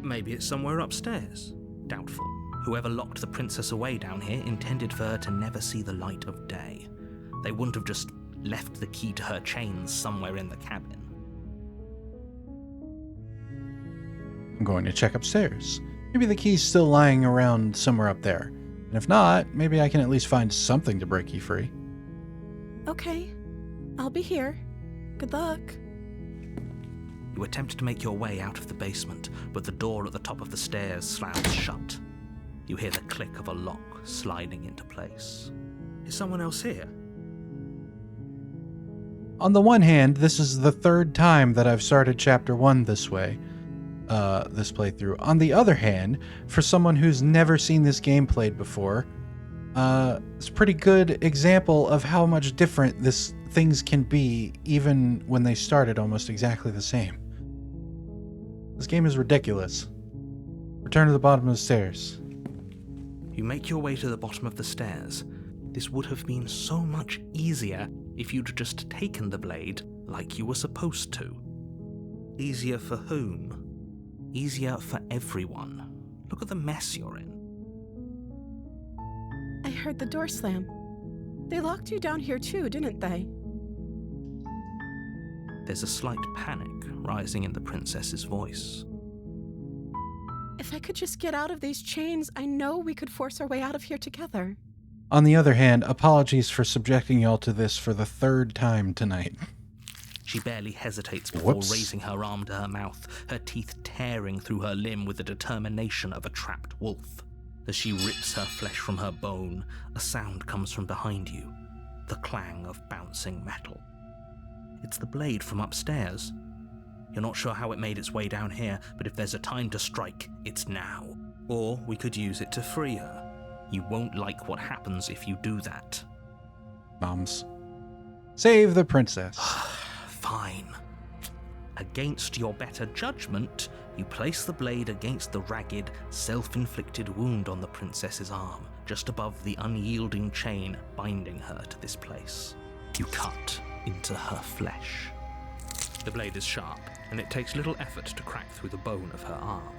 Speaker 4: Maybe it's somewhere upstairs. Doubtful. Whoever locked the princess away down here intended for her to never see the light of day. They wouldn't have just left the key to her chains somewhere in the cabin.
Speaker 1: I'm going to check upstairs. Maybe the key's still lying around somewhere up there. And if not, maybe I can at least find something to break you free.
Speaker 7: Okay. I'll be here. Good luck.
Speaker 4: You attempt to make your way out of the basement, but the door at the top of the stairs slams shut. You hear the click of a lock sliding into place. Is someone else here?
Speaker 1: On the one hand, this is the third time that I've started Chapter 1 this way. This playthrough. On the other hand, for someone who's never seen this game played before, it's a pretty good example of how much different things can be even when they started almost exactly the same. This game is ridiculous. Return to the bottom of the stairs.
Speaker 4: You make your way to the bottom of the stairs. This would have been so much easier if you'd just taken the blade like you were supposed to. Easier for whom? Easier for everyone. Look at the mess you're in.
Speaker 7: I heard the door slam. They locked you down here too, didn't they?
Speaker 4: There's a slight panic rising in the princess's voice.
Speaker 7: If I could just get out of these chains, I know we could force our way out of here together.
Speaker 1: On the other hand, apologies for subjecting y'all to this for the third time tonight.
Speaker 4: She barely hesitates before
Speaker 1: Whoops.
Speaker 4: raising her arm to her mouth, her teeth tearing through her limb with the determination of a trapped wolf. As she rips her flesh from her bone, a sound comes from behind you, the clang of bouncing metal. It's the blade from upstairs. You're not sure how it made its way down here, but if there's a time to strike, it's now. Or we could use it to free her. You won't like what happens if you do that.
Speaker 1: Moms. Save the princess.
Speaker 4: Fine. Against your better judgment, you place the blade against the ragged, self-inflicted wound on the princess's arm, just above the unyielding chain binding her to this place. You cut into her flesh. The blade is sharp, and it takes little effort to crack through the bone of her arm.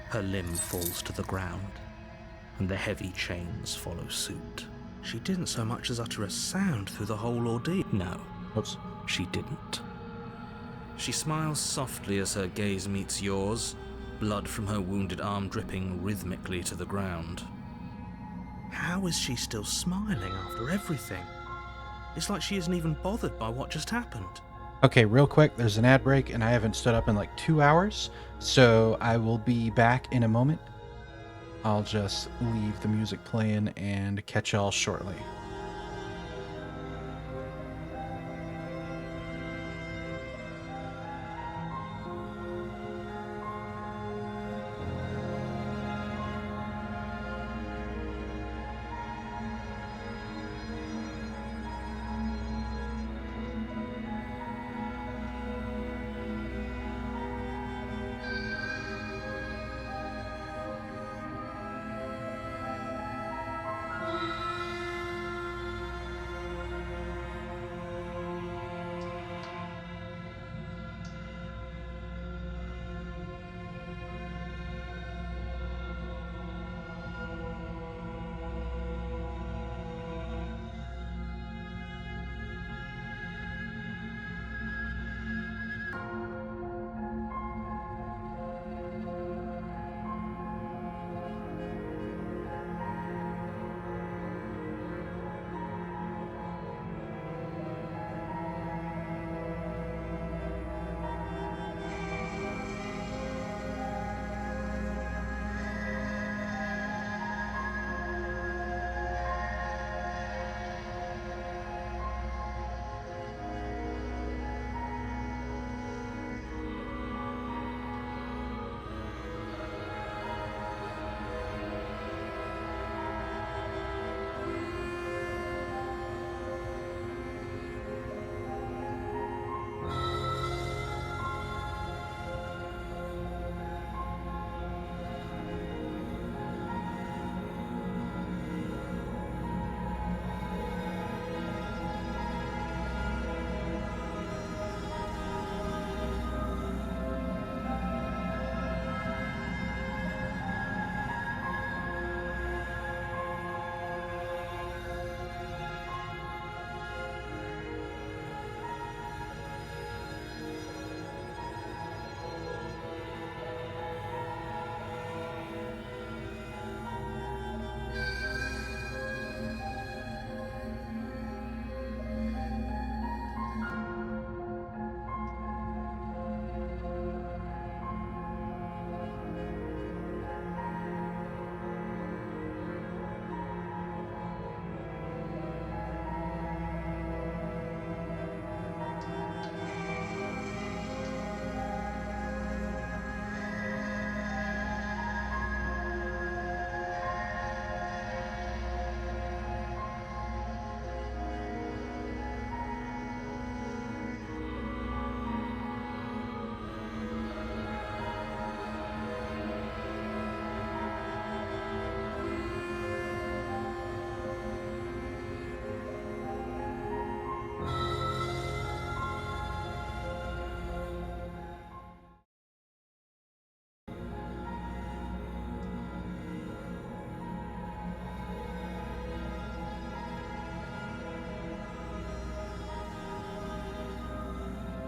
Speaker 4: Her limb falls to the ground, and the heavy chains follow suit. She didn't so much as utter a sound through the whole ordeal. No,
Speaker 1: Whoops.
Speaker 4: she didn't. She smiles softly as her gaze meets yours, blood from her wounded arm dripping rhythmically to the ground. How is she still smiling after everything? It's like she isn't even bothered by what just happened.
Speaker 1: Okay, real quick, there's an ad break, and I haven't stood up in like 2 hours, so I will be back in a moment. I'll just leave the music playing and catch y'all shortly.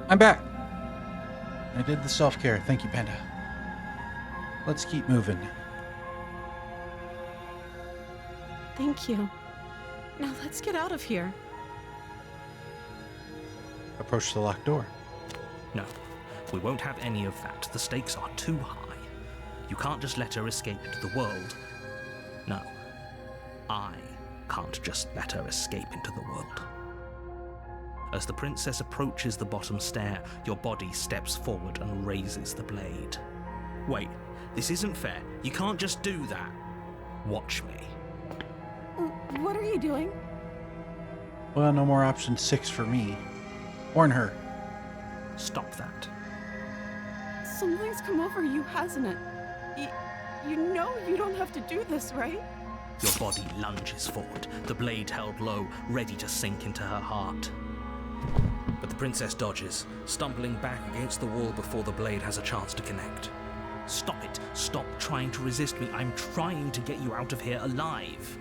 Speaker 1: I'm back. I did the self-care. Thank you, Panda. Let's keep moving.
Speaker 3: Thank you. Now let's get out of here.
Speaker 1: Approach the locked door.
Speaker 2: No, we won't have any of that. The stakes are too high. You can't just let her escape into the world. No, I can't just let her escape into the world. As the princess approaches the bottom stair, your body steps forward and raises the blade. Wait, this isn't fair. You can't just do that. Watch me.
Speaker 3: What are you doing?
Speaker 1: Well, no more option 6 for me. Warn her.
Speaker 2: Stop that.
Speaker 3: Something's come over you, hasn't it? You know you don't have to do this, right?
Speaker 2: Your body lunges forward, the blade held low, ready to sink into her heart.
Speaker 4: But the princess dodges, stumbling back against the wall before the blade has a chance to connect.
Speaker 2: Stop it. Stop trying to resist me. I'm trying to get you out of here alive.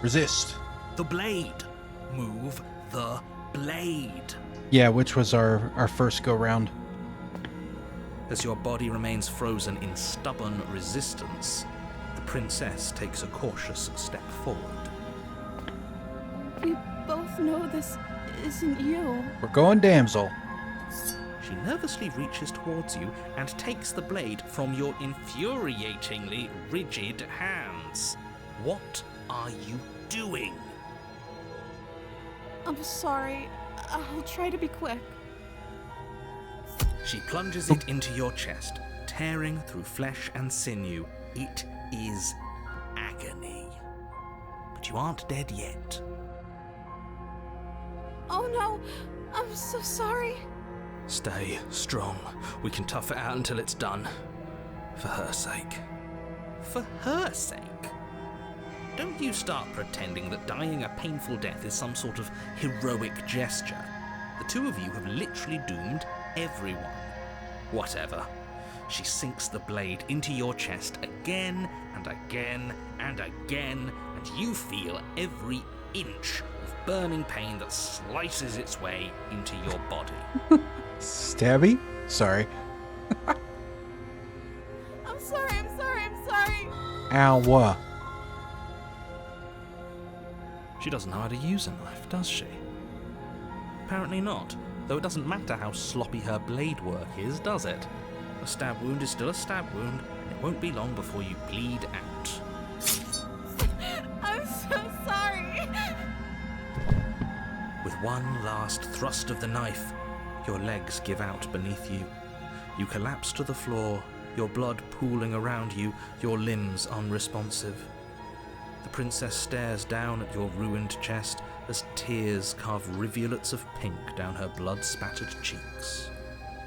Speaker 1: Resist.
Speaker 2: The blade. Move the blade.
Speaker 1: Yeah, which was our first go-round.
Speaker 4: As your body remains frozen in stubborn resistance, the princess takes a cautious step forward.
Speaker 3: We both know this isn't you.
Speaker 1: We're going damsel.
Speaker 2: She She nervously reaches towards you and takes the blade from your infuriatingly rigid hands. What are you doing?
Speaker 7: I'm sorry. I'll try to be quick.
Speaker 2: She plunges it into your chest, tearing through flesh and sinew. It is agony. But you aren't dead yet.
Speaker 7: Oh no, I'm so sorry.
Speaker 4: Stay strong. We can tough it out until it's done. For her sake.
Speaker 2: For her sake? Don't you start pretending that dying a painful death is some sort of heroic gesture. The two of you have literally doomed everyone. Whatever. She sinks the blade into your chest again and again and again, and you feel every inch of burning pain that slices its way into your body.
Speaker 1: Stabby? Sorry.
Speaker 7: I'm sorry.
Speaker 1: Ow.
Speaker 2: She doesn't know how to use a knife, does she? Apparently not, though it doesn't matter how sloppy her blade work is, does it? A stab wound is still a stab wound, and it won't be long before you bleed out.
Speaker 7: I'm so sorry.
Speaker 2: With one last thrust of the knife, your legs give out beneath you. You collapse to the floor, your blood pooling around you, your limbs unresponsive. The princess stares down at your ruined chest as tears carve rivulets of pink down her blood-spattered cheeks.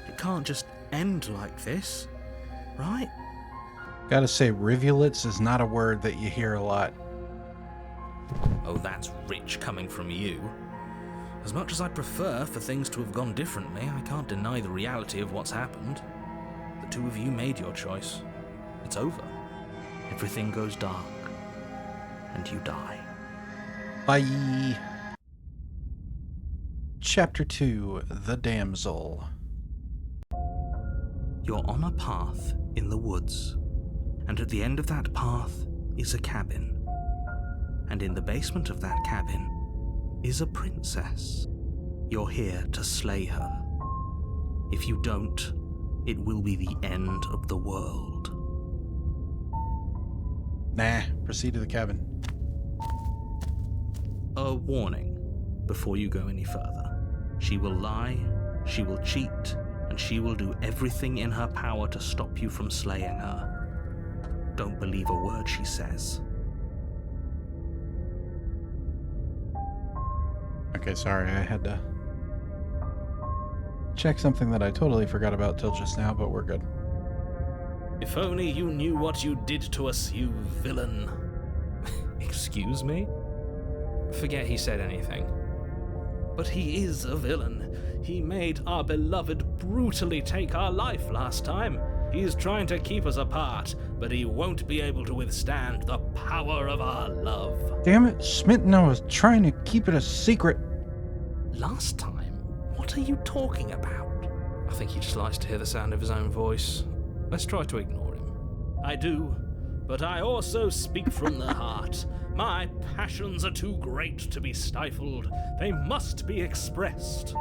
Speaker 2: It can't just end like this, right?
Speaker 1: Gotta say, rivulets is not a word that you hear a lot.
Speaker 2: Oh, that's rich coming from you. As much as I'd prefer for things to have gone differently, I can't deny the reality of what's happened. The two of you made your choice. It's over. Everything goes dark. And you die.
Speaker 1: Bye. Chapter 2, The Damsel.
Speaker 2: You're on a path in the woods, and at the end of that path is a cabin. And in the basement of that cabin is a princess. You're here to slay her. If you don't, it will be the end of the world.
Speaker 1: Nah, proceed to the cabin.
Speaker 2: A warning before you go any further. She will lie, she will cheat, and she will do everything in her power to stop you from slaying her. Don't believe a word she says.
Speaker 1: Okay, sorry, I had to check something that I totally forgot about till just now, but we're good.
Speaker 2: If only you knew what you did to us, you villain. Excuse me? Forget he said anything. But he is a villain. He made our beloved brutally take our life last time. He's trying to keep us apart, but he won't be able to withstand the power of our love.
Speaker 1: Damn it, Smitten, I was trying to keep it a secret.
Speaker 2: Last time? What are you talking about? I think he just likes to hear the sound of his own voice. Let's try to ignore him. I do, but I also speak from the heart. My passions are too great to be stifled. They must be expressed.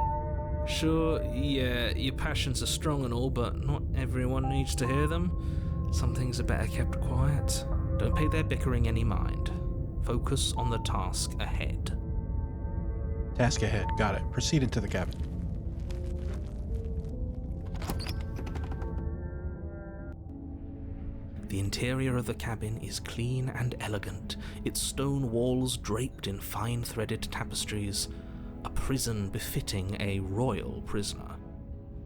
Speaker 2: Sure, yeah, your passions are strong and all, but not everyone needs to hear them. Some things are better kept quiet. Don't pay their bickering any mind. Focus on the task ahead.
Speaker 1: Task ahead, got it. Proceed into the cabin.
Speaker 2: The interior of the cabin is clean and elegant, its stone walls draped in fine-threaded tapestries, a prison befitting a royal prisoner.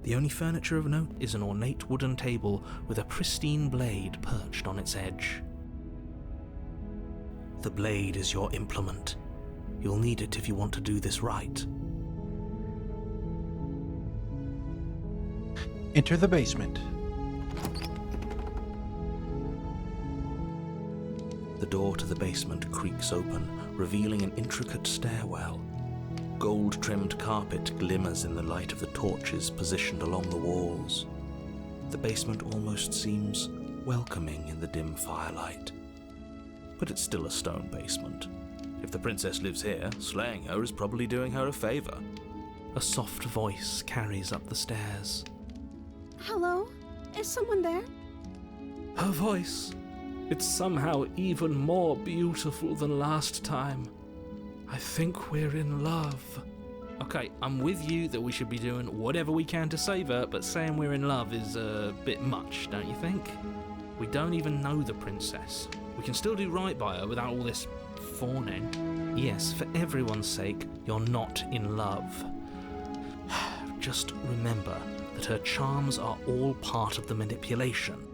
Speaker 2: The only furniture of note is an ornate wooden table with a pristine blade perched on its edge. The blade is your implement. You'll need it if you want to do this right.
Speaker 1: Enter the basement.
Speaker 2: The door to the basement creaks open, revealing an intricate stairwell. Gold-trimmed carpet glimmers in the light of the torches positioned along the walls. The basement almost seems welcoming in the dim firelight. But it's still a stone basement. If the princess lives here, slaying her is probably doing her a favor.
Speaker 4: A soft voice carries up the stairs.
Speaker 3: Hello? Is someone there?
Speaker 4: Her voice. It's somehow even more beautiful than last time. I think we're in love.
Speaker 2: Okay, I'm with you that we should be doing whatever we can to save her, but saying we're in love is a bit much, don't you think? We don't even know the princess. We can still do right by her without all this fawning.
Speaker 4: Yes, for everyone's sake, you're not in love. Just remember that her charms are all part of the manipulation.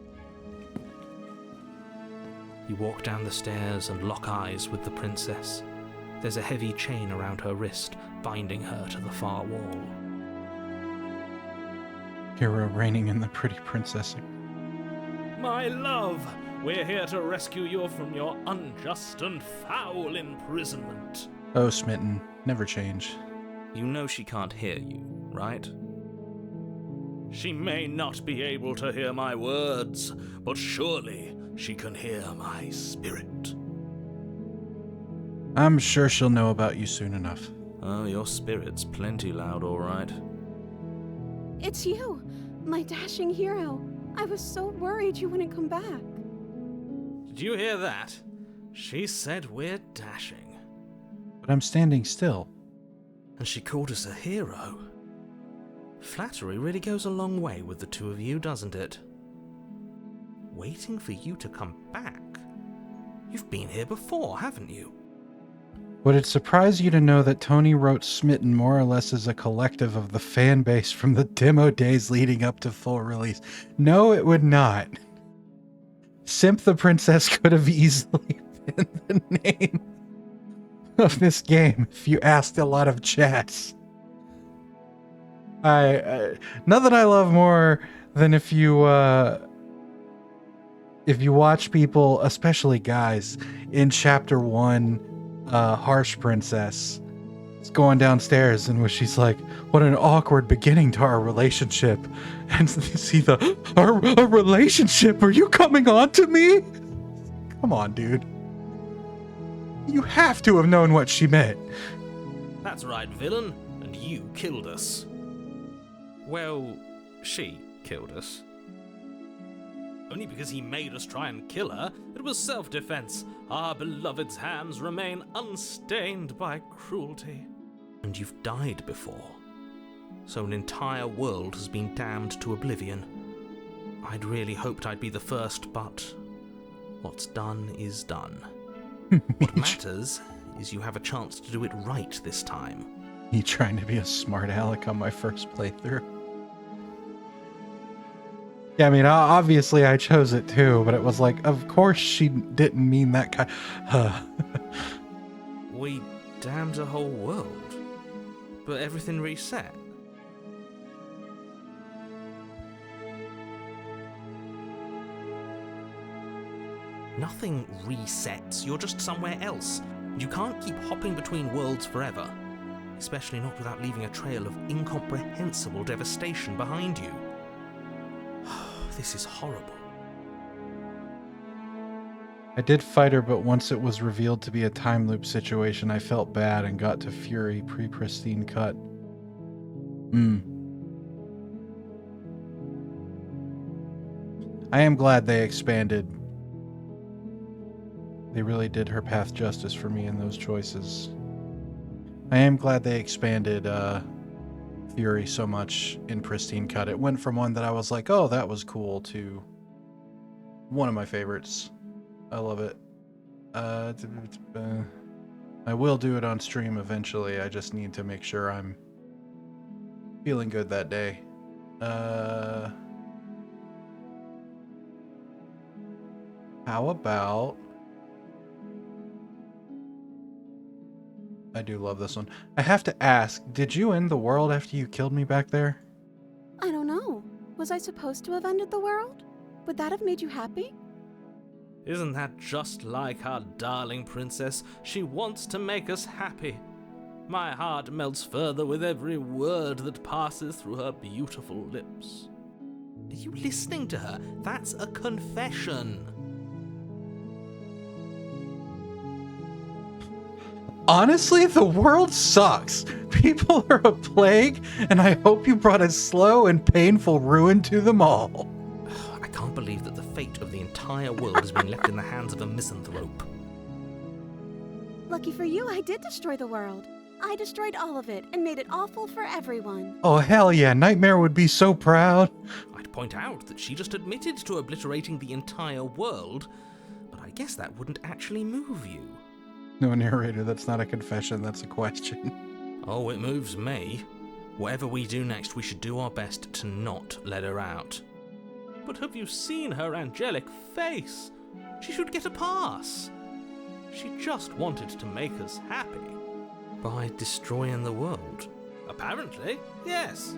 Speaker 4: You walk down the stairs and lock eyes with the princess. There's a heavy chain around her wrist, binding her to the far wall.
Speaker 1: Hero reigning in the pretty princess.
Speaker 2: My love, we're here to rescue you from your unjust and foul imprisonment.
Speaker 1: Oh, smitten. Never change.
Speaker 2: You know she can't hear you, right? She may not be able to hear my words, but surely she can hear my spirit.
Speaker 1: I'm sure she'll know about you soon enough.
Speaker 2: Oh, your spirit's plenty loud, all right.
Speaker 3: It's you, my dashing hero. I was so worried you wouldn't come back.
Speaker 2: Did you hear that? She said we're dashing.
Speaker 1: But I'm standing still.
Speaker 4: And she called us a hero. Flattery really goes a long way with the two of you, doesn't it? Waiting for you to come back. You've been here before, haven't you?
Speaker 1: Would it surprise you to know that Tony wrote Smitten more or less as a collective of the fan base from the demo days leading up to full release? No, it would not. Simp the Princess could have easily been the name of this game if you asked a lot of chats. Nothing I love more than if you watch people, especially guys, in Chapter 1, Harsh Princess, is going downstairs and she's like, what an awkward beginning to our relationship. And you see our relationship, are you coming on to me? Come on, dude. You have to have known what she meant.
Speaker 2: That's right, villain, and you killed us. Well, she killed us. Only because he made us try and kill her. It was self-defense. Our beloved's hands remain unstained by cruelty.
Speaker 4: And you've died before. So an entire world has been damned to oblivion. I'd really hoped I'd be the first, but what's done is done. What matters is you have a chance to do it right this time.
Speaker 1: Me trying to be a smart aleck on my first playthrough. Yeah, I mean, obviously I chose it too, but it was like, of course she didn't mean that kind.
Speaker 4: We damned a whole world, but everything reset. Nothing resets, you're just somewhere else. You can't keep hopping between worlds forever, especially not without leaving a trail of incomprehensible devastation behind you. This is horrible.
Speaker 1: I did fight her, but once it was revealed to be a time loop situation, I felt bad and got to Fury pre-pristine cut. I am glad they expanded. They really did her path justice for me in those choices. I am glad they expanded Fury so much in pristine cut. It went from one that I was like, oh, that was cool, to one of my favorites. I love it. I will do it on stream eventually. I just need to make sure I'm feeling good that day. How about... I do love this one. I have to ask, did you end the world after you killed me back there?
Speaker 3: I don't know. Was I supposed to have ended the world? Would that have made you happy?
Speaker 2: Isn't that just like our darling princess? She wants to make us happy. My heart melts further with every word that passes through her beautiful lips.
Speaker 4: Are you listening to her? That's a confession.
Speaker 1: Honestly, the world sucks. people are a plague, and I hope you brought a slow and painful ruin to them all.
Speaker 4: I can't believe that the fate of the entire world has been left in the hands of a misanthrope.
Speaker 3: Lucky for you, I did destroy the world. I destroyed all of it and made it awful for everyone.
Speaker 1: Oh, hell yeah, Nightmare would be so proud.
Speaker 4: I'd point out that she just admitted to obliterating the entire world, but I guess that wouldn't actually move you.
Speaker 1: No, narrator, that's not a confession, that's a question.
Speaker 4: Oh, it moves me. Whatever we do next, we should do our best to not let her out.
Speaker 2: But have you seen her angelic face? She should get a pass. She just wanted to make us happy.
Speaker 4: By destroying the world?
Speaker 2: Apparently, yes.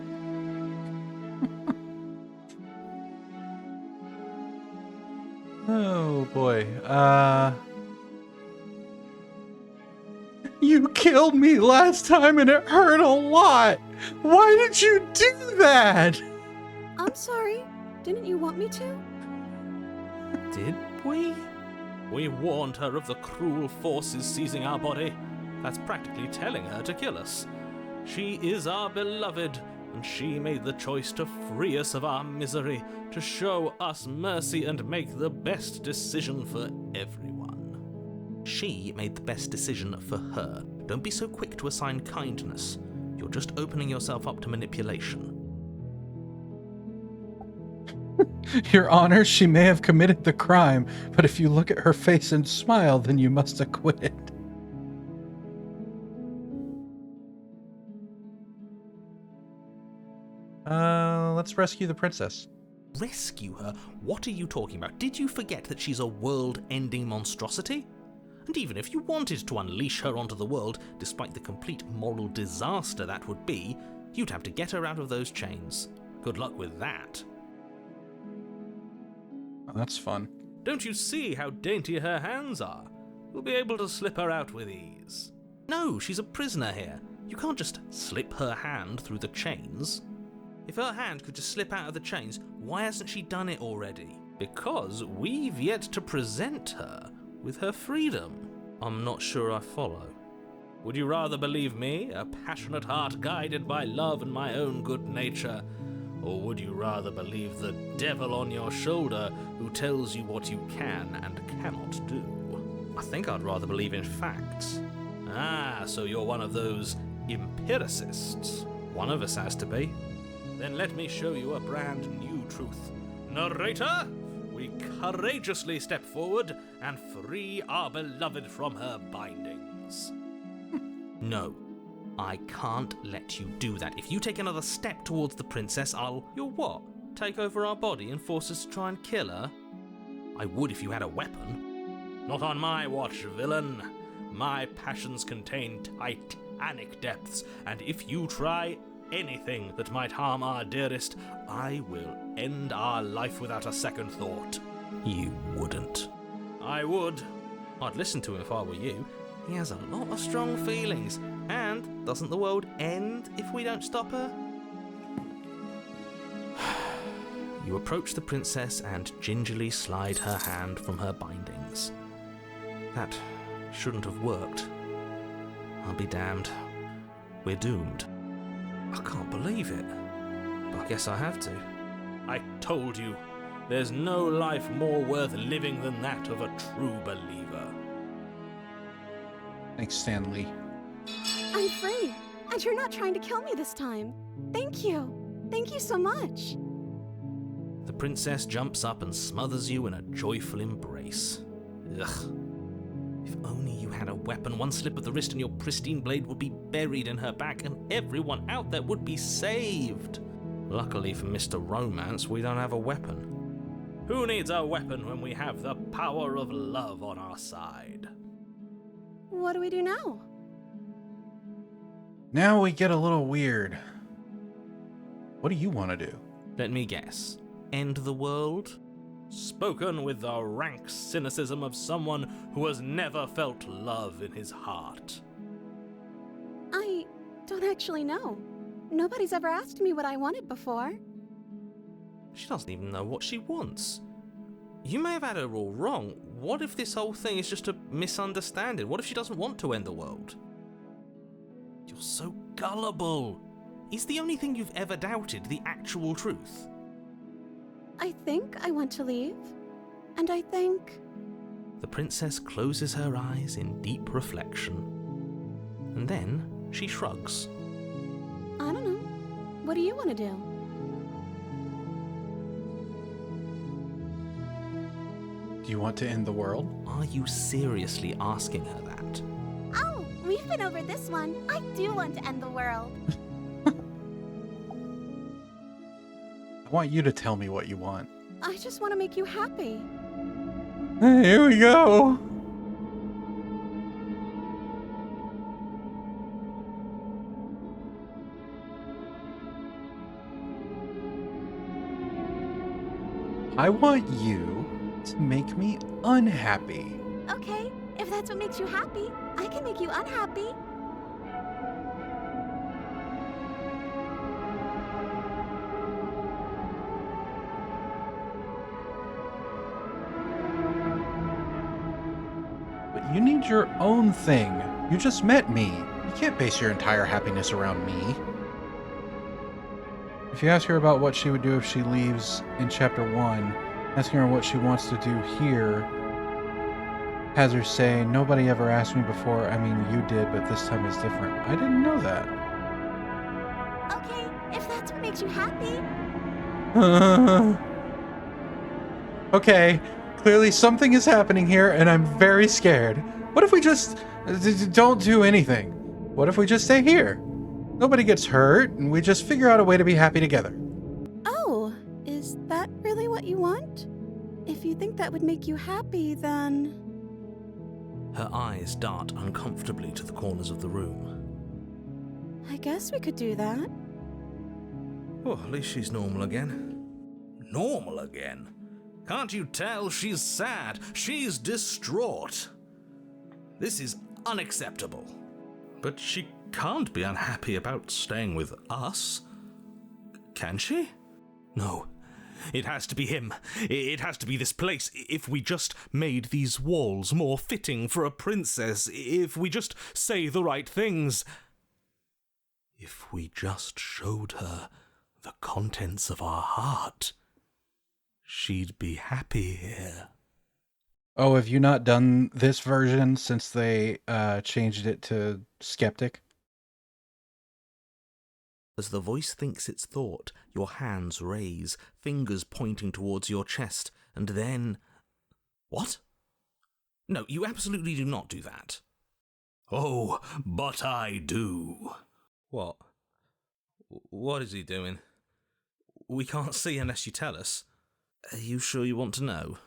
Speaker 1: Oh boy, you killed me last time and it hurt a lot! Why did you do that?
Speaker 3: I'm sorry. Didn't you want me to?
Speaker 4: Did we?
Speaker 2: We warned her of the cruel forces seizing our body. That's practically telling her to kill us. She is our beloved, and she made the choice to free us of our misery, to show us mercy and make the best decision for everyone.
Speaker 4: She made the best decision for her. Don't be so quick to assign kindness. You're just opening yourself up to manipulation.
Speaker 1: Your Honor, she may have committed the crime, but if you look at her face and smile, then you must acquit it. Let's rescue the princess.
Speaker 4: Rescue her? What are you talking about? Did you forget that she's a world-ending monstrosity? And even if you wanted to unleash her onto the world, despite the complete moral disaster that would be, you'd have to get her out of those chains. Good luck with that.
Speaker 1: Oh, that's fun.
Speaker 2: Don't you see how dainty her hands are? We'll be able to slip her out with ease.
Speaker 4: No, she's a prisoner here. You can't just slip her hand through the chains. If her hand could just slip out of the chains, why hasn't she done it already?
Speaker 2: Because we've yet to present her with her freedom.
Speaker 4: I'm not sure I follow.
Speaker 2: Would you rather believe me, a passionate heart guided by love and my own good nature? Or would you rather believe the devil on your shoulder who tells you what you can and cannot do?
Speaker 4: I think I'd rather believe in facts.
Speaker 2: Ah, so you're one of those empiricists.
Speaker 4: One of us has to be.
Speaker 2: Then let me show you a brand new truth. Narrator, we courageously step forward and free our beloved from her bindings.
Speaker 4: No, I can't let you do that. If you take another step towards the princess,
Speaker 2: You'll what? Take over our body and force us to try and kill her?
Speaker 4: I would if you had a weapon.
Speaker 2: Not on my watch, villain. My passions contain titanic depths, and if you try anything that might harm our dearest, I will end our life without a second thought.
Speaker 4: You wouldn't.
Speaker 2: I would.
Speaker 4: I'd listen to him if I were you. He has a lot of strong feelings. And doesn't the world end if we don't stop her? You approach the princess and gingerly slide her hand from her bindings. That shouldn't have worked. I'll be damned. We're doomed. I can't believe it. But I guess I have to.
Speaker 2: I told you, there's no life more worth living than that of a true believer.
Speaker 1: Thanks, Stan Lee.
Speaker 3: I'm free, and you're not trying to kill me this time. Thank you. Thank you so much.
Speaker 4: The princess jumps up and smothers you in a joyful embrace. Ugh. If only you had a weapon, one slip of the wrist and your pristine blade would be buried in her back and everyone out there would be saved. Luckily for Mr. Romance, we don't have a weapon.
Speaker 2: Who needs a weapon when we have the power of love on our side?
Speaker 3: What do we do now?
Speaker 1: Now we get a little weird. What do you want to do?
Speaker 4: Let me guess. End the world?
Speaker 2: Spoken with the rank cynicism of someone who has never felt love in his heart.
Speaker 3: I don't actually know. Nobody's ever asked me what I wanted before.
Speaker 4: She doesn't even know what she wants. You may have had her all wrong. What if this whole thing is just a misunderstanding? What if she doesn't want to end the world? You're so
Speaker 8: gullible. Is the only thing you've ever doubted the actual truth?
Speaker 3: I think I want to leave. And I think...
Speaker 4: The princess closes her eyes in deep reflection. And then she shrugs.
Speaker 3: I don't know. What do you want to do?
Speaker 1: Do you want to end the world?
Speaker 4: Are you seriously asking her that?
Speaker 5: Oh, we've been over this one. I do want to end the world.
Speaker 1: I want you to tell me what you want.
Speaker 3: I just want to make you happy.
Speaker 1: Here we go. I want you to make me unhappy.
Speaker 5: Okay, if that's what makes you happy, I can make you unhappy.
Speaker 1: But you need your own thing. You just met me. You can't base your entire happiness around me. If you ask her about what she would do if she leaves in Chapter 1, asking her what she wants to do here has her say, nobody ever asked me before. I mean, you did, but this time is different. I didn't know that.
Speaker 5: Okay, if that's what makes you happy.
Speaker 1: Okay, clearly something is happening here, and I'm very scared. What if we just don't do anything? What if we just stay here? Nobody gets hurt, and we just figure out a way to be happy together.
Speaker 3: Oh, is that really what you want? If you think that would make you happy, then...
Speaker 4: Her eyes dart uncomfortably to the corners of the room.
Speaker 3: I guess we could do that.
Speaker 4: Oh, at least she's normal again.
Speaker 6: Normal again? Can't you tell she's sad? She's distraught. This is unacceptable.
Speaker 4: But she can't be unhappy about staying with us. Can she? No. It has to be him. It has to be this place. If we just made these walls more fitting for a princess, if we just say the right things, if we just showed her the contents of our heart, she'd be happy here.
Speaker 1: Oh, have you not done this version since they changed it to Skeptic?
Speaker 4: As the voice thinks its thought, your hands raise, fingers pointing towards your chest, and then... What? No, you absolutely do not do that.
Speaker 6: Oh, but I do.
Speaker 4: What? What is he doing? We can't see unless you tell us. Are you sure you want to know?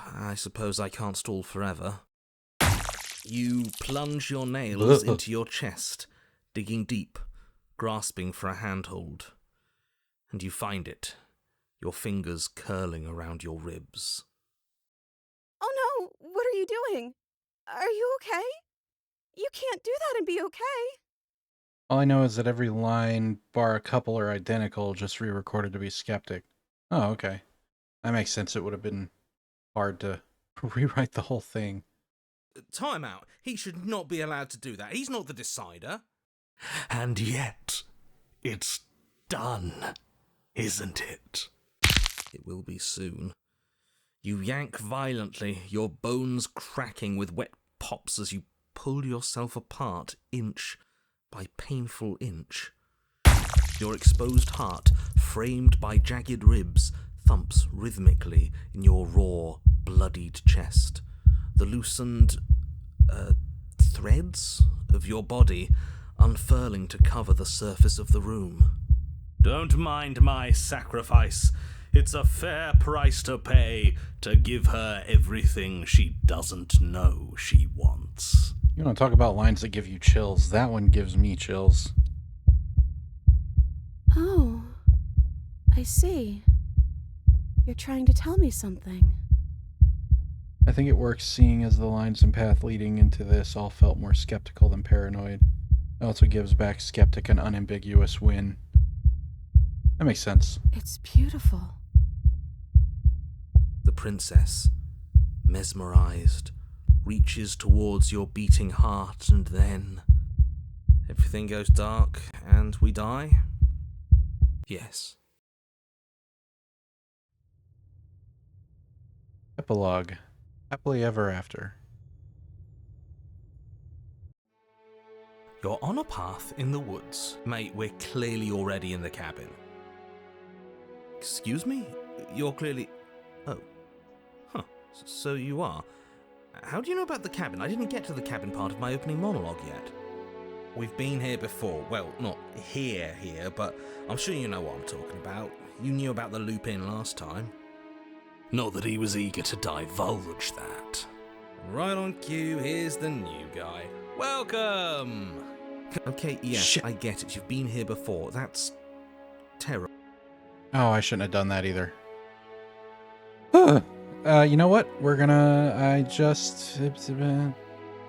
Speaker 4: I suppose I can't stall forever. You plunge your nails into your chest, digging deep, grasping for a handhold. And you find it, your fingers curling around your ribs.
Speaker 3: Oh no, what are you doing? Are you okay? You can't do that and be okay.
Speaker 1: All I know is that every line, bar a couple, are identical, just re-recorded to be Skeptic. Oh, okay. That makes sense. It would have been hard to rewrite the whole thing.
Speaker 4: Time out. He should not be allowed to do that. He's not the decider. And yet, it's done, isn't it? It will be soon. You yank violently, your bones cracking with wet pops as you pull yourself apart inch by painful inch. Your exposed heart, framed by jagged ribs, thumps rhythmically in your raw, bloodied chest. The loosened threads of your body unfurling to cover the surface of the room.
Speaker 6: Don't mind my sacrifice. It's a fair price to pay to give her everything she doesn't know she wants.
Speaker 1: You want to talk about lines that give you chills? That one gives me chills.
Speaker 3: Oh, I see. You're trying to tell me something.
Speaker 1: I think it works seeing as the lines and path leading into this all felt more skeptical than paranoid. It also gives back Skeptic an unambiguous win. That makes sense.
Speaker 3: It's beautiful.
Speaker 4: The princess, mesmerized, reaches towards your beating heart, and then Everything goes dark and we die? Yes.
Speaker 1: Epilogue. Happily ever after.
Speaker 4: You're on a path in the woods. Mate, we're clearly already in the cabin. Excuse me? You're clearly... Oh. Huh. So you are. How do you know about the cabin? I didn't get to the cabin part of my opening monologue yet. We've been here before. Well, not here, but I'm sure you know what I'm talking about. You knew about the loop-in last time.
Speaker 6: Not that he was eager to divulge that.
Speaker 4: Right on cue, here's the new guy. Welcome! Okay, yes,
Speaker 1: Shit.
Speaker 4: I get it. You've been here before. That's terrible.
Speaker 1: Oh, I shouldn't have done that either. You know what?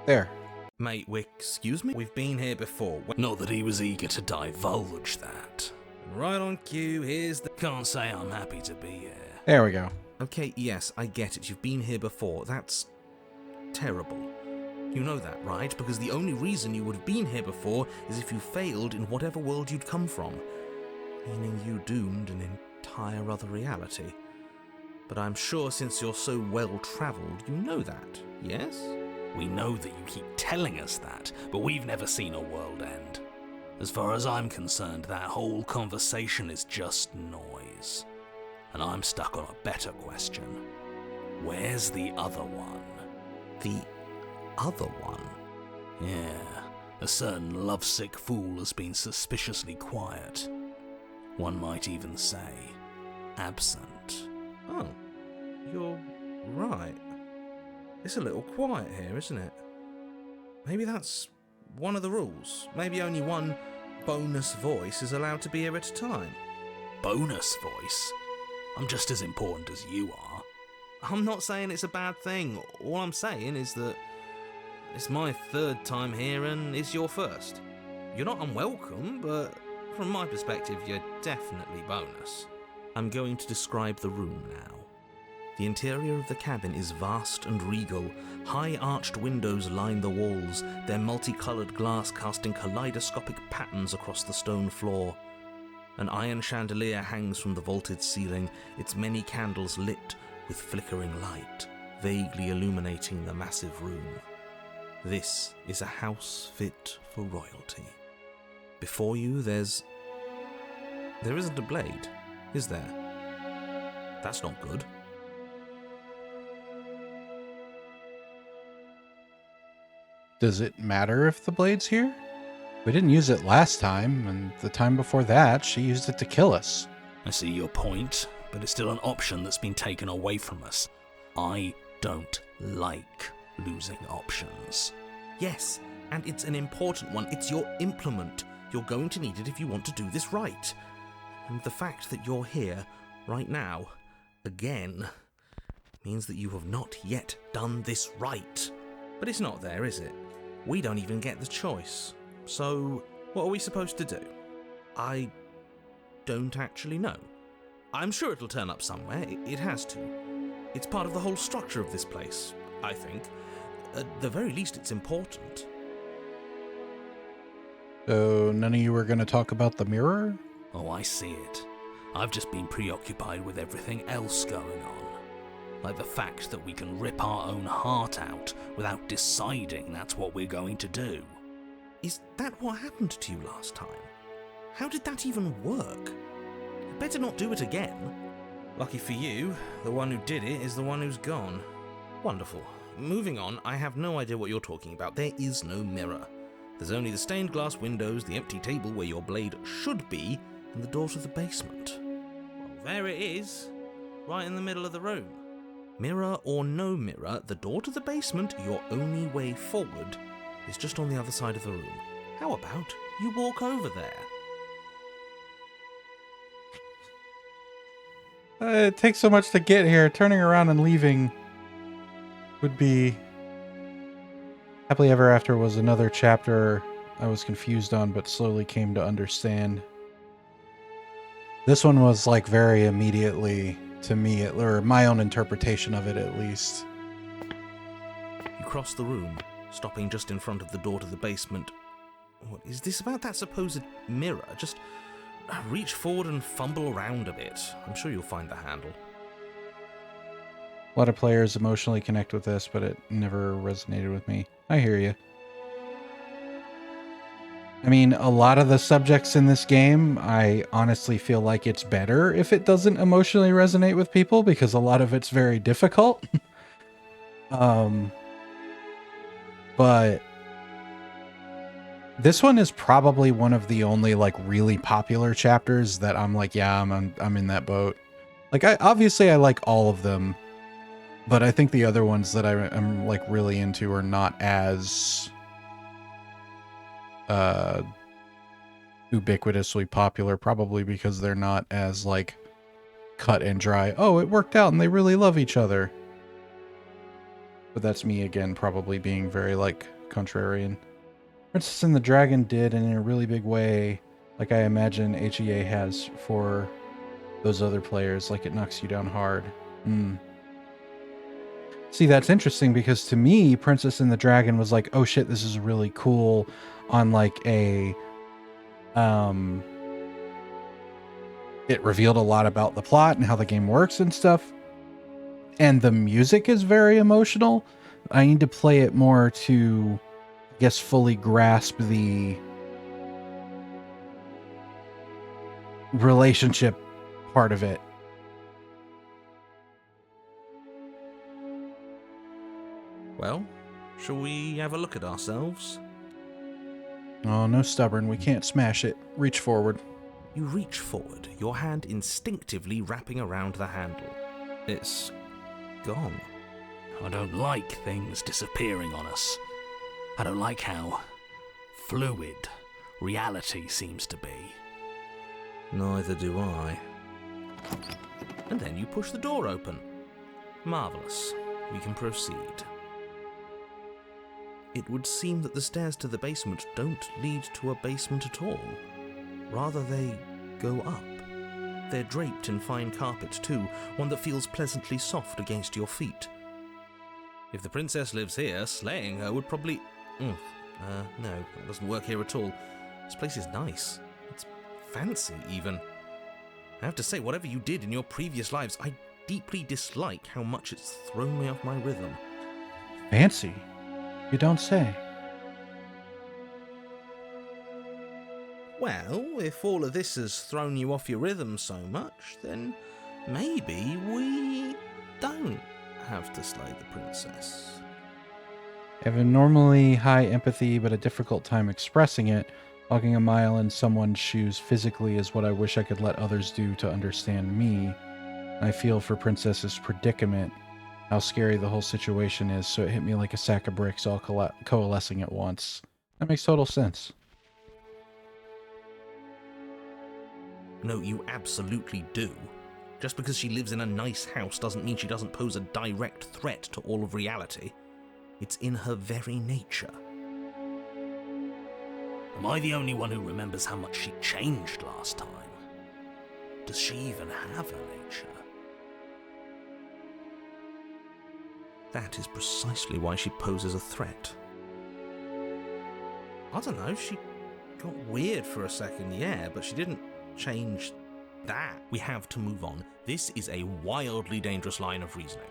Speaker 1: There.
Speaker 4: Mate, excuse me? We've been here before.
Speaker 6: Not that he was eager to divulge that.
Speaker 4: Right on cue, here's the...
Speaker 6: Can't say I'm happy to be here.
Speaker 1: There we go.
Speaker 4: Okay, yes, I get it. You've been here before. That's terrible. You know that, right? Because the only reason you would have been here before is if you failed in whatever world you'd come from. Meaning you doomed an entire other reality. But I'm sure since you're so well-travelled, you know that, yes?
Speaker 6: We know that you keep telling us that, but we've never seen a world end. As far as I'm concerned, that whole conversation is just noise. And I'm stuck on a better question. Where's the other one?
Speaker 4: The other one?
Speaker 6: Yeah, a certain lovesick fool has been suspiciously quiet. One might even say, absent.
Speaker 4: Oh, you're right. It's a little quiet here, isn't it? Maybe that's one of the rules. Maybe only one bonus voice is allowed to be here at a time.
Speaker 6: Bonus voice? I'm just as important as you are.
Speaker 4: I'm not saying it's a bad thing. All I'm saying is that it's my third time here and it's your first. You're not unwelcome, but from my perspective, you're definitely bonus. I'm going to describe the room now. The interior of the cabin is vast and regal. High arched windows line the walls, their multicoloured glass casting kaleidoscopic patterns across the stone floor. An iron chandelier hangs from the vaulted ceiling, its many candles lit with flickering light, vaguely illuminating the massive room. This is a house fit for royalty. Before you, there isn't a blade, is there? That's not good.
Speaker 1: Does it matter if the blade's here? We didn't use it last time, and the time before that, she used it to kill us.
Speaker 6: I see your point, but it's still an option that's been taken away from us. I don't like losing options.
Speaker 4: Yes, and it's an important one. It's your implement. You're going to need it if you want to do this right. And the fact that you're here, right now, again, means that you have not yet done this right. But it's not there, is it? We don't even get the choice. So, what are we supposed to do? I don't actually know. I'm sure it'll turn up somewhere. It has to. It's part of the whole structure of this place, I think. At the very least, it's important.
Speaker 1: So, none of you were going to talk about the mirror?
Speaker 6: Oh, I see it. I've just been preoccupied with everything else going on. Like the fact that we can rip our own heart out without deciding that's what we're going to do.
Speaker 4: Is that what happened to you last time? How did that even work? You better not do it again. Lucky for you, the one who did it is the one who's gone. Wonderful. Moving on, I have no idea what you're talking about. There is no mirror. There's only the stained glass windows, the empty table where your blade should be, and the door to the basement. Well, there it is, right in the middle of the room. Mirror or no mirror, the door to the basement, your only way forward, is just on the other side of the room. How about you walk over there?
Speaker 1: It takes so much to get here. Turning around and leaving would be... Happily Ever After was another chapter I was confused on, but slowly came to understand. This one was like very immediately, to me, or my own interpretation of it at least.
Speaker 4: You cross the room, stopping just in front of the door to the basement.
Speaker 2: What, is this about that supposed mirror? Just reach forward and fumble around a bit. I'm sure you'll find the handle.
Speaker 1: A lot of players emotionally connect with this, but it never resonated with me. I hear you. I mean, a lot of the subjects in this game, I honestly feel like it's better if it doesn't emotionally resonate with people, because a lot of it's very difficult. But this one is probably one of the only like really popular chapters that I'm like, yeah, I'm in that boat. Like, I like all of them, but I think the other ones that I'm like really into are not as ubiquitously popular, probably because they're not as like cut and dry. Oh, it worked out and they really love each other. But that's me again, probably being very like contrarian. Princess and the Dragon did, and in a really big way, like I imagine HEA has for those other players, like it knocks you down hard. See, that's interesting because to me, Princess and the Dragon was like, oh shit, this is really cool on like a, it revealed a lot about the plot and how the game works and stuff. And the music is very emotional. I need to play it more to, I guess, fully grasp the relationship part of it.
Speaker 2: Well, shall we have a look at ourselves?
Speaker 1: Oh, no stubborn. We can't smash it. Reach forward.
Speaker 2: You reach forward, your hand instinctively wrapping around the handle. It's gone.
Speaker 6: I don't like things disappearing on us. I don't like how fluid reality seems to be.
Speaker 2: Neither do I. And then you push the door open. Marvellous. We can proceed. It would seem that the stairs to the basement don't lead to a basement at all. Rather, they go up. They're draped in fine carpet too, one that feels pleasantly soft against your feet. If the princess lives here, slaying her would probably... no, that doesn't work here at all. This place is nice. It's fancy, even. I have to say, whatever you did in your previous lives, I deeply dislike how much it's thrown me off my rhythm.
Speaker 1: Fancy? You don't say.
Speaker 2: Well, if all of this has thrown you off your rhythm so much, then maybe we don't have to slay the princess.
Speaker 1: I have a normally high empathy, but a difficult time expressing it. Walking a mile in someone's shoes physically is what I wish I could let others do to understand me. I feel for Princess's predicament, how scary the whole situation is, so it hit me like a sack of bricks all coalescing at once. That makes total sense.
Speaker 2: No, you absolutely do. Just because she lives in a nice house doesn't mean she doesn't pose a direct threat to all of reality. It's in her very nature.
Speaker 6: Am I the only one who remembers how much she changed last time? Does she even have a nature?
Speaker 2: That is precisely why she poses a threat. I don't know, she got weird for a second, yeah, but she didn't change that. We have to move on. This is a wildly dangerous line of reasoning.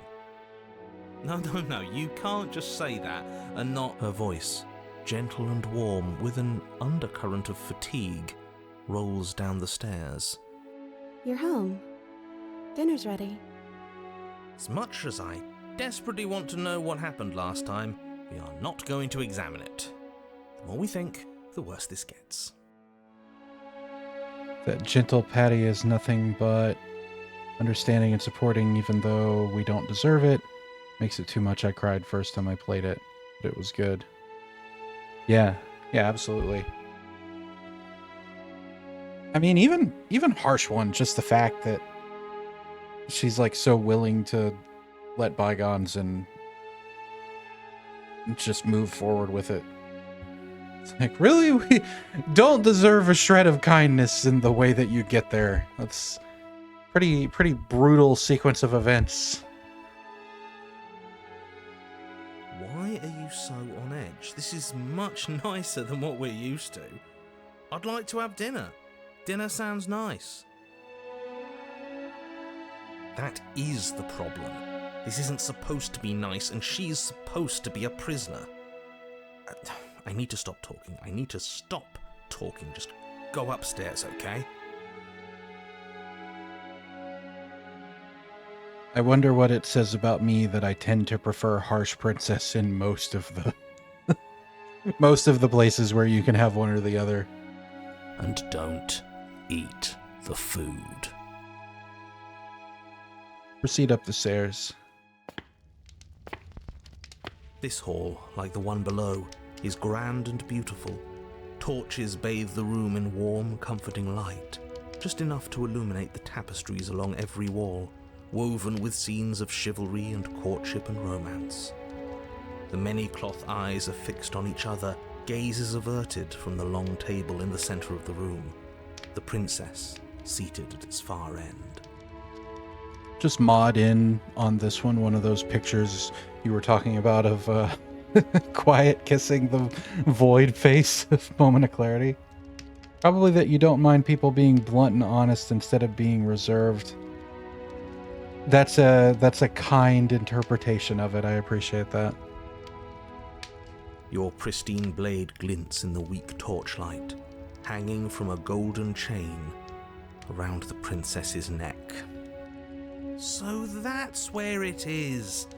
Speaker 2: No, you can't just say that and not... Her voice, gentle and warm, with an undercurrent of fatigue, rolls down the stairs.
Speaker 3: You're home. Dinner's ready.
Speaker 2: As much as I desperately want to know what happened last time, we are not going to examine it. The more we think, the worse this gets.
Speaker 1: That gentle Patty is nothing but understanding and supporting, even though we don't deserve it. Makes it too much. I cried first time I played it, but it was good. Yeah, absolutely. I mean, even Harsh One, just the fact that she's like so willing to let bygones and just move forward with it. It's like, really? We don't deserve a shred of kindness in the way that you get there. That's pretty brutal sequence of events.
Speaker 2: Why are you
Speaker 4: so on edge. This is much nicer than what we're used to. I'd like to have dinner. Dinner sounds nice. That is the problem. This isn't supposed to be nice, and she's supposed to be a prisoner. I need to stop talking. I need to stop talking. Just go upstairs, okay?
Speaker 1: I wonder what it says about me that I tend to prefer harsh princess in most of the most of the places where you can have one or the other.
Speaker 6: And don't eat the food.
Speaker 1: Proceed up the stairs.
Speaker 4: This hall, like the one below, is grand and beautiful. Torches bathe the room in warm, comforting light, just enough to illuminate the tapestries along every wall, woven with scenes of chivalry and courtship and romance. The many cloth eyes are fixed on each other, gazes averted from the long table in the center of the room, the princess seated at its far end.
Speaker 1: Just mod in on this one of those pictures you were talking about of quiet kissing the void face of Moment of Clarity. Probably that you don't mind people being blunt and honest instead of being reserved. That's a kind interpretation of it. I appreciate that.
Speaker 4: Your pristine blade glints in the weak torchlight, hanging from a golden chain around the princess's neck. So that's where it is.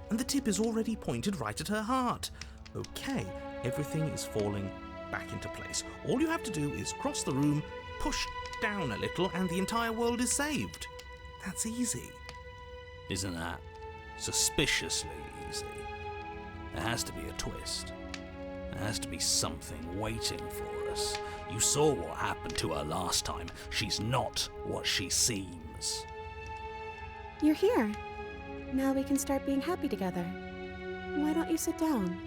Speaker 4: And the tip is already pointed right at her heart. Okay, everything is falling back into place. All you have to do is cross the room, push down a little, and the entire world is saved. That's easy.
Speaker 6: Isn't that suspiciously easy? There has to be a twist. There has to be something waiting for us. You saw what happened to her last time. She's not what she seems.
Speaker 3: You're here. Now we can start being happy together. Why don't you sit down?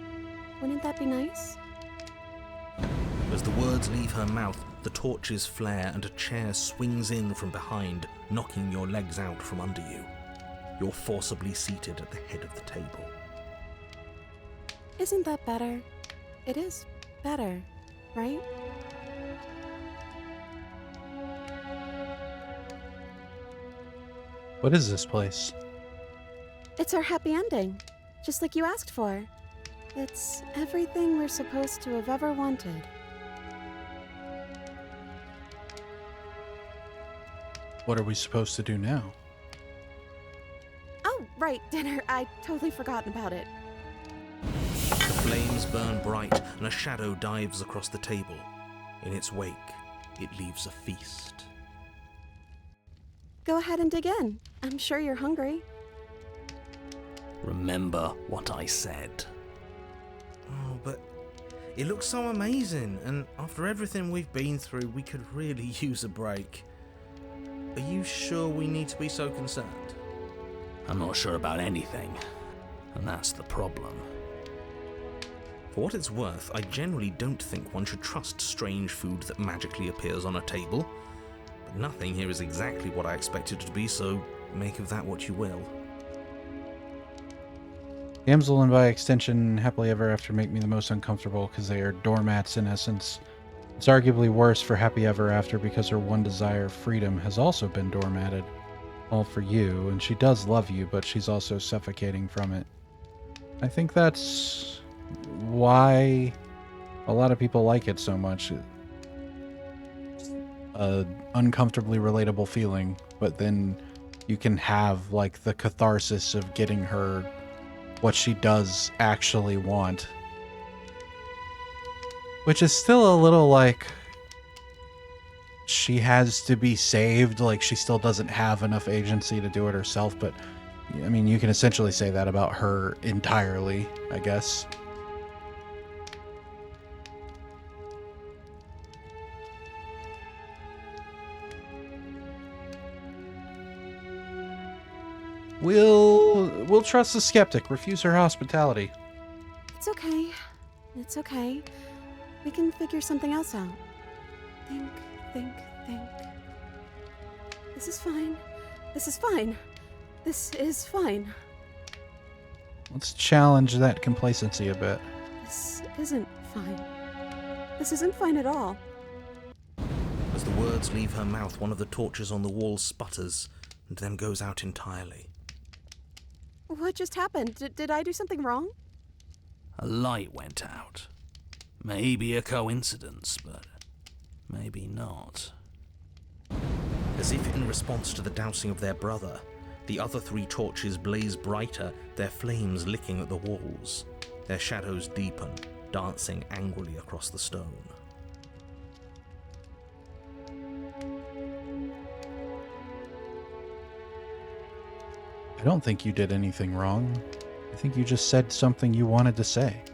Speaker 3: Wouldn't that be nice?
Speaker 4: As the words leave her mouth, the torches flare and a chair swings in from behind, knocking your legs out from under you. You're forcibly seated at the head of the table.
Speaker 3: Isn't that better? It is better, right?
Speaker 1: What is this place?
Speaker 3: It's our happy ending, just like you asked for. It's everything we're supposed to have ever wanted.
Speaker 1: What are we supposed to do now?
Speaker 3: Oh, right, dinner. I totally forgotten about it.
Speaker 4: The flames burn bright and a shadow dives across the table. In its wake, it leaves a feast.
Speaker 3: Go ahead and dig in. I'm sure you're hungry.
Speaker 6: Remember what I said.
Speaker 4: Oh, but it looks so amazing, and after everything we've been through, we could really use a break. Are you sure we need to be so concerned?
Speaker 6: I'm not sure about anything, and that's the problem.
Speaker 4: For what it's worth, I generally don't think one should trust strange food that magically appears on a table. But nothing here is exactly what I expected it to be, so make of that what you will.
Speaker 1: Damsel and by extension, happily ever after make me the most uncomfortable because they are doormats in essence. It's arguably worse for happy ever after because her one desire, freedom, has also been doormatted. All for you, and she does love you, but she's also suffocating from it. I think that's why a lot of people like it so much. Uncomfortably relatable feeling, but then you can have like the catharsis of getting her what she does actually want. Which is still a little like she has to be saved, like she still doesn't have enough agency to do it herself, but I mean, you can essentially say that about her entirely, I guess. We'll trust the skeptic, refuse her hospitality.
Speaker 3: It's okay. It's okay. We can figure something else out. Think. This is fine. This is fine. This is fine.
Speaker 1: Let's challenge that complacency a bit.
Speaker 7: This isn't fine. This isn't fine at all.
Speaker 4: As the words leave her mouth, one of the torches on the wall sputters and then goes out entirely.
Speaker 7: What just happened? Did I do something wrong?
Speaker 6: A light went out. Maybe a coincidence, but maybe not.
Speaker 4: As if in response to the dousing of their brother, the other 3 torches blaze brighter, their flames licking at the walls. Their shadows deepen, dancing angrily across the stone.
Speaker 1: I don't think you did anything wrong. I think you just said something you wanted to say.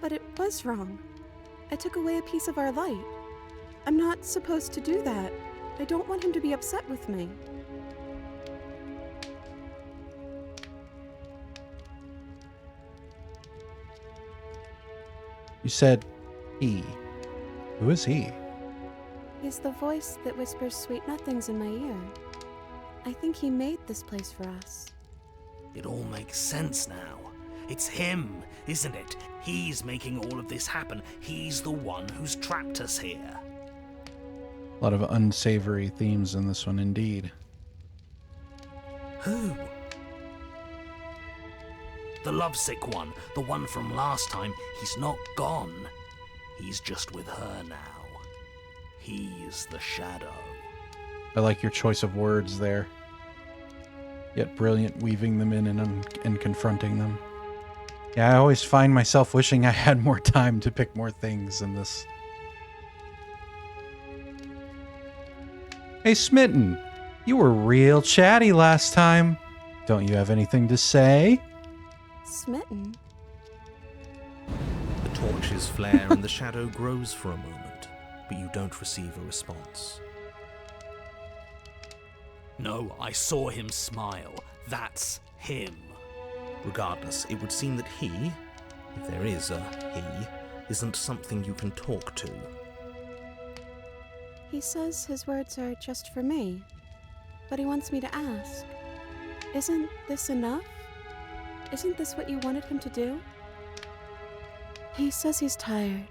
Speaker 7: But it was wrong. I took away a piece of our light. I'm not supposed to do that. I don't want him to be upset with me.
Speaker 1: You said he. Who is he?
Speaker 7: He's the voice that whispers sweet nothings in my ear. I think he made this place for us.
Speaker 6: It all makes sense now. It's him, isn't it? He's making all of this happen. He's the one who's trapped us here.
Speaker 1: A lot of unsavory themes in this one, indeed.
Speaker 6: Who? The lovesick one, the one from last time. He's not gone. He's just with her now. He's the shadow.
Speaker 1: I like your choice of words there. Yet brilliant weaving them in and confronting them. Yeah, I always find myself wishing I had more time to pick more things in this. Hey, Smitten, you were real chatty last time. Don't you have anything to say?
Speaker 7: Smitten?
Speaker 4: The torches flare and the shadow grows for a moment, but you don't receive a response.
Speaker 6: No, I saw him smile. That's him.
Speaker 4: Regardless, it would seem that he, if there is a he, isn't something you can talk to.
Speaker 7: He says his words are just for me, but he wants me to ask. Isn't this enough? Isn't this what you wanted him to do? He says he's tired.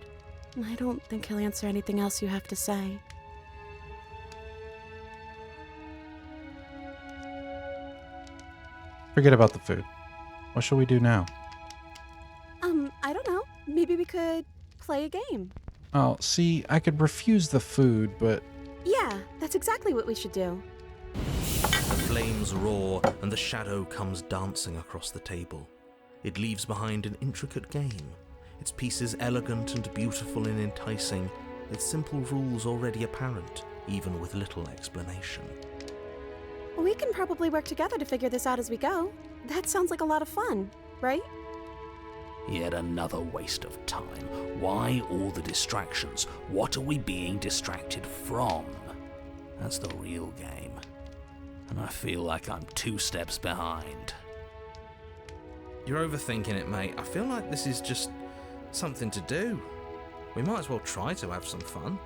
Speaker 7: I don't think he'll answer anything else you have to say.
Speaker 1: Forget about the food. What shall we do now?
Speaker 7: I don't know. Maybe we could play a game.
Speaker 1: Oh, see, I could refuse the food, but
Speaker 7: Yeah, that's exactly what we should do.
Speaker 4: The flames roar and the shadow comes dancing across the table. It leaves behind an intricate game, its pieces elegant and beautiful and enticing, its simple rules already apparent, even with little explanation.
Speaker 7: We can probably work together to figure this out as we go. That sounds like a lot of fun, right?
Speaker 6: Yet another waste of time. Why all the distractions? What are we being distracted from? That's the real game. And I feel like I'm 2 steps behind.
Speaker 4: You're overthinking it, mate. I feel like this is just something to do. We might as well try to have some fun.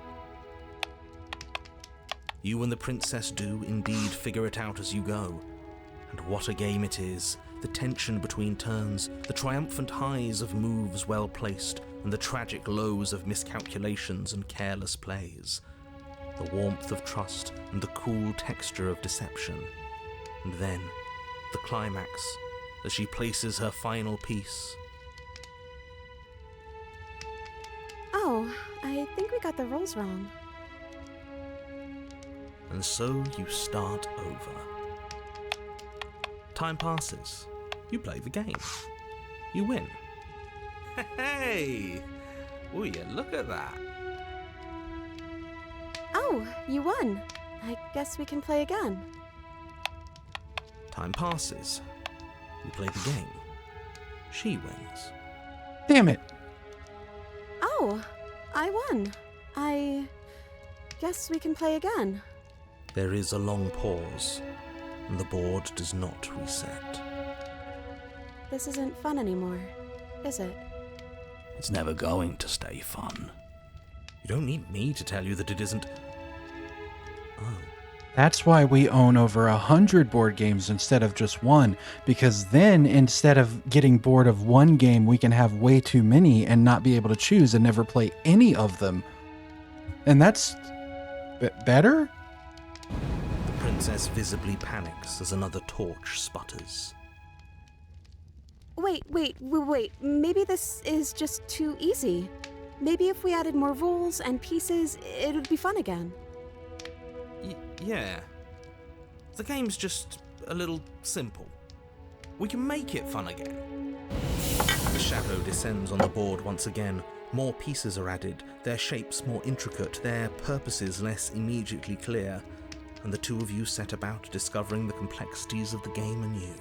Speaker 4: You and the princess do indeed figure it out as you go. And what a game it is. The tension between turns, the triumphant highs of moves well placed, and the tragic lows of miscalculations and careless plays. The warmth of trust and the cool texture of deception. And then, the climax, as she places her final piece.
Speaker 7: Oh, I think we got the rules wrong.
Speaker 4: And so you start over. Time passes. You play the game. You win. Hey! Will you look at that?
Speaker 7: Oh, you won. I guess we can play again.
Speaker 4: Time passes. You play the game. She wins.
Speaker 1: damn it.
Speaker 7: Oh, I won. I guess we can play again.
Speaker 4: There is a long pause, and the board does not reset.
Speaker 7: This isn't fun anymore, is it?
Speaker 6: It's never going to stay fun.
Speaker 4: You don't need me to tell you that it isn't. Oh.
Speaker 1: That's why we own over 100 board games instead of just one, because then instead of getting bored of one game, we can have way too many and not be able to choose and never play any of them. And that's better?
Speaker 4: The princess visibly panics as another torch sputters.
Speaker 3: Wait. Maybe this is just too easy. Maybe if we added more rules and pieces, it would be fun again.
Speaker 4: Yeah. The game's just a little simple. We can make it fun again. The shadow descends on the board once again. More pieces are added, their shapes more intricate, their purposes less immediately clear, and the two of you set about discovering the complexities of the game anew.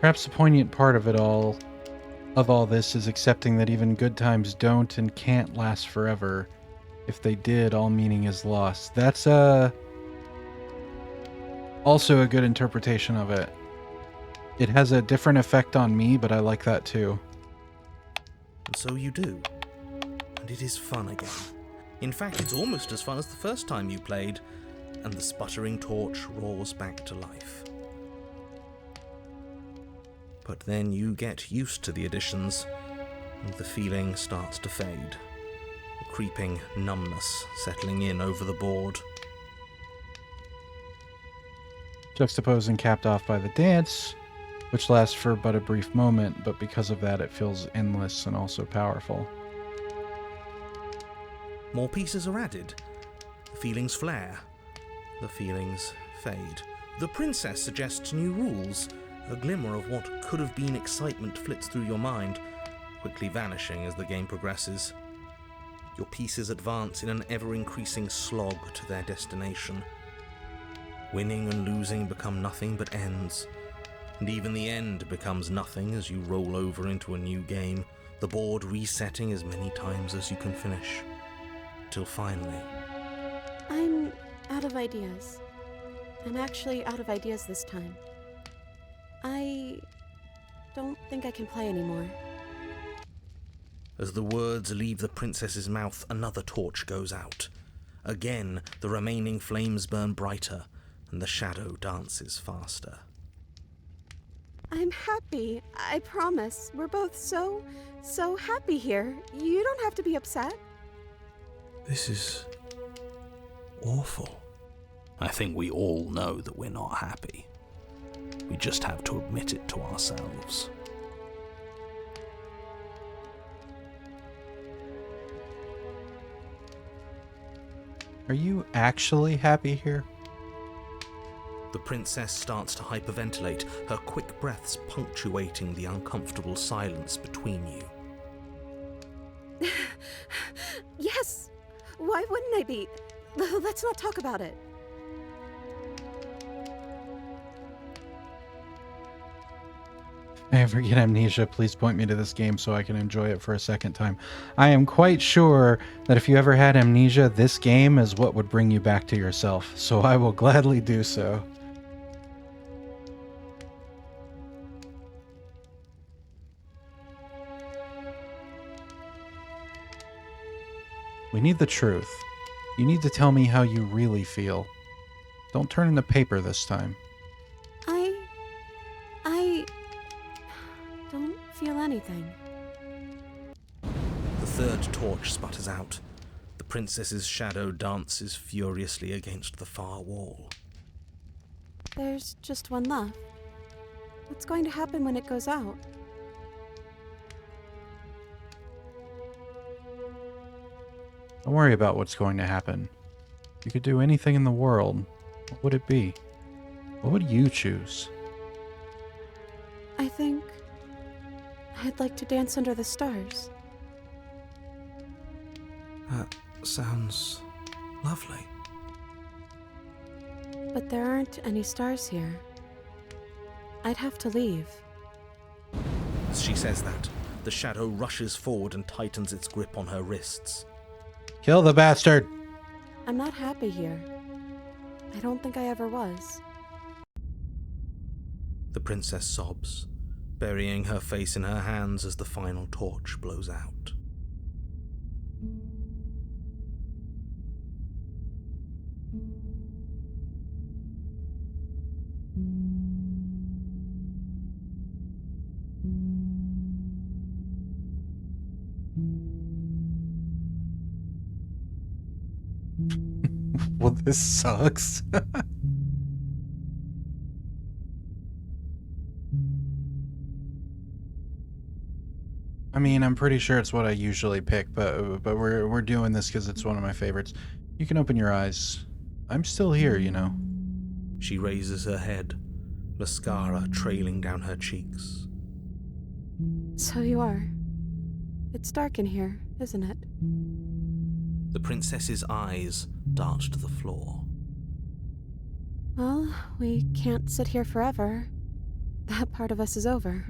Speaker 1: Perhaps the poignant part of all this is accepting that even good times don't and can't last forever. If they did, all meaning is lost. That's also a good interpretation of it. It has a different effect on me, but I like that too.
Speaker 4: And so you do. And it is fun again. In fact, it's almost as fun as the first time you played, and the sputtering torch roars back to life. But then you get used to the additions, and the feeling starts to fade. A creeping numbness settling in over the board.
Speaker 1: Juxtaposed and capped off by the dance, which lasts for but a brief moment, but because of that it feels endless and also powerful.
Speaker 4: More pieces are added. The feelings flare. The feelings fade. The princess suggests new rules. A glimmer of what could have been excitement flits through your mind, quickly vanishing as the game progresses. Your pieces advance in an ever-increasing slog to their destination. Winning and losing become nothing but ends, and even the end becomes nothing as you roll over into a new game, the board resetting as many times as you can finish. Till finally...
Speaker 3: I'm out of ideas. I'm actually out of ideas this time. I don't think I can play anymore.
Speaker 4: As the words leave the princess's mouth, another torch goes out. Again, the remaining flames burn brighter, and the shadow dances faster.
Speaker 3: I'm happy, I promise. We're both so happy here. You don't have to be upset.
Speaker 4: This is awful.
Speaker 6: I think we all know that we're not happy. We just have to admit it to ourselves.
Speaker 1: Are you actually happy here?
Speaker 4: The princess starts to hyperventilate, her quick breaths punctuating the uncomfortable silence between you.
Speaker 3: Yes! Why wouldn't I be? Let's not talk about it.
Speaker 1: If I ever get amnesia, please point me to this game so I can enjoy it for a second time. I am quite sure that if you ever had amnesia, this game is what would bring you back to yourself, so I will gladly do so. We need the truth. You need to tell me how you really feel. Don't turn in the paper this time.
Speaker 3: I don't feel anything.
Speaker 4: The third torch sputters out. The princess's shadow dances furiously against the far wall.
Speaker 3: There's just one left. What's going to happen when it goes out?
Speaker 1: Don't worry about what's going to happen. If you could do anything in the world, what would it be? What would you choose?
Speaker 3: I think I'd like to dance under the stars.
Speaker 4: That sounds lovely.
Speaker 3: But there aren't any stars here. I'd have to leave.
Speaker 4: As she says that, the shadow rushes forward and tightens its grip on her wrists.
Speaker 1: Kill the bastard!
Speaker 3: I'm not happy here. I don't think I ever was.
Speaker 4: The princess sobs, burying her face in her hands as the final torch blows out.
Speaker 1: Well, this sucks. I mean, I'm pretty sure it's what I usually pick, but we're doing this because it's one of my favorites. You can open your eyes. I'm still here, you know.
Speaker 4: She raises her head, mascara trailing down her cheeks.
Speaker 7: So you are. It's dark in here, isn't it?
Speaker 4: The princess's eyes dart to the floor.
Speaker 7: Well, we can't sit here forever. That part of us is over.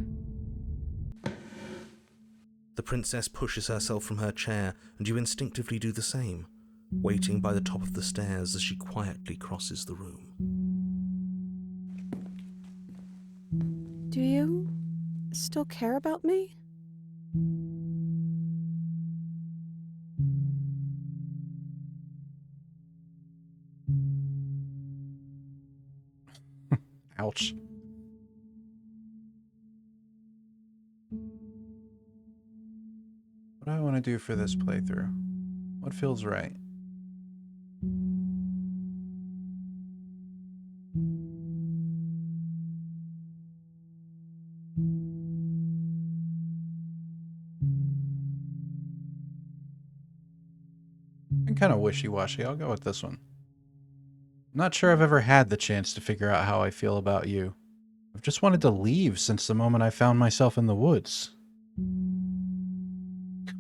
Speaker 4: The princess pushes herself from her chair, and you instinctively do the same, waiting by the top of the stairs as she quietly crosses the room.
Speaker 7: Do you still care about me?
Speaker 1: Ouch. What do I want to do for this playthrough? What feels right? I'm kind of wishy-washy. I'll go with this one. I'm not sure I've ever had the chance to figure out how I feel about you. I've just wanted to leave since the moment I found myself in the woods.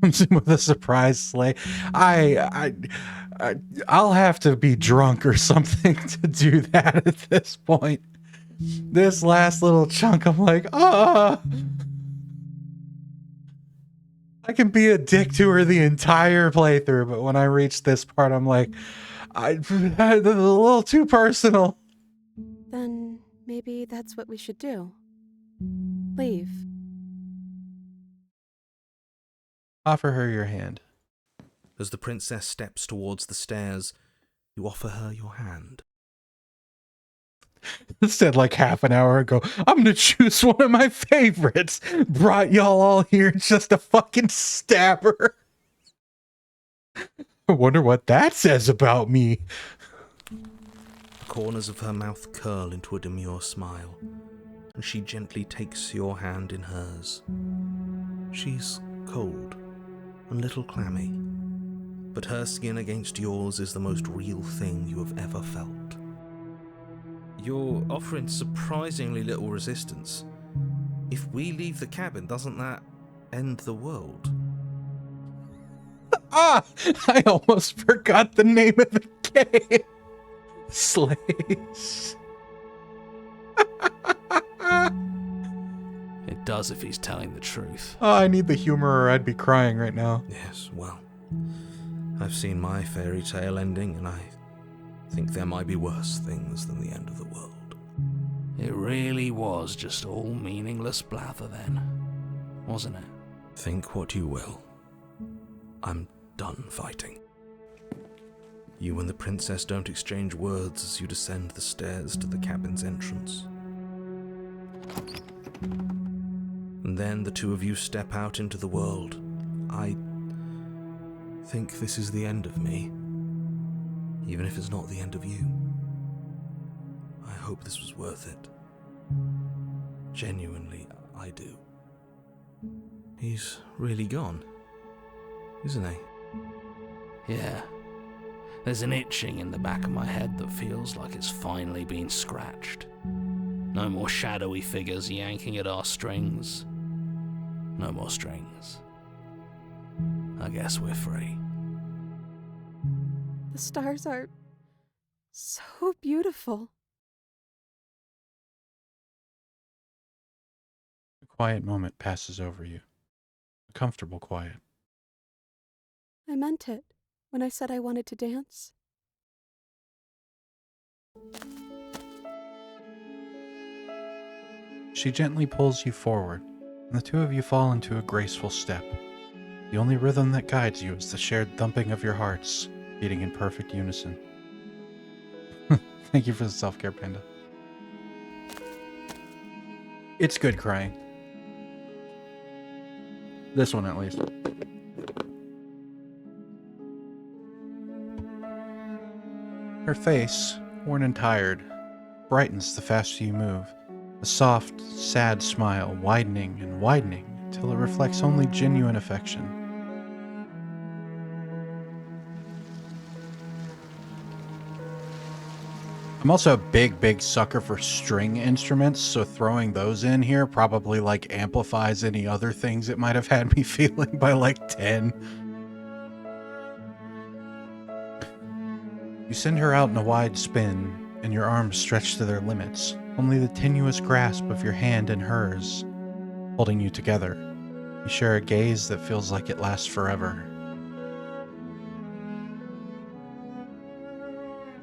Speaker 1: Comes in with a surprise sleigh. I'll have to be drunk or something to do that at this point. This last little chunk, I'm like, ah. I can be a dick to her the entire playthrough, but when I reach this part, I'm like, it's a little too personal.
Speaker 7: Then maybe that's what we should do. Leave.
Speaker 1: Offer her your hand.
Speaker 4: As the princess steps towards the stairs, you offer her your hand.
Speaker 1: Said like half an hour ago, I'm gonna choose one of my favorites. Brought y'all all here just to fucking stab her. I wonder what that says about me.
Speaker 4: The corners of her mouth curl into a demure smile, and she gently takes your hand in hers. She's cold, a little clammy, but her skin against yours is the most real thing you have ever felt. You're offering surprisingly little resistance. If we leave the cabin, doesn't that end the world?
Speaker 1: Ah! I almost forgot the name of the game. Slaves.
Speaker 6: It does if he's telling the truth.
Speaker 1: Oh, I need the humor or I'd be crying right now.
Speaker 4: Yes, well, I've seen my fairy tale ending, and I think there might be worse things than the end of the world.
Speaker 6: It really was just all meaningless blather then, wasn't it?
Speaker 4: Think what you will. I'm done fighting. You and the princess don't exchange words as you descend the stairs to the cabin's entrance. And then the two of you step out into the world. I think this is the end of me, even if it's not the end of you. I hope this was worth it. Genuinely, I do. He's really gone, isn't he?
Speaker 6: Yeah. There's an itching in the back of my head that feels like it's finally been scratched. No more shadowy figures yanking at our strings. No more strings. I guess we're free.
Speaker 7: The stars are so beautiful.
Speaker 1: A quiet moment passes over you. A comfortable quiet.
Speaker 7: I meant it when I said I wanted to dance.
Speaker 1: She gently pulls you forward, and the two of you fall into a graceful step. The only rhythm that guides you is the shared thumping of your hearts, beating in perfect unison. Thank you for the self-care, Panda. It's good crying. This one, at least. Her face, worn and tired, brightens the faster you move, a soft, sad smile widening and widening until it reflects only genuine affection. I'm also a big sucker for string instruments, so throwing those in here probably like amplifies any other things it might have had me feeling by like 10. You send her out in a wide spin, and your arms stretch to their limits, only the tenuous grasp of your hand in hers, holding you together. You share a gaze that feels like it lasts forever.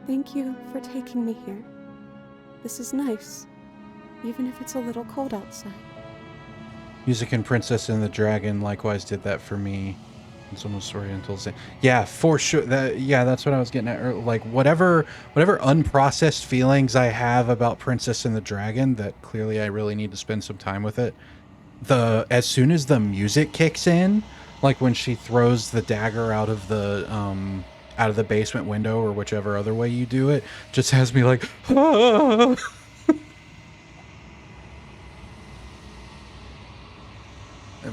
Speaker 7: Thank you for taking me here. This is nice, even if it's a little cold outside.
Speaker 1: Music and Princess and the Dragon likewise did that for me. It's almost Oriental. Yeah, for sure. That's what I was getting at. Like whatever unprocessed feelings I have about Princess and the Dragon, that clearly I really need to spend some time with it. As soon as the music kicks in, like when she throws the dagger out of the basement window or whichever other way you do it, just has me like, ah!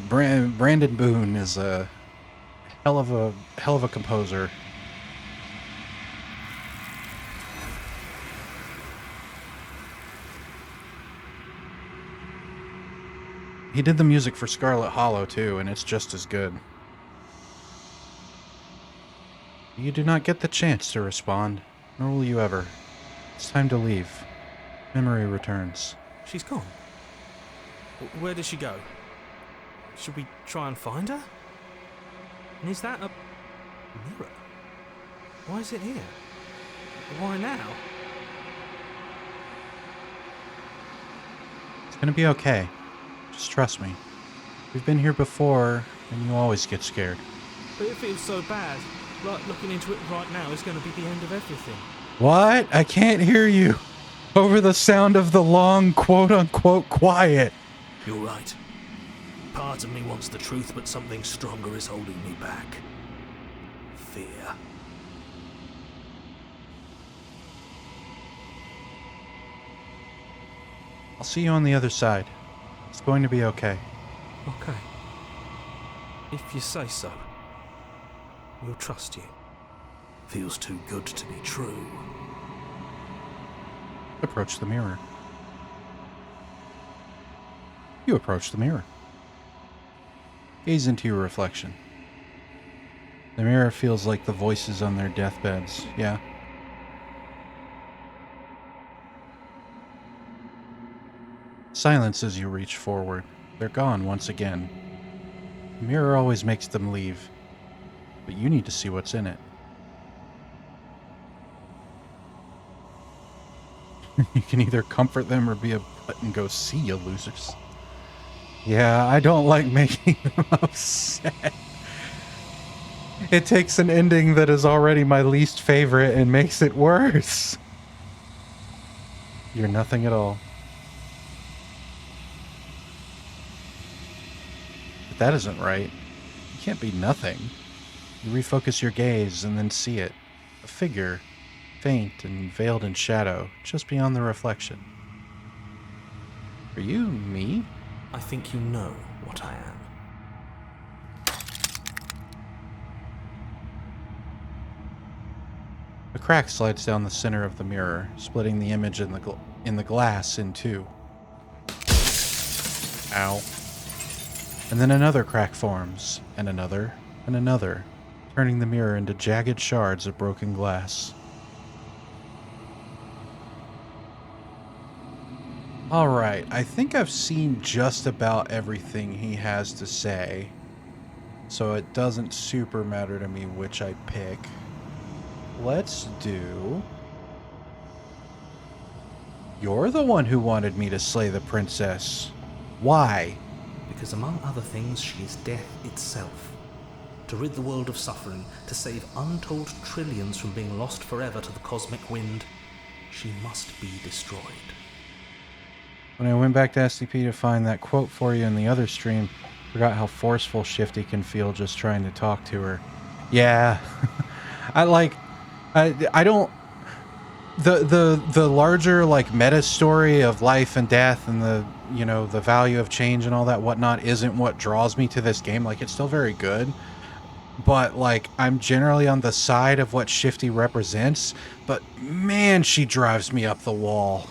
Speaker 1: Brandon Boone is a hell of a composer. He did the music for Scarlet Hollow too, and it's just as good. You do not get the chance to respond, nor will you ever. It's time to leave. Memory returns.
Speaker 4: She's gone. Where did she go? Should we try and find her? And is that a mirror? Why is it here? Why now?
Speaker 1: It's gonna be okay. Just trust me. We've been here before, and you always get scared.
Speaker 4: But it feels so bad. Like looking into it right now is going to be the end of everything.
Speaker 1: What? I can't hear you. Over the sound of the long quote-unquote quiet.
Speaker 9: You're right. Part of me wants the truth, but something stronger is holding me back. Fear.
Speaker 1: I'll see you on the other side. It's going to be okay.
Speaker 4: Okay. If you say so. We'll trust you.
Speaker 9: Feels too good to be true.
Speaker 1: Approach the mirror. You approach the mirror. Gaze into your reflection. The mirror feels like the voices on their deathbeds, yeah? Silence as you reach forward. They're gone once again. The mirror always makes them leave, but you need to see what's in it. You can either comfort them or be a butt and go, see you losers. Yeah, I don't like making them upset. It takes an ending that is already my least favorite and makes it worse. You're nothing at all. But that isn't right. You can't be nothing. You refocus your gaze and then see it. A figure, faint and veiled in shadow, just beyond the reflection. Are you me?
Speaker 4: I think you know what I am.
Speaker 1: A crack slides down the center of the mirror, splitting the image in the glass in two. Ow. And then another crack forms, and another, turning the mirror into jagged shards of broken glass. Alright, I think I've seen just about everything he has to say, so it doesn't super matter to me which I pick. Let's do... You're the one who wanted me to slay the princess. Why?
Speaker 4: Because among other things, she is death itself. To rid the world of suffering, to save untold trillions from being lost forever to the cosmic wind, she must be destroyed.
Speaker 1: When I went back to SCP to find that quote for you in the other stream, forgot how forceful Shifty can feel just trying to talk to her. Yeah. I don't... the larger like meta story of life and death and the, you know, the value of change and all that whatnot isn't what draws me to this game. Like, it's still very good, but like I'm generally on the side of what Shifty represents, but man, she drives me up the wall.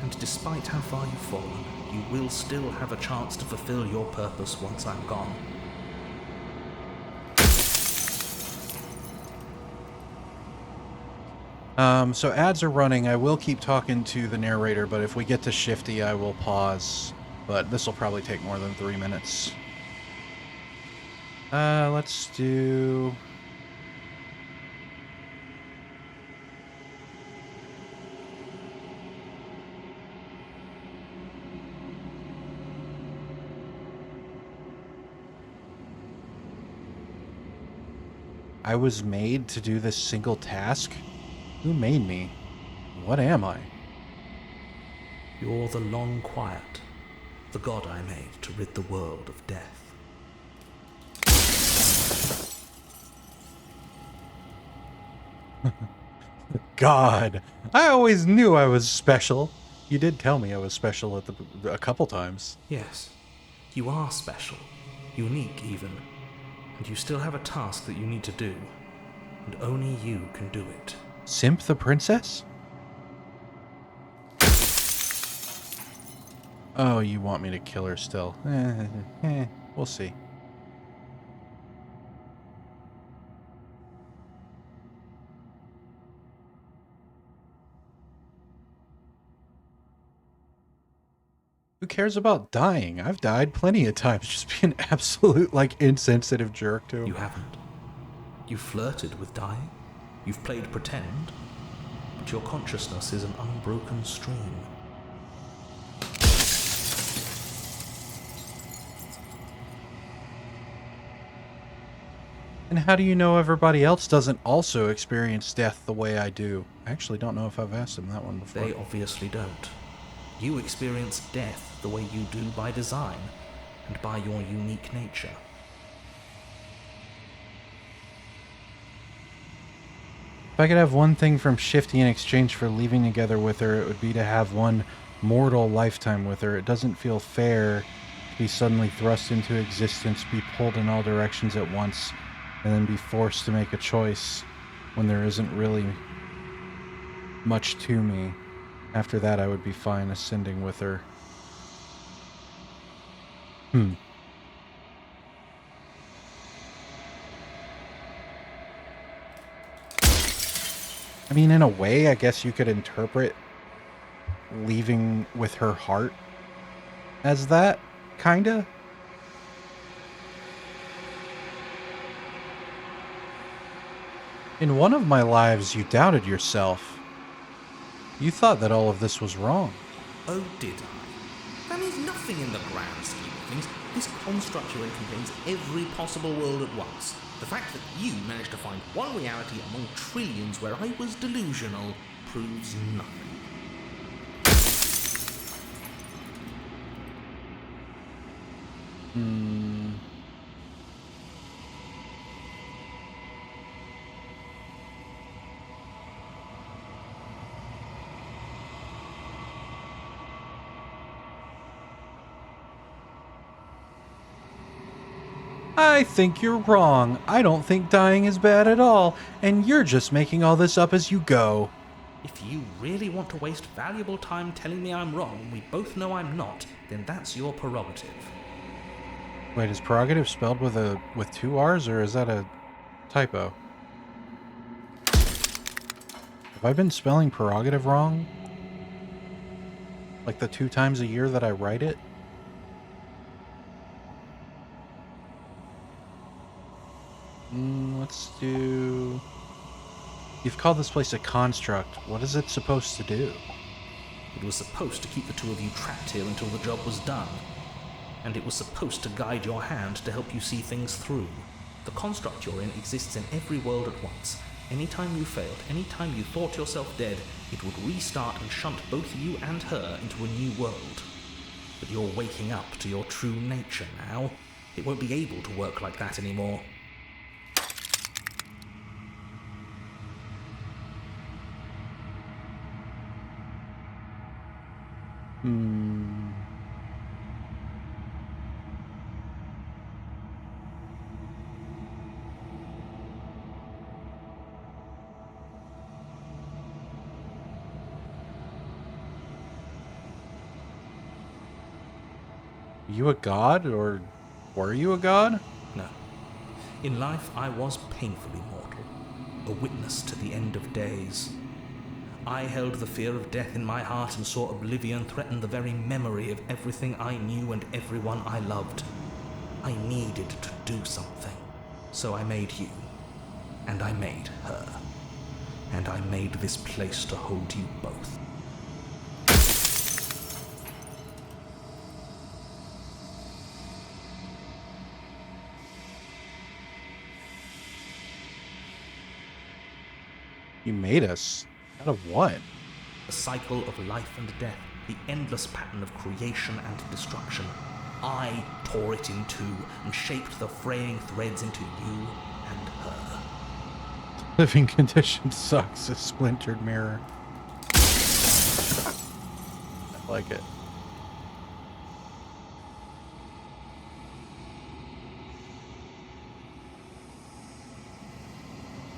Speaker 4: And despite how far you've fallen, you will still have a chance to fulfill your purpose once I'm gone.
Speaker 1: So ads are running. I will keep talking to the narrator, but if we get to Shifty, I will pause. But this will probably take more than 3 minutes. Let's do... I was made to do this single task? Who made me? What am I?
Speaker 4: You're the long quiet, the god I made to rid the world of death.
Speaker 1: God, I always knew I was special. You did tell me I was special at a couple times.
Speaker 4: Yes, you are special, unique even, and you still have a task that you need to do, and only you can do it.
Speaker 1: Simp the princess? Oh, you want me to kill her still? We'll see. Who cares about dying? I've died plenty of times just being an absolute, like, insensitive jerk to him.
Speaker 4: You haven't. You've flirted with dying. You've played pretend. But your consciousness is an unbroken stream.
Speaker 1: And how do you know everybody else doesn't also experience death the way I do? I actually don't know if I've asked him that one before.
Speaker 4: They obviously don't. You experience death the way you do by design, and by your unique nature.
Speaker 1: If I could have one thing from Shifty in exchange for leaving together with her, it would be to have one mortal lifetime with her. It doesn't feel fair to be suddenly thrust into existence, be pulled in all directions at once, and then be forced to make a choice when there isn't really much to me. After that, I would be fine ascending with her. I mean, in a way, I guess you could interpret leaving with her heart as that, kinda. In one of my lives, you doubted yourself. You thought that all of this was wrong.
Speaker 6: Oh, did I? That means nothing in the grand scheme of things. This construct you're in contains every possible world at once. The fact that you managed to find one reality among trillions where I was delusional proves nothing.
Speaker 1: I think you're wrong. I don't think dying is bad at all, and you're just making all this up as you go.
Speaker 6: If you really want to waste valuable time telling me I'm wrong and we both know I'm not, then that's your prerogative.
Speaker 1: Wait, is prerogative spelled with two R's, or is that a typo? Have I been spelling prerogative wrong? Like the 2 times a year that I write it? Let's do... You've called this place a construct. What is it supposed to do?
Speaker 6: It was supposed to keep the two of you trapped here until the job was done. And it was supposed to guide your hand to help you see things through. The construct you're in exists in every world at once. Anytime you failed, anytime you thought yourself dead, it would restart and shunt both you and her into a new world. But you're waking up to your true nature now. It won't be able to work like that anymore.
Speaker 1: You a god, or were you a god?
Speaker 4: No. In life, I was painfully mortal, a witness to the end of days. I held the fear of death in my heart and saw oblivion threaten the very memory of everything I knew and everyone I loved. I needed to do something, so I made you, and I made her, and I made this place to hold you both.
Speaker 1: You made us. Out of what?
Speaker 4: The cycle of life and death, the endless pattern of creation and destruction. I tore it in two and shaped the fraying threads into you and her.
Speaker 1: Living condition sucks. A splintered mirror. I like it.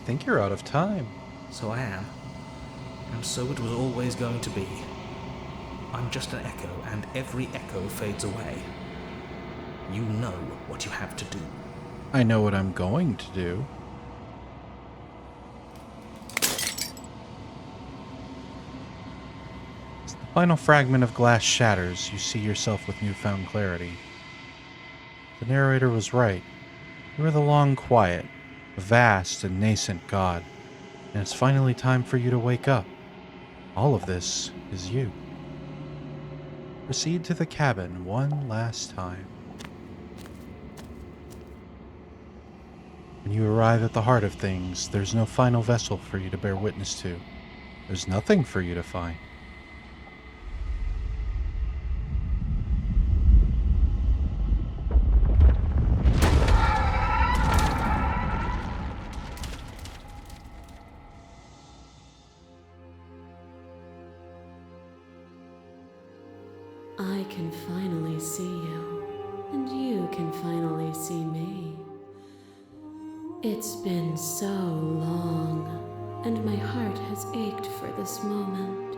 Speaker 1: I think you're out of time.
Speaker 4: So I am, and so it was always going to be. I'm just an echo, and every echo fades away. You know what you have to do.
Speaker 1: I know what I'm going to do. As the final fragment of glass shatters, you see yourself with newfound clarity. The narrator was right. You are the long quiet, a vast and nascent god, and it's finally time for you to wake up. All of this is you. Proceed to the cabin one last time. When you arrive at the heart of things, there's no final vessel for you to bear witness to. There's nothing for you to find.
Speaker 3: I can finally see you, and you can finally see me. It's been so long, and my heart has ached for this moment.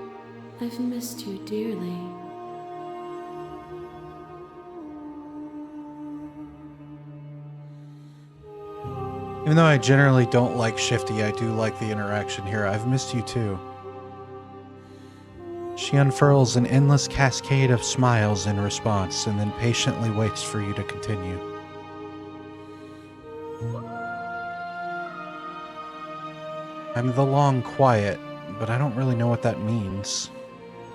Speaker 3: I've missed you dearly.
Speaker 1: Even though I generally don't like Shifty, I do like the interaction here. I've missed you too. She unfurls an endless cascade of smiles in response, and then patiently waits for you to continue. I'm the long quiet, but I don't really know what that means.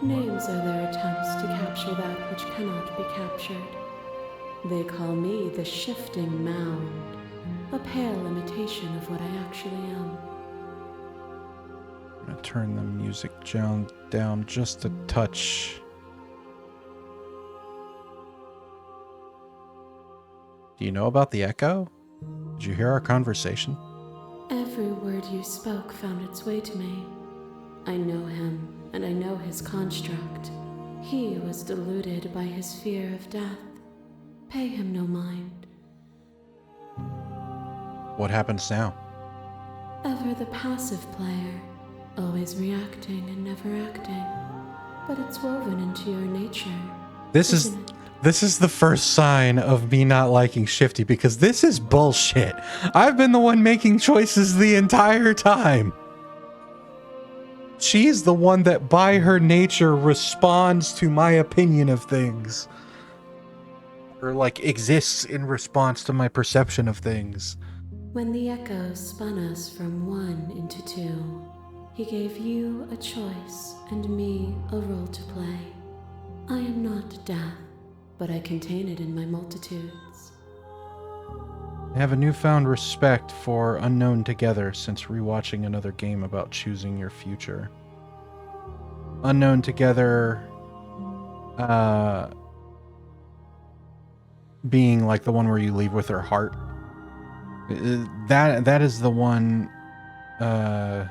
Speaker 3: Names are their attempts to capture that which cannot be captured. They call me the shifting mound, a pale imitation of what I actually am.
Speaker 1: I'm gonna turn the music down just a touch. Do you know about the echo? Did you hear our conversation?
Speaker 3: Every word you spoke found its way to me. I know him, and I know his construct. He was deluded by his fear of death. Pay him no mind.
Speaker 1: What happens now?
Speaker 3: Ever the passive player, always reacting and never acting. But it's woven into your nature.
Speaker 1: This
Speaker 3: isn't it?
Speaker 1: This is the first sign of me not liking Shifty, because this is bullshit. I've been the one making choices the entire time. She's the one that by her nature responds to my opinion of things. Or like exists in response to my perception of things.
Speaker 3: When the echo spun us from one into two, he gave you a choice and me a role to play. I am not death, but I contain it in my multitudes.
Speaker 1: I have a newfound respect for Unknown Together since rewatching another game about choosing your future. Unknown Together, being like the one where you leave with her heart. That is the one I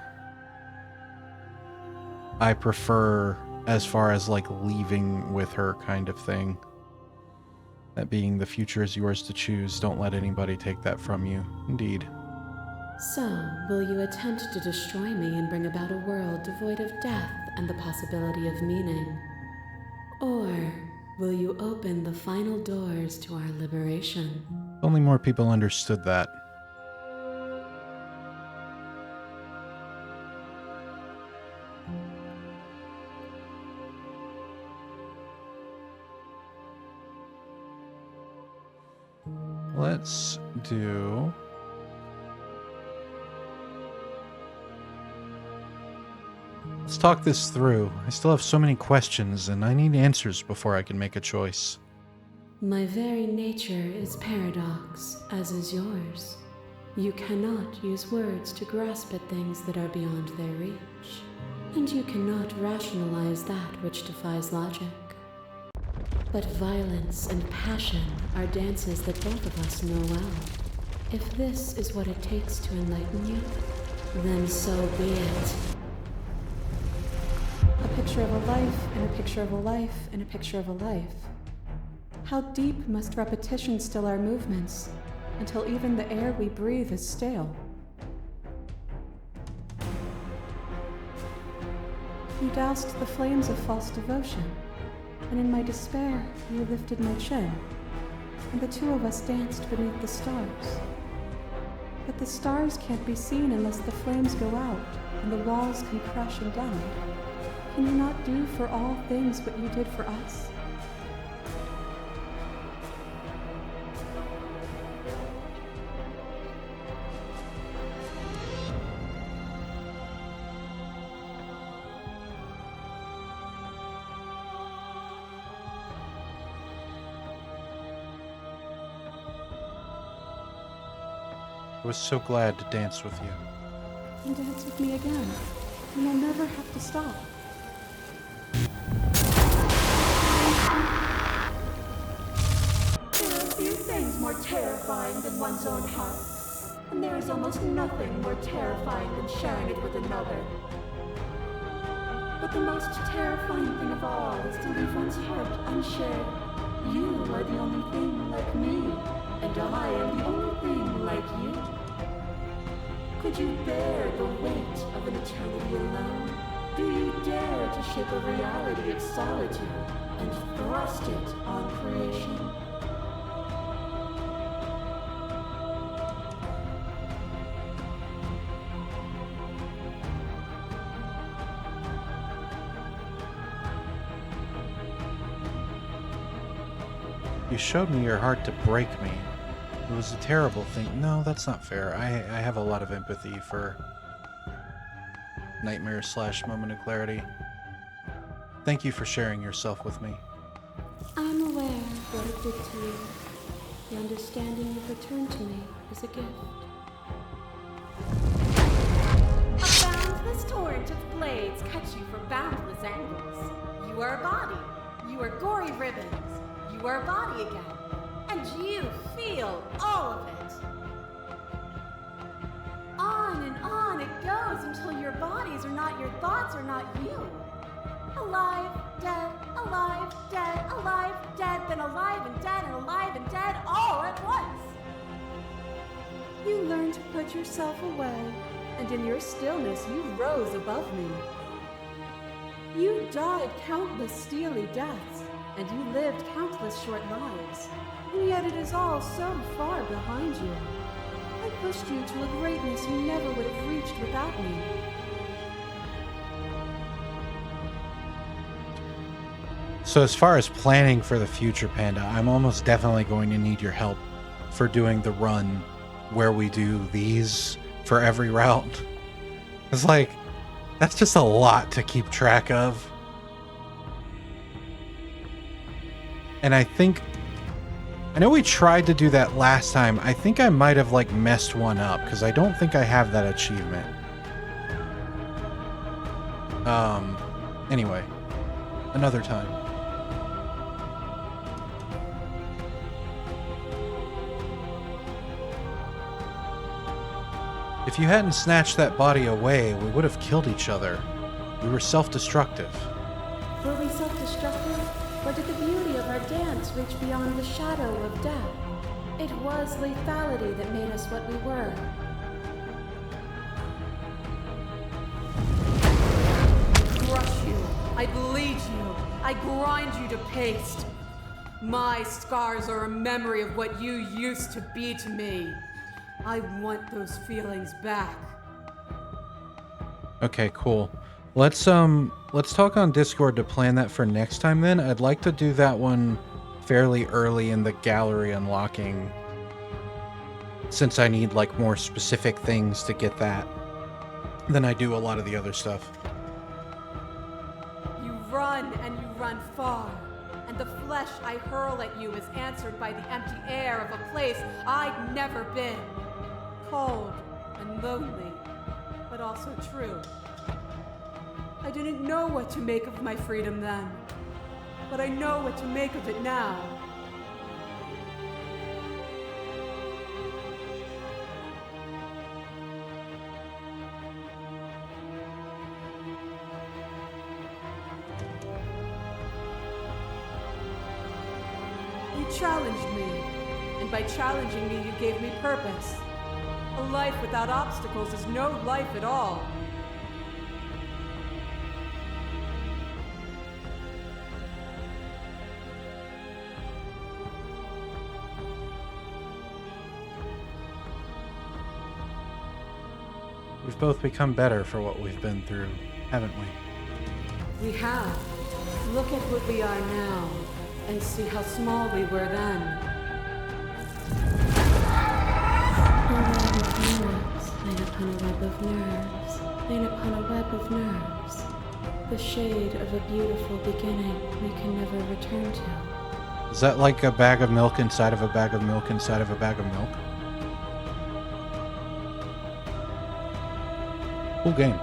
Speaker 1: prefer as far as like leaving with her kind of thing. That being the future is yours to choose. Don't let anybody take that from you. Indeed.
Speaker 3: So, will you attempt to destroy me and bring about a world devoid of death and the possibility of meaning? Or Will you open the final doors to our liberation?
Speaker 1: Only more people understood that. Let's do... Let's talk this through. I still have so many questions, and I need answers before I can make a choice.
Speaker 3: My very nature is paradox, as is yours. You cannot use words to grasp at things that are beyond their reach, and you cannot rationalize that which defies logic. But violence and passion are dances that both of us know well. If this is what it takes to enlighten you, then so be it.
Speaker 7: A picture of a life, and a picture of a life, and a picture of a life. How deep must repetition still our movements, until even the air we breathe is stale? You doused the flames of false devotion, and in my despair, you lifted my chin, and the two of us danced beneath the stars. But the stars can't be seen unless the flames go out, and the walls come crashing down. Can you not do for all things what you did for us?
Speaker 1: I was so glad to dance with you.
Speaker 7: And dance with me again, and you'll never have to stop.
Speaker 10: There are few things more terrifying than one's own heart, and there is almost nothing more terrifying than sharing it with another. But the most terrifying thing of all is to leave one's heart unshared. You are the only thing like me, and I am the only thing like you. Could you bear the weight of an eternity alone? Do you dare to shape a reality of solitude and thrust it on creation?
Speaker 1: You showed me your heart to break me. It was a terrible thing. No, that's not fair. I have a lot of empathy for Nightmare / Moment of Clarity. Thank you for sharing yourself with me.
Speaker 3: I'm aware of what it did to you. The understanding you've returned to me is a gift.
Speaker 11: A boundless torrent of blades cut you from boundless angles. You are a body. You are gory ribbons. You are a body again. And you feel all of it. On and on it goes until your bodies are not your thoughts, are not you. Alive, dead, alive, dead, then alive and dead, all at once.
Speaker 7: You learned to put yourself away, and in your stillness you rose above me. You died countless steely deaths, and you lived countless short lives, and yet it is all so far behind you. I pushed you to a greatness you never would have reached without me.
Speaker 1: So as far as planning for the future, Panda, I'm almost definitely going to need your help for doing the run where we do these for every route. It's like, that's just a lot to keep track of. And I know we tried to do that last time. I think I might have like messed one up because I don't think I have that achievement. Anyway, another time. If you hadn't snatched that body away, we would have killed each other. We were self-destructive.
Speaker 7: Were we self-destructive, or did the beauty of our dance reach beyond the shadow of death? It was lethality that made us what we were.
Speaker 11: I crush you. I bleed you. I grind you to paste.
Speaker 7: My scars are a memory of what you used to be to me. I want those feelings back.
Speaker 1: Okay, cool. Let's talk on Discord to plan that for next time then. I'd like to do that one fairly early in the gallery unlocking, since I need like more specific things to get that than I do a lot of the other stuff.
Speaker 7: You run and you run far, and the flesh I hurl at you is answered by the empty air of a place I'd never been. Cold and lonely, but also true. I didn't know what to make of my freedom then, but I know what to make of it now. You challenged me, and by challenging me, you gave me purpose. A life without obstacles is no life at all.
Speaker 1: We've both become better for what we've been through, haven't we?
Speaker 7: We have. Look at what we are now, and see how small we were then.
Speaker 3: Laid upon a web of nerves, laid upon a web of nerves. The shade of a beautiful beginning we can never return to.
Speaker 1: Is that like a bag of milk inside of a bag of milk inside of a bag of milk? Cool game.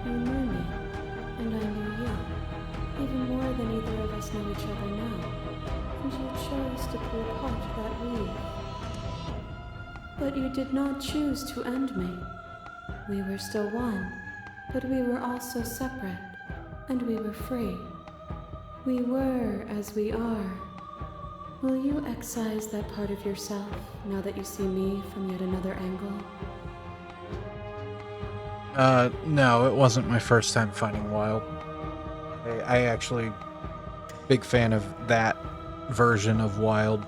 Speaker 3: You knew me, and I knew you, even more than either of us know each other now. And you chose to pull apart that weave. But you did not choose to end me. We were still one, but we were also separate, and we were free. We were as we are. Will you excise that part of yourself now that you see me from yet another angle?
Speaker 1: No, it wasn't my first time finding Wild. I actually big fan of that version of Wild.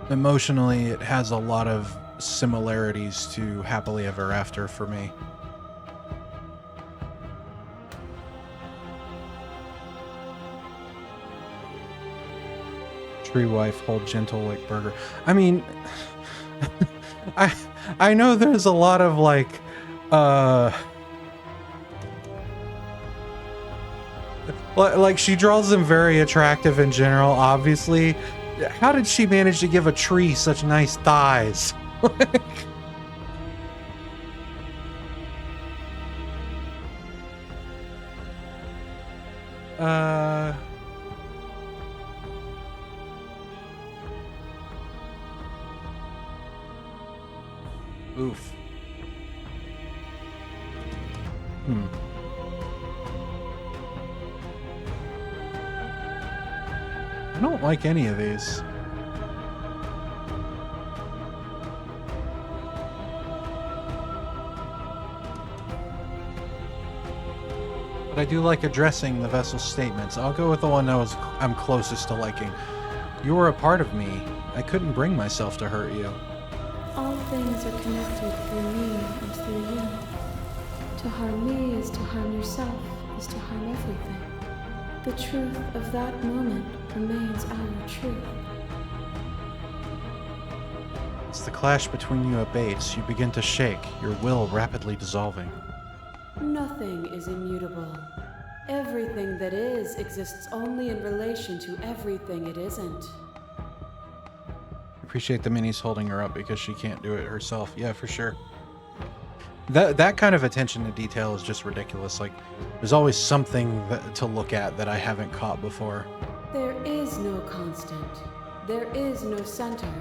Speaker 1: Emotionally, it has a lot of similarities to Happily Ever After for me. Tree wife, hold gentle like burger. I mean, I know there's a lot of like she draws them very attractive in general, obviously. How did she manage to give a tree such nice thighs? Oof. I don't like any of these. But I do like addressing the vessel's statements. I'll go with the one I'm closest to liking. You were a part of me. I couldn't bring myself to hurt you.
Speaker 3: All things are connected through me and through you. To harm me is to harm yourself, is to harm everything. The truth of that moment remains our truth.
Speaker 1: As the clash between you abates, you begin to shake, your will rapidly dissolving.
Speaker 3: Nothing is immutable. Everything that is exists only in relation to everything it isn't.
Speaker 1: Appreciate the minis holding her up because she can't do it herself. Yeah, for sure. That kind of attention to detail is just ridiculous. Like, there's always something to look at that I haven't caught before.
Speaker 3: There is no constant. There is no center.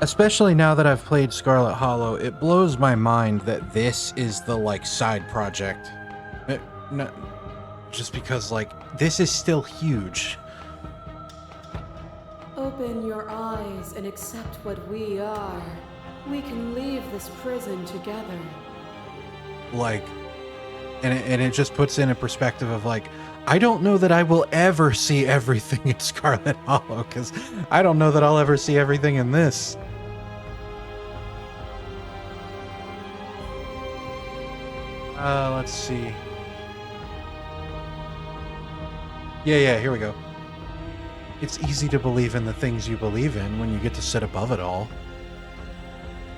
Speaker 1: Especially now that I've played Scarlet Hollow, it blows my mind that this is the, like, side project. No, just because, like, this is still huge.
Speaker 3: Oh, open your eyes and accept what we are, we can leave this prison together.
Speaker 1: Like, and it just puts in a perspective of like, I don't know that I will ever see everything in Scarlet Hollow, because I don't know that I'll ever see everything in this. Let's see. Yeah, here we go. It's easy to believe in the things you believe in when you get to sit above it all.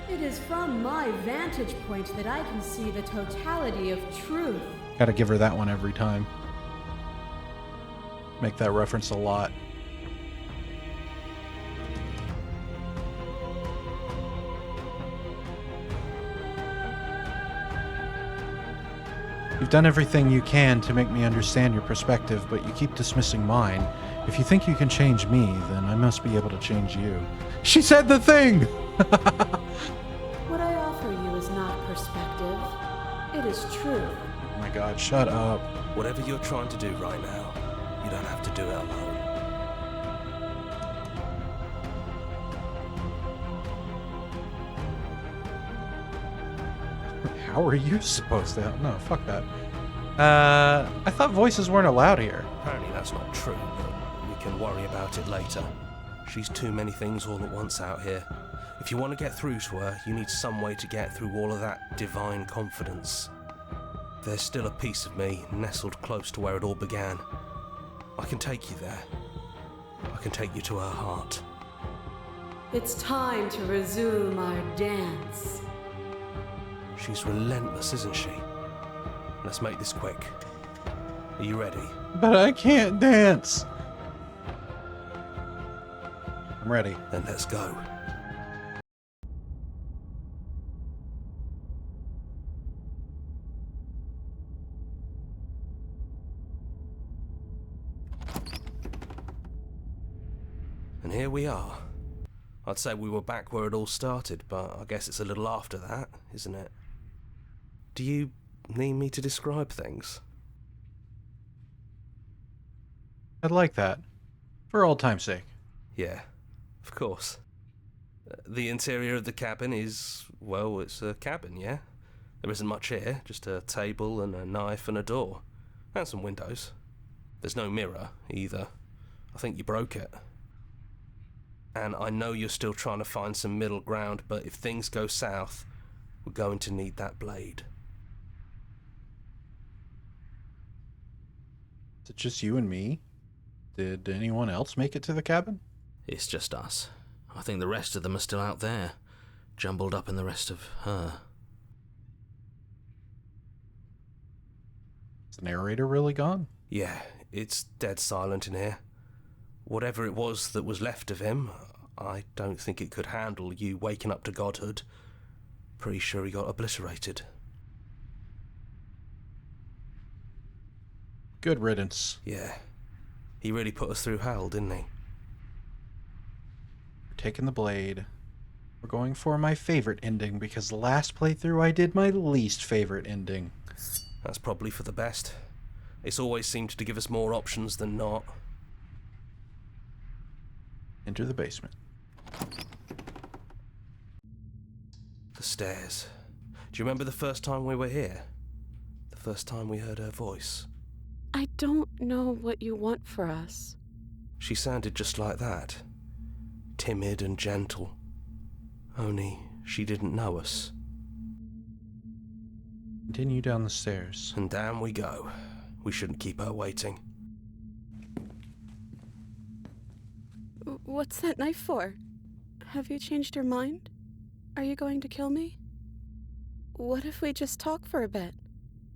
Speaker 3: It is from my vantage point that I can see the totality of truth.
Speaker 1: Gotta give her that one every time. Make that reference a lot. You've done everything you can to make me understand your perspective, but you keep dismissing mine. If you think you can change me, then I must be able to change you. She said the thing!
Speaker 3: What I offer you is not perspective. It is truth.
Speaker 1: Oh my god, shut up.
Speaker 9: Whatever you're trying to do right now, you don't have to do it alone.
Speaker 1: How are you supposed to? No, fuck that. I thought voices weren't allowed here.
Speaker 9: Apparently that's not true, but we can worry about it later. She's too many things all at once out here. If you want to get through to her, you need some way to get through all of that divine confidence. There's still a piece of me nestled close to where it all began. I can take you there. I can take you to her heart.
Speaker 3: It's time to resume our dance.
Speaker 9: She's relentless, isn't she? Let's make this quick. Are you ready?
Speaker 1: But I can't dance. I'm ready.
Speaker 9: Then let's go. And here we are. I'd say we were back where it all started, but I guess it's a little after that, isn't it? Do you need me to describe things?
Speaker 1: I'd like that. For old time's sake.
Speaker 9: Yeah, of course. The interior of the cabin is, well, it's a cabin, yeah? There isn't much here, just a table and a knife and a door. And some windows. There's no mirror, either. I think you broke it. And I know you're still trying to find some middle ground, but if things go south, we're going to need that blade.
Speaker 1: Is it just you and me? Did anyone else make it to the cabin?
Speaker 4: It's just us. I think the rest of them are still out there, jumbled up in the rest of her.
Speaker 1: Is the narrator really gone?
Speaker 9: Yeah, it's dead silent in here. Whatever it was that was left of him, I don't think it could handle you waking up to godhood. Pretty sure he got obliterated.
Speaker 1: Good riddance.
Speaker 9: Yeah. He really put us through hell, didn't he?
Speaker 1: We're taking the blade. We're going for my favorite ending, because the last playthrough I did my least favorite ending.
Speaker 9: That's probably for the best. It's always seemed to give us more options than not.
Speaker 1: Enter the basement.
Speaker 9: The stairs. Do you remember the first time we were here? The first time we heard her voice?
Speaker 3: I don't know what you want for us.
Speaker 9: She sounded just like that. Timid and gentle. Only she didn't know us.
Speaker 1: Continue down the stairs.
Speaker 9: And down we go. We shouldn't keep her waiting.
Speaker 3: What's that knife for? Have you changed your mind? Are you going to kill me? What if we just talk for a bit?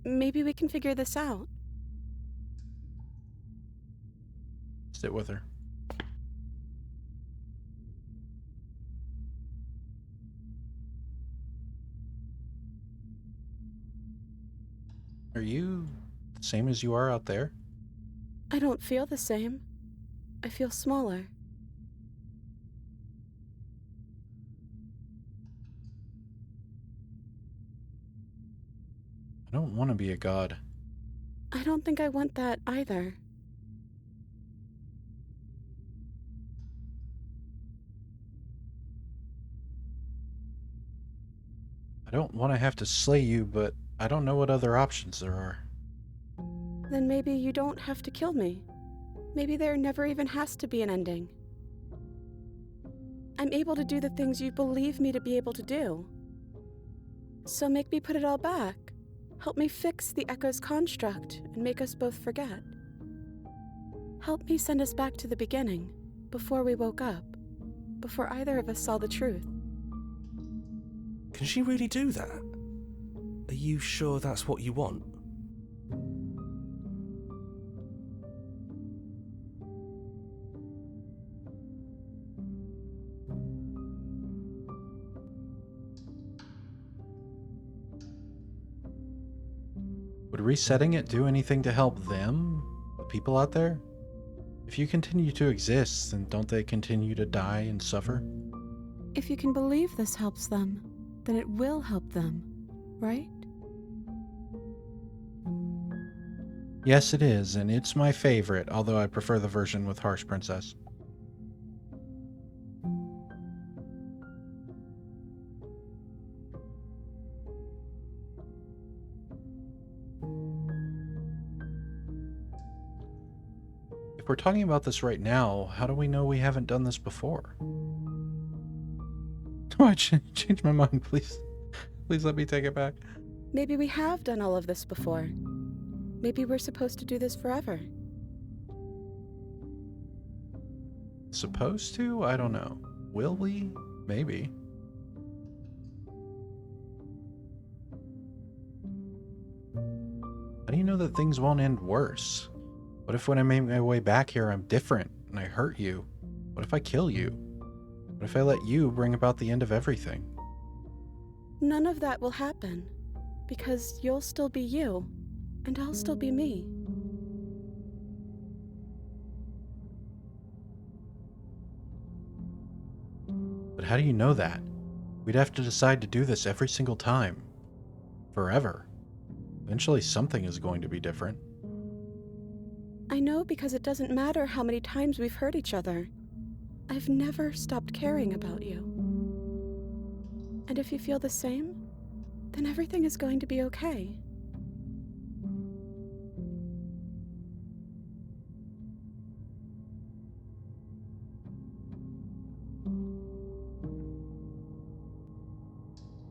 Speaker 3: Maybe we can figure this out.
Speaker 1: Sit with her. Are you the same as you are out there?
Speaker 3: I don't feel the same. I feel smaller.
Speaker 1: I don't want to be a god.
Speaker 3: I don't think I want that either.
Speaker 1: don't want to have to slay you, but I don't know what other options there are.
Speaker 7: Then maybe you don't have to kill me. Maybe there never even has to be an ending. I'm able to do the things you believe me to be able to do. So make me put it all back. Help me fix the Echo's construct and make us both forget. Help me send us back to the beginning, before we woke up, before either of us saw the truth.
Speaker 9: Can she really do that? Are you sure that's what you want?
Speaker 1: Would resetting it do anything to help them? The people out there? If you continue to exist, then don't they continue to die and suffer?
Speaker 3: If you can believe this helps them, then it will help them, right?
Speaker 1: Yes, it is, and it's my favorite, although I prefer the version with Harsh Princess. If we're talking about this right now, how do we know we haven't done this before? Do I change my mind, please? Please let me take it back.
Speaker 7: Maybe we have done all of this before. Maybe we're supposed to do this forever.
Speaker 1: Supposed to? I don't know. Will we? Maybe. How do you know that things won't end worse? What if when I make my way back here I'm different and I hurt you? What if I kill you? What if I let you bring about the end of everything?
Speaker 7: None of that will happen, because you'll still be you, and I'll still be me.
Speaker 1: But how do you know that? We'd have to decide to do this every single time. Forever. Eventually something is going to be different.
Speaker 7: I know because it doesn't matter how many times we've hurt each other. I've never stopped caring about you. And if you feel the same, then everything is going to be okay.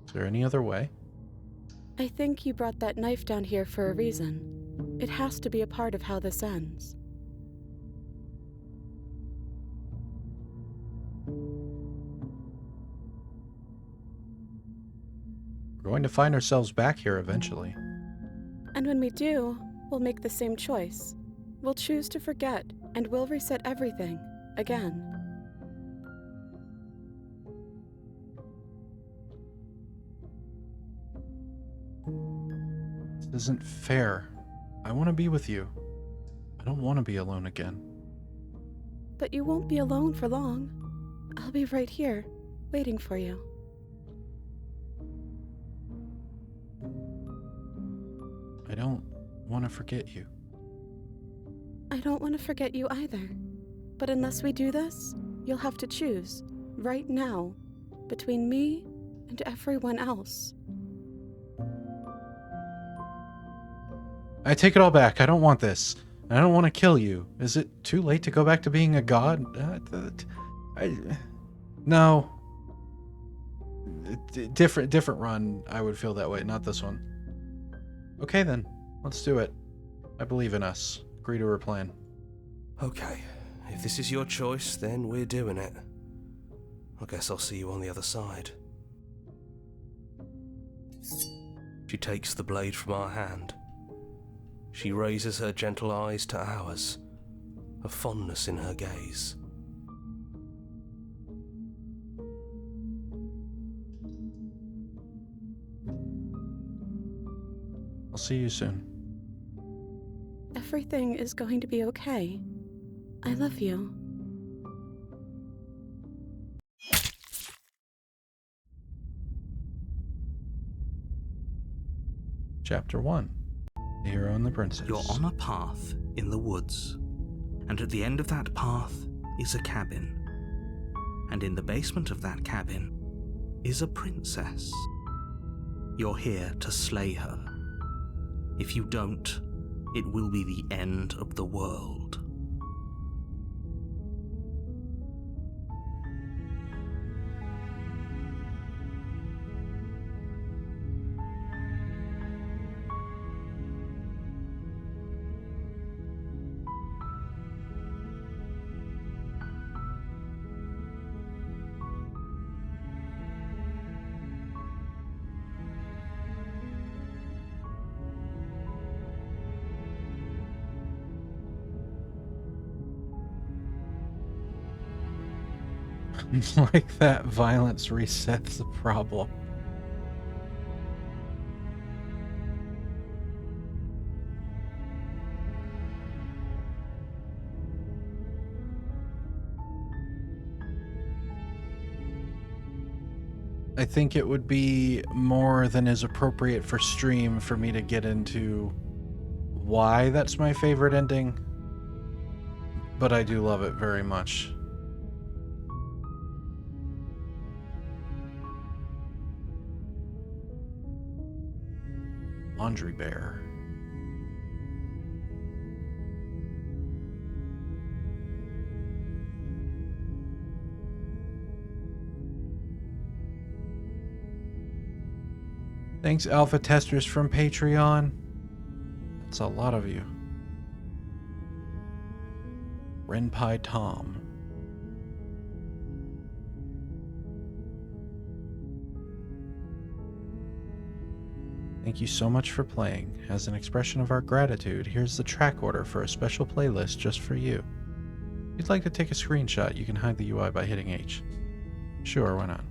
Speaker 1: Is there any other way?
Speaker 7: I think you brought that knife down here for a reason. It has to be a part of how this ends.
Speaker 1: We're going to find ourselves back here eventually.
Speaker 7: And when we do, we'll make the same choice. We'll choose to forget, and we'll reset everything, again.
Speaker 1: This isn't fair. I want to be with you. I don't want to be alone again.
Speaker 7: But you won't be alone for long. I'll be right here, waiting for you.
Speaker 1: I don't want to forget you.
Speaker 7: I don't want to forget you either. But unless we do this, you'll have to choose, right now, between me and everyone else.
Speaker 1: I take it all back. I don't want this. I don't want to kill you. Is it too late to go back to being a god? No. Different run, I would feel that way, not this one. Okay then, let's do it. I believe in us. Agree to her plan.
Speaker 9: Okay, if this is your choice, then we're doing it. I guess I'll see you on the other side. She takes the blade from our hand. She raises her gentle eyes to ours, a fondness in her gaze.
Speaker 1: I'll see you soon.
Speaker 7: Everything is going to be okay. I love you.
Speaker 1: Chapter 1. The Hero and the Princess.
Speaker 2: You're on a path in the woods, and at the end of that path is a cabin. And in the basement of that cabin is a princess.
Speaker 4: You're here to slay her. If you don't, it will be the end of the world.
Speaker 1: Like that violence resets the problem. I think it would be more than is appropriate for stream for me to get into why that's my favorite ending, but I do love it very much. Laundry Bear. Thanks, Alpha Testers from Patreon. That's a lot of you. Renpai Tom. Thank you so much for playing. As an expression of our gratitude, here's the track order for a special playlist just for you. If you'd like to take a screenshot, you can hide the UI by hitting H. Sure, why not?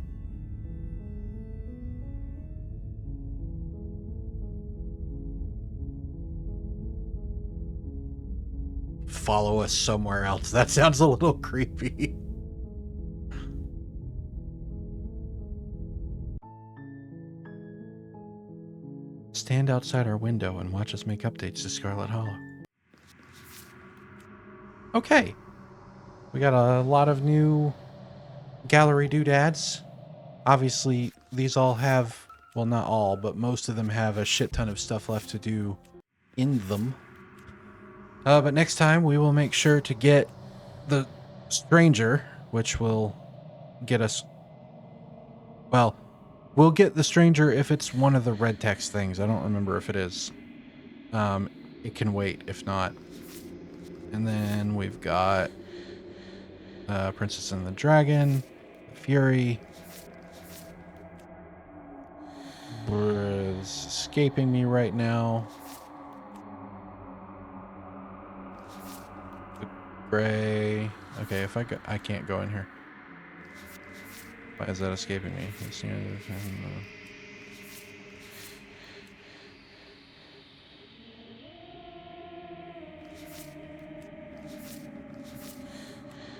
Speaker 1: Follow us somewhere else. That sounds a little creepy. Stand outside our window and watch us make updates to Scarlet Hollow. Okay. We got a lot of new gallery doodads. Obviously, these all have, well, not all, but most of them have a shit ton of stuff left to do in them. But next time we will make sure to get the stranger, which will get us, well, we'll get the stranger if it's one of the red text things. I don't remember if it is. It can wait if not. And then we've got Princess and the Dragon, the Fury. Is escaping me right now. The Gray. Okay, if I can't go in here. Why is that escaping me?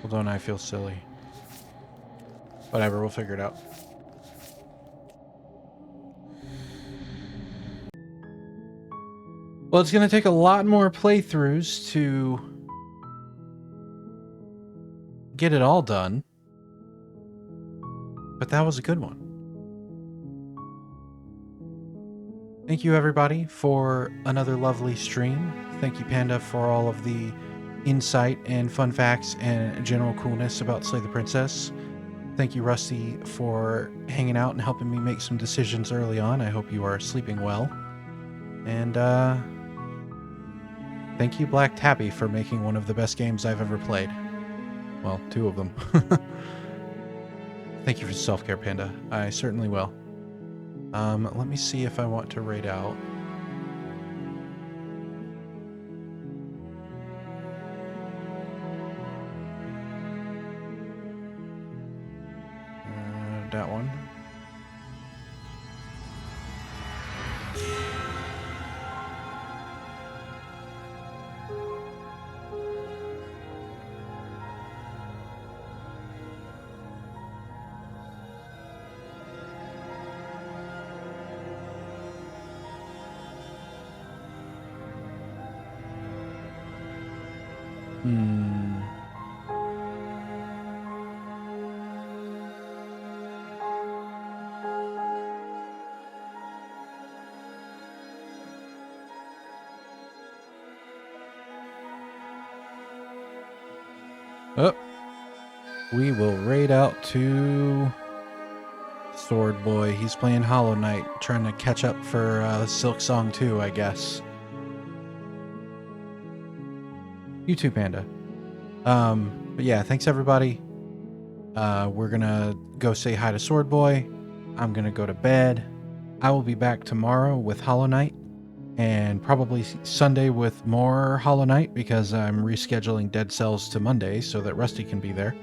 Speaker 1: Well, don't I feel silly? Whatever, we'll figure it out. Well, it's going to take a lot more playthroughs to get it all done. But that was a good one. Thank you, everybody, for another lovely stream. Thank you, Panda, for all of the insight and fun facts and general coolness about Slay the Princess. Thank you, Rusty, for hanging out and helping me make some decisions early on. I hope you are sleeping well. And, thank you, Black Tabby, for making one of the best games I've ever played. Well, 2 of them. Thank you for self-care, Panda. I certainly will. Let me see if I want to raid out. That one. we will raid out to Sword Boy. He's playing Hollow Knight, trying to catch up for Silk Song 2, I guess. You too, Panda. But yeah, thanks everybody. We're gonna go say hi to Sword Boy. I'm gonna go to bed. I will be back tomorrow with Hollow Knight, and probably Sunday with more Hollow Knight because I'm rescheduling Dead Cells to Monday so that Rusty can be there.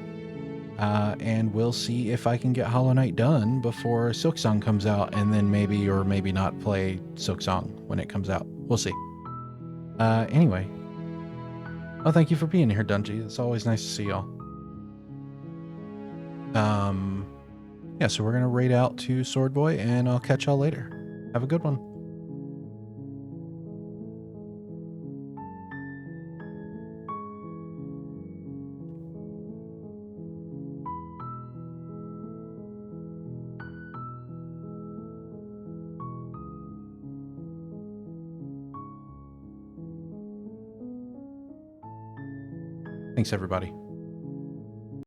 Speaker 1: And we'll see if I can get Hollow Knight done before Silksong comes out, and then maybe or maybe not play Silksong when it comes out. We'll see. Anyway. Oh, thank you for being here, Dungy. It's always nice to see y'all. Yeah, so we're gonna raid out to Sword Boy, and I'll catch y'all later. Have a good one. Thanks, everybody.